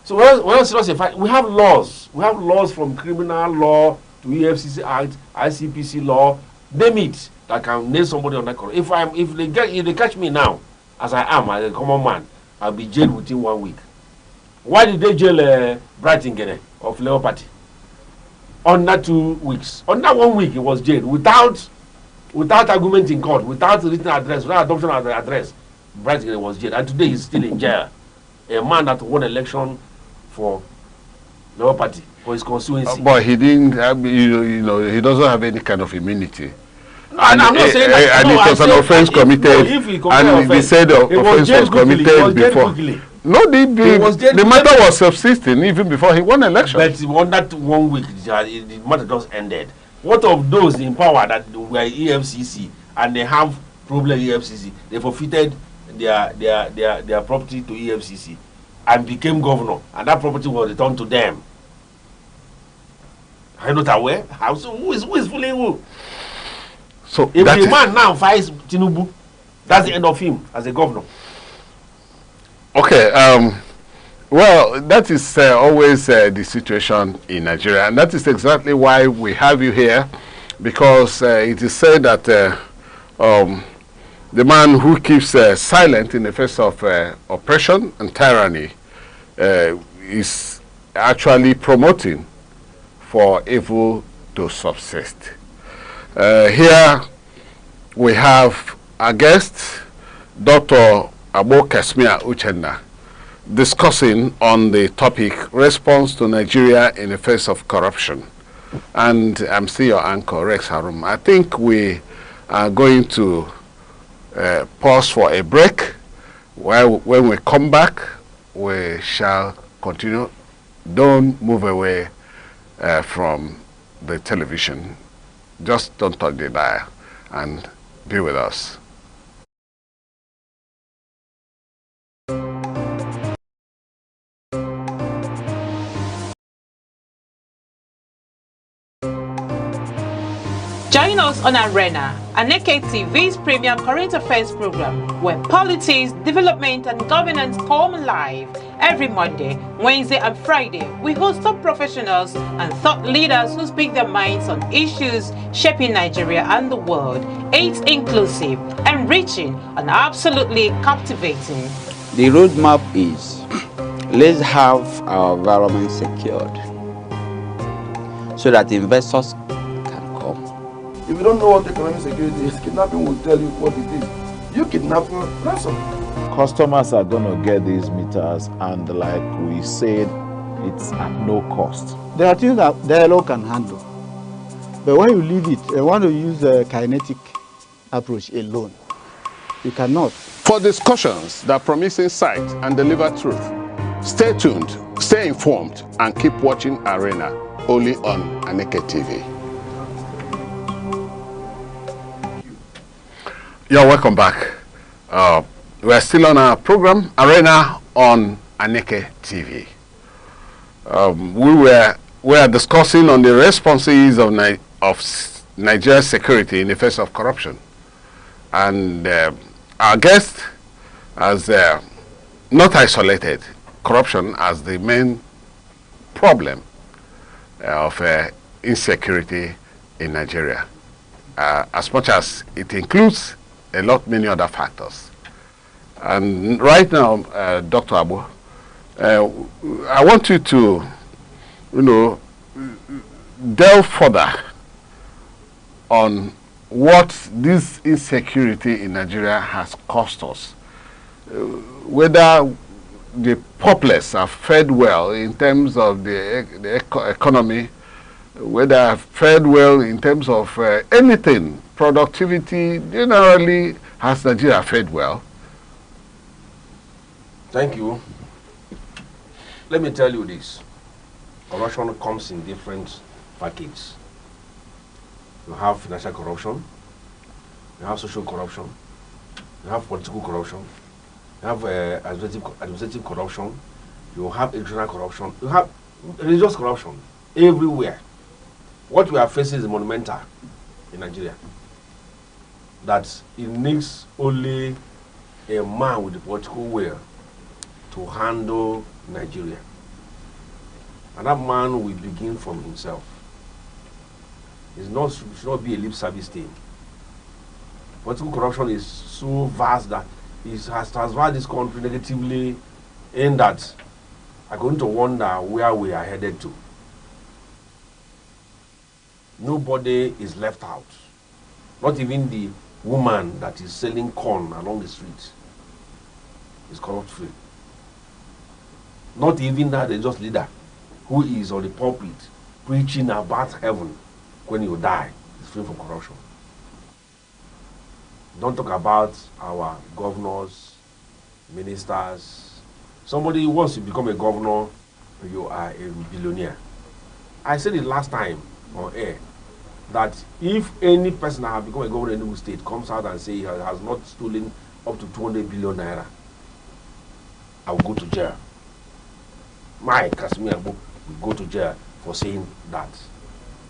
So when serious fight, we have laws. We have laws from criminal law to EFCC Act, ICPC law, name it, that can nail somebody on that corner. If they catch me now, as I am, as a common man, I'll be jailed within 1 week. Why did they jail Brighton of Labour Party? Under 2 weeks. Under 1 week, he was jailed without argument in court, without written address, without adoption of the address. Brighton was jailed, and today he's still in jail. A man that won election for Labour Party for his constituency. But he didn't have, he doesn't have any kind of immunity. And I'm not saying that. And it was an offense committed. And they said the offense was committed before. No, the matter was subsisting even before he won election. But on that 1 week, the matter just ended. What of those in power that were EFCC and they have problem EFCC? They forfeited their property to EFCC and became governor, and that property was returned to them. Are you not aware? Who is fooling who? So if the man now fights Tinubu, that's the end of him as a governor. Okay, well, that is always the situation in Nigeria, and that is exactly why we have you here, because it is said that the man who keeps silent in the face of oppression and tyranny is actually promoting for evil to subsist. Here we have a guest, Dr. Abo Kasmia Uchenna, discussing on the topic response to Nigeria in the face of corruption. And I'm still your anchor, Rex Harum. I think we are going to pause for a break. When we come back, we shall continue. Don't move away from the television. Just don't touch the dial and be with us. Join us on Arena, Aneke TV's premium current affairs program, where politics, development, and governance come alive. Every Monday, Wednesday, and Friday, we host top professionals and thought leaders who speak their minds on issues shaping Nigeria and the world. It's inclusive, enriching, and absolutely captivating. The roadmap is, let's have our environment secured so that investors can come. If you don't know what economic security is, kidnapping will tell you what it is. You kidnap for ransom. Customers are going to get these meters, and like we said, it's at no cost. There are things that dialogue can handle. But when you leave it, I want to use a kinetic approach alone. You cannot. For discussions that promise insight and deliver truth, stay tuned, stay informed, and keep watching Arena, only on Aneke TV. You're welcome back. We're still on our program, Arena on Aneke TV. We are discussing on the responses of Nigeria's security in the face of corruption. And our guest has not isolated corruption as the main problem of insecurity in Nigeria, as much as it includes many other factors. And right now, Dr. Abu, I want you to, delve further on what this insecurity in Nigeria has cost us. Whether the populace are fed well in terms of the economy, whether fed well in terms of anything, productivity, generally, has Nigeria fed well? Thank you. Let me tell you this. Corruption comes in different packages. You have financial corruption, you have social corruption, you have political corruption, you have administrative corruption, you have educational corruption, you have religious corruption everywhere. What we are facing is monumental in Nigeria. That it needs only a man with the political will to handle Nigeria. And that man will begin from himself. It should not be a lip service thing. Political corruption is so vast that it has transferred this country negatively, in that I'm going to wonder where we are headed to. Nobody is left out. Not even the woman that is selling corn along the street is corrupt free. Not even that religious leader who is on the pulpit preaching about heaven when you die is free from corruption. Don't talk about our governors, ministers. Somebody who wants to become a governor, you are a billionaire. I said it last time on air that if any person that has become a governor in any state comes out and says he has not stolen up to 200 billion naira, I will go to jail. My Casimir will go to jail for saying that.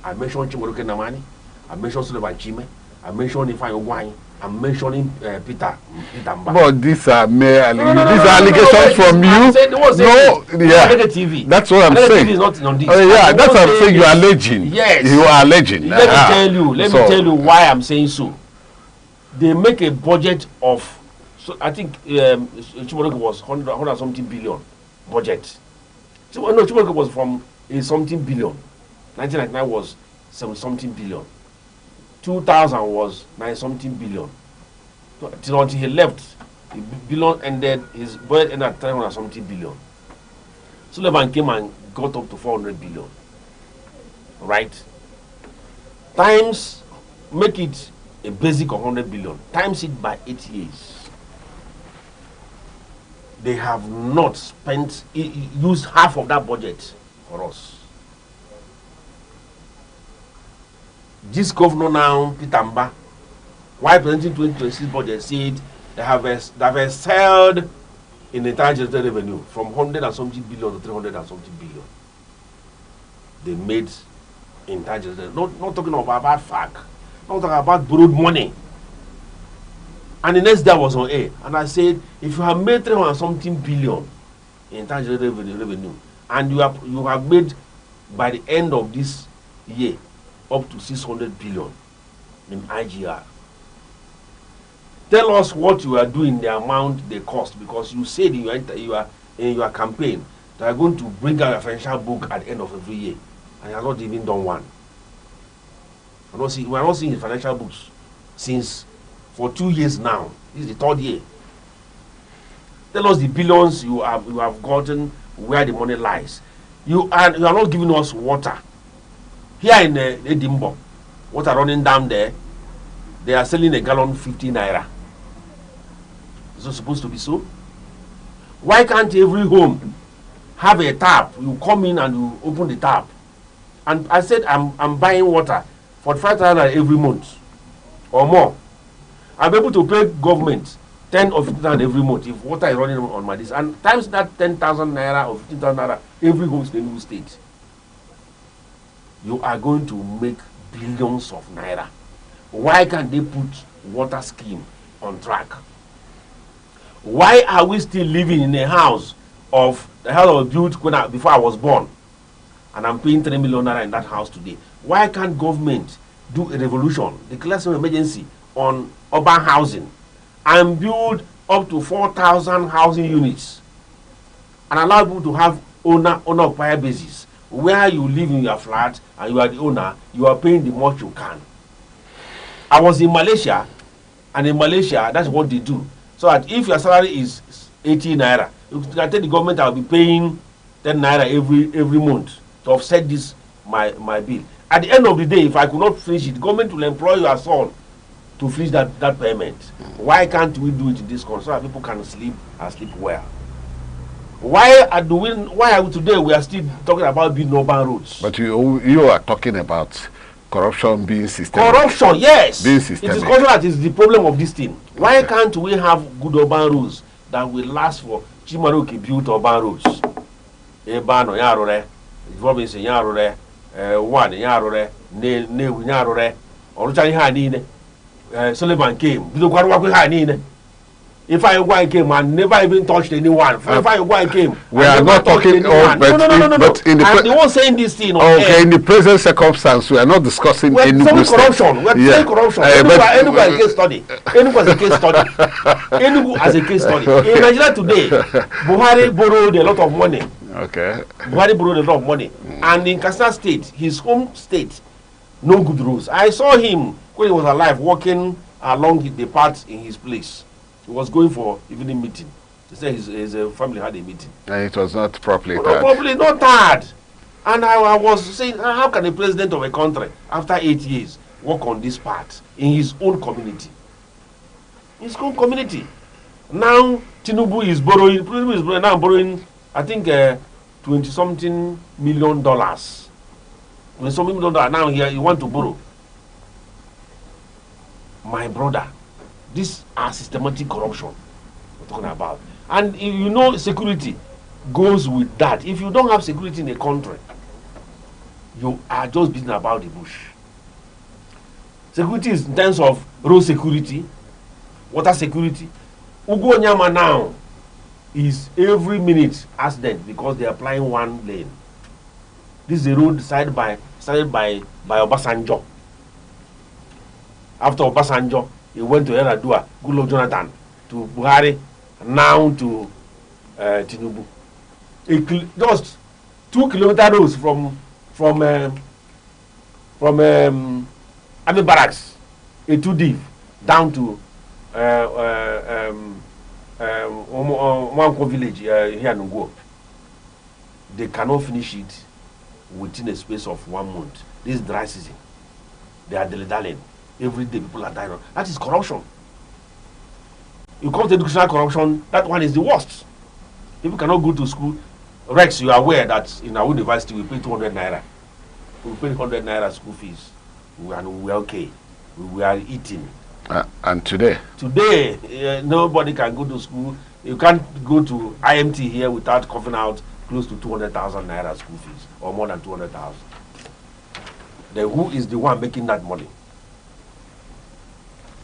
I mentioned Chimoroke Namani, I mentioned Sullivan Chime, I mentioned Ifeanyi Ogwuanyi, I'm mentioning Peter Mba. But these are mere allegations from you. That's what I'm saying. TV is not on this. That's what I'm saying. You are alleging. Yes. You are alleging. Let me tell you why I'm saying so. They make a budget of, so I think Chimoroke was 100 something billion budget. Chimoroke was from a something billion. 1999 was 7 something billion. 2000 was 9 something billion. Until he left, the billion ended, his budget ended at 300 something billion. Sullivan came and got up to 400 billion. Right? times, make it a basic of 100 billion, times it by 8 years. They have not spent, used half of that budget for us. This governor now, Peter Mba, while presenting 2026 budget, said they have excelled in the entire revenue from 100 and something billion to 300 and something billion. They made intangible, not talking about fact, not talking about borrowed money. And the next day I was on air, and I said, if you have made 300 and something billion in intangible revenue, and you have made by the end of this year up to 600 billion in IGR, tell us what you are doing, the amount they cost, because you said in your campaign that you are going to bring out a financial book at the end of every year, and you have not even done one. We are not seeing financial books since for 2 years now. This is the 3rd year. Tell us the billions you have gotten, where the money lies. You are not giving us water. Here in Edinburgh, water running down there, they are selling a gallon 50 naira. Is it supposed to be so? Why can't every home have a tap? You come in and you open the tap. And I said I'm buying water for 5,000 every month or more. I'm able to pay government 10 or 15,000 every month if water is running on my this. And times that 10,000 naira or 15,000 naira every home in the state, you are going to make billions of naira. Why can't they put water scheme on track? Why are we still living in a house of the house was built before I was born, and I'm paying 3 million naira in that house today? Why can't government do a revolution, declare some emergency on urban housing, and build up to 4,000 housing units, and allow people to have owner-occupier basis, where you live in your flat and you are the owner, you are paying the much you can. I was in Malaysia, and in Malaysia, that's what they do. So that if your salary is 80 naira, you can tell the government I will be paying 10 naira every month to offset this my bill. At the end of the day, if I could not finish it, the government will employ your son to finish that payment. Why can't we do it in this country so that people can sleep and sleep well? Why are we today we are still talking about building urban roads? But you are talking about corruption being systemic. Corruption, yes. Being systemic. It is corruption that is the problem of this thing. Why can't we have good urban roads that will last for Chimaroke built urban roads? Ebano yarore, Robinson yarore, one yarore, ne yarore, Oruchani Hanine, Sullivan came. If I came and never even touched anyone. If I came, we are not talking. No. But in I'm the one saying this thing. Okay, in the present circumstance, we are not discussing any corruption. We are saying corruption. Enugu as a case study. Enugu as a case study. Enugu as a case study. In Nigeria today, Buhari borrowed a lot of money. Okay. Buhari borrowed a lot of money, and in Katsina State, his home state, no good roads. I saw him when he was alive walking along the path in his place. He was going for evening meeting. He said his family had a meeting. And it was not properly tied. Probably not tied. And I was saying, how can a president of a country, after 8 years, work on this part in his own community? His own community. Now, Tinubu is borrowing, I think, $20-something million. $20-something million. Now he want to borrow. My brother. These are systematic corruption we're talking about. And you know security goes with that. If you don't have security in a country, you are just beating about the bush. Security is in terms of road security, water security. Ugo Nyama now is every minute accident because they are applying one lane. This is a road started by Obasanjo. After Obasanjo, he went to Eradua, Goodluck Jonathan, to Buhari, now to Tinubu. Just 2 kilometer roads from Army Barracks, a 2 deep, down to Mwanko village here in Ngo. They cannot finish it within a space of 1 month. This is dry season. They are dilly-dallying. Every day people are dying. That is corruption. You come to educational corruption, that one is the worst. People cannot go to school. Rex, you are aware that in our university we pay 200 naira. We pay 100 naira school fees. And we are okay. We are eating. And today? Today, nobody can go to school. You can't go to IMT here without coughing out close to 200,000 naira school fees, or more than 200,000. Then who is the one making that money?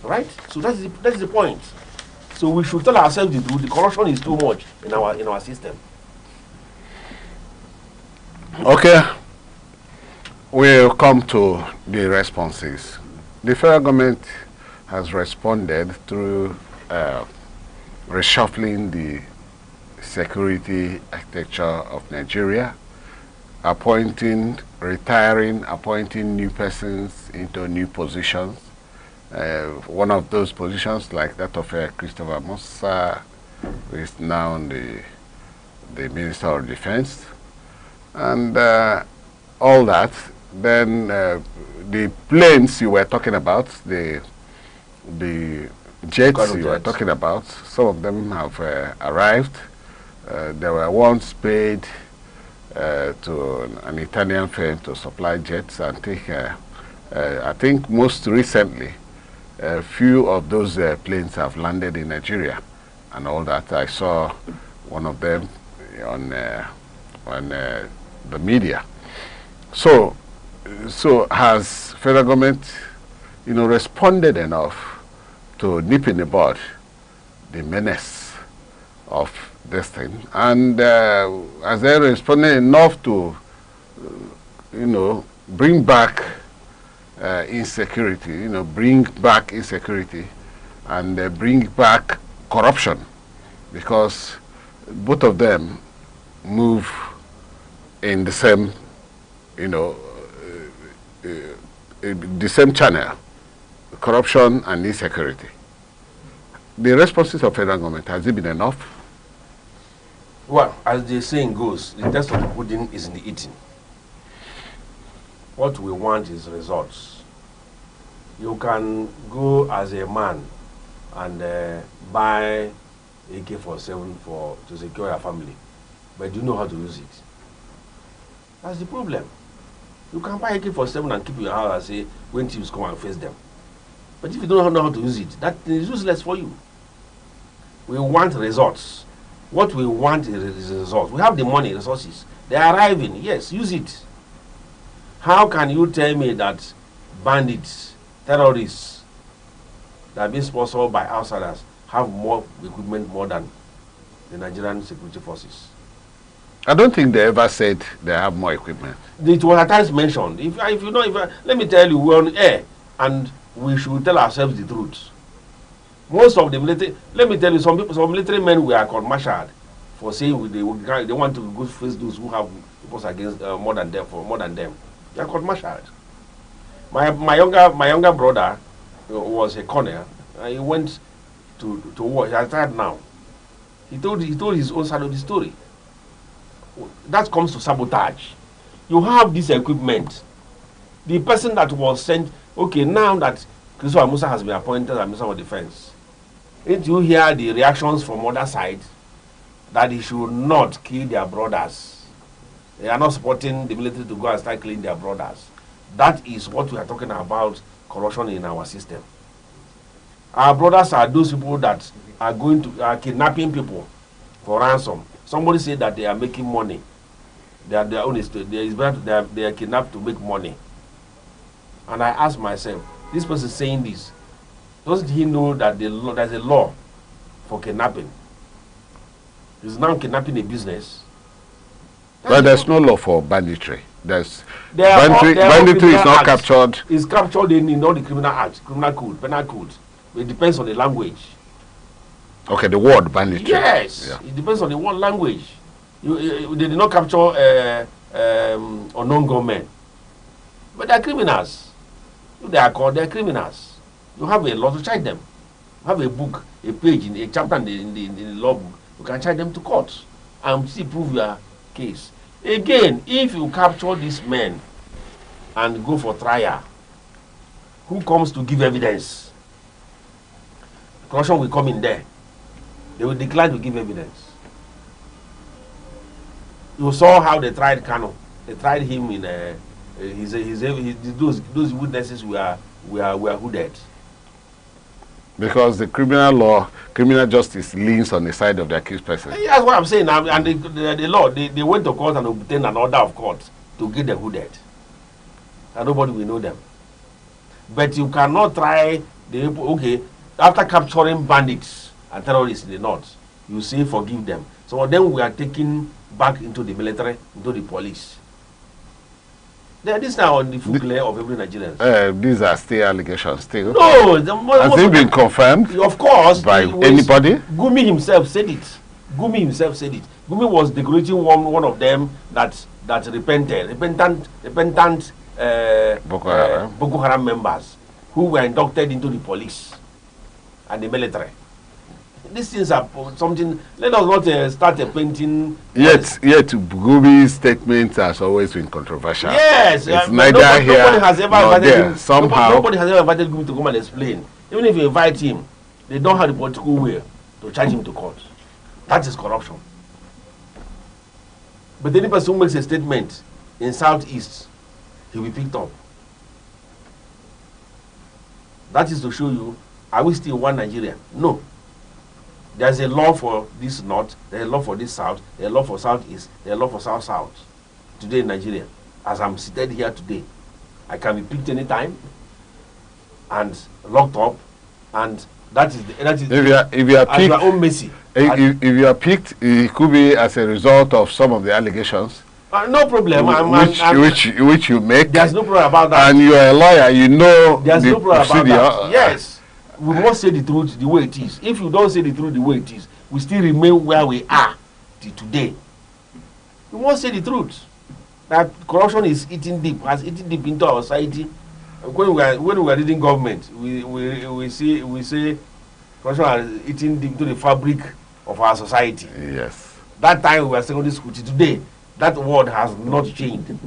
Right? So that's the point. So we should tell ourselves the truth. The corruption is too much in our system. Okay. We'll come to the responses. The federal government has responded through reshuffling the security architecture of Nigeria, retiring, appointing new persons into new positions. One of those positions, like that of Christopher Musa, who is now the Minister of Defense, and all that. Then the planes you were talking about, the jets you were talking about, some of them have arrived. There were ones paid to an Italian firm to supply jets, and I think most recently a few of those planes have landed in Nigeria and all that. I saw one of them on the media. So has federal government, responded enough to nip in the bud the menace of this thing, and has they responded enough to, bring back insecurity, and bring back corruption, because both of them move in the same, the same channel, corruption and insecurity. The responses of federal government, has it been enough? Well, as the saying goes, the test of the pudding is in the eating. What we want is results. You can go as a man and buy AK-47 to secure your family, but do you know how to use it? That's the problem. You can buy AK-47 and keep in your house and say, when teams come and face them. But if you don't know how to use it, that is useless for you. We want results. What we want is results. We have the money, resources. They are arriving. Yes, use it. How can you tell me that bandits, terrorists, that are being sponsored by outsiders have more equipment more than the Nigerian security forces? I don't think they ever said they have more equipment. It was at times mentioned. Let me tell you, we're on air, and we should tell ourselves the truth. Most of the military, let me tell you, some military men were court-martialed for saying they want to go face those who have weapons against more than them. They are court-martialed. My younger brother was a colonel. He went to war. He has retired now. He told his own side of the story. That comes to sabotage. You have this equipment. The person that was sent, okay, now that Christopher Musa has been appointed as Minister of Defense, did you hear the reactions from other side that he should not kill their brothers? They are not supporting the military to go and start killing their brothers. That is what we are talking about, corruption in our system. Our brothers are those people that are kidnapping people for ransom. Somebody said that they are making money. They are kidnapped to make money. And I ask myself, this person saying this, doesn't he know that there's a law for kidnapping? Is now kidnapping a business? But there's no law for banditry. Banditry is not captured. It's captured in all the criminal acts, criminal code, penal code. It depends on the language. Okay, the word banditry. Yes, yeah. It depends on the word language. They did not capture unknown gunmen, but they are criminals. If they are called, they are criminals. You have a law to charge them. You have a book, a page, a chapter in the law book. You can charge them to court and still prove your case. Again, if you capture these men and go for trial, who comes to give evidence. Corruption will come in there. They will decline to give evidence. You saw how they tried Kano. They tried him in those witnesses were hooded. Because the criminal justice leans on the side of the accused person. That's what I'm saying. And the law, they went to court and obtained an order of court to get them hooded. And nobody will know them. But you cannot try after capturing bandits and terrorists in the north, you say forgive them. Some of them we are taken back into the military, into the police. This now on the full glare of every Nigerian. These are still allegations. Still. No, has it been confirmed? Of course. By anybody? Gumi himself said it. Gumi was decorating one of them that repentant Boko Haram members who were inducted into the police and the military. These things are something. Let us not start painting. Yet Gumi's statement has always been controversial. Yes, it's neither nobody has ever invited him. Somehow, nobody has ever invited Gumi to come and explain. Even if you invite him, they don't have the political will to charge him to court. That is corruption. But any person who makes a statement in Southeast, he will be picked up. That is to show you, are we still one Nigeria? No. There's a law for this north, there's a law for this south, there's a law for southeast, there's a law for south today in Nigeria. As I'm seated here today, I can be picked anytime and locked up, and that is if you are picked, your own mercy. If you are picked, it could be as a result of some of the allegations. No problem. Which you make. There's no problem about that. And you are a lawyer, you know there's the no problem procedure. About that. Yes. We must say the truth the way it is. If you don't say the truth the way it is, we still remain where we are till today. We must say the truth. That corruption is eating deep, has eaten deep into our society. When we are reading government, we say corruption has eaten deep into the fabric of our society. Yes. That time we were secondary school till today, that word has not changed.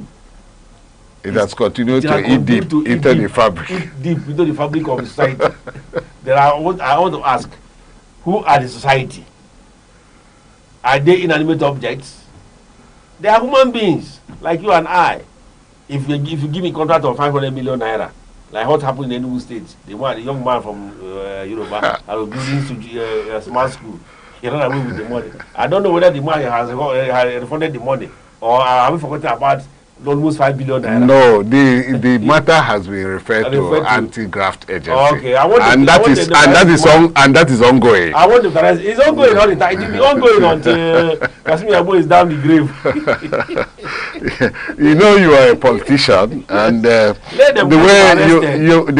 It has continued to eat deep into the fabric. Eat deep into the fabric of society. I want to ask, who are the society? Are they inanimate objects? They are human beings, like you and I. If you give me a contract of 500 million naira, like what happened in Enugu State, the young man from Yoruba, I was building a smart school. He ran away with the money. I don't know whether the man has refunded the money, or have we forgotten about almost 5 billion naira. No, the matter has been referred to anti-graft agency. Okay, that is ongoing. I want to tell it's ongoing all the time. It will be ongoing until Kasmi Abo is down the grave. You know you are a politician, and the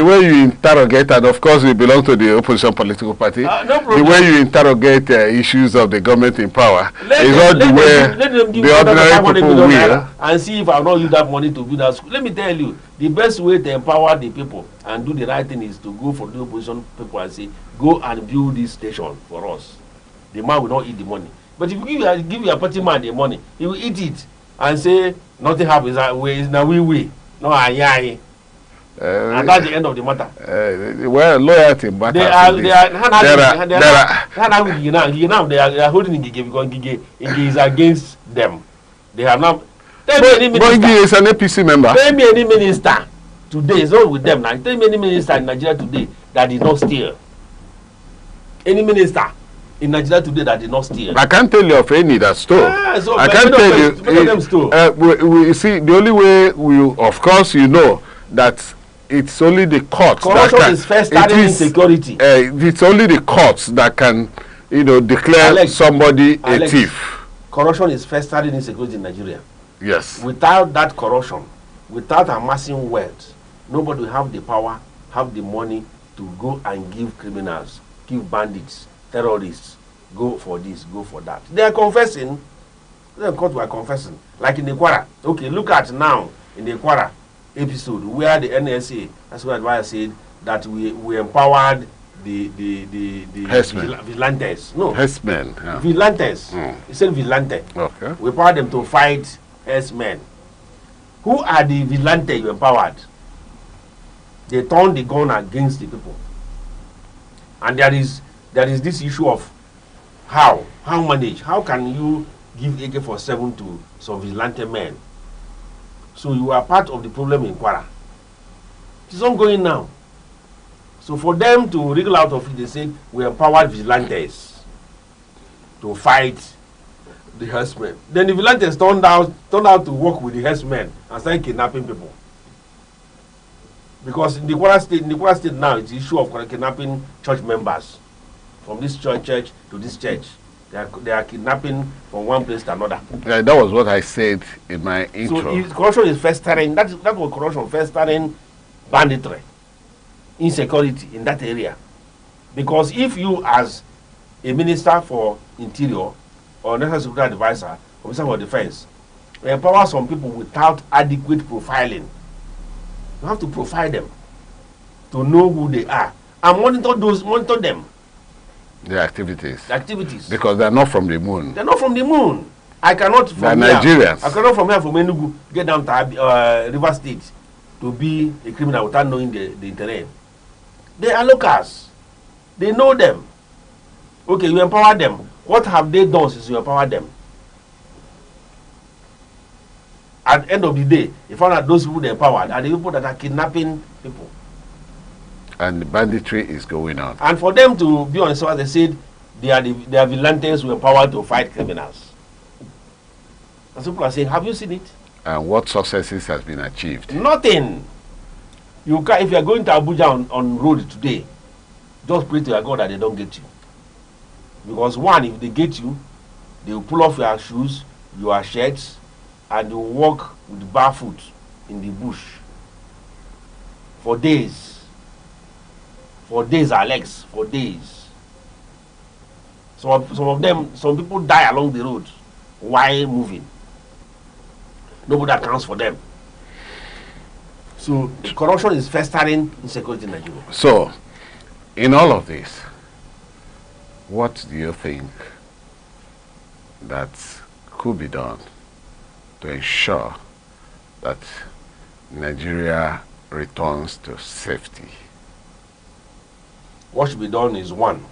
way you interrogate, and of course we belong to the opposition political party. No problem. The way you interrogate issues of the government in power is not the way the ordinary people will. And see if I not use that money to build that school. Let me tell you, the best way to empower the people and do the right thing is to go for the opposition people and say, go and build this station for us. The man will not eat the money. But if you give your party man the money, he will eat it and say nothing happens that way. It's now we. No, and that's the end of the matter. Well, loyalty matters. They are holding Ngige because Ngige is against them. They have not. But Ngige is an APC member. Tell me any minister today, it's not with them now. Tell me any minister in Nigeria today that did not steal. Any minister in Nigeria today that did not steal. I can't tell you of any that stole. So I can't tell you. We see, the only way of course, you know that it's only the courts. Corruption is first starting insecurity. It's only the courts that can, declare somebody a thief. Corruption is first starting insecurity in Nigeria. Yes. Without that corruption, without amassing wealth, nobody will have the power, have the money to go and give criminals, give bandits, terrorists, go for this, go for that. They are confessing. The court were confessing. Like in the Kwara. Okay, look at now in the Kwara episode where the NSA, that's what I said, that we empowered the vigilantes. No. Herdsmen. Yeah. Vigilantes. He said vigilante. Okay. We empowered them to fight herdsmen. Who are the vigilantes you empowered? they turn the gun against the people. And there is this issue of how manage. How can you give AK-47 to some vigilante men? So you are part of the problem in Kwara. It is ongoing now. So for them to wriggle out of it, they say we empowered vigilantes to fight the herdsmen. Then the vigilantes turned out to work with the herdsmen and start kidnapping people. Because in the Kwara state now, it's the issue of kidnapping church members from this church to this church. They are kidnapping from one place to another. Yeah, that was what I said in my intro. So if corruption is festering, that was corruption festering, banditry, insecurity in that area. Because if you, as a minister for interior or national security advisor, officer for defense, empower some people without adequate profiling, you have to profile them to know who they are and monitor them. The activities. The activities. Because they're not from the moon. They're not from the moon. I cannot from they're Nigerians. I cannot from here from Enugu get down to River State to be a criminal without knowing the terrain. They are locals. They know them. Okay, you empower them. What have they done since you empower them? At the end of the day, you find out those people they empowered are the people that are kidnapping people. And the banditry is going on. And for them to be on so as they said, they are vigilantes who are empowered to fight criminals. And people are saying, have you seen it? And what successes has been achieved? Nothing. You can, if you are going to Abuja on road today, just pray to your God that they don't get you. Because one, if they get you, they will pull off your shoes, your shirts, and you walk with barefoot in the bush for days. For days, Alex, for days. Some people die along the road while moving. Nobody accounts for them. So corruption is festering insecurity in Nigeria. So, in all of this, what do you think that could be done to ensure that Nigeria returns to safety? What should be done is, one,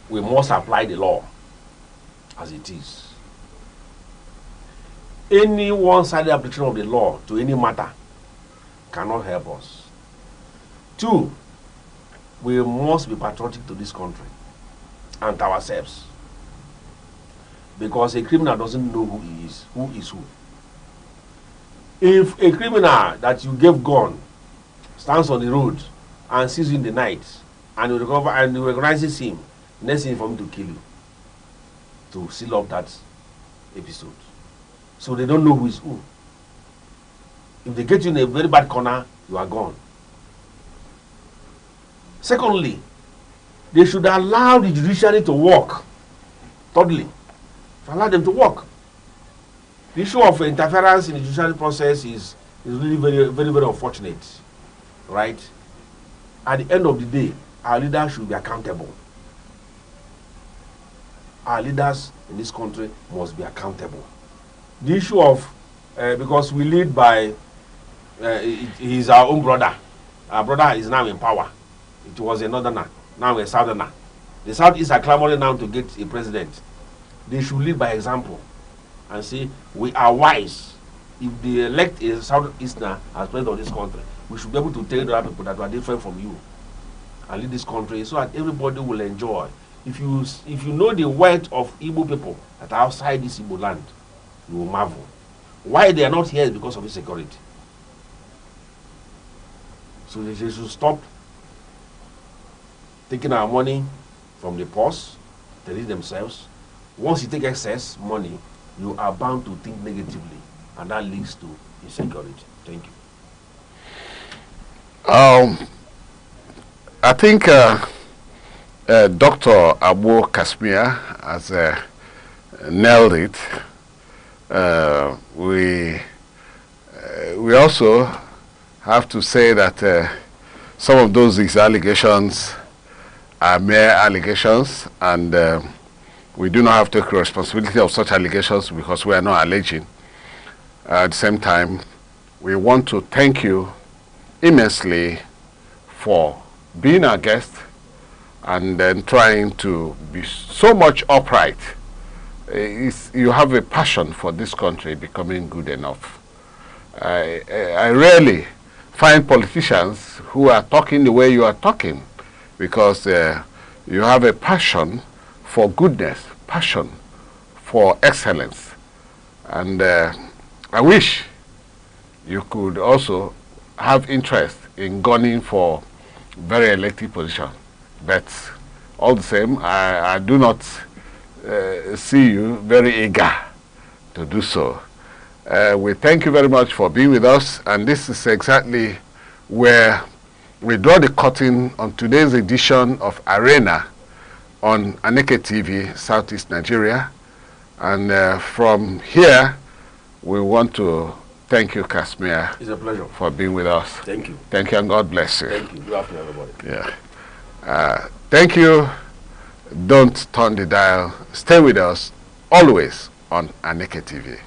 we must apply the law as it is. Any one-sided application of the law to any matter cannot help us. Two, we must be patriotic to this country and to ourselves. Because a criminal doesn't know who is who. If a criminal that you gave gun stands on the road and sees you in the night and you recover and you recognizes him, next thing for him to kill you, to seal up that episode. So they don't know who is who. If they get you in a very bad corner, you are gone. Secondly, they should allow the judiciary to work. Thirdly, allow them to work. The issue of interference in the judicial process is really very, very, very unfortunate, right? At the end of the day, our leaders should be accountable. Our leaders in this country must be accountable. The issue of, because we lead by, he's our own brother. Our brother is now in power. It was a northerner, now a southerner. The Southeast are clamoring now to get a president. They should lead by example and say, we are wise. If they elect a Southeasterner as president of this country, we should be able to tell the other people that we are different from you and lead this country so that everybody will enjoy. If you know the wealth of Igbo people that are outside this Igbo land, you will marvel. Why they are not here is because of insecurity. So they should stop taking our money from the purse, they lead themselves. Once you take excess money, you are bound to think negatively, and that leads to insecurity. Thank you. I think Dr. Abu Kashmir has nailed it. We also have to say that some of those allegations are mere allegations, and we do not have to take responsibility of such allegations because we are not alleging. At the same time, we want to thank you, immensely for being our guest and then trying to be so much upright. You have a passion for this country becoming good enough. I rarely find politicians who are talking the way you are talking, because you have a passion for goodness, passion for excellence. And I wish you could also have interest in gunning for very elected position. But all the same, I do not see you very eager to do so. We thank you very much for being with us, and this is exactly where we draw the curtain on today's edition of Arena on Aneke TV, Southeast Nigeria. And from here, we want to thank you, Kashmir. It's a pleasure. For being with us. Thank you. Thank you, and God bless you. Thank you. Good afternoon, everybody. Yeah. Thank you. Don't turn the dial. Stay with us always on Aneke TV.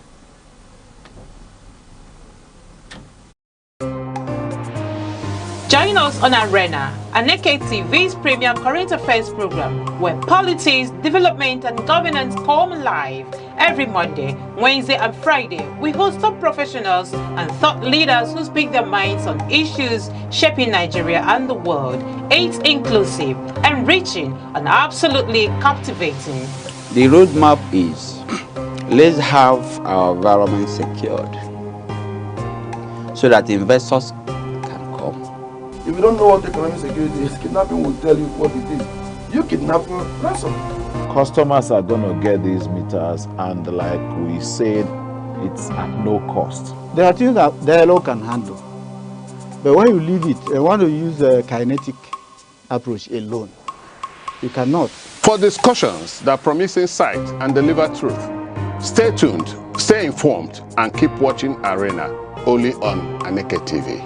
Join us on Arena, Aneke TV's premium current affairs program, where politics, development, and governance come alive. Every Monday, Wednesday, and Friday, we host top professionals and thought leaders who speak their minds on issues shaping Nigeria and the world. It's inclusive, enriching, and absolutely captivating. The roadmap is, let's have our environment secured so that investors can come. If you don't know what economic security is, kidnapping will tell you what it is. You kidnap, ransom. Customers are going to get these meters, and like we said, it's at no cost. There are things that dialogue can handle. But when you leave it, and want to use a kinetic approach alone, you cannot. For discussions that promise insight and deliver truth, stay tuned, stay informed, and keep watching Arena only on Aneke TV.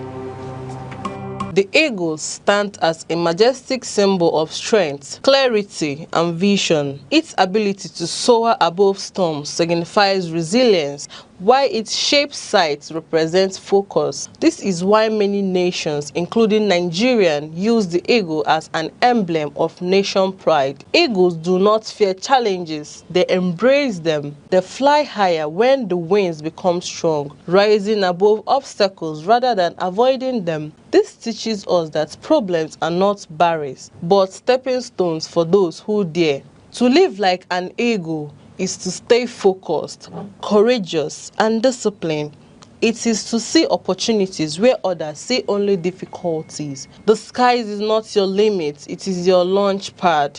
The eagles stand as a majestic symbol of strength, clarity, and vision. Its ability to soar above storms signifies resilience, while its shaped sight represents focus. This is why many nations, including Nigeria, use the eagle as an emblem of nation pride. Eagles do not fear challenges, they embrace them. They fly higher when the winds become strong, rising above obstacles rather than avoiding them. This teaches us that problems are not barriers, but stepping stones for those who dare. To live like an eagle is to stay focused, courageous, and disciplined. It is to see opportunities where others see only difficulties. The sky is not your limit, it is your launch pad.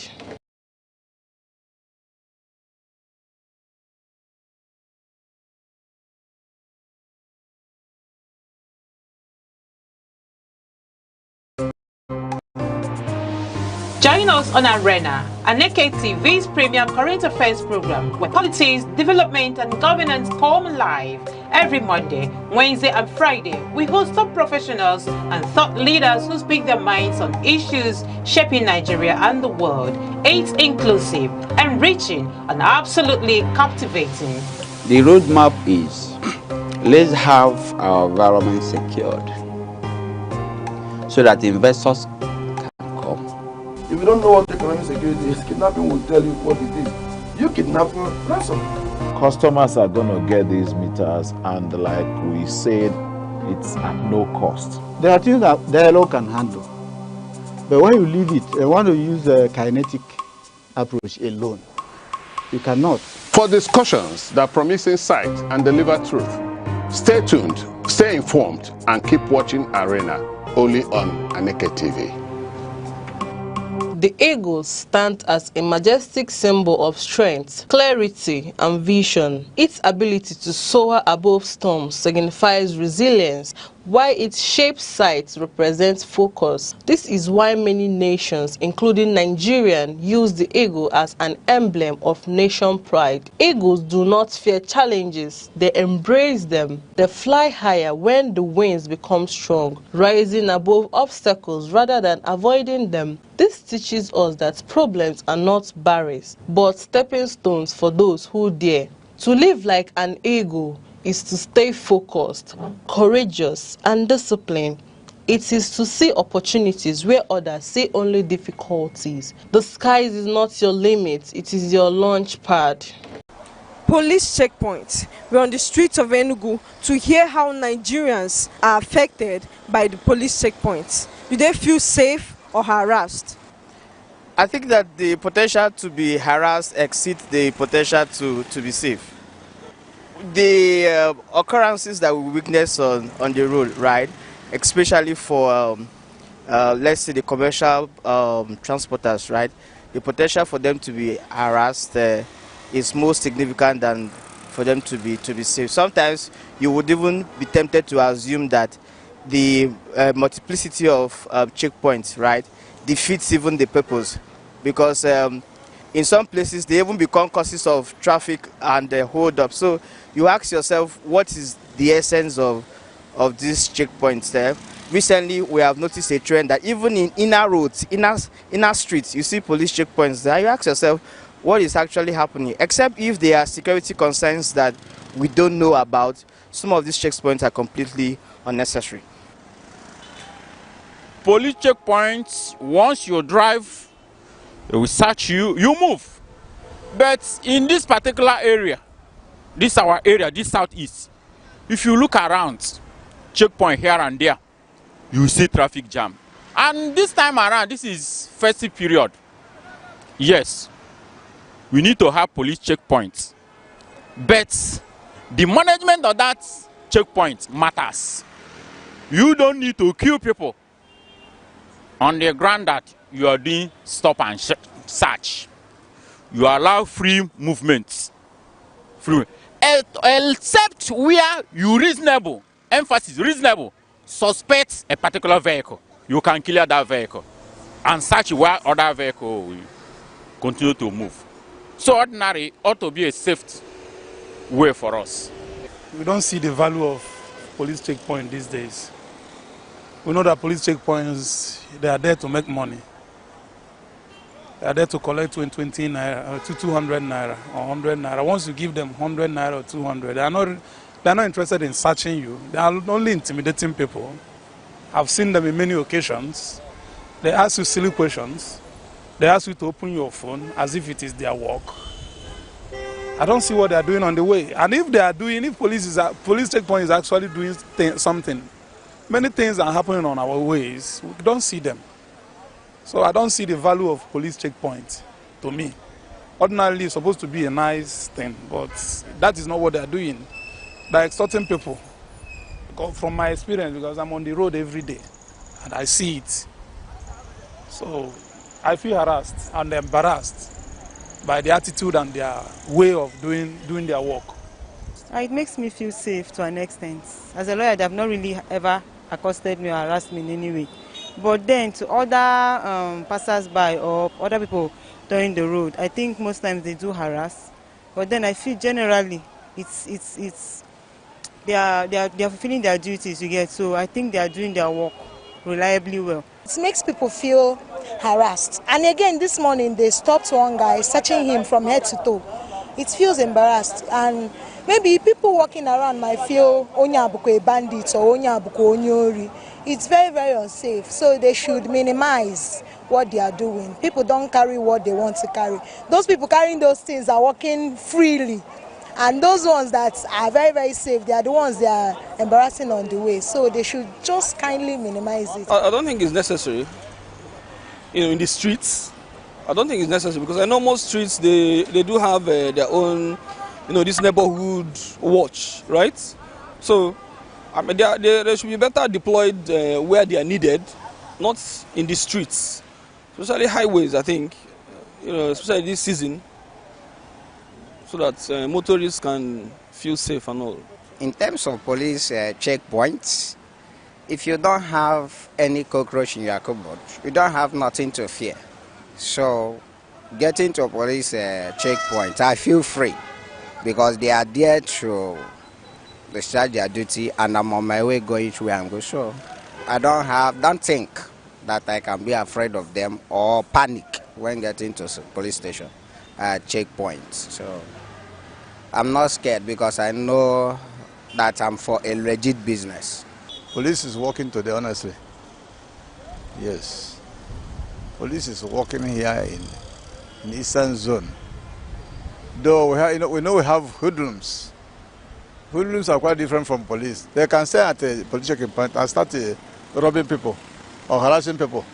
Join us on Arena, Aneke TV's premium current affairs program, where politics, development, and governance come alive. Every Monday, Wednesday, and Friday, we host top professionals and thought leaders who speak their minds on issues shaping Nigeria and the world. It's inclusive, enriching, and absolutely captivating. The roadmap is, let's have our environment secured so that investors can come. If you don't know what economic security is, kidnapping will tell you what it is. You kidnap, ransom. Customers are going to get these meters, and like we said, it's at no cost. There are things that dialogue can handle. But when you leave it, and want to use a kinetic approach alone, you cannot. For discussions that promise insight and deliver truth, stay tuned, stay informed, and keep watching Arena only on Aneke TV. The eagles stand as a majestic symbol of strength, clarity, and vision. Its ability to soar above storms signifies resilience, while its shaped sight represents focus. This is why many nations, including Nigeria, use the eagle as an emblem of nation pride. Eagles do not fear challenges, they embrace them. They fly higher when the winds become strong, rising above obstacles rather than avoiding them. This teaches us that problems are not barriers, but stepping stones for those who dare. To live like an eagle is to stay focused, courageous, and disciplined. It is to see opportunities where others see only difficulties. The sky is not your limit, it is your launch pad. Police checkpoints. We're on the streets of Enugu to hear how Nigerians are affected by the police checkpoints. Do they feel safe or harassed? I think that the potential to be harassed exceeds the potential to be safe. The occurrences that we witness on the road, right, especially for, let's say, the commercial transporters, right, the potential for them to be harassed is more significant than for them to be safe. Sometimes you would even be tempted to assume that the multiplicity of checkpoints, right, defeats even the purpose, because in some places they even become causes of traffic and hold up. So you ask yourself, what is the essence of these checkpoints there? Recently we have noticed a trend that even in inner roads, inner streets, you see police checkpoints there. You ask yourself, what is actually happening? Except if there are security concerns that we don't know about, some of these checkpoints are completely unnecessary. Police checkpoints, once you drive, they will search you, you move. But in this particular area, this our area, this southeast, if you look around, checkpoint here and there, you see traffic jam. And this time around, this is festive period. Yes, we need to have police checkpoints. But the management of that checkpoint matters. You don't need to kill people on the ground that you are doing stop and search. You allow free movement. Except where you reasonable, emphasis reasonable, suspect a particular vehicle. You can clear that vehicle and search where other vehicle will continue to move. So ordinary ought to be a safe way for us. We don't see the value of police checkpoint these days. We know that police checkpoints, they are there to make money. They are there to collect 20 naira, 200 naira or 100 naira. Once you give them 100 naira or 200, they are not interested in searching you. They are only intimidating people. I've seen them in many occasions. They ask you silly questions. They ask you to open your phone as if it is their work. I don't see what they are doing on the way. And if they are doing, if police checkpoint is actually doing something, many things are happening on our ways. We don't see them. So I don't see the value of police checkpoint to me. Ordinarily, it's supposed to be a nice thing, but that is not what they are doing. They are extorting people. From my experience, because I'm on the road every day, and I see it. So I feel harassed and embarrassed by the attitude and their way of doing their work. It makes me feel safe to an extent. As a lawyer, they have not really ever accosted me or harassed me in any way. But then to other passers-by or other people during the road, I think most times they do harass. But then I feel generally they are fulfilling their duties, you get. So I think they are doing their work reliably well. It makes people feel harassed. And again, this morning they stopped one guy, searching him from head to toe. It feels embarrassed. And maybe people walking around might feel Onyabuko a bandit or Onyabuko Onyori. It's very, very unsafe. So they should minimize what they are doing. People don't carry what they want to carry. Those people carrying those things are walking freely. And those ones that are very, very safe, they are the ones that are embarrassing on the way. So they should just kindly minimize it. I don't think it's necessary. In the streets, I don't think it's necessary because I know most streets, they do have their own, this neighborhood watch, right? So I mean, they should be better deployed where they are needed, not in the streets. Especially highways, I think, especially this season, so that motorists can feel safe and all. In terms of police checkpoints, if you don't have any cockroach in your cupboard, you don't have nothing to fear. So getting to a police checkpoint, I feel free because they are there to discharge their duty, and I'm on my way going to where I'm going. So I don't think that I can be afraid of them or panic when getting to police station checkpoints. So I'm not scared because I know that I'm for a legit business. Police is working today, honestly. Yes. Police is working here in the Eastern Zone. Though we know we have hoodlums. Hoodlums are quite different from police. They can stay at a police checking point and start robbing people or harassing people.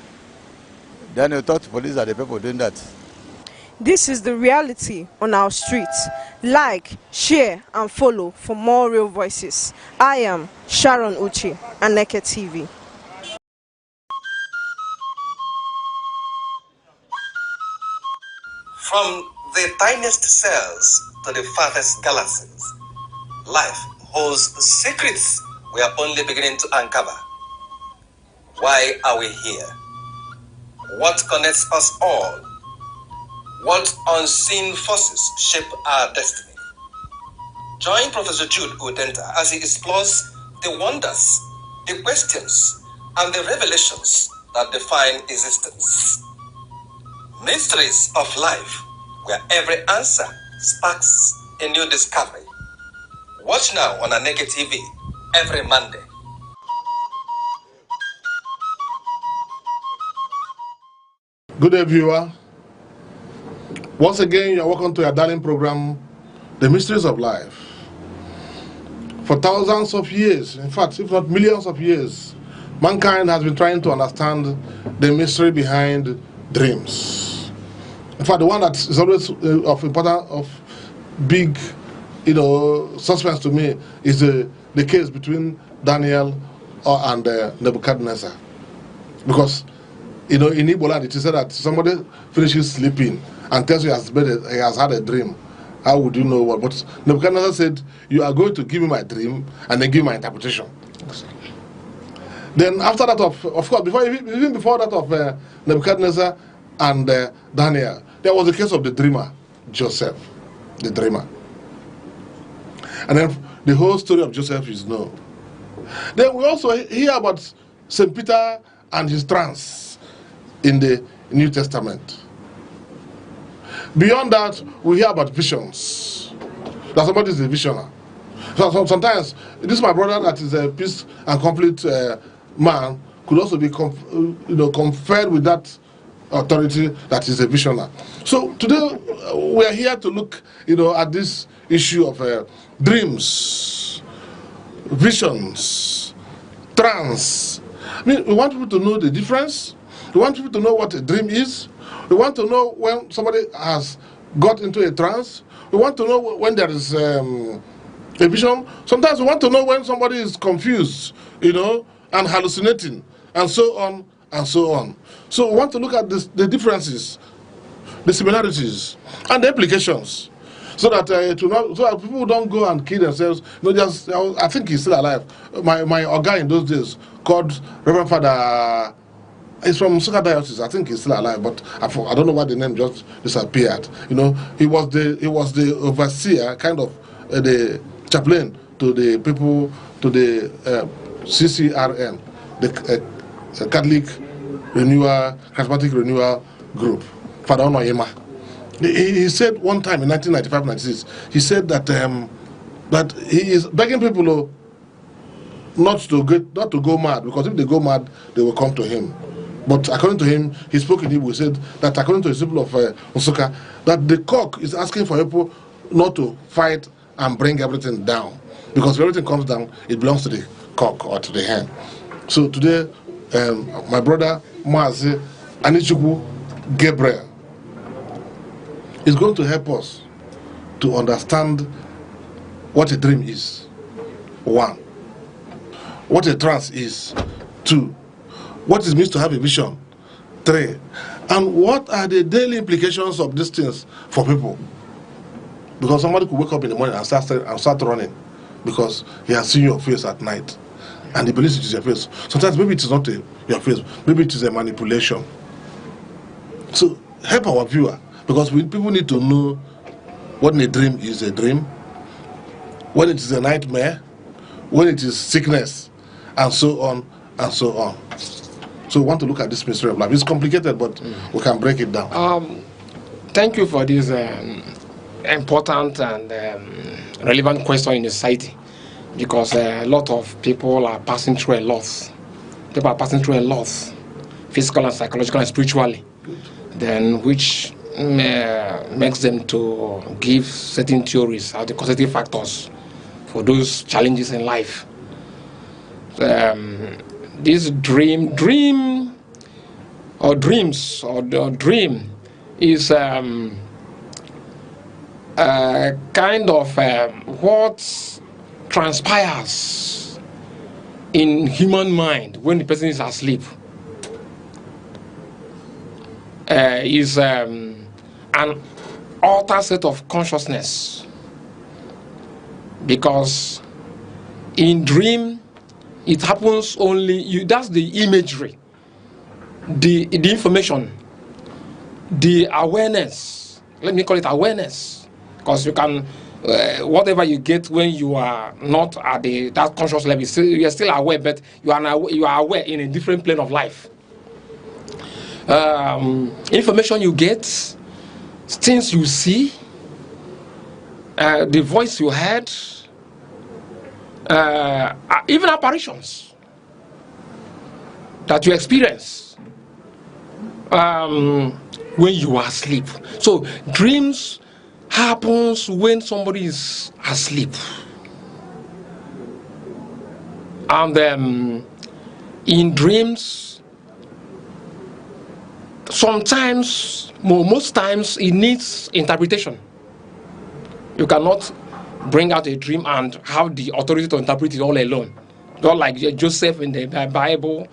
Then you thought police are the people doing that. This is the reality on our streets. Like, share, and follow for more real voices. I am Sharon Uchi, Aneke TV. From the tiniest cells to the farthest galaxies, life holds secrets we are only beginning to uncover. Why are we here? What connects us all? What unseen forces shape our destiny? Join Professor Jude Udenta as he explores the wonders, the questions, and the revelations that define existence. Mysteries of life, where every answer sparks a new discovery. Watch now on Aneke TV every Monday. Good day, viewer. Once again, you are welcome to your darling program, The Mysteries of Life. For thousands of years, in fact, if not millions of years, mankind has been trying to understand the mystery behind dreams. In fact, the one that is always of important, of big, suspense to me is the case between Daniel and Nebuchadnezzar, because in Igbo land it is said that somebody finishes sleeping and tells you he has had a dream. How would you know what? But Nebuchadnezzar said, "You are going to give me my dream and then give my interpretation." Then after that, of course, even before that of Nebuchadnezzar and Daniel, there was the case of the dreamer, Joseph, the dreamer. And then the whole story of Joseph is known. Then we also hear about St. Peter and his trance in the New Testament. Beyond that, we hear about visions. That somebody is a visionary. So sometimes, this is my brother that is a peace and conflict man, could also be conferred with that authority that is a visionary. So today, we are here to look at this issue of dreams, visions, trance. I mean, we want people to know the difference. We want people to know what a dream is. We want to know when somebody has got into a trance. We want to know when there is a vision. Sometimes we want to know when somebody is confused, and hallucinating, and so on and so on. So we want to look at the differences, the similarities, and the implications, so that people don't go and kill themselves. I think he's still alive. My guy in those days called Reverend Father. He's from Nsukka Diocese. I think he's still alive, but I don't know why the name just disappeared. He was the overseer, kind of the chaplain to the people, to the CCRN, the Catholic Renewal, Charismatic Renewal Group. Father Onoyema. He said one time in 1995-96, he said that that he is begging people not to go mad, because if they go mad, they will come to him. But according to him, he spoke in Igbo. He said that according to the people of Nsukka, that the cock is asking for people not to fight and bring everything down, because if everything comes down, it belongs to the cock or to the hen. So today, my brother Mazi Anichukwu Gabriel is going to help us to understand what a dream is. 1. What a trance is. 2. What it means to have a vision. 3. And what are the daily implications of these things for people? Because somebody could wake up in the morning and start running because he has seen your face at night and he believes it is your face. Sometimes maybe it is not your face, maybe it is a manipulation. So help our viewer, because people need to know when a dream is a dream, when it is a nightmare, when it is sickness, and so on and so on. So we want to look at this mystery of life. It's complicated, but we can break it down. Thank you for this important and relevant question in the society, because a lot of people are passing through a lot. People are passing through a lot. physical and psychological and spiritually, then which makes them to give certain theories as the causative factors for those challenges in life. This dream is kind of what transpires in human mind when the person is asleep. Is an altered set of consciousness, because in dream it happens only that's the imagery, the information, the awareness. Let me call it awareness, because you can whatever you get when you are not at that conscious level, you are still aware, but you are aware in a different plane of life. Information you get, things you see, the voice you heard, even apparitions that you experience when you are asleep. So dreams happens when somebody is asleep, and in dreams, sometimes, most times, it needs interpretation. You cannot bring out a dream and have the authority to interpret it all alone. Not like Joseph in the Bible,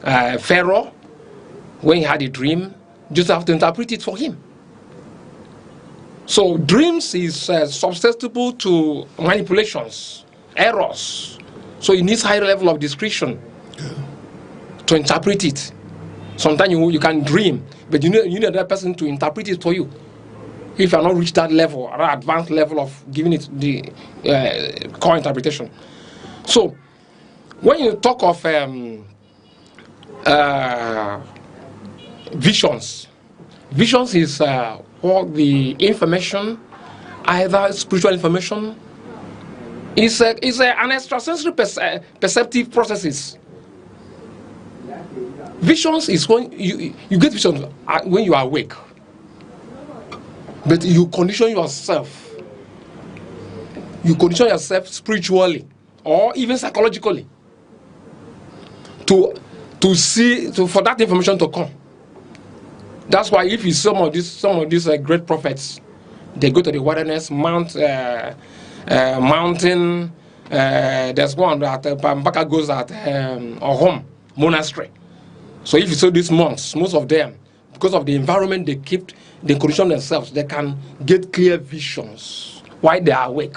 Pharaoh, when he had a dream, Joseph have to interpret it for him. So dreams is susceptible to manipulations, errors. So it needs high level of discretion to interpret it. Sometimes you can dream, but you need another person to interpret it for you. If you are not reached that level, or that advanced level of giving it the core interpretation. So, when you talk of visions is all the information, either spiritual information, is an extrasensory perceptive processes. Visions is when you get visions when you are awake, but you condition yourself. You condition yourself spiritually or even psychologically to see for that information to come. That's why if you see some of these great prophets, they go to the wilderness, mountain. There's one that Mbaka goes at Ohom monastery. So if you see these monks, most of them, because of the environment they keep, they condition themselves, they can get clear visions while they are awake.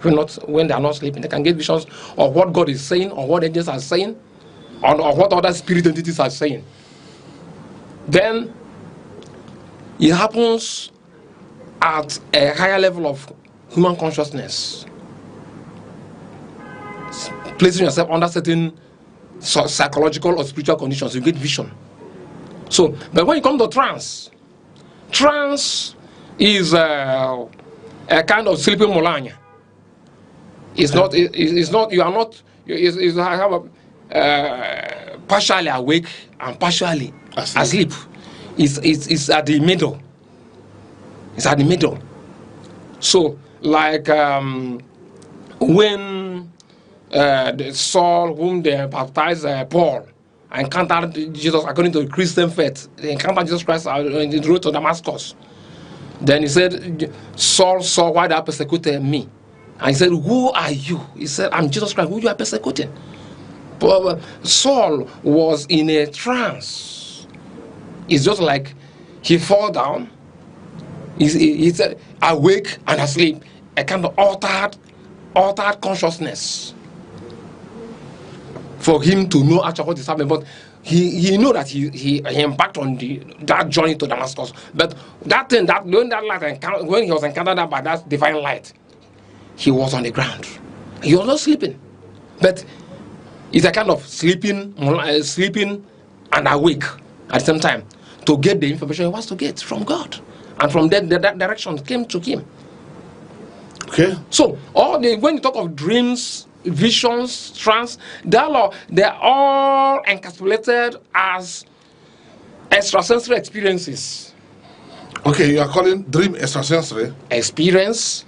When they are not sleeping, they can get visions of what God is saying, or what angels are saying, or what other spirit entities are saying. Then it happens at a higher level of human consciousness, placing yourself under certain psychological or spiritual conditions, you get vision. So, but when you come to trance is a kind of sleeping molanya. It's not. You are not. You have partially awake and partially asleep. It's at the middle. It's at the middle. So, like when the Saul, whom they baptized Paul, encountered Jesus according to the Christian faith. They encountered Jesus Christ on the road to Damascus. Then he said, Saul saw why they are persecuting me. And he said, who are you? He said, I'm Jesus Christ, who you are persecuting. But Saul was in a trance. It's just like he fall down. He's awake and asleep. A kind of altered consciousness for him to know actually what is happening. But he know that he embarked on that journey to Damascus. But that thing, when he was encountered by that divine light, he was on the ground. He was not sleeping, but it's a kind of sleeping and awake at the same time to get the information he wants to get from God, and from that direction came to him. Okay. So when you talk of dreams, visions, trance, they're all encapsulated as Extrasensory experiences. Okay, you are calling dream extrasensory? Experience.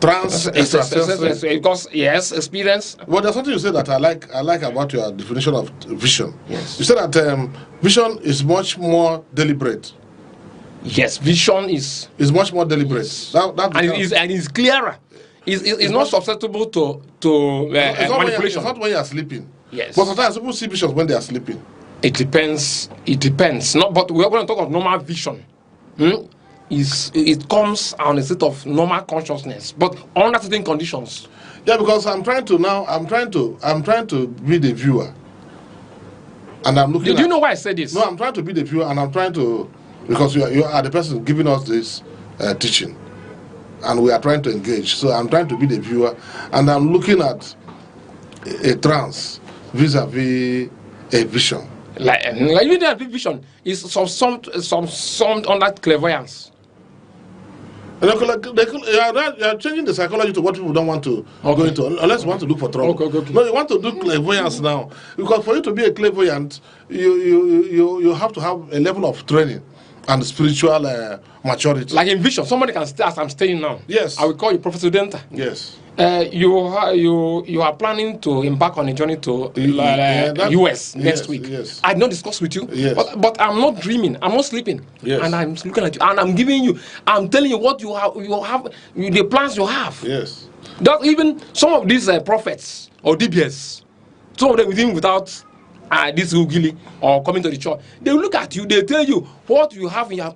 Trans extrasensory. Because yes, experience. Well, there's something you said that I like about your definition of vision. Yes. You said that vision is much more deliberate. Yes, vision is much more deliberate. Yes. And it's clearer. It's not susceptible to manipulation. It's not when you are sleeping. Yes. But sometimes people see visions when they are sleeping. It depends. No, but we're going to talk of normal vision. It comes on a state of normal consciousness, but under certain conditions. Yeah, because I'm trying to be the viewer, and I'm looking. Do you know why I said this? No, I'm trying to be the viewer, and I'm trying to, because you are the person giving us this teaching, and we are trying to engage. So I'm trying to be the viewer, and I'm looking at a trance vis-a-vis a vision. Like even that vision is some under clairvoyance. You are changing the psychology to what people don't want to go into, unless you want to look for trouble. Okay. No, you want to do clairvoyance now, because for you to be a clairvoyant, you have to have a level of training and spiritual maturity. Like in vision, somebody can stay as I'm staying now. Yes. I will call you Professor Denta. Yes. You are planning to embark on a journey to US next week. Yes. I did not discuss with you, yes. but I'm not dreaming. I'm not sleeping. Yes. And I'm looking at you, and I'm telling you what you have, the plans you have. Yes. That even some of these prophets or DBS, some of them even without this Ugili or coming to the church, they look at you, they tell you what you have in your.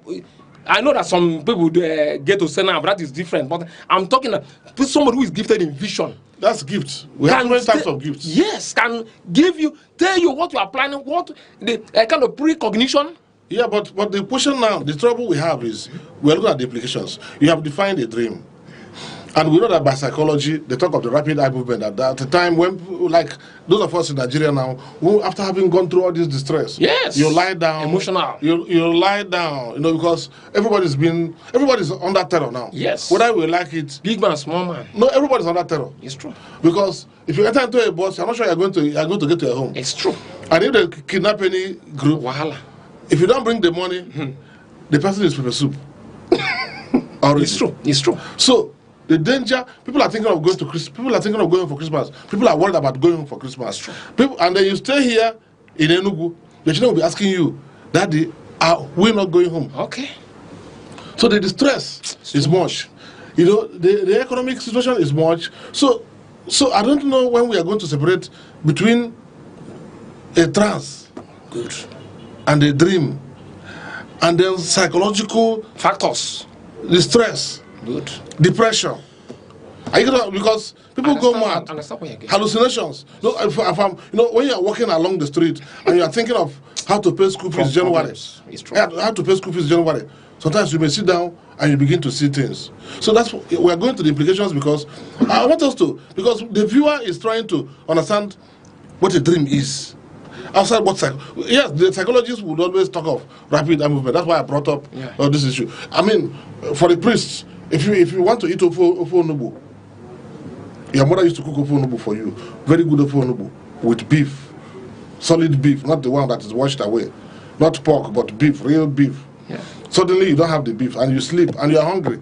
I know that some people get to say now, but that is different. But I'm talking about somebody who is gifted in vision. That's gift. We have many types of gifts. Yes, can tell you what you are planning, what the kind of precognition. Yeah, but the question now, the trouble we have is we are looking at the implications. You have defined a dream. And we know that by psychology, they talk of the rapid eye movement. At the time when, like those of us in Nigeria now, who after having gone through all this distress, yes, you lie down, emotional. You lie down, because everybody's under terror now. Yes. Whether we like it, big man, small man. No, everybody's under terror. It's true. Because if you enter into a bus, you're not sure you're going to get to your home. It's true. And if they kidnap any group, wahala. If you don't bring the money, the person is pepper soup. It's true. It's true. So. The danger, people are thinking of going to Christmas. People are thinking of going for Christmas. People are worried about going for Christmas. People, and then you stay here in Enugu, the children will be asking you, Daddy, are we not going home? Okay. So the distress is much. The economic situation is much. So I don't know when we are going to separate between a trance and a dream, and then psychological factors, the stress. Good. Depression. Because people go mad. Hallucinations. When you are walking along the street and you are thinking of how to pay school fees January. How to pay school fees January. Sometimes you may sit down and you begin to see things. So we are going to the implications, because I want us to, because the viewer is trying to understand what a dream is. Outside yes, the psychologists would always talk of rapid eye movement. That's why I brought up this issue. I mean, for the priests, if you want to eat ofu onubu, your mother used to cook ofu onubu for you. Very good ofu onubu with beef, solid beef, not the one that is washed away, not pork but beef, real beef. Yeah. Suddenly you don't have the beef and you sleep and you are hungry.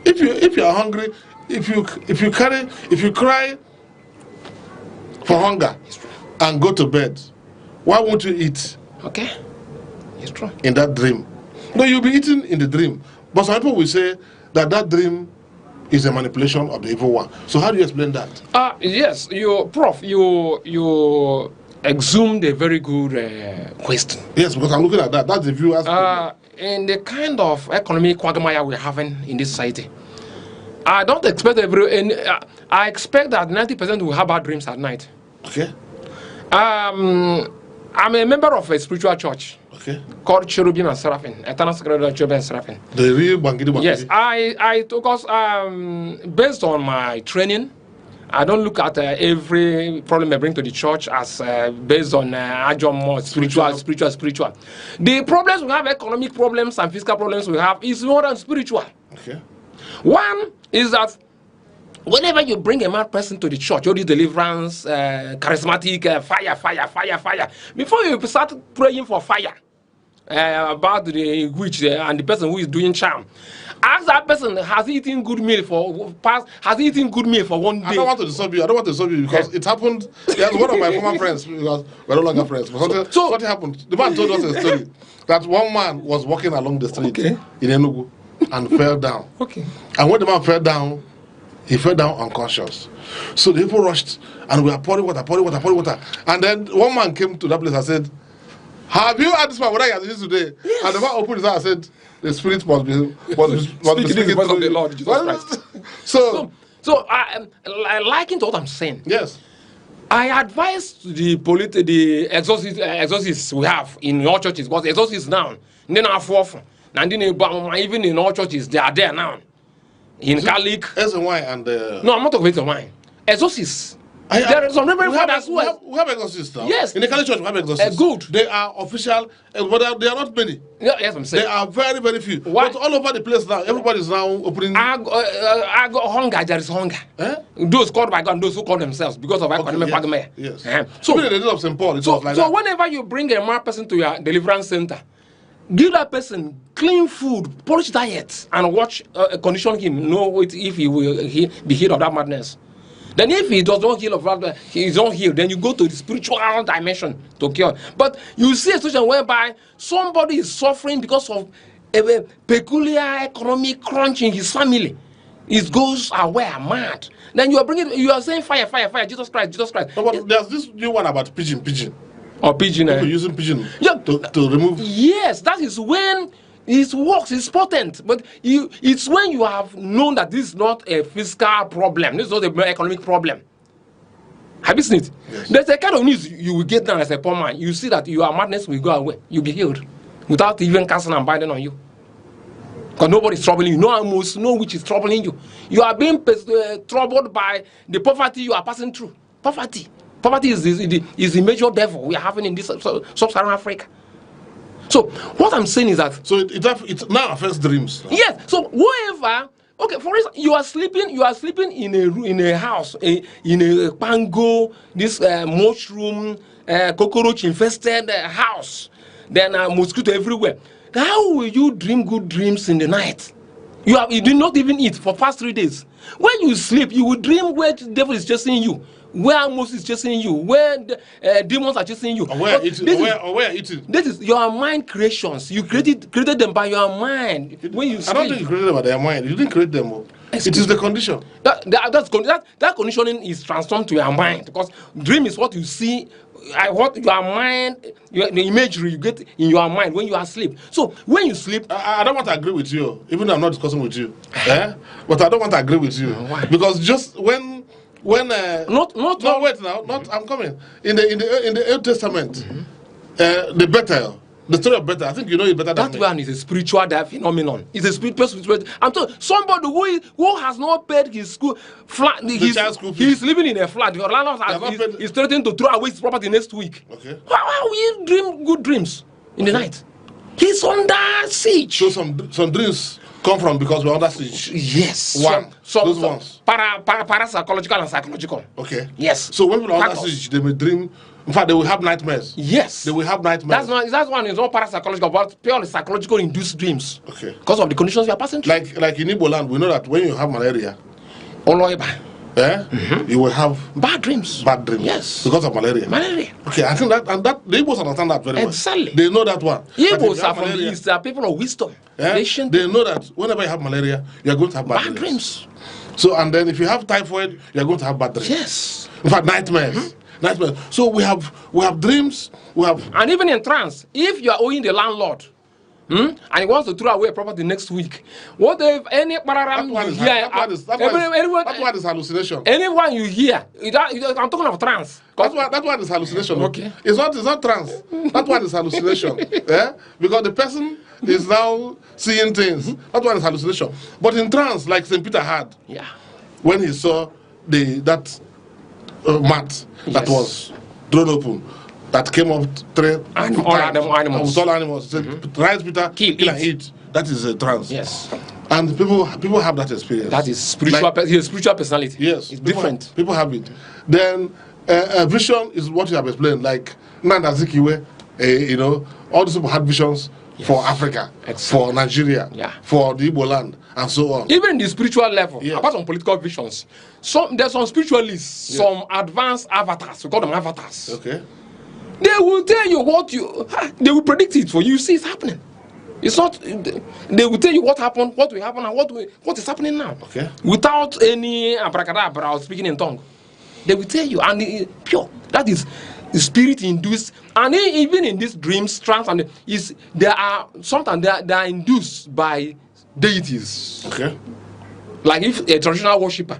If you are hungry, if you cry for hunger and go to bed, why won't you eat? Okay, it's true. In that dream, no, you'll be eating in the dream. But some people will say that dream is a manipulation of the evil one. So how do you explain that? Yes, you exhumed a very good question. Yes, because I'm looking at that. That's the view. In the kind of economic quagmire we're having in this society, I don't expect I expect that 90% will have bad dreams at night. Okay. I'm a member of a spiritual church. Okay. Called Cherubim and Seraphim, Eternal Secretary Cherubim and Seraphim. The real Bangidi. Yes, I took us based on my training. I don't look at every problem I bring to the church as based on more spiritual. The problems we have, economic problems and physical problems we have, is more than spiritual. Okay. One is that whenever you bring a mad person to the church, all this deliverance, charismatic, fire, before you start praying for fire, about the witch and the person who is doing charm. Ask that person, has he eaten good meal for past? Has he eaten good meal for one day? I don't want to disturb you. I don't want to disturb you because it happened. There's one of my former friends because we're no longer friends. But what happened? The man told us a story that one man was walking along the street in Enugu and fell down. Okay. And when the man fell down, he fell down unconscious. So the people rushed and we were pouring water. And then one man came to that place and said, "Have you had this man what I had this today?" Yes. And the man opened his eyes and said, "The spirit must be speaking the voice of the Lord Jesus Christ." So I liking to what I'm saying. Yes. I advise the exorcists we have in all churches, because exorcists now, they are often, and even in all churches, they are there now. In Catholic. SNY and no, I'm not talking about SNY. Exorcists. There are some Reverend fathers who we have exorcists now. Yes. In the Catholic Church, we have exorcists. Good. They are official, but they are not many. Yeah, yes, I'm saying. They are very, very few. Why? But all over the place now, everybody is now opening. I got hunger, there is hunger. Those called by God and those who call themselves because of economic pagmea. Yes. So, in the days of St. Paul, it was like so that. whenever you bring a mad person to your deliverance center, give that person clean food, polished diet, and watch, condition him, know if he will be healed of that madness. Then if he does not heal of that, he is not healed, then you go to the spiritual dimension to cure. But you see a situation whereby somebody is suffering because of a peculiar economic crunch in his family. It goes away mad. Then you are saying fire, Jesus Christ. No, but there's this new one about pigeon. Or pigeon. People using pigeon to remove. Yes, that is when it works, it's potent. But it's when you have known that this is not a fiscal problem, this is not an economic problem. Have you seen it? Yes. There's a kind of news you will get down as a poor man. You see that your madness will go away. You'll be healed without even casting and binding on you. Because nobody's troubling you. No witch is troubling you. You are being troubled by the poverty you are passing through. Poverty is the major devil we are having in this sub-Saharan Africa. So what I'm saying is that it now affects dreams. Yes. So whoever, okay, for instance, you are sleeping in a house, in a pango, this mushroom, cockroach infested house, then mosquito everywhere. How will you dream good dreams in the night? You did not even eat for past 3 days. When you sleep, you will dream where the devil is chasing you, where Moses is chasing you, where demons are chasing you. Where eating? This is your mind creations. You created them by your mind. When you sleep. I don't think you created them by their mind. You didn't create them. It is the condition. That conditioning is transformed to your mind, because dream is what you see. What your mind, the imagery you get in your mind when you are asleep. So when you sleep, I don't want to agree with you, even though I'm not discussing with you. But I don't want to agree with you. Why? Because just when I'm coming in the Old Testament, the Bethel. The story of Bethel, I think you know it better than me. That one is a spiritual phenomenon. It's a spiritual. I'm telling somebody who has not paid his school flat. He's living in a flat. Your landlord is threatening to throw away his property next week. Okay. How will you dream good dreams in the night? He's under siege. So some dreams come from because we're under siege. Yes. Those ones. Parapsychological and psychological. Okay. Yes. So when people are under siege, they may dream. In fact, they will have nightmares. Yes. They will have nightmares. That one is not parapsychological, but purely psychological induced dreams. Okay. Because of the conditions you are passing through. Like in Igbo land, we know that when you have malaria, you will have bad dreams. Yes. Because of malaria. Okay, I think that the Igbos understand that very well. Exactly. They know that one. Igbos are from the East. They are people of wisdom. They know that whenever you have malaria, you are going to have bad dreams. So, and then if you have typhoid, you are going to have bad dreams. Yes. In fact, nightmares. Nightmares. So we have dreams. And even in trance, if you are owing the landlord, and he wants to throw away property next week, what if any pararam you hear? That one is hallucination. Anyone you hear, I'm talking of trance. That one is hallucination. Okay. It's not trance. That one is hallucination. Because the person is now seeing things. That one is hallucination. But in trance, like St. Peter had, when he saw that mat that was thrown open, that came up animals. All animals. Rise, Peter, kill and eat. That is a trance. Yes. And people have that experience. That is spiritual. Spiritual personality. Yes. It's different. People have it. Then a vision is what you have explained. Like Nanda Zikiwe you know, all these people had visions for Africa, for Nigeria, for the Igbo land, and so on. Even in the spiritual level, apart from political visions, there's some spiritualists, some advanced avatars. We call them avatars. Okay. They will tell you they will predict it for you. You see, it's happening. It's not. They will tell you what happened, what will happen, and what is happening now. Okay. Without any abracadabra or speaking in tongue, they will tell you, and pure. That is spirit induced, and even in these dreams, trance, and sometimes they are induced by deities. Okay. Like if a traditional worshipper.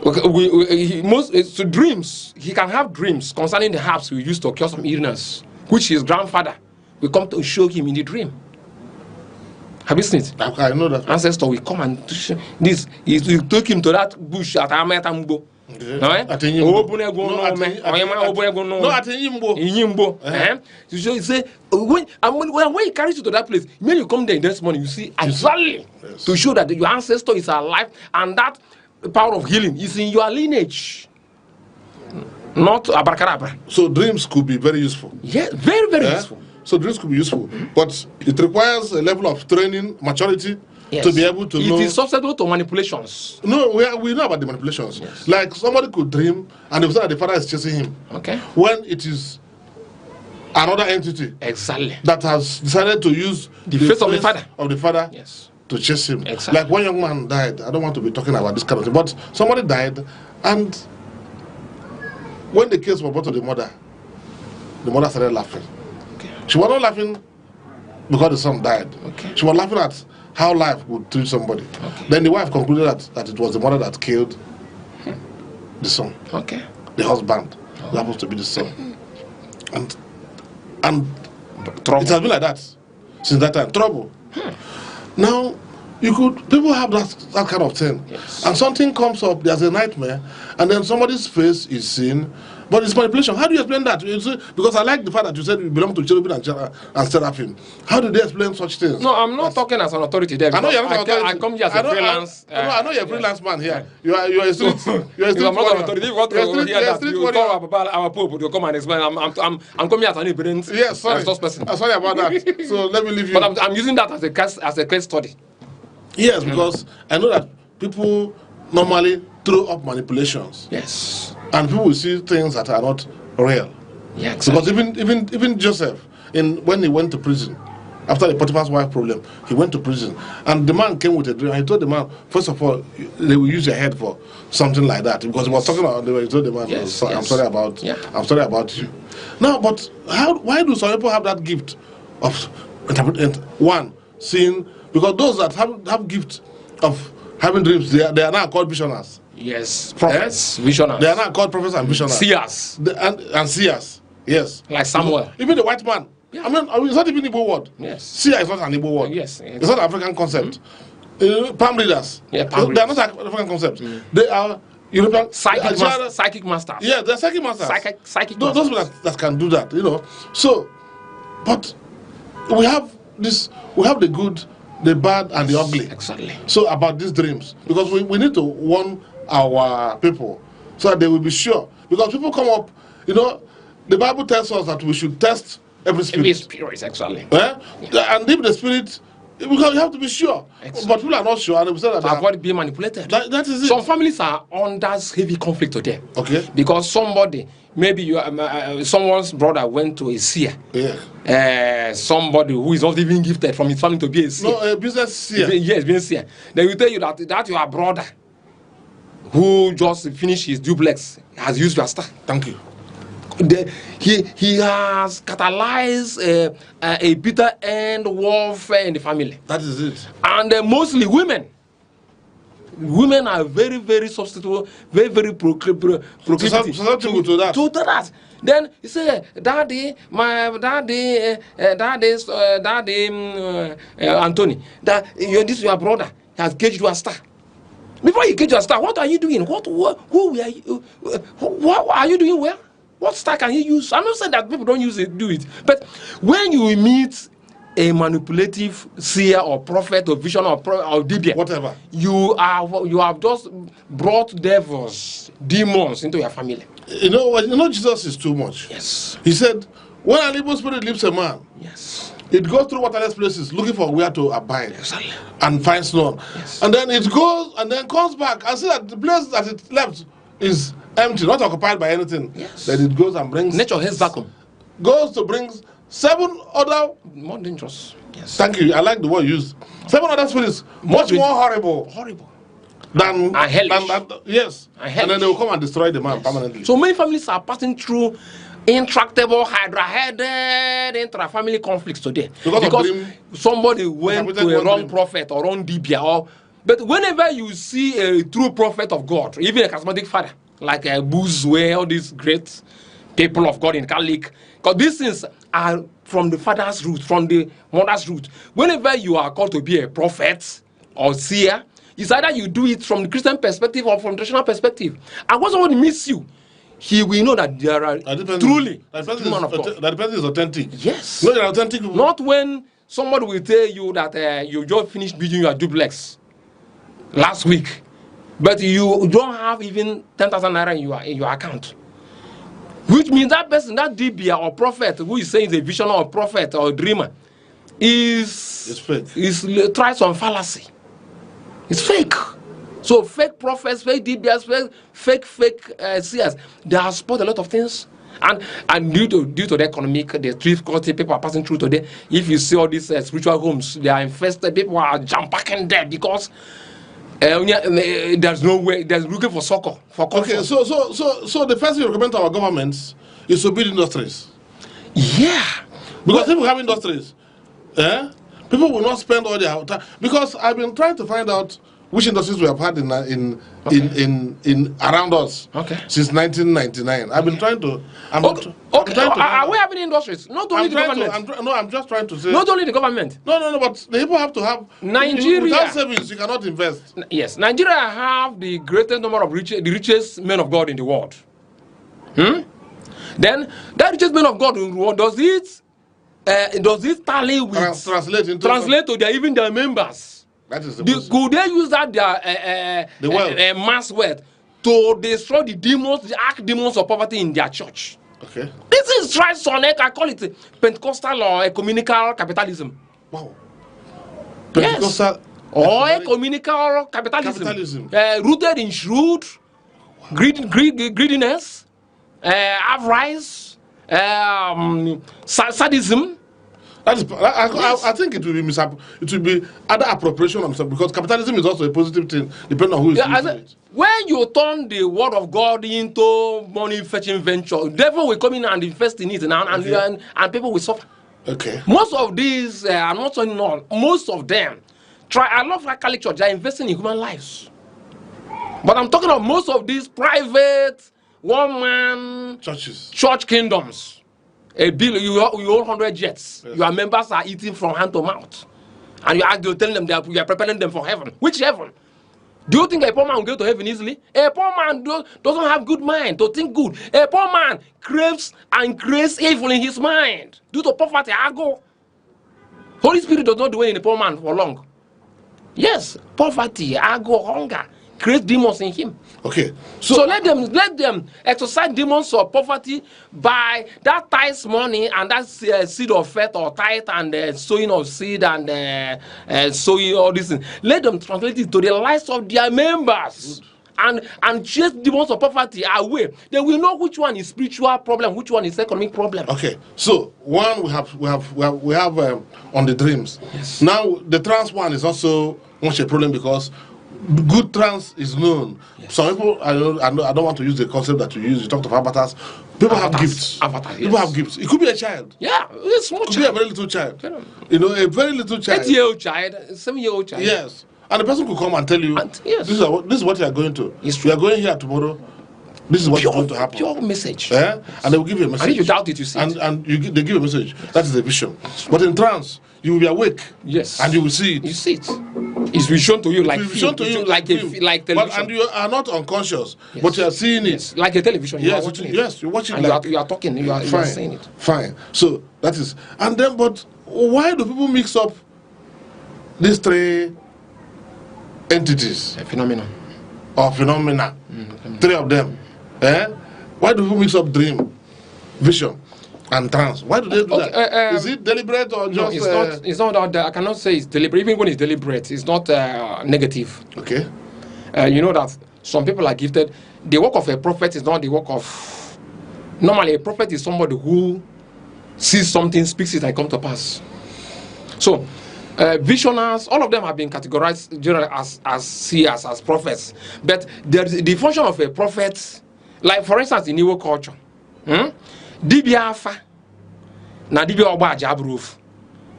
So dreams, he can have dreams concerning the herbs we used to cure some illness, which his grandfather will come to show him in the dream. Have you seen it? I know that. Ancestor will come and this. He took him to that bush at Amatambo. So he say when he carries you to that place, when you come there this morning, you see exactly to show that your ancestor is alive and that power of healing is in your lineage, not abracadabra. So dreams could be very useful. Yeah, very, very useful. So dreams could be useful, but it requires a level of training, maturity, to be able to know. It is susceptible to manipulations. No, we know about the manipulations. Yes. Like somebody could dream and they say that the father is chasing him. Okay. When it is another entity. Exactly. That has decided to use the face of the father. Yes. To chase him. Exactly. Like one young man died. I don't want to be talking about this kind of thing, but somebody died, and when the case was brought to the mother started laughing. Okay. She was not laughing because the son died. Okay. She was laughing at how life would treat somebody. Okay. Then the wife concluded that it was the mother that killed the son. Okay. The husband happens to be the son. And trouble. It has been like that since that time. Trouble. Now, people have that kind of thing. Yes. And something comes up, there's a nightmare, and then somebody's face is seen, but it's manipulation. How do you explain that? Because I like the fact that you said you belong to cherubim and seraphim. How do they explain such things? No, I'm not talking as an authority there. I know you're not an authority. I come here as a freelance. I know you're a freelance man here. You are a street. You're a street. I'm not an authority. If you want to hear that, you call our pope. You come and explain. I'm coming here as an independent person. Sorry about that. So let me leave you. But I'm using that as a case study. Yes, because I know that people normally throw up manipulations. Yes. And people will see things that are not real. Yeah, exactly. Because even Joseph, when he went to prison, after the Potiphar's wife problem, he went to prison. And the man came with a dream. I told the man, first of all, they will use your head for something like that. Because he was talking about the way he told the man, I'm sorry about you. Now, but why do some people have that gift of one, seeing? Because those that have gift of having dreams, they are now called visionaries. Yes, prophets, visionaries. They are now called prophets and visionaries. Seers. And seers, yes. Like Samuel. Even the white man. Yeah. I mean, it's not even an Igbo word. Yes. Seer is not an Igbo word. Yes. It's not an African concept. Palm readers. Yeah, palm readers. They are not an African concept. They are European. Psychic masters. Yeah, they're psychic masters. Psychic those people that can do that, So, but we have the good, the bad, and the ugly. Exactly. So about these dreams, because we need to warn our people so that they will be sure. Because people come up, the Bible tells us that we should test every spirit. Every spirit, actually. And if the spirit, because you have to be sure. Exactly. But people are not sure, and they say that avoid being manipulated. That is it. Some families are under heavy conflict today. Okay. Because maybe someone's brother went to a seer. Yeah. Somebody who is not even gifted from his family to be a seer. No, a business seer. Yes, being seer. They will tell you that your brother who just finished his duplex has used your star. Thank you. He has catalyzed a bitter end warfare in the family. That is it. And mostly women. Women are very, very susceptible, very, very proclivity to that. Then you say, Daddy, Anthony, this is your brother. He has caged your star. Before you cage your star, what are you doing? What are you doing well? What star can he use? I'm not saying that people don't do it. But when you meet a manipulative seer or prophet or vision or dibia, whatever, you have just brought devils, demons into your family. You know, Jesus is too much. Yes. He said, when an evil spirit leaves a man, yes, it goes through waterless places looking for where to abide, and finds none. Yes. And then it goes and then comes back and see that the place that it left is empty, not occupied by anything. Yes. Then it goes and brings nature hates vacuum. Goes to bring 7 other more dangerous. Yes. Thank you. I like the word used. 7 other spirits much more horrible. Than hellish. Yes. And then they will come and destroy the man permanently. So many families are passing through intractable, hydra-headed intra-family conflicts today. Because somebody went to a wrong prophet or wrong dibia. But whenever you see a true prophet of God, even a charismatic father, like Buzwe, all these great people of God in Catholic, because these things are from the father's root, from the mother's root. Whenever you are called to be a prophet or seer, it's either you do it from the Christian perspective or from the traditional perspective. And when someone meets you, he will know that there are truly that person is authentic. Yes. No, you're authentic. Not when somebody will tell you that you just finished building your duplex last week, but you don't have even 10,000 naira in your account. Which means that person, that dibia or prophet who is saying is a visionary or prophet or dreamer, is tries some fallacy. It's fake. So fake prophets, fake dibias, fake seers, they have spoiled a lot of things. And due to the economic, the difficulty people are passing through today, if you see all these spiritual homes, they are infested, people are jam-packing there because there's no way, they're looking for succor, for comfort. Okay, so the first thing you recommend to our governments is to build industries. Yeah. Because if we have industries, people will not spend all their time. Because I've been trying to find out which industries we have had in around us since 1999. I've been trying to. Are we having industries? Not only the government. I'm just trying to say. Not only the government. No. But the people have to have. Nigeria. Without savings, you cannot invest. Yes, Nigeria have the greatest number of the richest men of God in the world. Then that richest men of God in the world, does it tally with translate to even their members? That is could they use that their mass wealth to destroy the demons, the archdemons of poverty in their church? Okay. This is Sonek, I call it Pentecostal or ecumenical capitalism. Wow. Pentecostal or ecumenical capitalism. Rooted in shrewd greediness, avarice, sadism. I think it will be other appropriation of something, because capitalism is also a positive thing, depending on who is using it. When you turn the word of God into money fetching venture, devil will come in and invest in it and people will suffer. Okay. Most of these, I'm not saying none, most of them, I love Catholic Church, they're investing in human lives. But I'm talking of most of these private, one-man church kingdoms. A bill, you own 100 jets. Yes. Your members are eating from hand to mouth. And you're telling them that you are preparing them for heaven. Which heaven? Do you think a poor man will go to heaven easily? A poor man doesn't have good mind to think good. A poor man craves evil in his mind. Due to poverty, Holy Spirit does not dwell in a poor man for long. Yes, poverty, hunger, create demons in him. Okay. So let them exercise demons of poverty by that tithe money and that seed of faith or tithe and sowing of seed and sowing all these things. Let them translate it to the lives of their members. Good. And chase demons of poverty away. They will know which one is spiritual problem, which one is economic problem. Okay. So one we have on the dreams. Yes. Now the trance one is also much a problem because good trance is known. Yes. Some people, I don't want to use the concept that you use. You talked of avatars. People have gifts. People have gifts. It could be a child. Yeah, it's small. It could be a very little child. A very little child. 8-year-old child, 7-year-old child. Yes. And the person could come and tell you, this is what you are going to. You are going here tomorrow. This is what is going to happen. Pure message. And they will give you a message. And if you doubt it, you see it. And they give a message. Yes. That is a vision. But in trance, you will be awake. Yes. And you will see it. You see it. It's vision to you like television. But, and you are not unconscious, but you are seeing it. Yes. Like a television. Yes, you are watching it. Yes, you're watching and it. You are talking. You are seeing it. Fine. So that is. And then, but why do people mix up these three entities? Phenomena. Or phenomena. Three of them. Why do people mix up dream, vision, and trance? Why do they do that? Is it deliberate or just? No, it's not. It's not that. I cannot say it's deliberate. Even when it's deliberate, it's not negative. Okay. You know that some people are gifted. The work of a prophet is not the work of. Normally, a prophet is somebody who sees something, speaks it, and comes to pass. So, visionaries, all of them have been categorized generally as seers, as prophets. But the function of a prophet, like for instance in Igbo culture, dibia afa na dibia ogba ajabruf.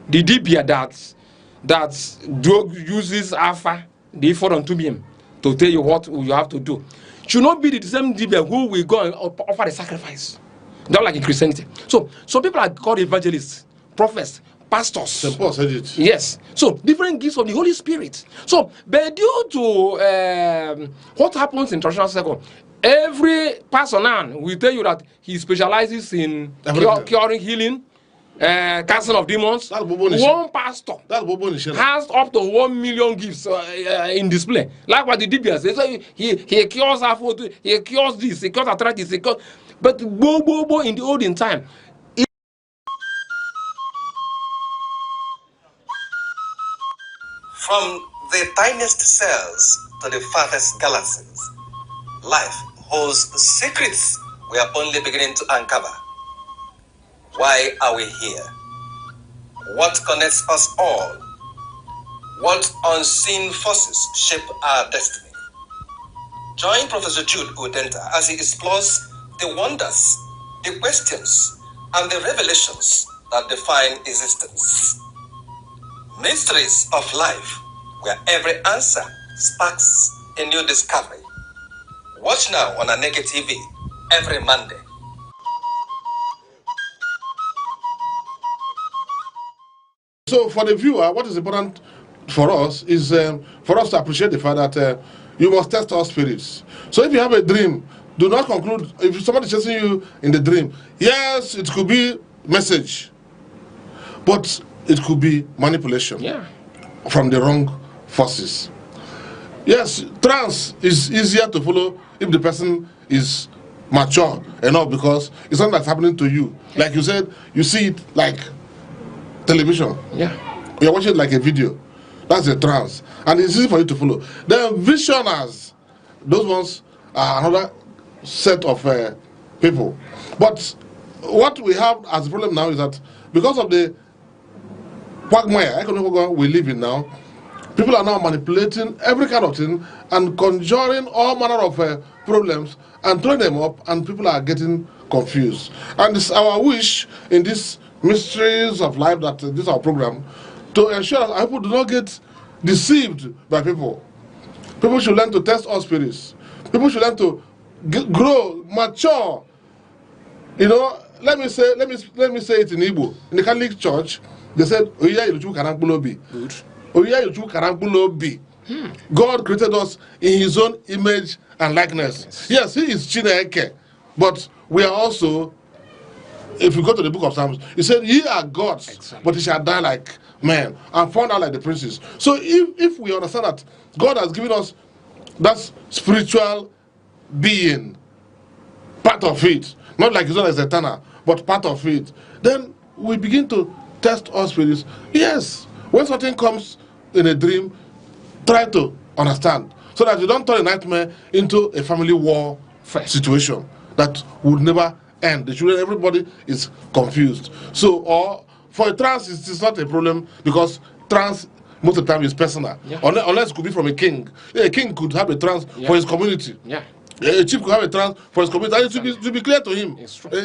The dibia that uses afa, they fall unto him to tell you what you have to do. Should not be the same dibia who will go and offer the sacrifice. Not like in Christianity. So some people are called evangelists, prophets, pastors. St. Paul said it. Yes. So different gifts of the Holy Spirit. So, but due to what happens in traditional circle, every person will tell you that he specializes in curing, healing, casting of demons. One pastor has up to 1 million gifts in display. Like what the DBS, they say he cures arthritis, he cures this, he cures arthritis, he cures. But in the olden time. From the tiniest cells to the farthest galaxies, life holds secrets we are only beginning to uncover. Why are we here? What connects us all? What unseen forces shape our destiny? Join Professor Jude Udenta as he explores the wonders, the questions, and the revelations that define existence. Mysteries of life, where every answer sparks a new discovery. Watch now on Aneke TV every Monday. So for the viewer, what is important for us is for us to appreciate the fact that you must test our spirits. So if you have a dream, do not conclude, if somebody is chasing you in the dream, yes, it could be message, but it could be manipulation from the wrong forces. Yes, trance is easier to follow if the person is mature enough because it's something that's happening to you. Like you said, you see it like television. Yeah. You're watching it like a video. That's a trance. And it's easy for you to follow. Then visioners, those ones are another set of people. But what we have as a problem now is that because of the quagmire, economic quagmire we live in now, people are now manipulating every kind of thing and conjuring all manner of problems and throwing them up, and people are getting confused. And it's our wish in these mysteries of life that this is our program to ensure that our people do not get deceived by people. People should learn to test all spirits. People should learn to grow, mature. You know, let me say it in Igbo. In the Catholic Church, they said, "Oya iluchu karambulo bi." Oya iluchu karambulo bi. God created us in His own image and likeness. Yes, He is Chineke, but we are also. If you go to the book of Psalms, it said, "Ye are gods, but ye shall die like men, and fall out like the princes." So if we understand that God has given us that spiritual being, part of it, not like it's not as eternal, but part of it, then we begin to test our spirits. Yes, when something comes in a dream, try to understand, so that you don't turn a nightmare into a family war situation that would never end. The children, everybody is confused. So, or for a trance, it's not a problem because trance most of the time is personal. Unless it could be from a king. A king could have a trance for his community. A chief could have a trance for his community. And it to be clear to him.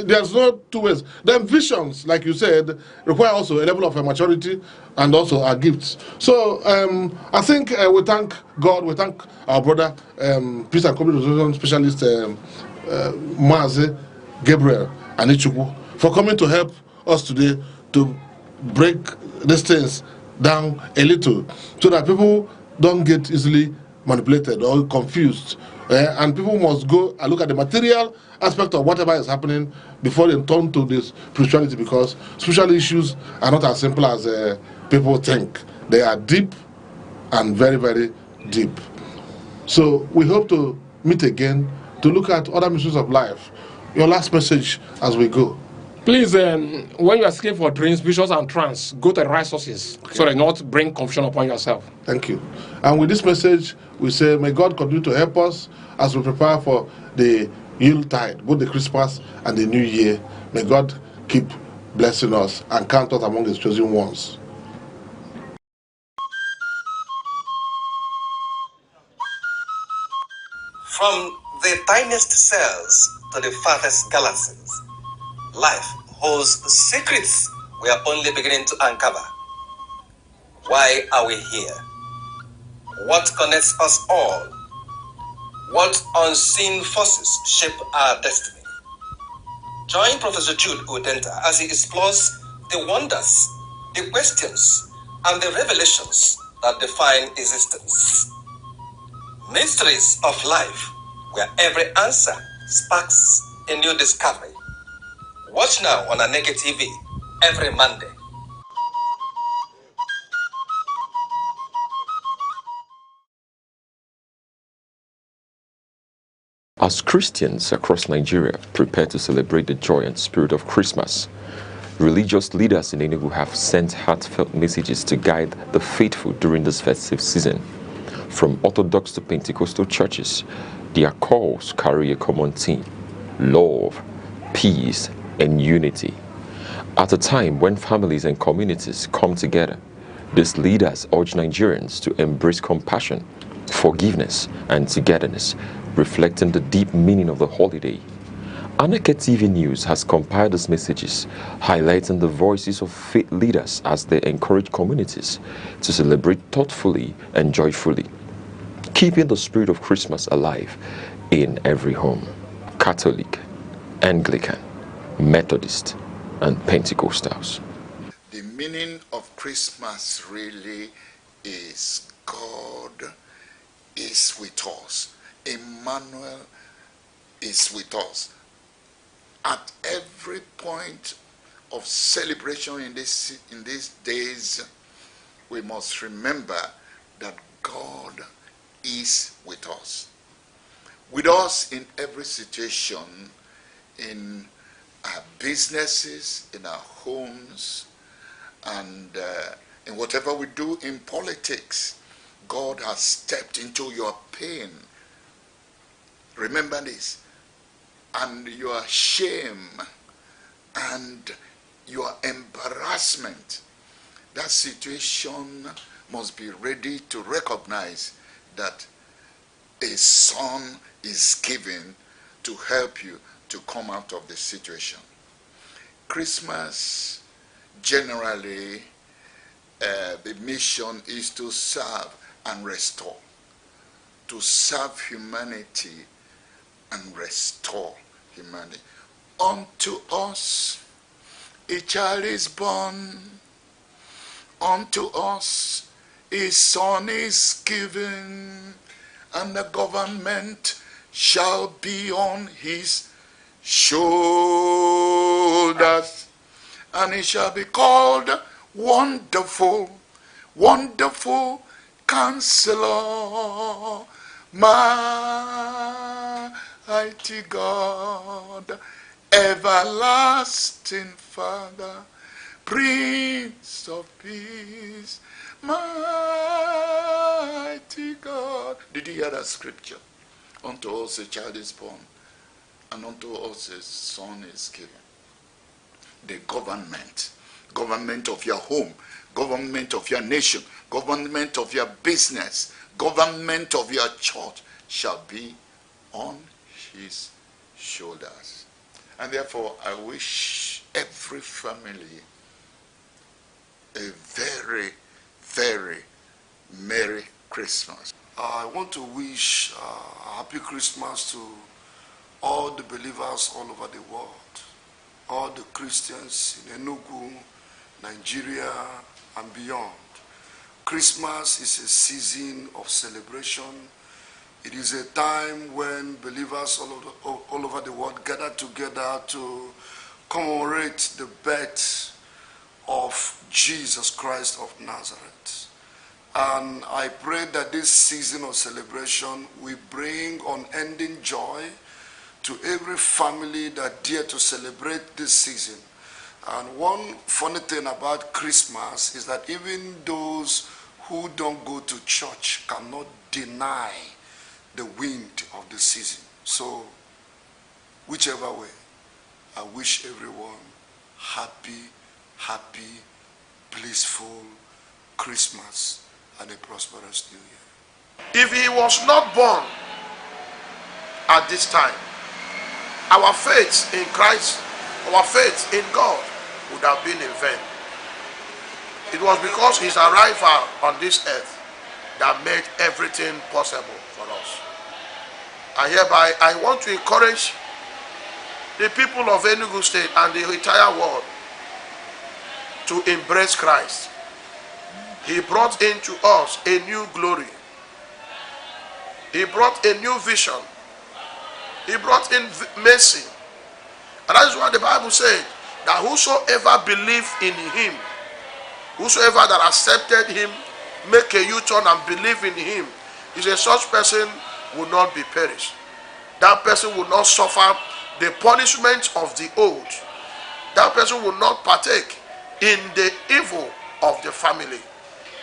There's no two ways. Then visions, like you said, require also a level of maturity and also our gifts. So I think we thank God, we thank our brother, peace and community specialist, Maze Gabriel Anichukwu, for coming to help us today to break these things down a little so that people don't get easily manipulated or confused. And people must go and look at the material aspect of whatever is happening before they turn to this spirituality, because spiritual issues are not as simple as people think. They are deep and very, very deep. So we hope to meet again to look at other mysteries of life. Your last message as we go. Please, when you are seeking for dreams, visions, and trance, go to the right sources so that you not bring confusion upon yourself. Thank you. And with this message, we say, may God continue to help us as we prepare for the Yuletide, both the Christmas and the New Year. May God keep blessing us and count us among His chosen ones. From the tiniest cells to the farthest galaxies, life holds secrets we are only beginning to uncover. Why are we here? What connects us all? What unseen forces shape our destiny? Join Professor Jude Udenta as he explores the wonders, the questions, and the revelations that define existence. Mysteries of life, where every answer sparks a new discovery. Watch now on Aneke TV every Monday. As Christians across Nigeria prepare to celebrate the joy and spirit of Christmas, religious leaders in Enugu have sent heartfelt messages to guide the faithful during this festive season. From Orthodox to Pentecostal churches, their calls carry a common theme: love, peace, and unity. At a time when families and communities come together, these leaders urge Nigerians to embrace compassion, forgiveness, and togetherness, reflecting the deep meaning of the holiday. Aneke TV News has compiled these messages, highlighting the voices of faith leaders as they encourage communities to celebrate thoughtfully and joyfully, keeping the spirit of Christmas alive in every home. Catholic, Anglican, Methodist, and Pentecostals. The meaning of Christmas really is God is with us. Emmanuel is with us. At every point of celebration in these days, we must remember that God is with us. With us in every situation, in our businesses, in our homes, and in whatever we do in politics. God has stepped into your pain. Remember this. And your shame and your embarrassment. That situation must be ready to recognize that a son is given to help you to come out of the situation. Christmas, generally, the mission is to serve and restore. To serve humanity and restore humanity. Unto us a child is born, unto us a son is given, and the government shall be on his shoulders, and he shall be called Wonderful, Wonderful Counselor, Mighty God, Everlasting Father, Prince of Peace, Mighty God. Did you hear that scripture? Unto us a child is born, and unto us a son is given. The government of your home, government of your nation, government of your business, government of your church shall be on his shoulders. And therefore, I wish every family a very, very Merry Christmas. I want to wish a happy Christmas to all the believers all over the world, all the Christians in Enugu, Nigeria, and beyond. Christmas is a season of celebration. It is a time when believers all over the world gather together to commemorate the birth of Jesus Christ of Nazareth. And I pray that this season of celebration will bring unending joy to every family that dare to celebrate this season. And one funny thing about Christmas is that even those who don't go to church cannot deny the wind of the season. So, whichever way, I wish everyone happy, blissful Christmas and a prosperous New Year. If he was not born at this time, our faith in Christ, our faith in God would have been in vain. It was because his arrival on this earth that made everything possible for us. And hereby, I want to encourage the people of Enugu State and the entire world to embrace Christ. He brought into us a new glory. He brought a new vision. He brought in mercy. And that is what the Bible said, that whosoever believed in him, whosoever that accepted him, make a U-turn and believe in him, is a such person will not be perished. That person will not suffer the punishment of the old. That person will not partake in the evil of the family.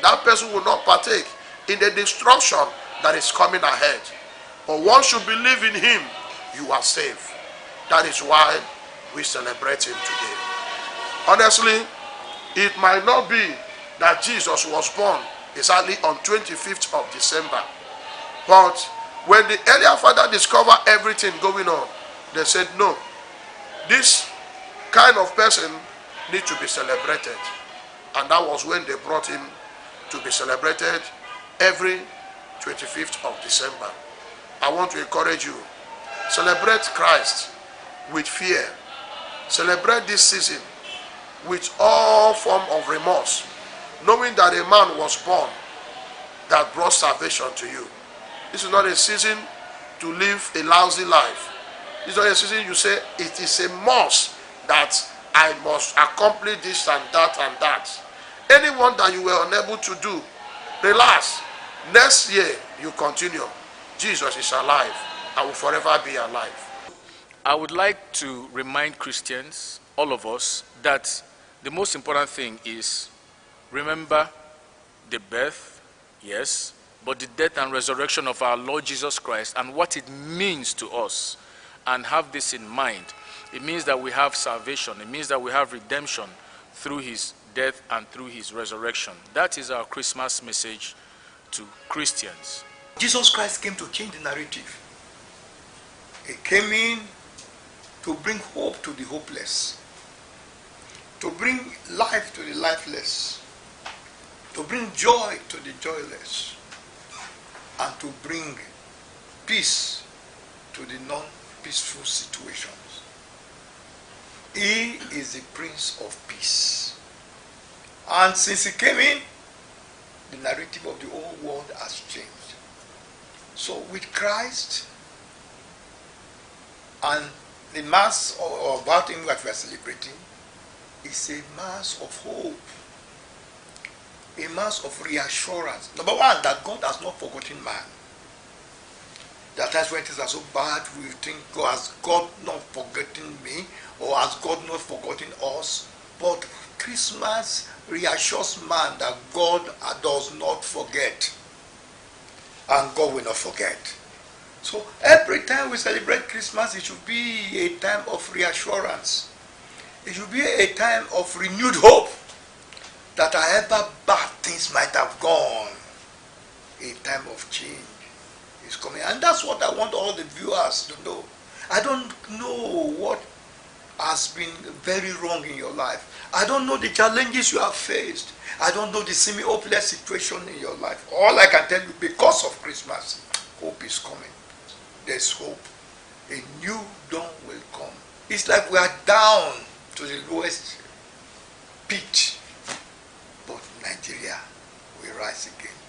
That person will not partake in the destruction that is coming ahead. But once you believe in him, you are safe. That is why we celebrate him today. Honestly, it might not be that Jesus was born exactly on 25th of December. But when the earlier father discovered everything going on, they said, no, this kind of person needs to be celebrated. And that was when they brought him to be celebrated every 25th of December. I want to encourage you, celebrate Christ with fear. Celebrate this season with all form of remorse, knowing that a man was born that brought salvation to you. This is not a season to live a lousy life. This is not a season you say, it is a must that I must accomplish this and that and that. Anyone that you were unable to do, relax. Next year, you continue. Jesus is alive and will forever be alive. I would like to remind Christians, all of us, that the most important thing is remember the birth, yes, but the death and resurrection of our Lord Jesus Christ and what it means to us. And have this in mind. It means that we have salvation. It means that we have redemption through his death and through his resurrection. That is our Christmas message to Christians. Jesus Christ came to change the narrative. He came in to bring hope to the hopeless, to bring life to the lifeless, to bring joy to the joyless, and to bring peace to the non-peaceful situations. He is the Prince of Peace. And since he came in, the narrative of the whole world has changed. So with Christ and the Mass about him that we are celebrating is a Mass of hope, a Mass of reassurance. Number one, that God has not forgotten man. That times when things are so bad, we think, has God not forgotten me? Or has God not forgotten us? But Christmas reassures man that God does not forget. And God will not forget. So every time we celebrate Christmas, it should be a time of reassurance. It should be a time of renewed hope that however bad things might have gone, a time of change is coming. And that's what I want all the viewers to know. I don't know what has been very wrong in your life. I don't know the challenges you have faced. I don't know the semi-hopeless situation in your life. All I can tell you, because of Christmas, hope is coming. There's hope. A new dawn will come. It's like we are down to the lowest pit. But Nigeria will rise again.